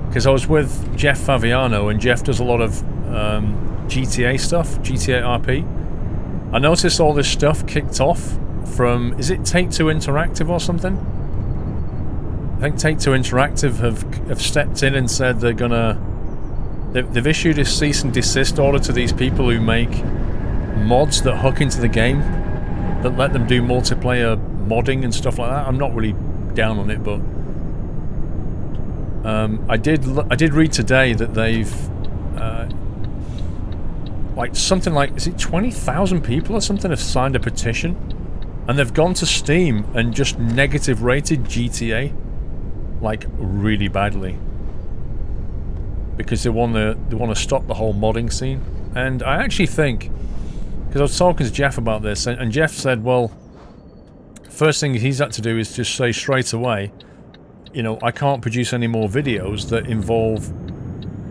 because I was with Jeff Faviano, and Jeff does a lot of GTA stuff, GTA RP. I noticed all this stuff kicked off from, is it Take-Two Interactive or something? I think Take-Two Interactive have stepped in and said they're gonna... They've issued a cease and desist order to these people who make mods that hook into the game, that let them do multiplayer modding and stuff like that. I'm not really down on it, but I did read today that they've like something like, is it 20,000 people or something have signed a petition, and they've gone to Steam and just negative rated GTA like really badly because they want to stop the whole modding scene. And I actually think, because I was talking to Jeff about this, and Jeff said, well, first thing he's had to do is just say straight away, you know, I can't produce any more videos that involve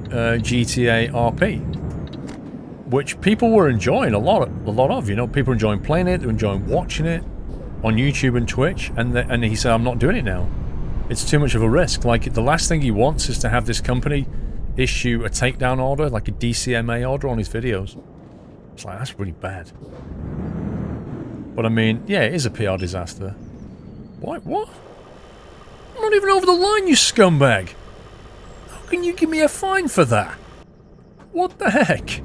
GTA RP, which people were enjoying a lot of. You know, people were enjoying playing it, they were enjoying watching it on YouTube and Twitch, and he said, I'm not doing it now. It's too much of a risk. Like, the last thing he wants is to have this company issue a takedown order, like a DCMA order on his videos. It's like, that's really bad. But I mean, yeah, it is a PR disaster. What? I'm not even over the line, you scumbag! How can you give me a fine for that? What the heck?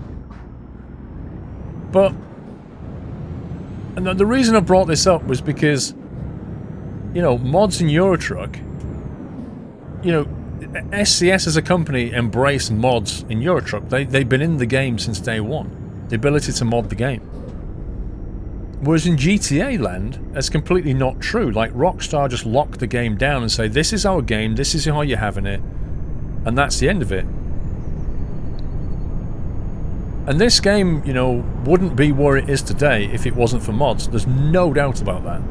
But... and the reason I brought this up was because, you know, mods in Eurotruck, you know, SCS as a company embrace mods in Eurotruck. They've been in the game since day one. The ability to mod the game. Whereas in GTA land, that's completely not true. Like, Rockstar just lock the game down and say, this is our game, this is how you're having it, and that's the end of it. And this game, you know, wouldn't be where it is today if it wasn't for mods. There's no doubt about that.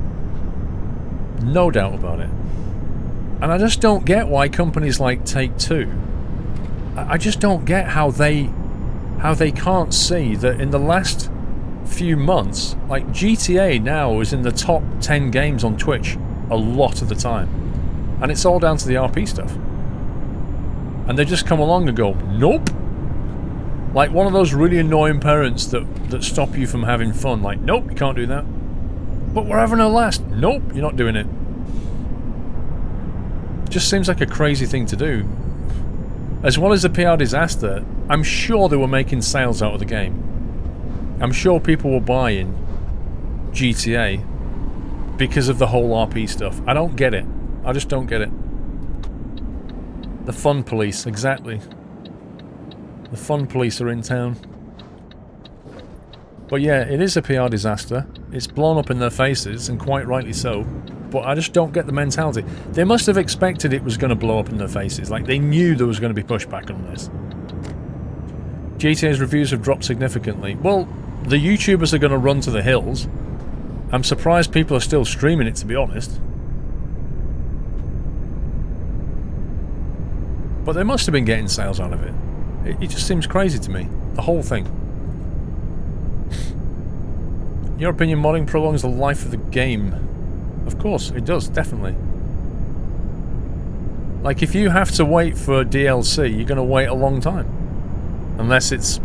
No doubt about it. And I just don't get why companies like Take-Two, I just don't get how they can't see that in the last few months, like, GTA now is in the top 10 games on Twitch a lot of the time, and it's all down to the RP stuff. And they just come along and go, nope. Like one of those really annoying parents that stop you from having fun. Like, nope, you can't do that. But we're having a blast. Nope, you're not doing it. Just seems like a crazy thing to do. As well as a PR disaster, I'm sure they were making sales out of the game. I'm sure people were buying GTA because of the whole RP stuff. I don't get it. I just don't get it. The fun police, exactly. The fun police are in town. But yeah, it is a PR disaster. It's blown up in their faces, and quite rightly so. But I just don't get the mentality. They must have expected it was going to blow up in their faces. Like, they knew there was going to be pushback on this. GTA's reviews have dropped significantly. Well, the YouTubers are going to run to the hills. I'm surprised people are still streaming it, to be honest. But they must have been getting sales out of it. It just seems crazy to me. The whole thing. In your opinion, modding prolongs the life of the game. Of course, it does, definitely. Like, if you have to wait for DLC, you're going to wait a long time. Unless it's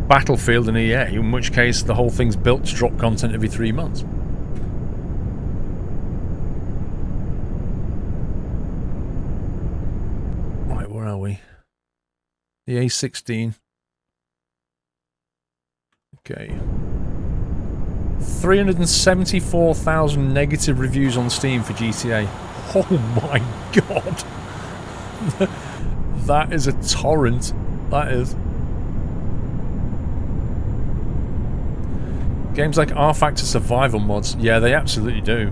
Battlefield and EA, in which case the whole thing's built to drop content every 3 months. Right, where are we? The A16. Okay. 374,000 negative reviews on Steam for GTA. Oh my god! That is a torrent. That is. Games like R-Factor Survival mods. Yeah, they absolutely do.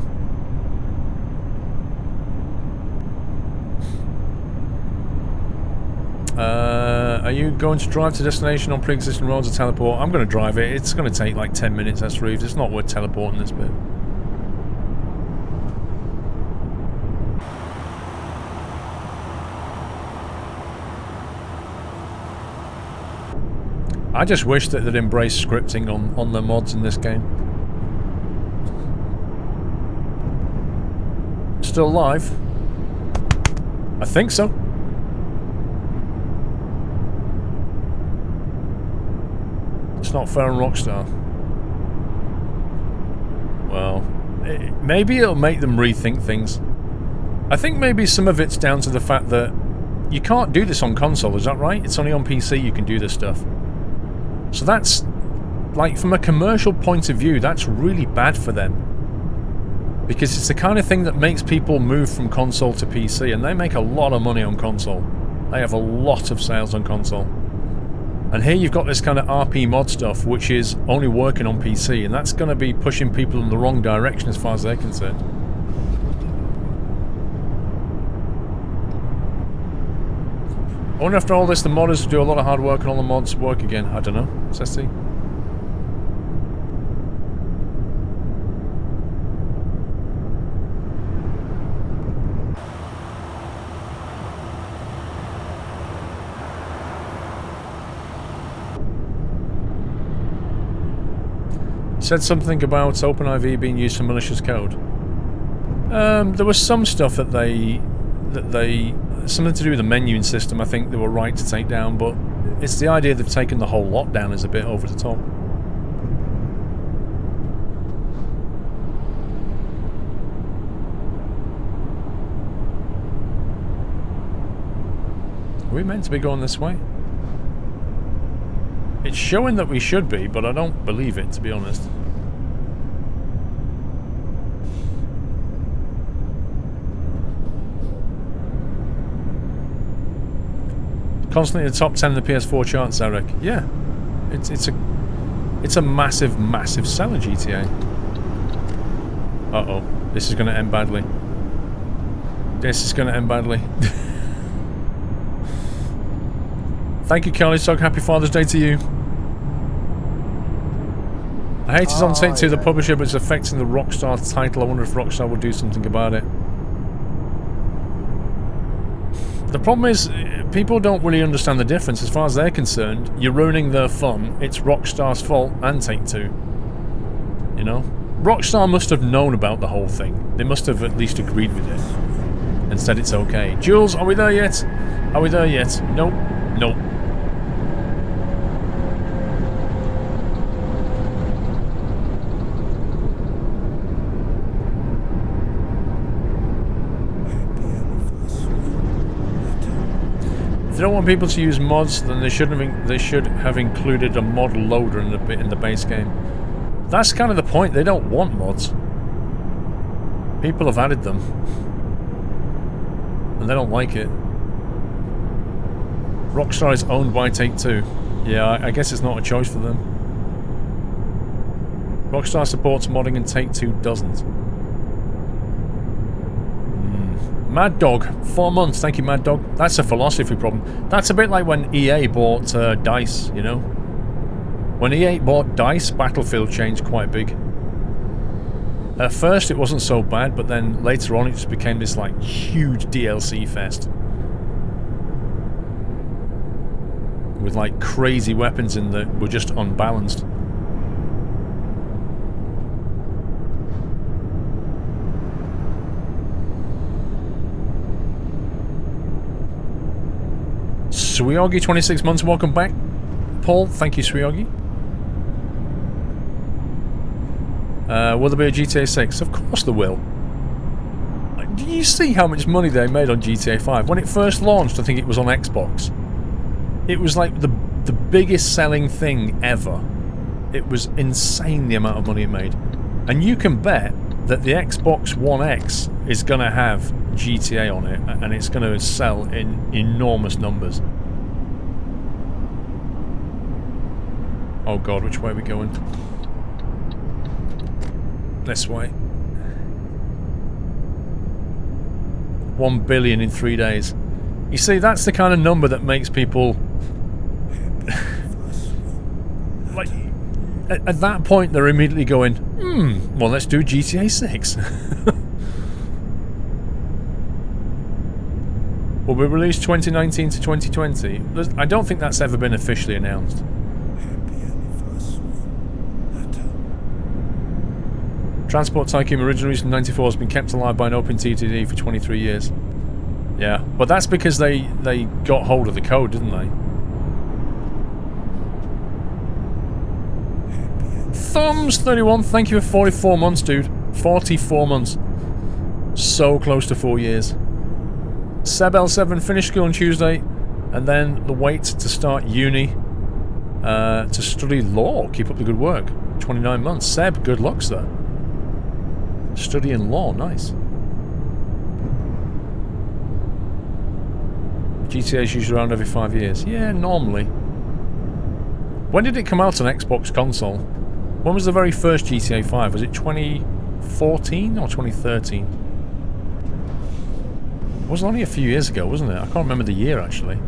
Are you going to drive to destination on pre-existing roads or teleport? I'm going to drive it. It's going to take like 10 minutes, that's Reeves. It's not worth teleporting this bit. I just wish that they'd embrace scripting on the mods in this game. Still live? I think so. It's not fair on Rockstar. Well, maybe it'll make them rethink things. I think maybe some of it's down to the fact that you can't do this on console, is that right? It's only on PC you can do this stuff. So that's, like, from a commercial point of view, that's really bad for them. Because it's the kind of thing that makes people move from console to PC, and they make a lot of money on console. They have a lot of sales on console. And here you've got this kind of RP mod stuff, which is only working on PC, and that's going to be pushing people in the wrong direction as far as they're concerned. I wonder after all this, the modders do a lot of hard work and all the mods work again. I don't know. Let's see. Said something about OpenIV being used for malicious code. There was some stuff that they something to do with the menuing system. I think they were right to take down, but it's the idea they've taken the whole lot down is a bit over the top. Are we meant to be going this way? It's showing that we should be, but I don't believe it, to be honest. Constantly in the top 10 of the PS4 charts, Eric. Yeah, it's a massive, massive seller, GTA. Uh-oh, this is going to end badly. This is going to end badly. Thank you, Carly Sog. Happy Father's Day to you. I hate it's on Take-Two, the publisher, but it's affecting the Rockstar title. I wonder if Rockstar will do something about it. The problem is, people don't really understand the difference. As far as they're concerned, you're ruining their fun. It's Rockstar's fault and Take-Two. You know? Rockstar must have known about the whole thing. They must have at least agreed with it and said it's okay. Jules, are we there yet? Are we there yet? Nope. Nope. If they don't want people to use mods, then they should have included a mod loader in the base game. That's kind of the point. They don't want mods. People have added them, and they don't like it. Rockstar is owned by Take-Two. Yeah, I guess it's not a choice for them. Rockstar supports modding and Take-Two doesn't. Mad Dog, 4 months. Thank you, Mad Dog. That's a philosophy problem. That's a bit like when EA bought DICE, you know? When EA bought DICE, Battlefield changed quite big. At first it wasn't so bad, but then later on it just became this like huge DLC fest. With like crazy weapons in that were just unbalanced. Suyogi, 26 months, welcome back. Paul, thank you, Suyogi. Will there be a GTA 6? Of course there will. do you see how much money they made on GTA 5? When it first launched, I think it was on Xbox. It was like the biggest selling thing ever. It was insane the amount of money it made. And you can bet that the Xbox One X is going to have GTA on it, and it's going to sell in enormous numbers. Oh god, which way are we going? This way. 1 billion in 3 days. You see, that's the kind of number that makes people... like, at that point, they're immediately going, well, let's do GTA 6. Will be released 2019 to 2020. I don't think that's ever been officially announced. Transport Tycoon originally released in '94 has been kept alive by an open TTD for 23 years. Yeah, but that's because they got hold of the code, didn't they? Thumbs31, thank you for 44 months, dude. 44 months. So close to 4 years. SebL7 finished school on Tuesday, and then the wait to start uni to study law. Keep up the good work. 29 months. Seb, good luck, sir. Studying law, nice. GTA's usually around every 5 years. Yeah, normally. When did it come out on Xbox console? When was the very first GTA 5? Was it 2014 or 2013? It was only a few years ago, wasn't it? I can't remember the year, actually.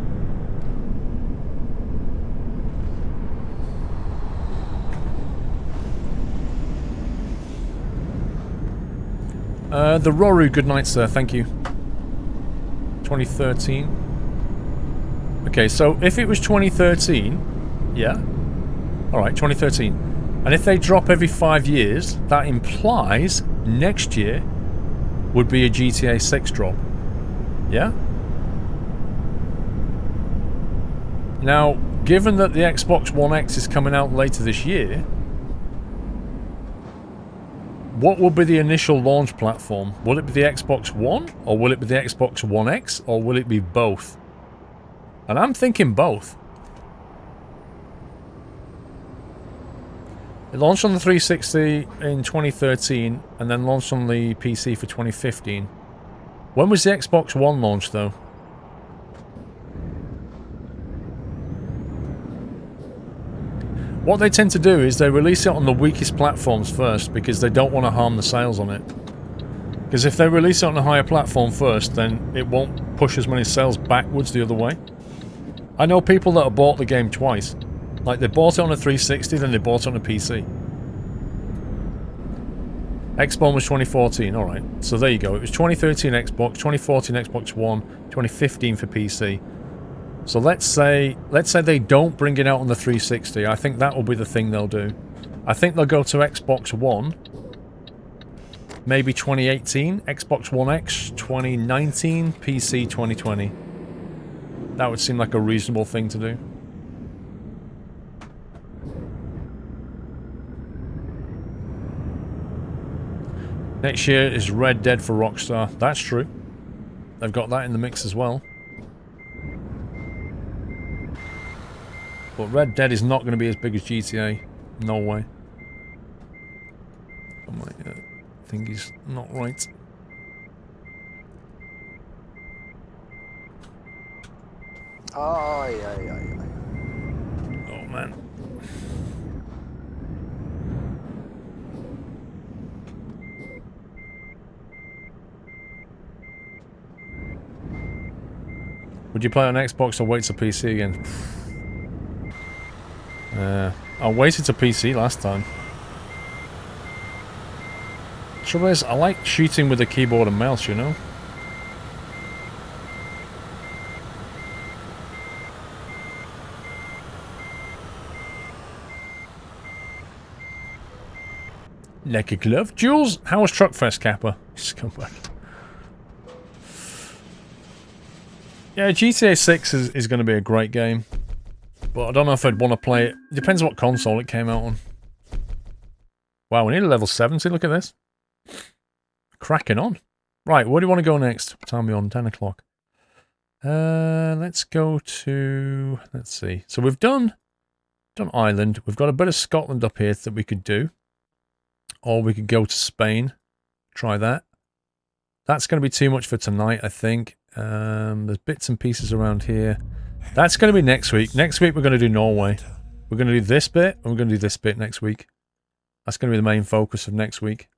The Roru, good night, sir. Thank you. 2013. Okay, so if it was 2013, yeah. Alright, 2013. And if they drop every 5 years, that implies next year would be a GTA 6 drop. Yeah? Now, given that the Xbox One X is coming out later this year, what will be the initial launch platform? Will it be the Xbox One? Or will it be the Xbox One X? Or will it be both? And I'm thinking both. It launched on the 360 in 2013, and then launched on the PC for 2015. When was the Xbox One launched, though? What they tend to do is they release it on the weakest platforms first, because they don't want to harm the sales on it. Because if they release it on a higher platform first, then it won't push as many sales backwards the other way. I know people that have bought the game twice. Like, they bought it on a 360, then they bought it on a PC. Xbox was 2014, alright. So there you go. It was 2013 Xbox, 2014 Xbox One, 2015 for PC. So let's say they don't bring it out on the 360. I think that will be the thing they'll do. I think they'll go to Xbox One. Maybe 2018, Xbox One X, 2019, PC 2020. That would seem like a reasonable thing to do. Next year is Red Dead for Rockstar. That's true. They've got that in the mix as well. But Red Dead is not going to be as big as GTA. No way. Oh, my thing is not right. Oh, yeah. Oh, man. Would you play on Xbox or wait till PC again? I waited to PC last time. Trouble is, I like shooting with a keyboard and mouse, you know? Naked glove. Jules, how was Truckfest, Kappa? Scumbag. Yeah, GTA 6 is going to be a great game. But I don't know if I'd want to play it. Depends what console it came out on. Wow, we need a level 70. Look at this. Cracking on. Right, where do you want to go next? What time are we on? 10 o'clock. Let's go to... Let's see. So we've done Ireland. We've got a bit of Scotland up here that we could do. Or we could go to Spain. Try that. That's going to be too much for tonight, I think. There's bits and pieces around here. That's going to be next week. Next week we're going to do Norway. We're going to do this bit, and we're going to do this bit next week. That's going to be the main focus of next week.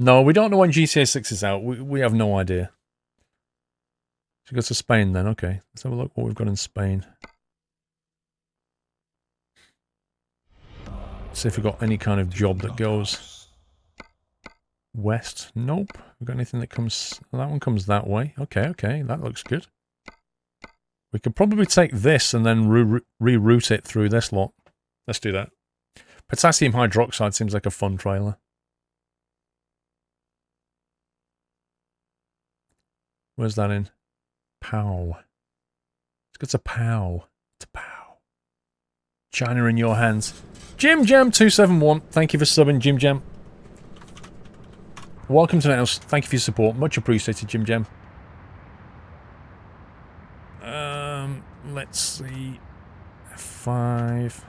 No, we don't know when GTA 6 is out. We have no idea. So go to Spain then. Okay, let's have a look what we've got in Spain. See if we've got any kind of job that goes west. Nope. We've got anything that comes... That one comes that way. Okay, okay. That looks good. We could probably take this and then reroute it through this lot. Let's do that. Potassium hydroxide seems like a fun trailer. Where's that in? Pow. Let's go to Pow. To Pow. China in your hands. Jim Jam 271. Thank you for subbing, Jim Jam. Welcome to the house. Thank you for your support. Much appreciated, Jim Jam. Let's see. F5.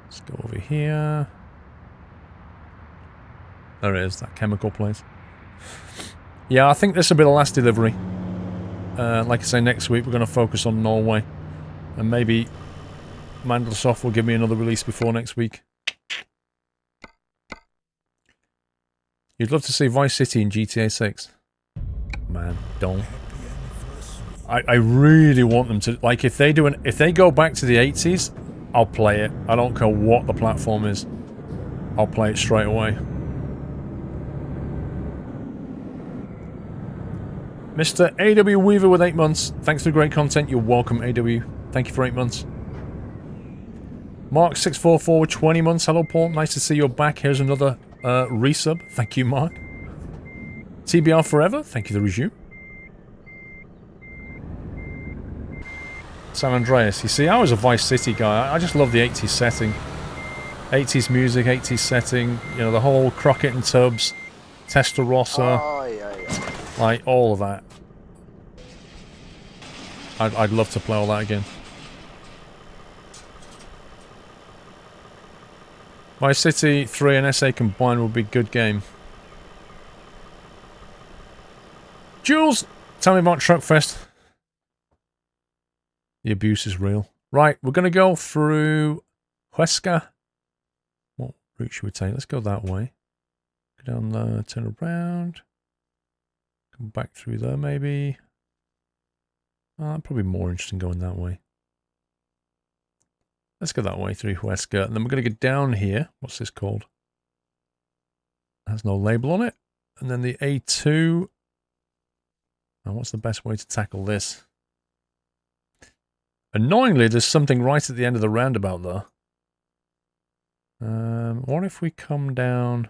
Let's go over here. There it is, that chemical place. Yeah, I think this will be the last delivery. Like I say, next week we're going to focus on Norway. And maybe Microsoft will give me another release before next week. You'd love to see Vice City in GTA 6. Man, don't. I really want them to, like, if they go back to the 80s, I'll play it. I don't care what the platform is. I'll play it straight away. Mr. AW Weaver with 8 months. Thanks for the great content. You're welcome, AW. Thank you for 8 months. Mark644 with 20 months. Hello, Paul. Nice to see you're back. Here's another resub. Thank you, Mark. TBR Forever. Thank you for the resume. San Andreas. You see, I was a Vice City guy. I just love the 80s setting. 80s music, 80s setting. You know, the whole Crockett and Tubbs, Testarossa. Oh, yeah, yeah. Like, all of that. I'd love to play all that again. Vice City 3 and SA combined would be a good game. Jules, tell me about Truckfest. The abuse is real. Right, we're going to go through Huesca. What route should we take? Let's go that way. Go down there, turn around. Come back through there, maybe. Probably more interesting going that way. Let's go that way through Huesca. And then we're going to go down here. What's this called? It has no label on it. And then the A2. And what's the best way to tackle this? Annoyingly, there's something right at the end of the roundabout there. What if we come down...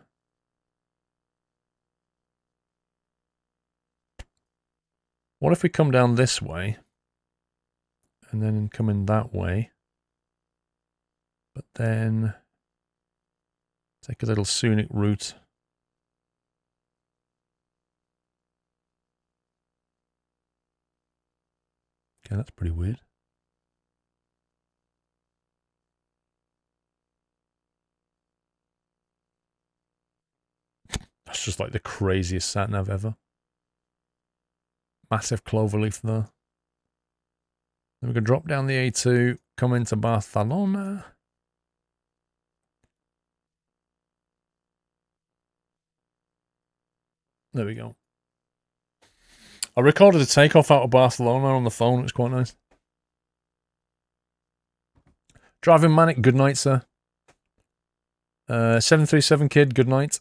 What if we come down this way? And then come in that way. But then... Take a little scenic route. Okay, that's pretty weird. That's just like the craziest sat-nav ever. Massive cloverleaf there. Then we can drop down the A2, come into Barcelona. There we go. I recorded a takeoff out of Barcelona on the phone. It was quite nice. Driving Manic, good night, sir. 737 Kid, good night.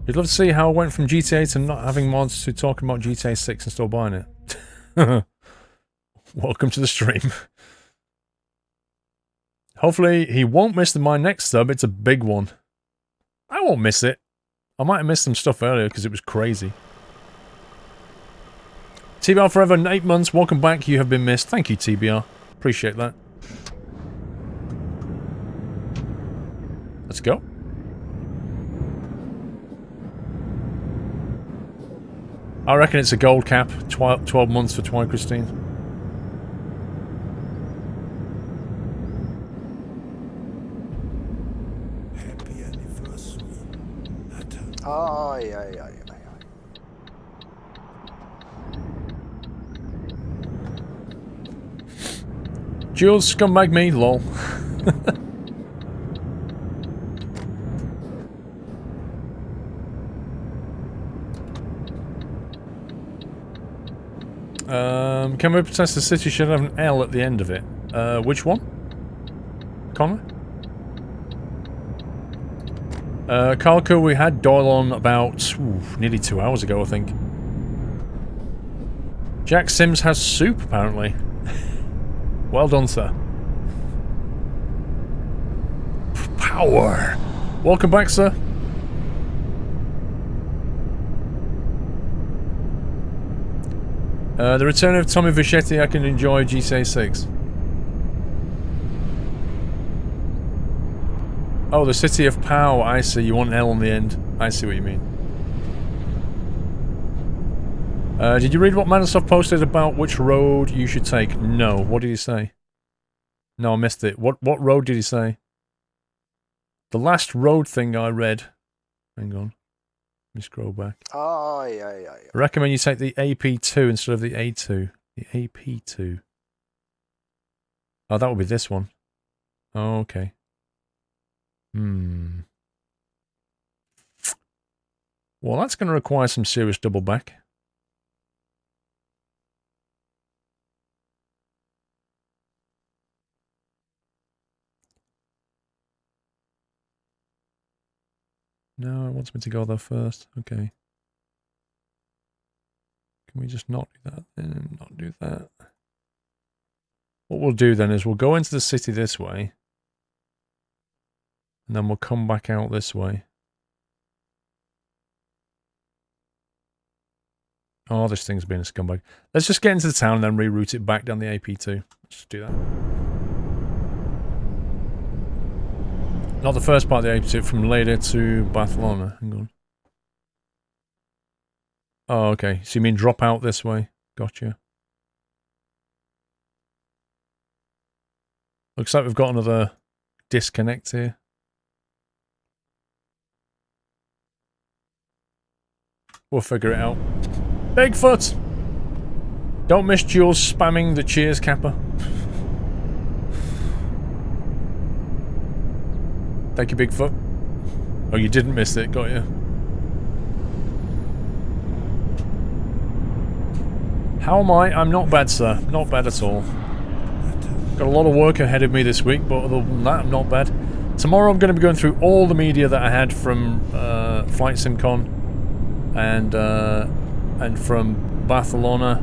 You'd love to see how I went from GTA to not having mods to talking about GTA 6 and still buying it. Welcome to the stream. Hopefully he won't miss my next sub. It's a big one. I won't miss it. I might have missed some stuff earlier because it was crazy. TBR Forever, 8 months. Welcome back. You have been missed. Thank you, TBR. Appreciate that. Let's go. I reckon it's a gold cap. 12 months for Twi Christine. Happy anniversary. Aye, aye, aye, aye, aye. Jules, scumbag me, lol. Can we protest the city should have an L at the end of it? Which one? Connor? Carlco, we had Doyle on about nearly 2 hours ago, I think. Jack Sims has soup, apparently. Well done, sir. Power! Welcome back, sir. The return of Tommy Vichetti, I can enjoy GTA 6. Oh, the City of Pow, I see. You want an L on the end. I see what you mean. Did you read what Microsoft posted about which road you should take? No. What did he say? No, I missed it. What road did he say? The last road thing I read... Hang on. Let me scroll back. Aye, aye, aye. I recommend you take the AP2 instead of the A2. The AP2. Oh, that would be this one. Oh, okay. Well, that's going to require some serious double back. No, it wants me to go there first. Okay. Can we just not do that then? Not do that. What we'll do then is we'll go into the city this way. And then we'll come back out this way. Oh, this thing's being a scumbag. Let's just get into the town and then reroute it back down the AP2. Let's just do that. Not the first part of the AP2, from Leyda to Barcelona. Hang on. Oh, okay. So you mean drop out this way? Gotcha. Looks like we've got another disconnect here. We'll figure it out. Bigfoot! Don't miss Jules spamming the cheers capper. Thank you, Bigfoot. Oh, you didn't miss it, got you. How am I? I'm not bad, sir. Not bad at all. Got a lot of work ahead of me this week, but other than that, I'm not bad. Tomorrow I'm going to be going through all the media that I had from Flight SimCon and from Barcelona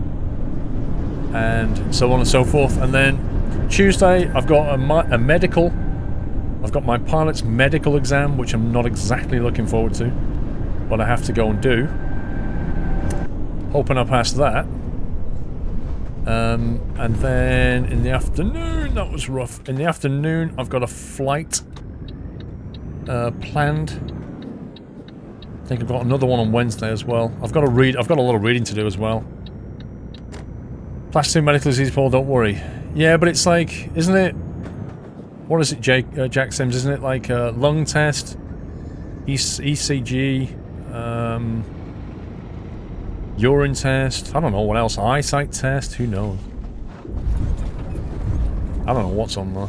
and so on and so forth. And then Tuesday I've got a medical. I've got my pilot's medical exam, which I'm not exactly looking forward to, but I have to go and do. Hoping I pass that. And then in the afternoon, that was rough. In the afternoon, I've got a flight planned. I think I've got another one on Wednesday as well. I've got a lot of reading to do as well. Class 2 medical disease, Paul, don't worry. Yeah, but it's like, isn't it? What is it, Jack Sims? Isn't it like a lung test, ECG, urine test? I don't know what else. Eyesight test? Who knows? I don't know what's on there.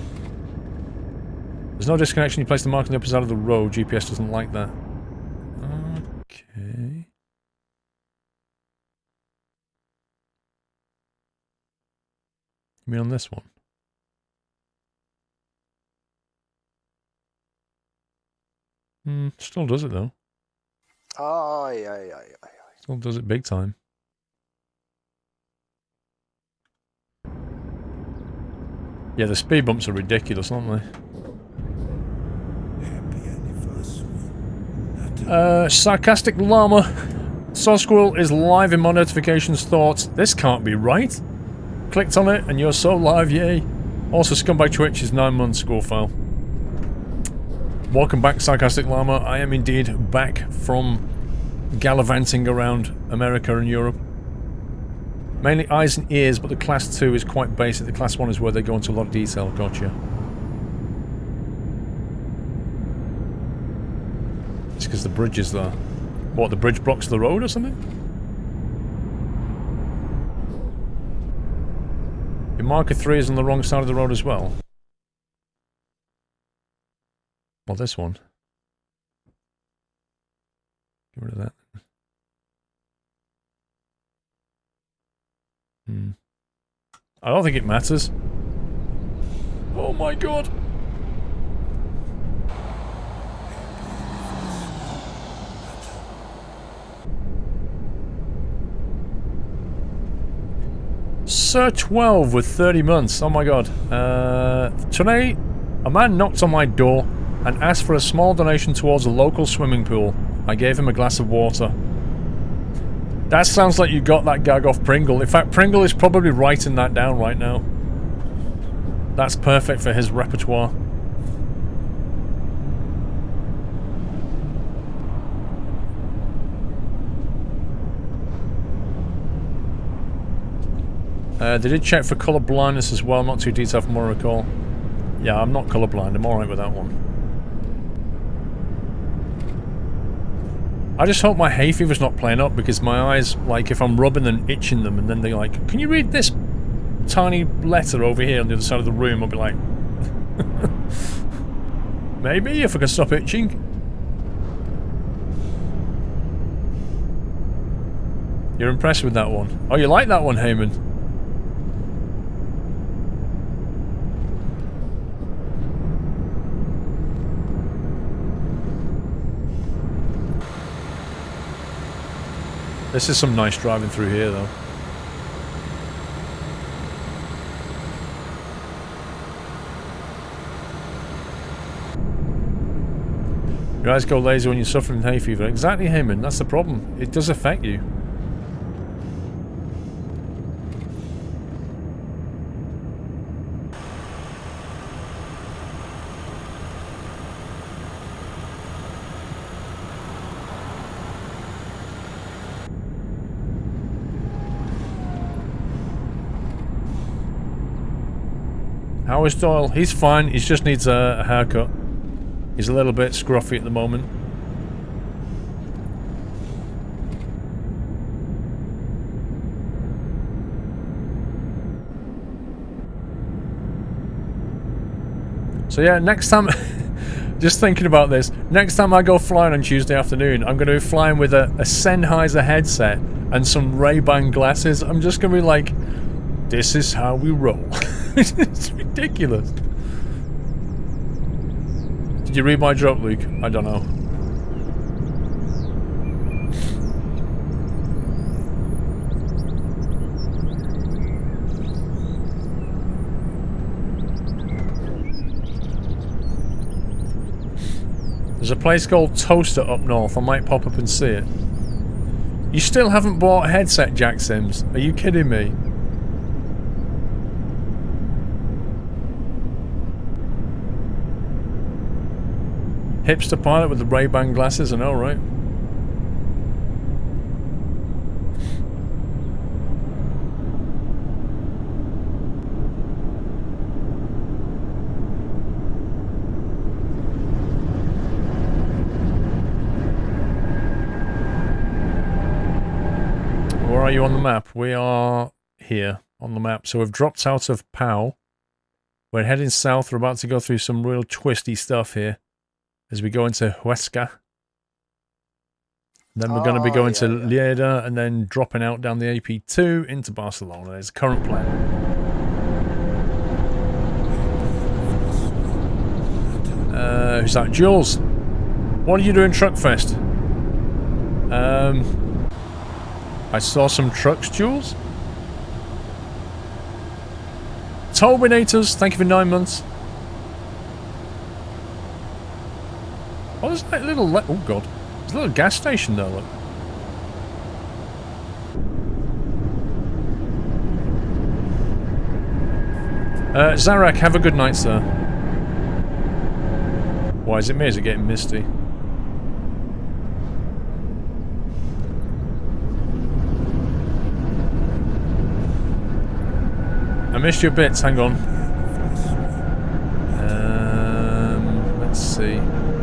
There's no disconnection. You place the mark on the opposite side of the road. GPS doesn't like that. Okay. You mean on this one? Still does it though. Aye, aye, aye, aye. Still does it big time. Yeah, the speed bumps are ridiculous, aren't they? Happy anniversary. Sarcastic llama. SquirrelPlus is live in my notifications. Thoughts, this can't be right. Clicked on it and you're so live, yay. Also, Scumbag Twitch is 9 months score file. Welcome back, Sarcastic Llama. I am indeed back from gallivanting around America and Europe. Mainly eyes and ears, but the Class 2 is quite basic. The Class 1 is where they go into a lot of detail. Gotcha. It's because the bridge is there. What, the bridge blocks the road or something? Your marker 3 is on the wrong side of the road as well. Well, this one. Get rid of that. I don't think it matters. Oh my god! Sir 12 with 30 months. Oh my god. Today, a man knocked on my door and asked for a small donation towards a local swimming pool. I gave him a glass of water. That sounds like you got that gag off Pringle. In fact, Pringle is probably writing that down right now. That's perfect for his repertoire. They did check for colour blindness as well, not too detailed from what I recall. Yeah, I'm not colourblind, I'm alright with that one. I just hope my hay fever's not playing up, because my eyes, like, if I'm rubbing and itching them, and then they're like, can you read this tiny letter over here on the other side of the room? I'll be like, maybe, if I can stop itching. You're impressed with that one? Oh, you like that one, Heyman? This is some nice driving through here, though. Your eyes go lazy when you're suffering hay fever. Exactly, Heyman. That's the problem. It does affect you. How is Doyle? He's fine, he just needs a haircut. He's a little bit scruffy at the moment. So yeah, next time, just thinking about this, next time I go flying on Tuesday afternoon, I'm going to be flying with a Sennheiser headset and some Ray-Ban glasses. I'm just going to be like, this is how we roll. It's ridiculous. Did you read my joke, Luke? I don't know. There's a place called Toaster up north. I might pop up and see it. You still haven't bought a headset, Jack Sims? Are you kidding me? Hipster pilot with the Ray-Ban glasses, I know, right? Where are you on the map? We are here on the map. So we've dropped out of Pau. We're heading south. We're about to go through some real twisty stuff here as we go into Huesca. Then we're going to be going to Lleida and then dropping out down the AP2 into Barcelona. There's a current plan. Who's that? Jules. What are you doing, Truckfest? I saw some trucks, Jules. Tobinators, thank you for 9 months. Oh, there's that little... oh, God. There's a little gas station there, look. Zarak, have a good night, sir. Why is it me? Is it getting misty? I missed your bits, hang on. Let's see.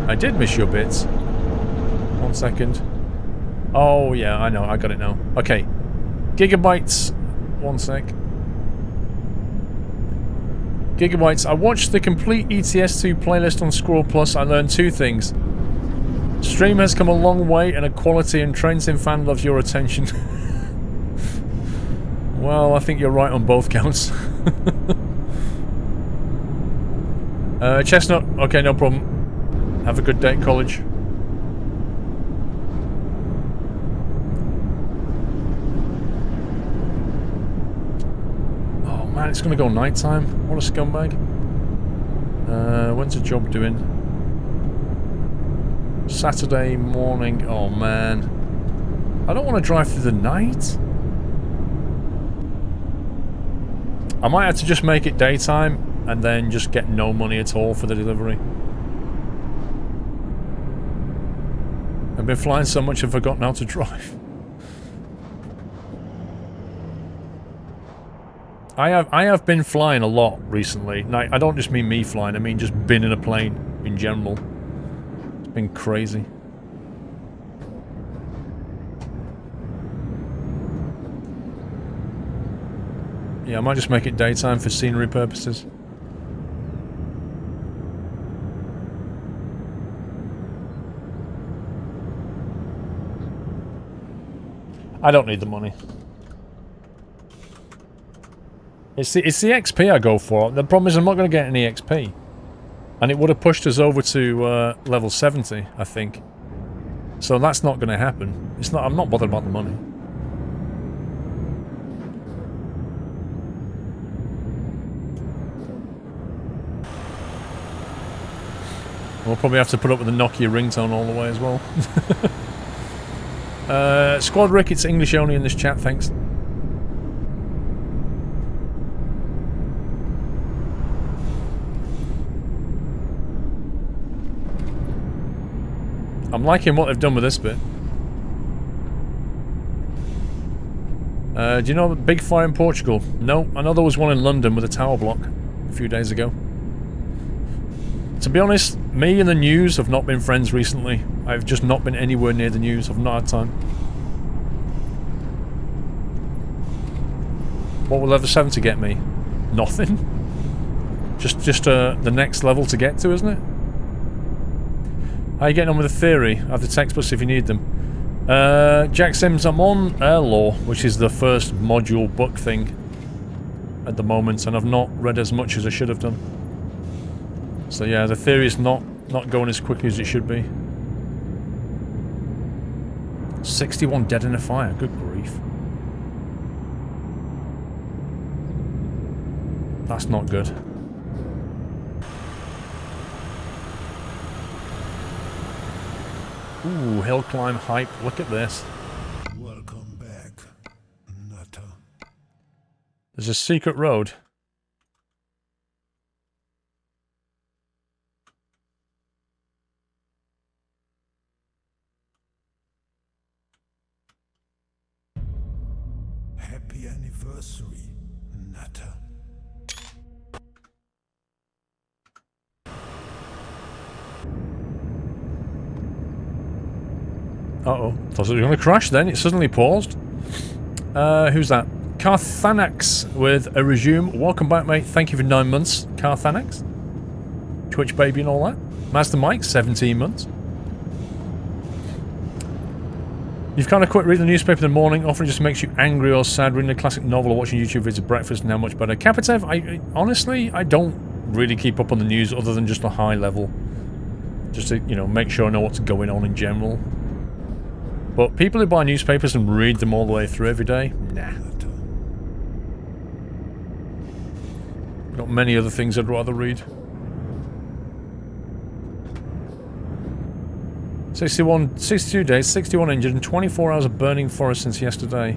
I did miss your bits. 1 second. Oh, yeah, I know, I got it now. Okay. Gigabytes. 1 sec. Gigabytes. I watched the complete ETS2 playlist on SquirrelPlus. I learned 2 things. Stream has come a long way, and a quality and Trenton fan loves your attention. Well, I think you're right on both counts. Chestnut. Okay, no problem. Have a good day at college. Oh man, it's gonna go nighttime. What a scumbag. When's the job doing? Saturday morning. Oh man. I don't want to drive through the night. I might have to just make it daytime and then just get no money at all for the delivery. I've been flying so much I've forgotten how to drive. I have been flying a lot recently. Like, I don't just mean me flying, I mean just been in a plane in general. It's been crazy. Yeah, I might just make it daytime for scenery purposes. I don't need the money. It's the XP I go for. The problem is I'm not going to get any XP. And it would have pushed us over to level 70, I think. So that's not going to happen. It's not. I'm not bothered about the money. We'll probably have to put up with the Nokia ringtone all the way as well. Squad Rick, it's English only in this chat, thanks. I'm liking what they've done with this bit. Do you know the big fire in Portugal? No, I know there was one in London with a tower block a few days ago. To be honest, me and the news have not been friends recently. I've just not been anywhere near the news. I've not had time. What will level 70 get me? Nothing? Just the next level to get to, isn't it? How are you getting on with the Ferry? I have the textbooks if you need them. Jack Sims, I'm on Air Law, which is the first module book thing at the moment, and I've not read as much as I should have done. So yeah, the theory is not going as quickly as it should be. 61 dead in a fire, good grief. That's not good. Ooh, hill climb hype, look at this. Welcome back, Nutter. There's a secret road. Happy anniversary, Nutter. Uh-oh. Thought it was going to crash then. It suddenly paused. Who's that? Carthanax with a resume. Welcome back, mate. Thank you for 9 months, Carthanax. Twitch baby and all that. Master Mike, 17 months. You've kind of quit reading the newspaper in the morning. Often it just makes you angry or sad. Reading a classic novel or watching YouTube videos at breakfast now much better. Kapitev, honestly, I don't really keep up on the news other than just a high level. Just to, you know, make sure I know what's going on in general. But people who buy newspapers and read them all the way through every day, nah. Got many other things I'd rather read. 62 days, 61 injured, and 24 hours of burning forest since yesterday.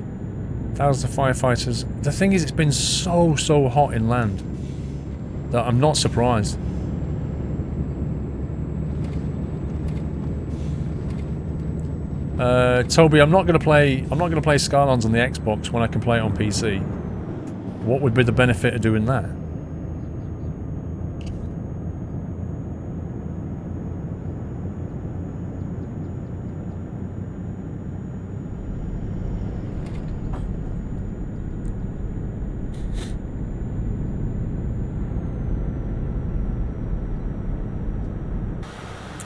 Thousands of firefighters. The thing is, it's been so hot inland that I'm not surprised. Toby, I'm not gonna play Skylines on the Xbox when I can play it on PC. What would be the benefit of doing that?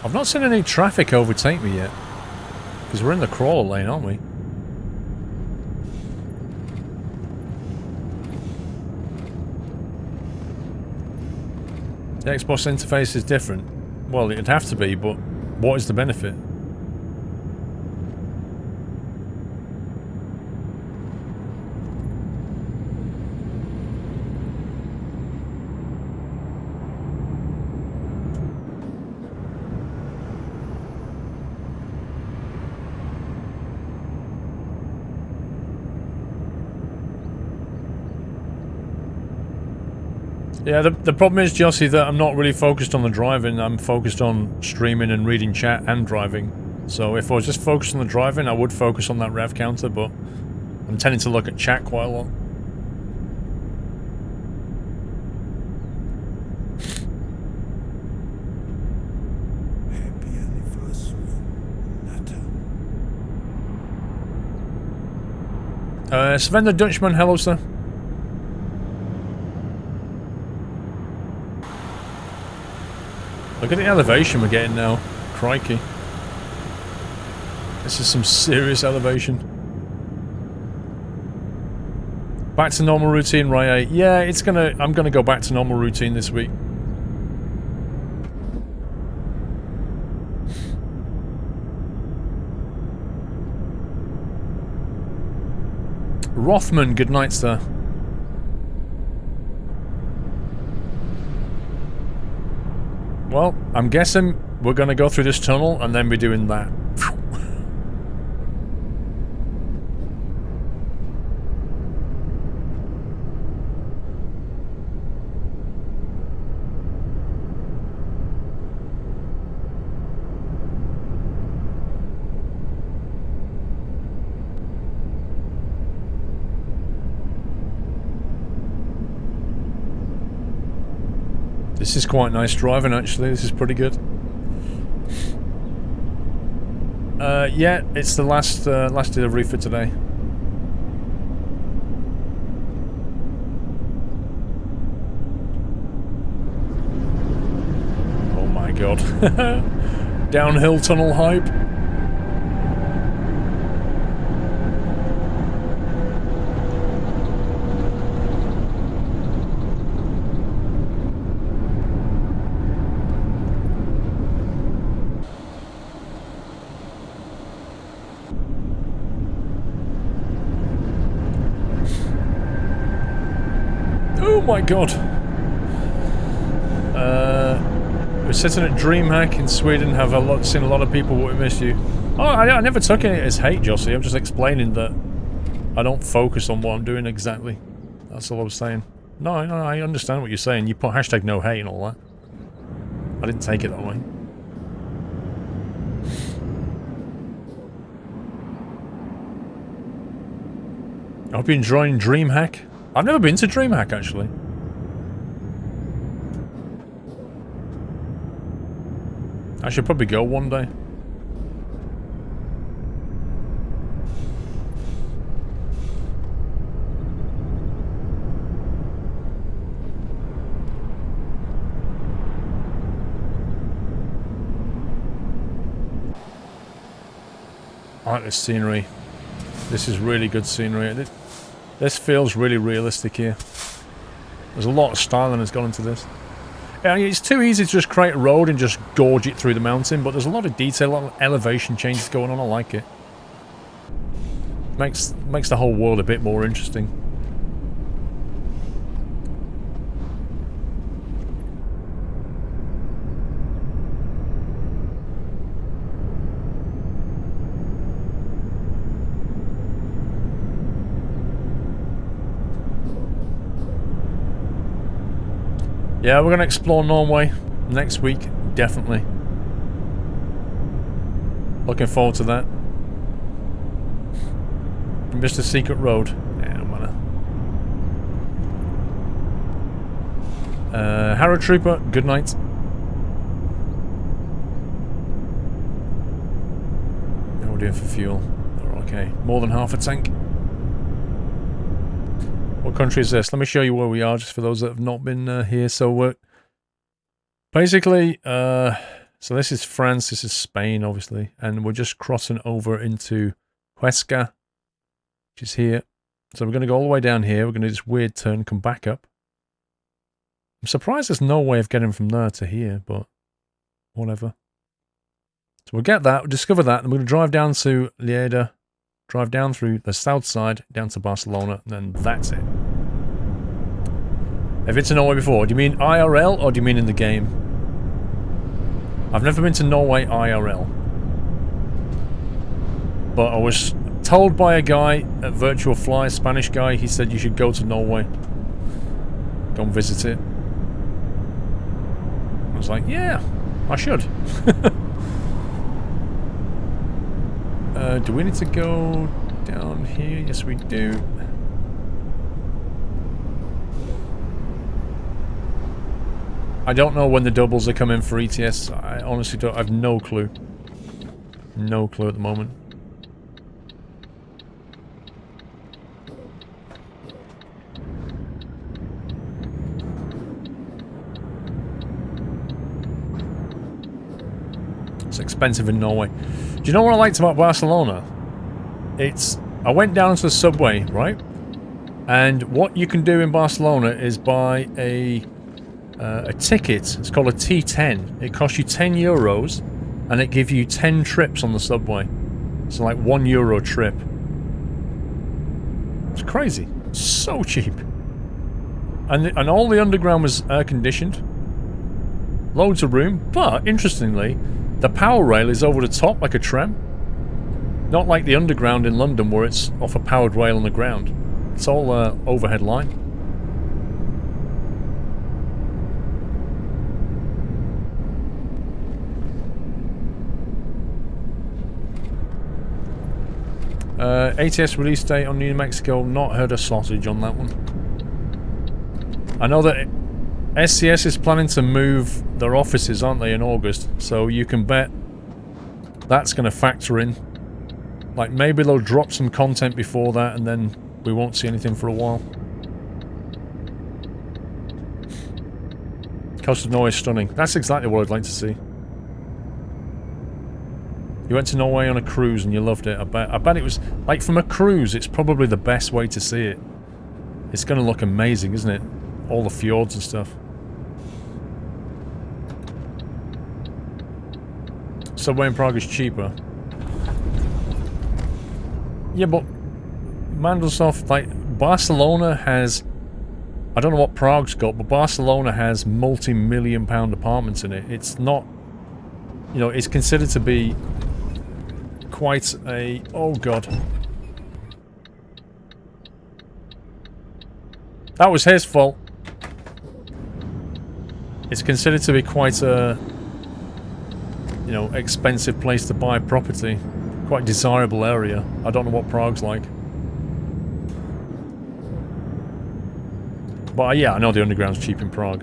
I've not seen any traffic overtake me yet. Because we're in the crawler lane, aren't we? The Xbox interface is different. Well, it'd have to be, but what is the benefit? Yeah, the problem is, Jossie, that I'm not really focused on the driving. I'm focused on streaming and reading chat and driving. So if I was just focused on the driving, I would focus on that rev counter, but I'm tending to look at chat quite a lot. Happy anniversary, Nata. Sven the Dutchman, hello, sir. Look at the elevation we're getting now. Crikey. This is some serious elevation. Back to normal routine, right? Yeah, I'm gonna go back to normal routine this week. Rothman, good night, sir. Well, I'm guessing we're going to go through this tunnel and then be doing that. This is quite nice driving, actually. This is pretty good. Yeah, it's the last delivery for today. Oh my god. Downhill tunnel hype. Oh my god. We're sitting at DreamHack in Sweden, seen a lot of people we miss you. Oh, I never took it as hate, Jossie. I'm just explaining that I don't focus on what I'm doing exactly. That's all I was saying. No, I understand what you're saying. You put hashtag no hate and all that. I didn't take it that way. I hope you're enjoying DreamHack. I've never been to DreamHack, actually. I should probably go one day. I like this scenery. This is really good scenery. This feels really realistic here. There's a lot of styling that's gone into this. Yeah, it's too easy to just create a road and just gorge it through the mountain, but there's a lot of detail, a lot of elevation changes going on. I like it. Makes the whole world a bit more interesting. Yeah, we're going to explore Norway next week, definitely. Looking forward to that. Mr. Secret Road. Yeah, no matter. Harrow Trooper, good night. How are we doing for fuel? Oh, okay, more than half a tank. What country is this? Let me show you where we are, just for those that have not been here. So, basically, so this is France, this is Spain, obviously, and we're just crossing over into Huesca, which is here. So we're going to go all the way down here, we're going to do this weird turn, come back up. I'm surprised there's no way of getting from there to here, but whatever. So we'll get that, we'll discover that, and we're going to drive down to Lleida, drive down through the south side, down to Barcelona, and then that's it. Have you been to Norway before? Do you mean IRL, or do you mean in the game? I've never been to Norway IRL. But I was told by a guy at Virtual Fly, a Spanish guy, he said you should go to Norway. Go and visit it. I was like, yeah, I should. Do we need to go down here? Yes, we do. I don't know when the doubles are coming for ETS. I honestly don't. I have no clue. No clue at the moment. It's expensive in Norway. Do you know what I liked about Barcelona? I went down to the subway, right? And what you can do in Barcelona is buy a ticket. It's called a T10. It costs you 10 euros, and it gives you 10 trips on the subway. So like €1 trip. It's crazy. It's so cheap. And all the underground was air conditioned. Loads of room, but interestingly, the power rail is over the top like a tram. Not like the underground in London where it's off a powered rail on the ground. It's all overhead line. ATS release date on New Mexico, not heard a sausage on that one. I know that SCS is planning to move their offices, aren't they, in August? So you can bet that's going to factor in. Like, maybe they'll drop some content before that and then we won't see anything for a while. Coast of Norway is stunning. That's exactly what I'd like to see. You went to Norway on a cruise and you loved it. I bet it was... Like, from a cruise, it's probably the best way to see it. It's going to look amazing, isn't it? All the fjords and stuff. Subway in Prague is cheaper. Yeah, but... Mandelsov, like, Barcelona has... I don't know what Prague's got, but Barcelona has multi-million-pound apartments in it. It's not... You know, it's considered to be... quite a... Oh, God. That was his fault. It's considered to be quite a... You know, expensive place to buy property. Quite desirable area. I don't know what Prague's like. But yeah, I know the underground's cheap in Prague.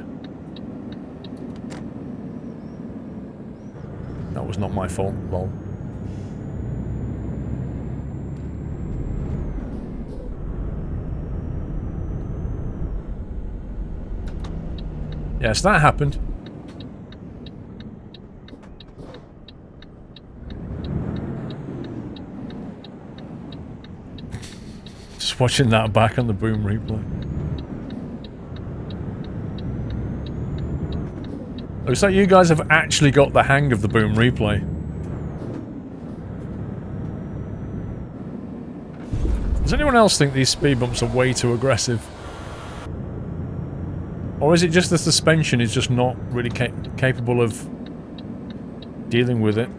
That was not my fault, lol. Yes, that happened. Just watching that back on the boom replay. Looks like you guys have actually got the hang of the boom replay. Does anyone else think these speed bumps are way too aggressive? Or is it just the suspension is just not really capable of dealing with it?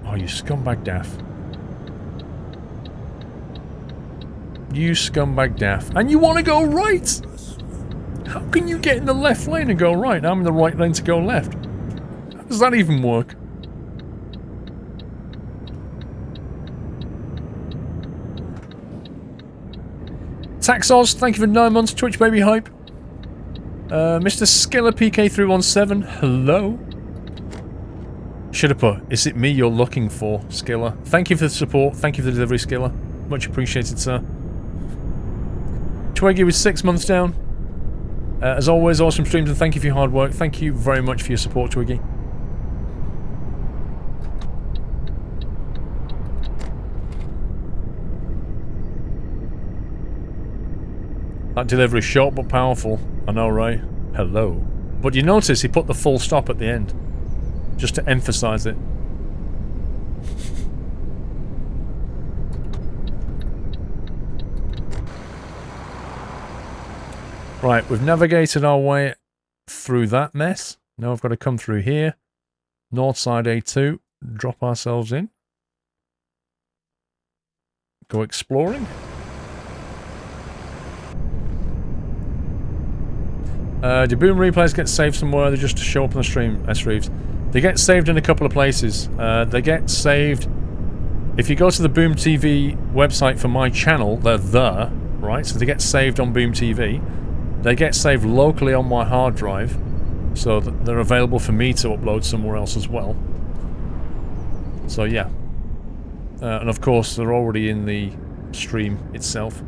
Oh, you scumbag daft. You scumbag daft. And you want to go right? How can you get in the left lane and go right? I'm in the right lane to go left. How does that even work? Taxos, thank you for 9 months. Twitch baby hype. Mr. Skiller PK317, hello. Should have put, is it me you're looking for, Skiller? Thank you for the support. Thank you for the delivery, Skiller. Much appreciated, sir. Twiggy with 6 months down. As always, awesome streams and thank you for your hard work. Thank you very much for your support, Twiggy. That delivery is short but powerful. I know, right? Hello. But you notice he put the full stop at the end. Just to emphasize it. Right, we've navigated our way through that mess. Now I've got to come through here. North side A2. Drop ourselves in. Go exploring. Do boom replays get saved somewhere? They just show up on the stream, S-Reeves. They get saved in a couple of places. They get saved... If you go to the Boom TV website for my channel, they're there, right? So they get saved on Boom TV. They get saved locally on my hard drive. So they're available for me to upload somewhere else as well. So yeah. And of course, they're already in the stream itself.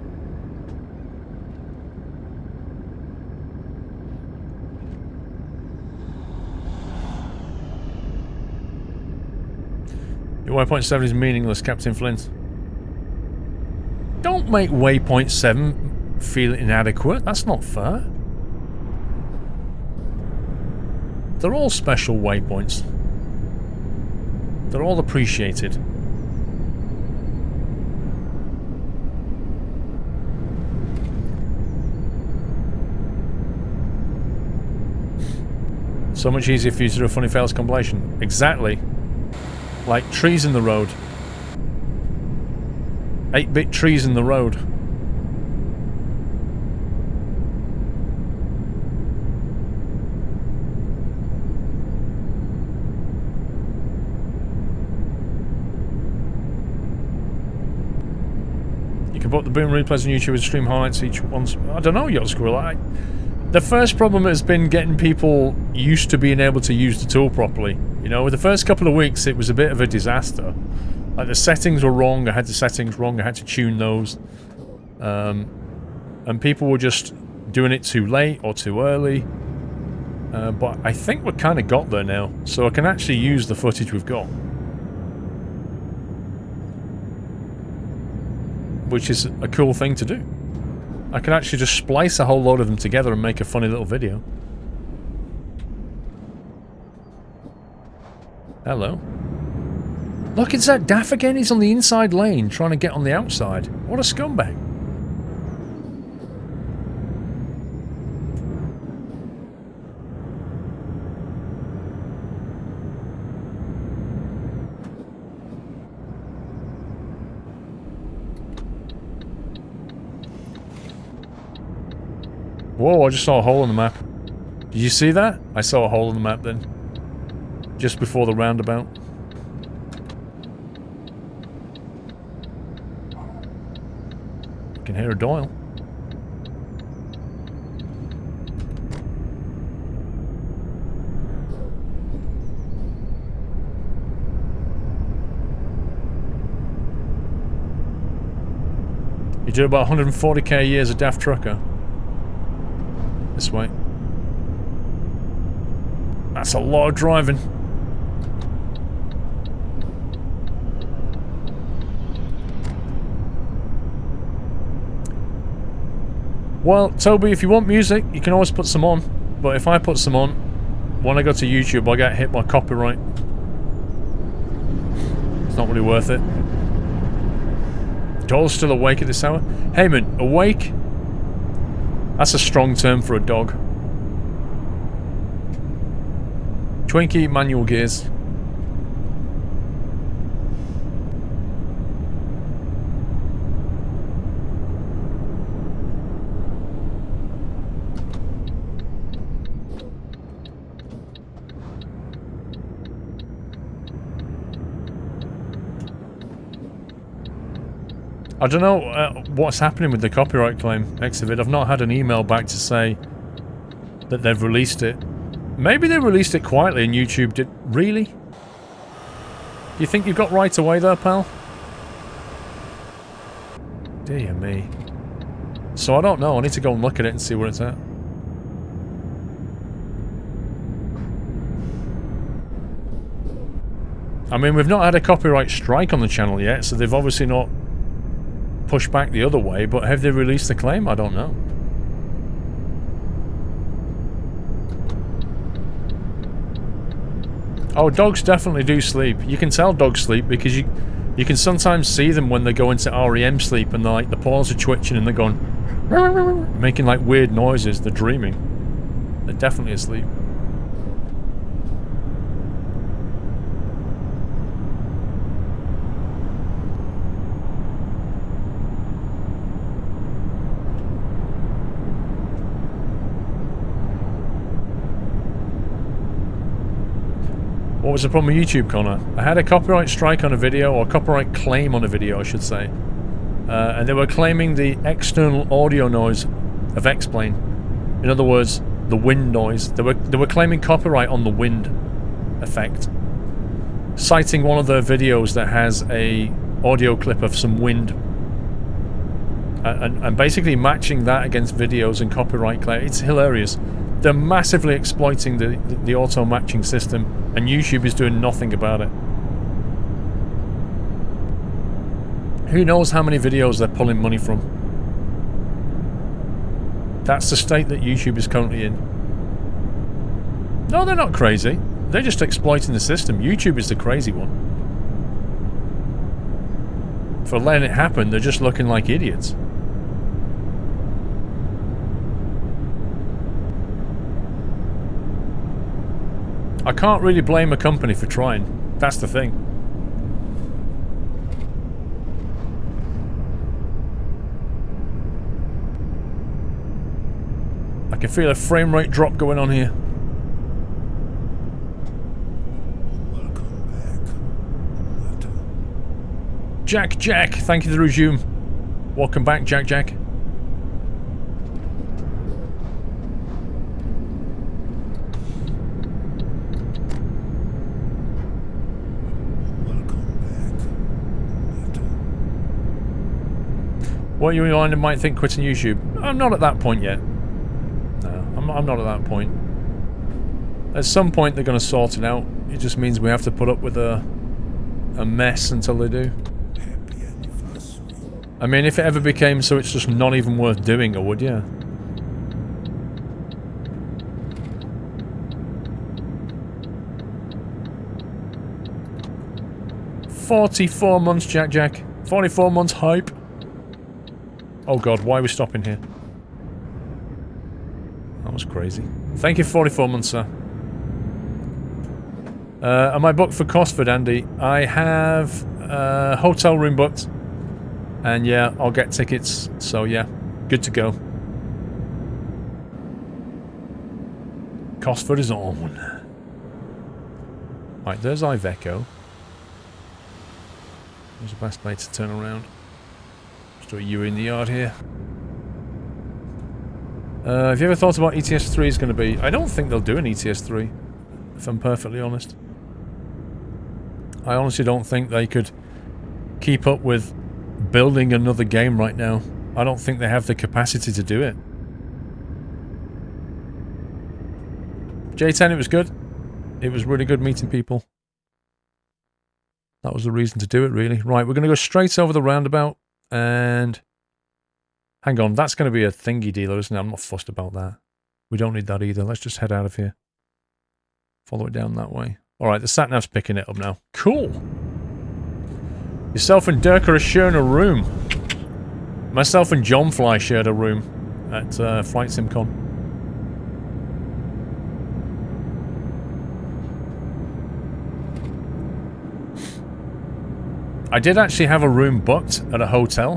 Your waypoint 7 is meaningless, Captain Flint. Don't make waypoint 7 feel inadequate. That's not fair. They're all special waypoints. They're all appreciated. So much easier for you to do a funny fails compilation. Exactly. Like trees in the road. 8-bit trees in the road. You can put the boom replays on YouTube and stream highlights each one's... I don't know, Yacht Squirrel. The first problem has been getting people used to being able to use the tool properly. You know, with the first couple of weeks, it was a bit of a disaster. Like, the settings were wrong, I had the settings wrong, I had to tune those. And people were just doing it too late or too early. But I think we're kind of got there now, so I can actually use the footage we've got. Which is a cool thing to do. I can actually just splice a whole load of them together and make a funny little video. Hello. Look, it's that daff again. He's on the inside lane trying to get on the outside. What a scumbag. Whoa, I just saw a hole in the map. Did you see that? I saw a hole in the map then. Just before the roundabout. I can hear a Doyle. You do about 140k a year as a daft trucker. This way. That's a lot of driving. Well, Toby, if you want music, you can always put some on. But if I put some on, when I go to YouTube, I get hit by copyright. It's not really worth it. Doyle's still awake at this hour? Heyman, awake? That's a strong term for a dog. Twinkie, manual gears. I don't know what's happening with the copyright claim, Exhibit. I've not had an email back to say that they've released it. Maybe they released it quietly and YouTube did... Really? You think you've got right away there, pal? Dear me. So I don't know. I need to go and look at it and see where it's at. I mean, we've not had a copyright strike on the channel yet, so they've obviously not pushed back the other way, but have they released the claim? I don't know. Oh, dogs definitely do sleep. You can tell dogs sleep because you can sometimes see them when they go into REM sleep and like the paws are twitching and they're going making like weird noises. They're dreaming. They're definitely asleep. What was the problem with YouTube, Connor? I had a copyright strike on a video, or copyright claim on a video, I should say. And they were claiming the external audio noise of X-Plane. In other words, the wind noise. They were claiming copyright on the wind effect. Citing one of their videos that has a audio clip of some wind. And basically matching that against videos and copyright claim. It's hilarious. They're massively exploiting the auto-matching system, and YouTube is doing nothing about it. Who knows how many videos they're pulling money from? That's the state that YouTube is currently in. No, they're not crazy. They're just exploiting the system. YouTube is the crazy one. For letting it happen, they're just looking like idiots. I can't really blame a company for trying. That's the thing. I can feel a frame rate drop going on here. Welcome back. Jack, thank you for the resume. Welcome back, Jack. What you and might think quitting YouTube? I'm not at that point yet. No, I'm not at that point. At some point they're going to sort it out. It just means we have to put up with a mess until they do. I mean, if it ever became so it's just not even worth doing, I would, yeah. $44 months, Jack. 44 months hype. Oh god, why are we stopping here? That was crazy. Thank you for 44 months, sir. Am I booked for Cosford, Andy? I have a hotel room booked. And yeah, I'll get tickets. So yeah, good to go. Cosford is on. Right, there's Iveco. There's the best way to turn around. Just throw you in the yard here. Have you ever thought about ETS 3 is going to be? I don't think they'll do an ETS 3, if I'm perfectly honest. I honestly don't think they could keep up with building another game right now. I don't think they have the capacity to do it. J10, it was good. It was really good meeting people. That was the reason to do it, really. Right, we're going to go straight over the roundabout. And hang on, that's going to be a thingy dealer, isn't it? I'm not fussed about that. We don't need that either. Let's just head out of here. Follow it down that way. Alright, the sat-nav's picking it up now. Cool! Yourself and Dirk are sharing a room. Myself and John Fly shared a room at Flight SimCon. I did actually have a room booked at a hotel,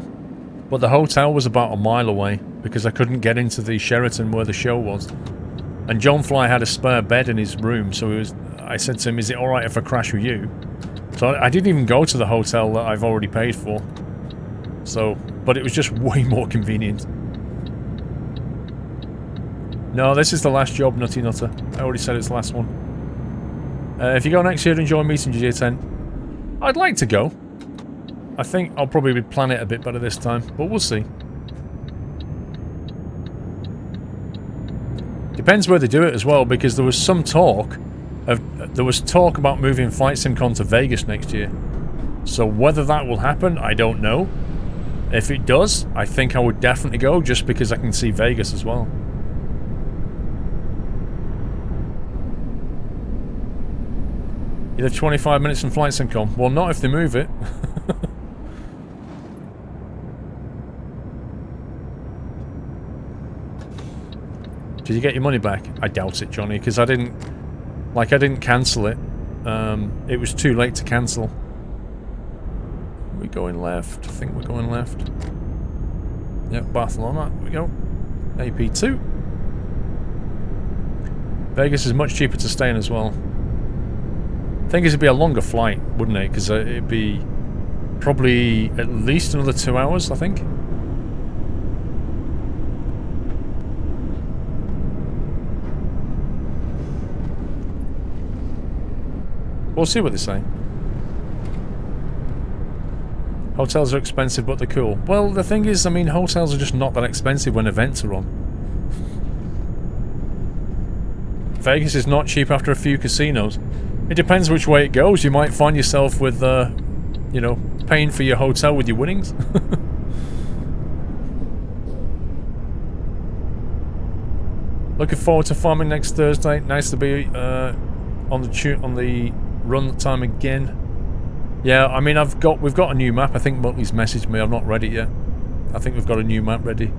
but the hotel was about a mile away because I couldn't get into the Sheraton where the show was. And John Fly had a spare bed in his room, so I said to him, is it alright if I crash with you? So I didn't even go to the hotel that I've already paid for. So, but it was just way more convenient. No, this is the last job, Nutty Nutter. I already said it's the last one. If you go next year and join meeting GJ10, I'd like to go. I think I'll probably plan it a bit better this time, but we'll see. Depends where they do it as well, because there was some talk about moving Flight SimCon to Vegas next year. So whether that will happen, I don't know. If it does, I think I would definitely go, just because I can see Vegas as well. You live 25 minutes from Flight SimCon. Well, not if they move it. Did you get your money back? I doubt it, Johnny, because I didn't cancel it. It was too late to cancel. Are we going left? I think we're going left. Yep, Barcelona. Here we go. AP2. Vegas is much cheaper to stay in as well. I think it'd be a longer flight, wouldn't it? Because it'd be probably at least another 2 hours, I think. We'll see what they say. Hotels are expensive, but they're cool. Well, the thing is, I mean, hotels are just not that expensive when events are on. Vegas is not cheap after a few casinos. It depends which way it goes. You might find yourself with, you know, paying for your hotel with your winnings. Looking forward to farming next Thursday. Nice to be on the run time again. Yeah, I mean, we've got a new map. I think Muttley's messaged me. I've not read it yet. I think we've got a new map ready.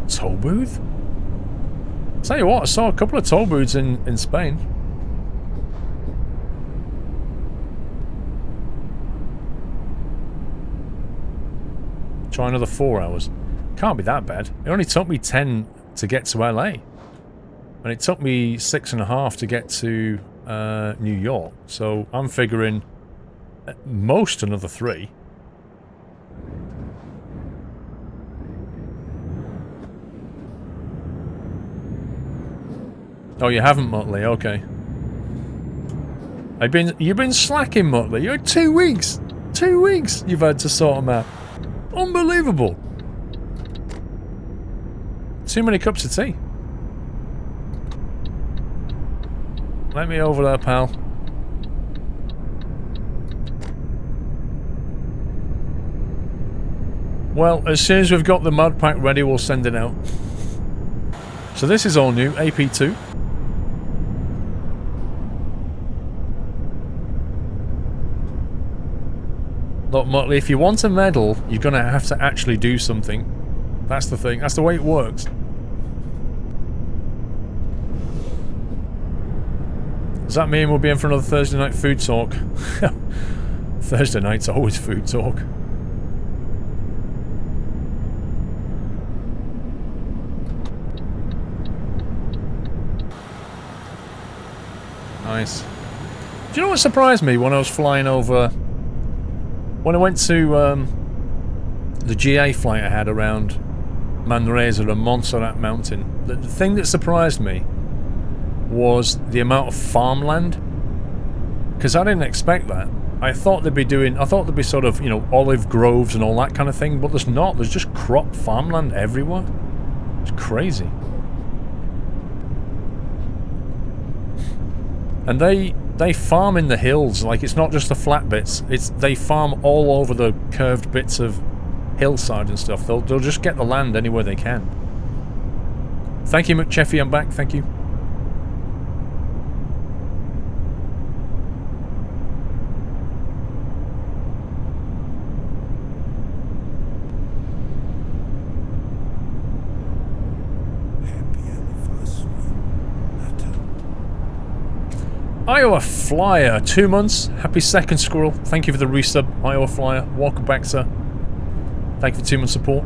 Toll booth? Tell you what, I saw a couple of toll booths in Spain. Try another 4 hours. Can't be that bad. It only took me 10 to get to LA. And it took me 6.5 to get to New York. So I'm figuring at most another 3. Oh, you haven't, Muttley? Okay. You've been slacking, Muttley. You're 2 weeks. 2 weeks you've had to sort them out. Unbelievable. Too many cups of tea. Let me over there, pal. Well, as soon as we've got the mod pack ready, we'll send it out. So this is all new, AP2. Look, Muttley, if you want a medal, you're going to have to actually do something. That's the thing. That's the way it works. Does that mean we'll be in for another Thursday night food talk? Thursday night's always food talk. Nice. Do you know what surprised me when I was flying over... When I went to the GA flight I had around Manresa and Montserrat Mountain, the thing that surprised me was the amount of farmland. Because I didn't expect that. I thought they'd be sort of, you know, olive groves and all that kind of thing, but there's not. There's just crop farmland everywhere. It's crazy. And they farm in the hills, like it's not just the flat bits. They farm all over the curved bits of hillside and stuff. They'll just get the land anywhere they can. Thank you, McCheffy. I'm back. Thank you. Iowa Flyer, 2 months. Happy second, Squirrel. Thank you for the resub, Iowa Flyer. Welcome back, sir. Thank you for 2 months support.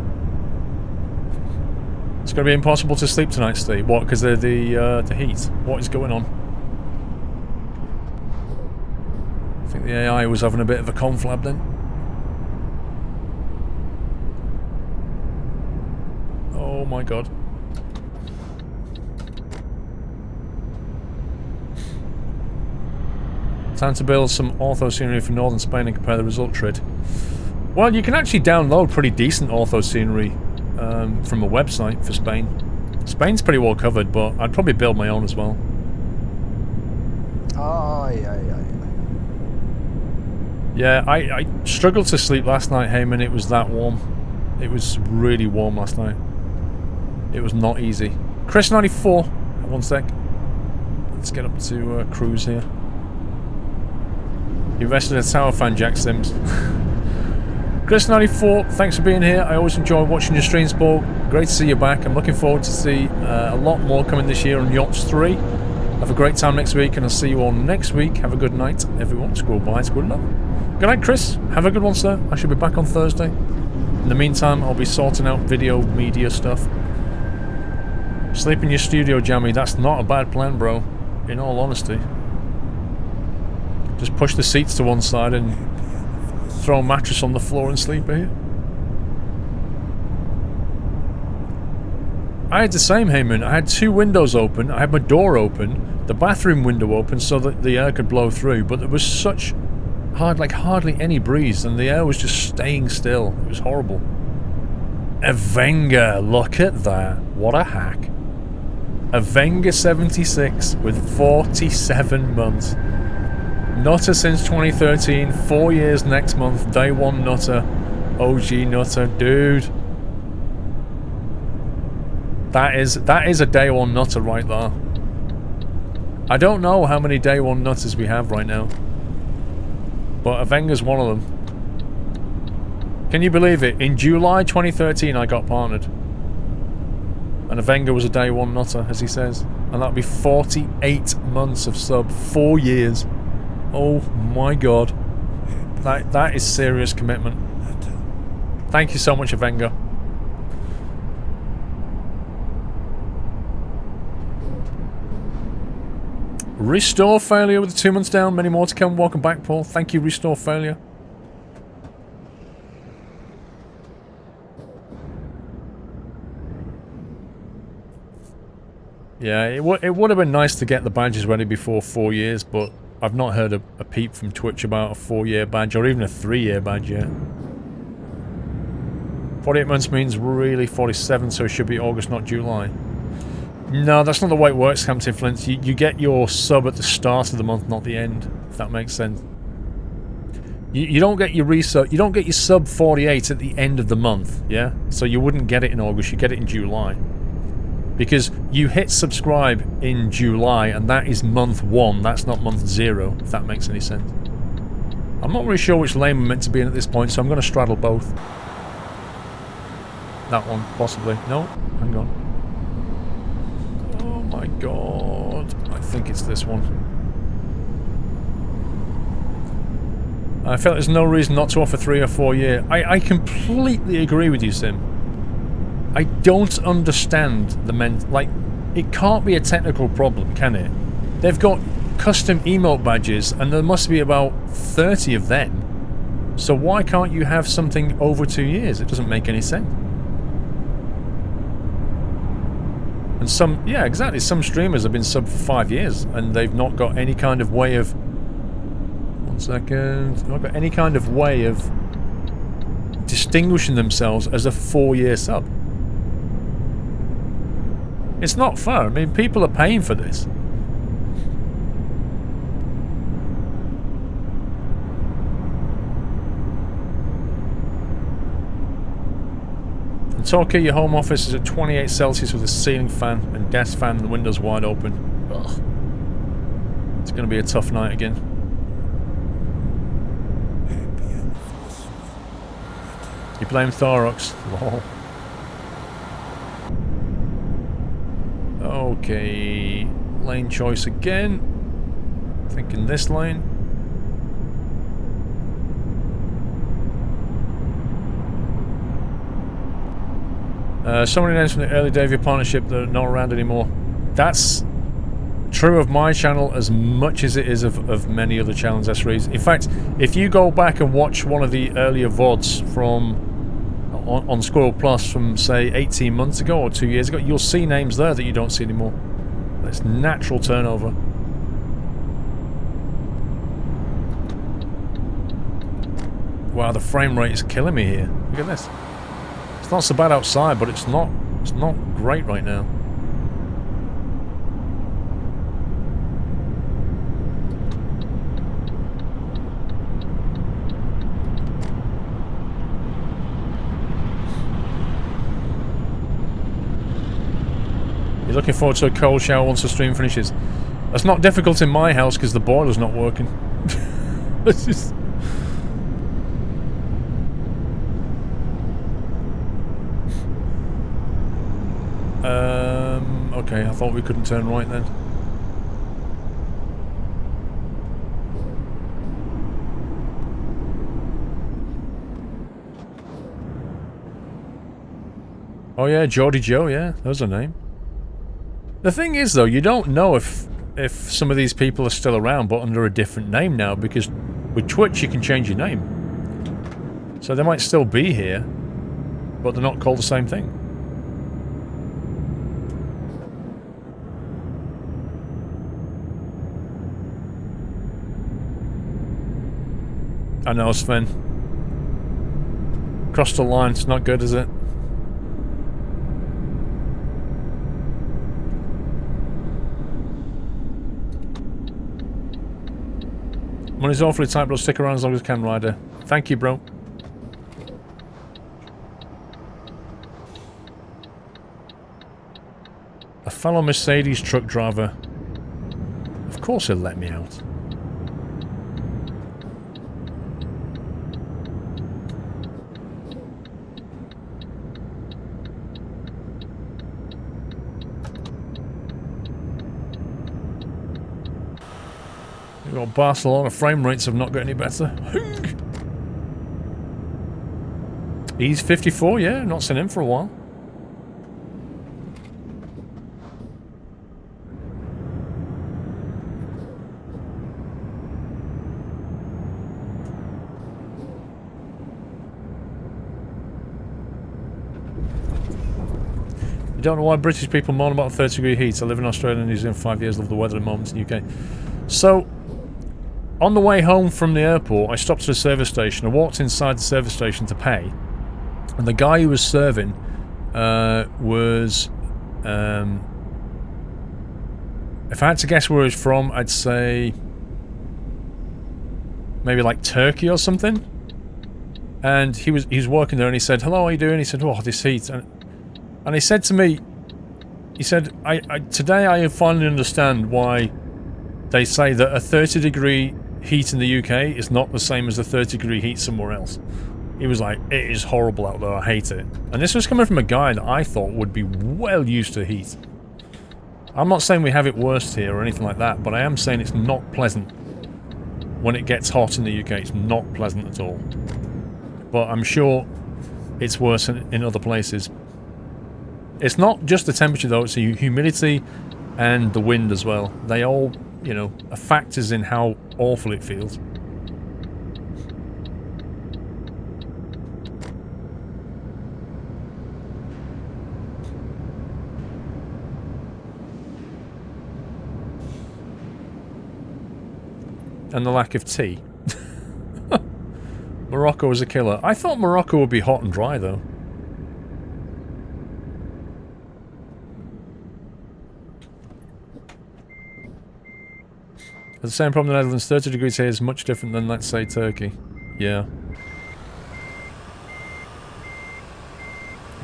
going to be impossible to sleep tonight, Steve. What? Because of the heat? What is going on? I think the AI was having a bit of a conflab then. Oh my god. Time to build some ortho scenery for northern Spain and compare the result trade. Well, you can actually download pretty decent ortho scenery from a website for Spain. Spain's pretty well covered, but I'd probably build my own as well. Aye. Yeah, I struggled to sleep last night, Heyman. It was that warm. It was really warm last night. It was not easy. Chris 94. One sec. Let's get up to cruise here. You rested a tower fan, Jack Sims. Chris 94, thanks for being here. I always enjoy watching your streams, Paul. Great to see you back. I'm looking forward to see a lot more coming this year on Yachts 3. Have a great time next week, and I'll see you all next week. Have a good night, everyone. Squirrel bye, squirrel love. Good night, Chris. Have a good one, sir. I should be back on Thursday. In the meantime, I'll be sorting out video media stuff. Sleep in your studio, Jammy. That's not a bad plan, bro. In all honesty. Just push the seats to one side and throw a mattress on the floor and sleep here. I had the same, Heyman. I had two windows open. I had my door open, the bathroom window open so that the air could blow through, but there was such hardly any breeze, and the air was just staying still. It was horrible. A Wenger, look at that. What a hack. A Wenger 76 with 47 months. Nutter since 2013, 4 years next month, day one Nutter, OG Nutter, dude. That is a day one Nutter right there. I don't know how many day one Nutters we have right now, but a Wenger's one of them. Can you believe it? In July 2013 I got partnered, and a Wenger was a day one Nutter, as he says, and that'll be 48 months of sub, 4 years. Oh my god. That is serious commitment. Thank you so much, Wenger. Restore Failure with the 2 months down. Many more to come. Welcome back, Paul. Thank you, Restore Failure. Yeah, it would have been nice to get the badges ready before 4 years, but I've not heard a peep from Twitch about a 4-year badge, or even a 3-year badge yet. 48 months means really 47, so it should be August, not July. No, that's not the way it works, Hampton Flint. You get your sub at the start of the month, not the end, if that makes sense. You don't get your resub, you don't get your sub 48 at the end of the month, yeah? So you wouldn't get it in August, you get it in July. Because you hit subscribe in July, and that is month 1, that's not month 0, if that makes any sense. I'm not really sure which lane we're meant to be in at this point, so I'm going to straddle both. That one, possibly. No, hang on. Oh my god. I think it's this one. I feel there's no reason not to offer 3 or 4 year. I completely agree with you, Sim. I don't understand the like, it can't be a technical problem, can it? They've got custom emote badges, and there must be about 30 of them. So why can't you have something over 2 years? It doesn't make any sense. And some, yeah, exactly, some streamers have been sub for 5 years, and they've not got any kind of way of... One second. Not got any kind of way of distinguishing themselves as a 4-year sub. It's not fair. I mean, people are paying for this. In Tokyo, your home office is at 28 Celsius with a ceiling fan and desk fan and the windows wide open. Ugh. It's going to be a tough night again. You blame Thorox? Lol. Okay, lane choice again. Thinking this lane. So many names from the early day of your partnership that are not around anymore. That's true of my channel as much as it is of many other channels, S-Rees. In fact, if you go back and watch one of the earlier VODs from on SquirrelPlus from, say, 18 months ago or 2 years ago, you'll see names there that you don't see anymore. That's natural turnover. Wow, the frame rate is killing me here. Look at this. It's not so bad outside, but it's not great right now. You're looking forward to a cold shower once the stream finishes. That's not difficult in my house because the boiler's not working. It's just... Okay, I thought we couldn't turn right then. Oh yeah, Geordie Joe, yeah, that was her name. The thing is though, you don't know if some of these people are still around but under a different name now, because with Twitch you can change your name. So they might still be here, but they're not called the same thing. I know, Sven. Crossed the line, it's not good, is it? Money's awfully tight, but stick around as long as I can, Ryder. Thank you, bro. A fellow Mercedes truck driver. Of course he'll let me out. Well, Barcelona frame rates have not got any better. He's 54, yeah, not seen him for a while. You don't know why British people moan about 30-degree heat. I live in Australia and New Zealand 5 years, love the weather at the moment in the UK. So, on the way home from the airport, I stopped at a service station. I walked inside the service station to pay, and the guy who was serving was, if I had to guess where he was from, I'd say maybe like Turkey or something. And he was working there, and he said, "Hello, how are you doing?" He said, "Oh, this heat." And he said to me, he said, today I finally understand why they say that a 30-degree heat in the UK is not the same as a 30-degree heat somewhere else. He was like, it is horrible out there, I hate it. And this was coming from a guy that I thought would be well used to heat. I'm not saying we have it worse here or anything like that, but I am saying it's not pleasant. When it gets hot in the UK, it's not pleasant at all. But I'm sure it's worse in other places. It's not just the temperature though, it's the humidity and the wind as well. They all, you know, are factors in how awful it feels. And the lack of tea. Morocco was a killer. I thought Morocco would be hot and dry though. The same problem in the Netherlands, 30 degrees here is much different than, let's say, Turkey. Yeah.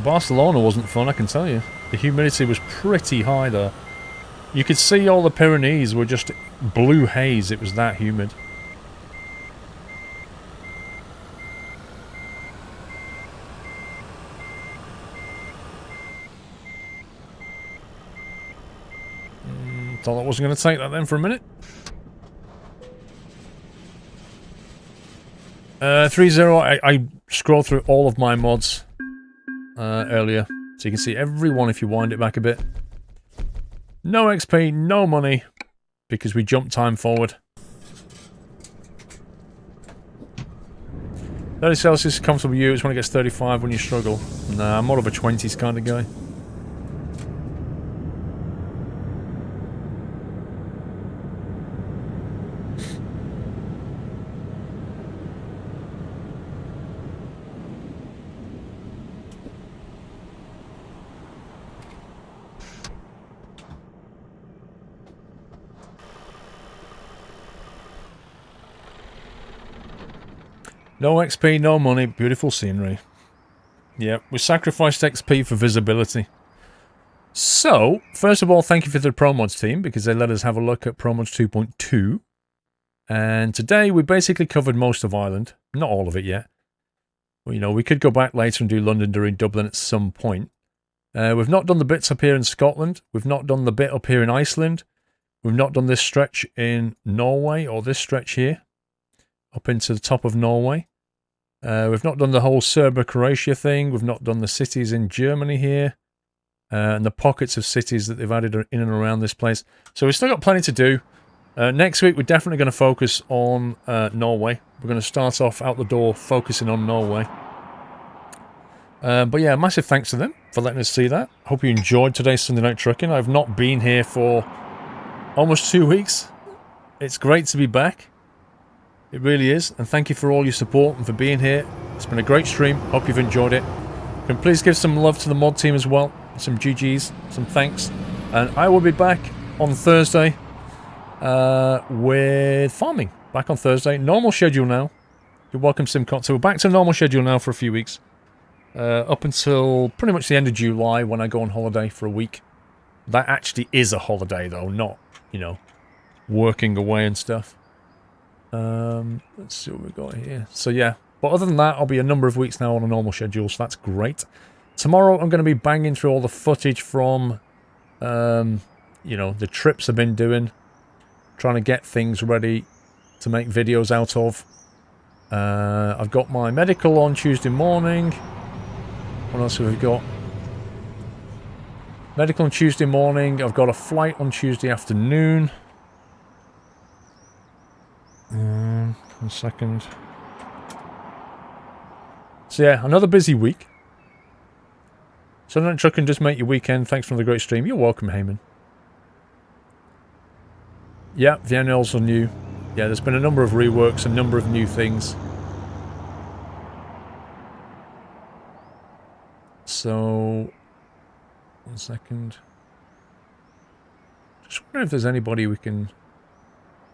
Barcelona wasn't fun, I can tell you. The humidity was pretty high there. You could see all the Pyrenees were just blue haze, it was that humid. Thought I wasn't going to take that then for a minute. 3-0, I scrolled through all of my mods earlier So you can see everyone if you wind it back a bit. No XP, no money, because we jumped time forward. 30 Celsius is comfortable you, it's when it gets 35 when you struggle. Nah, I'm more of a 20s kind of guy. No XP, no money, beautiful scenery. Yep, we sacrificed XP for visibility. So, first of all, thank you for the Promods team, because they let us have a look at Promods 2.2. And today, we basically covered most of Ireland. Not all of it yet. Well, you know, we could go back later and do London during Dublin at some point. We've not done the bits up here in Scotland. We've not done the bit up here in Iceland. We've not done this stretch in Norway, or this stretch here. Up into the top of Norway. We've not done the whole Serbia-Croatia thing. We've not done the cities in Germany here. And the pockets of cities that they've added in and around this place. So we've still got plenty to do. Next week, we're definitely going to focus on Norway. We're going to start off out the door focusing on Norway. But yeah, massive thanks to them for letting us see that. Hope you enjoyed today's Sunday Night Trucking. I've not been here for almost 2 weeks. It's great to be back. It really is, and thank you for all your support and for being here. It's been a great stream. Hope you've enjoyed it. Can please give some love to the mod team as well. Some GGs, some thanks. And I will be back on Thursday with farming. Back on Thursday. Normal schedule now. You're welcome, Simcot. So we're back to normal schedule now for a few weeks. Up until pretty much the end of July when I go on holiday for a week. That actually is a holiday though, not, you know, working away and stuff. Let's see what we've got here. So yeah, but other than that, I'll be a number of weeks now on a normal schedule, so that's great. Tomorrow, I'm going to be banging through all the footage from, you know, the trips I've been doing. Trying to get things ready to make videos out of. I've got my medical on Tuesday morning. What else have we got? Medical on Tuesday morning. I've got a flight on Tuesday afternoon. 1 second. So yeah, another busy week. So don't truck and just make your weekend. Thanks for the great stream. You're welcome, Heyman. Yeah, Vienna also new. Yeah, there's been a number of reworks, a number of new things. So, 1 second. Just wondering if there's anybody we can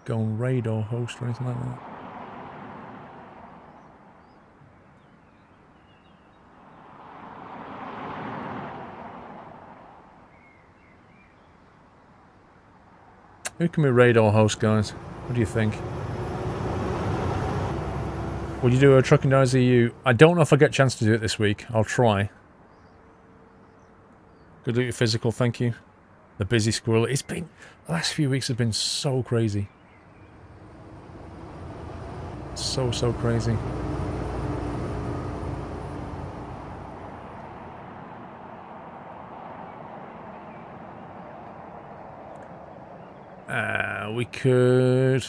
go and raid or host or anything like that. Who can we raid or host, guys? What do you think? Will you do a Trucking Guys EU? I don't know if I get a chance to do it this week. I'll try. Good look at your physical, thank you. The busy squirrel. It's been... The last few weeks have been so crazy. So crazy. We could...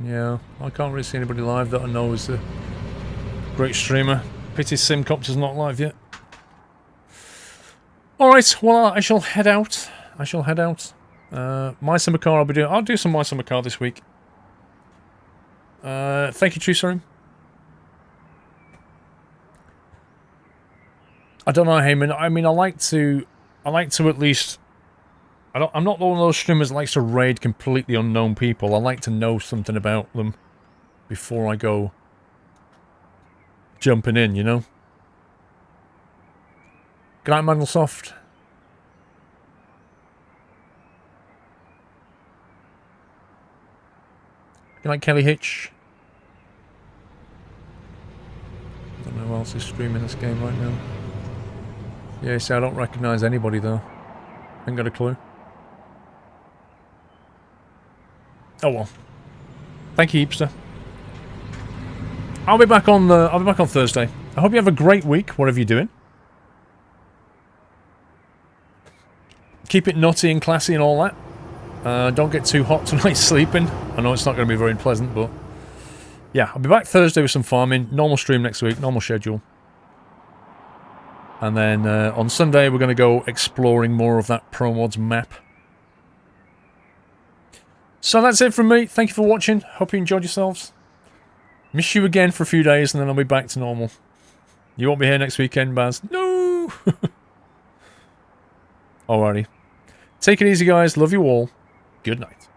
Yeah, I can't really see anybody live that I know is a great streamer. Pity Simcopter's not live yet. Alright, well, I shall head out. My summer car I'll do some My Summer Car this week. Thank you, Truserum. I don't know, Heyman. I mean, I like to at least... I'm not one of those streamers that likes to raid completely unknown people. I like to know something about them before I go jumping in, you know? Good night, Mandlesoft. Good night, Kelly Hitch. I don't know who else is streaming this game right now. Yeah, see, I don't recognise anybody though. Ain't got a clue. Oh well. Thank you, Heapster. I'll be back on Thursday. I hope you have a great week, whatever you're doing. Keep it nutty and classy and all that. Don't get too hot tonight sleeping. I know it's not going to be very pleasant, but... yeah, I'll be back Thursday with some farming. Normal stream next week, normal schedule. And then on Sunday, we're going to go exploring more of that Promods map. So that's it from me. Thank you for watching. Hope you enjoyed yourselves. Miss you again for a few days, and then I'll be back to normal. You won't be here next weekend, Baz. No! Alrighty. Take it easy, guys. Love you all. Good night.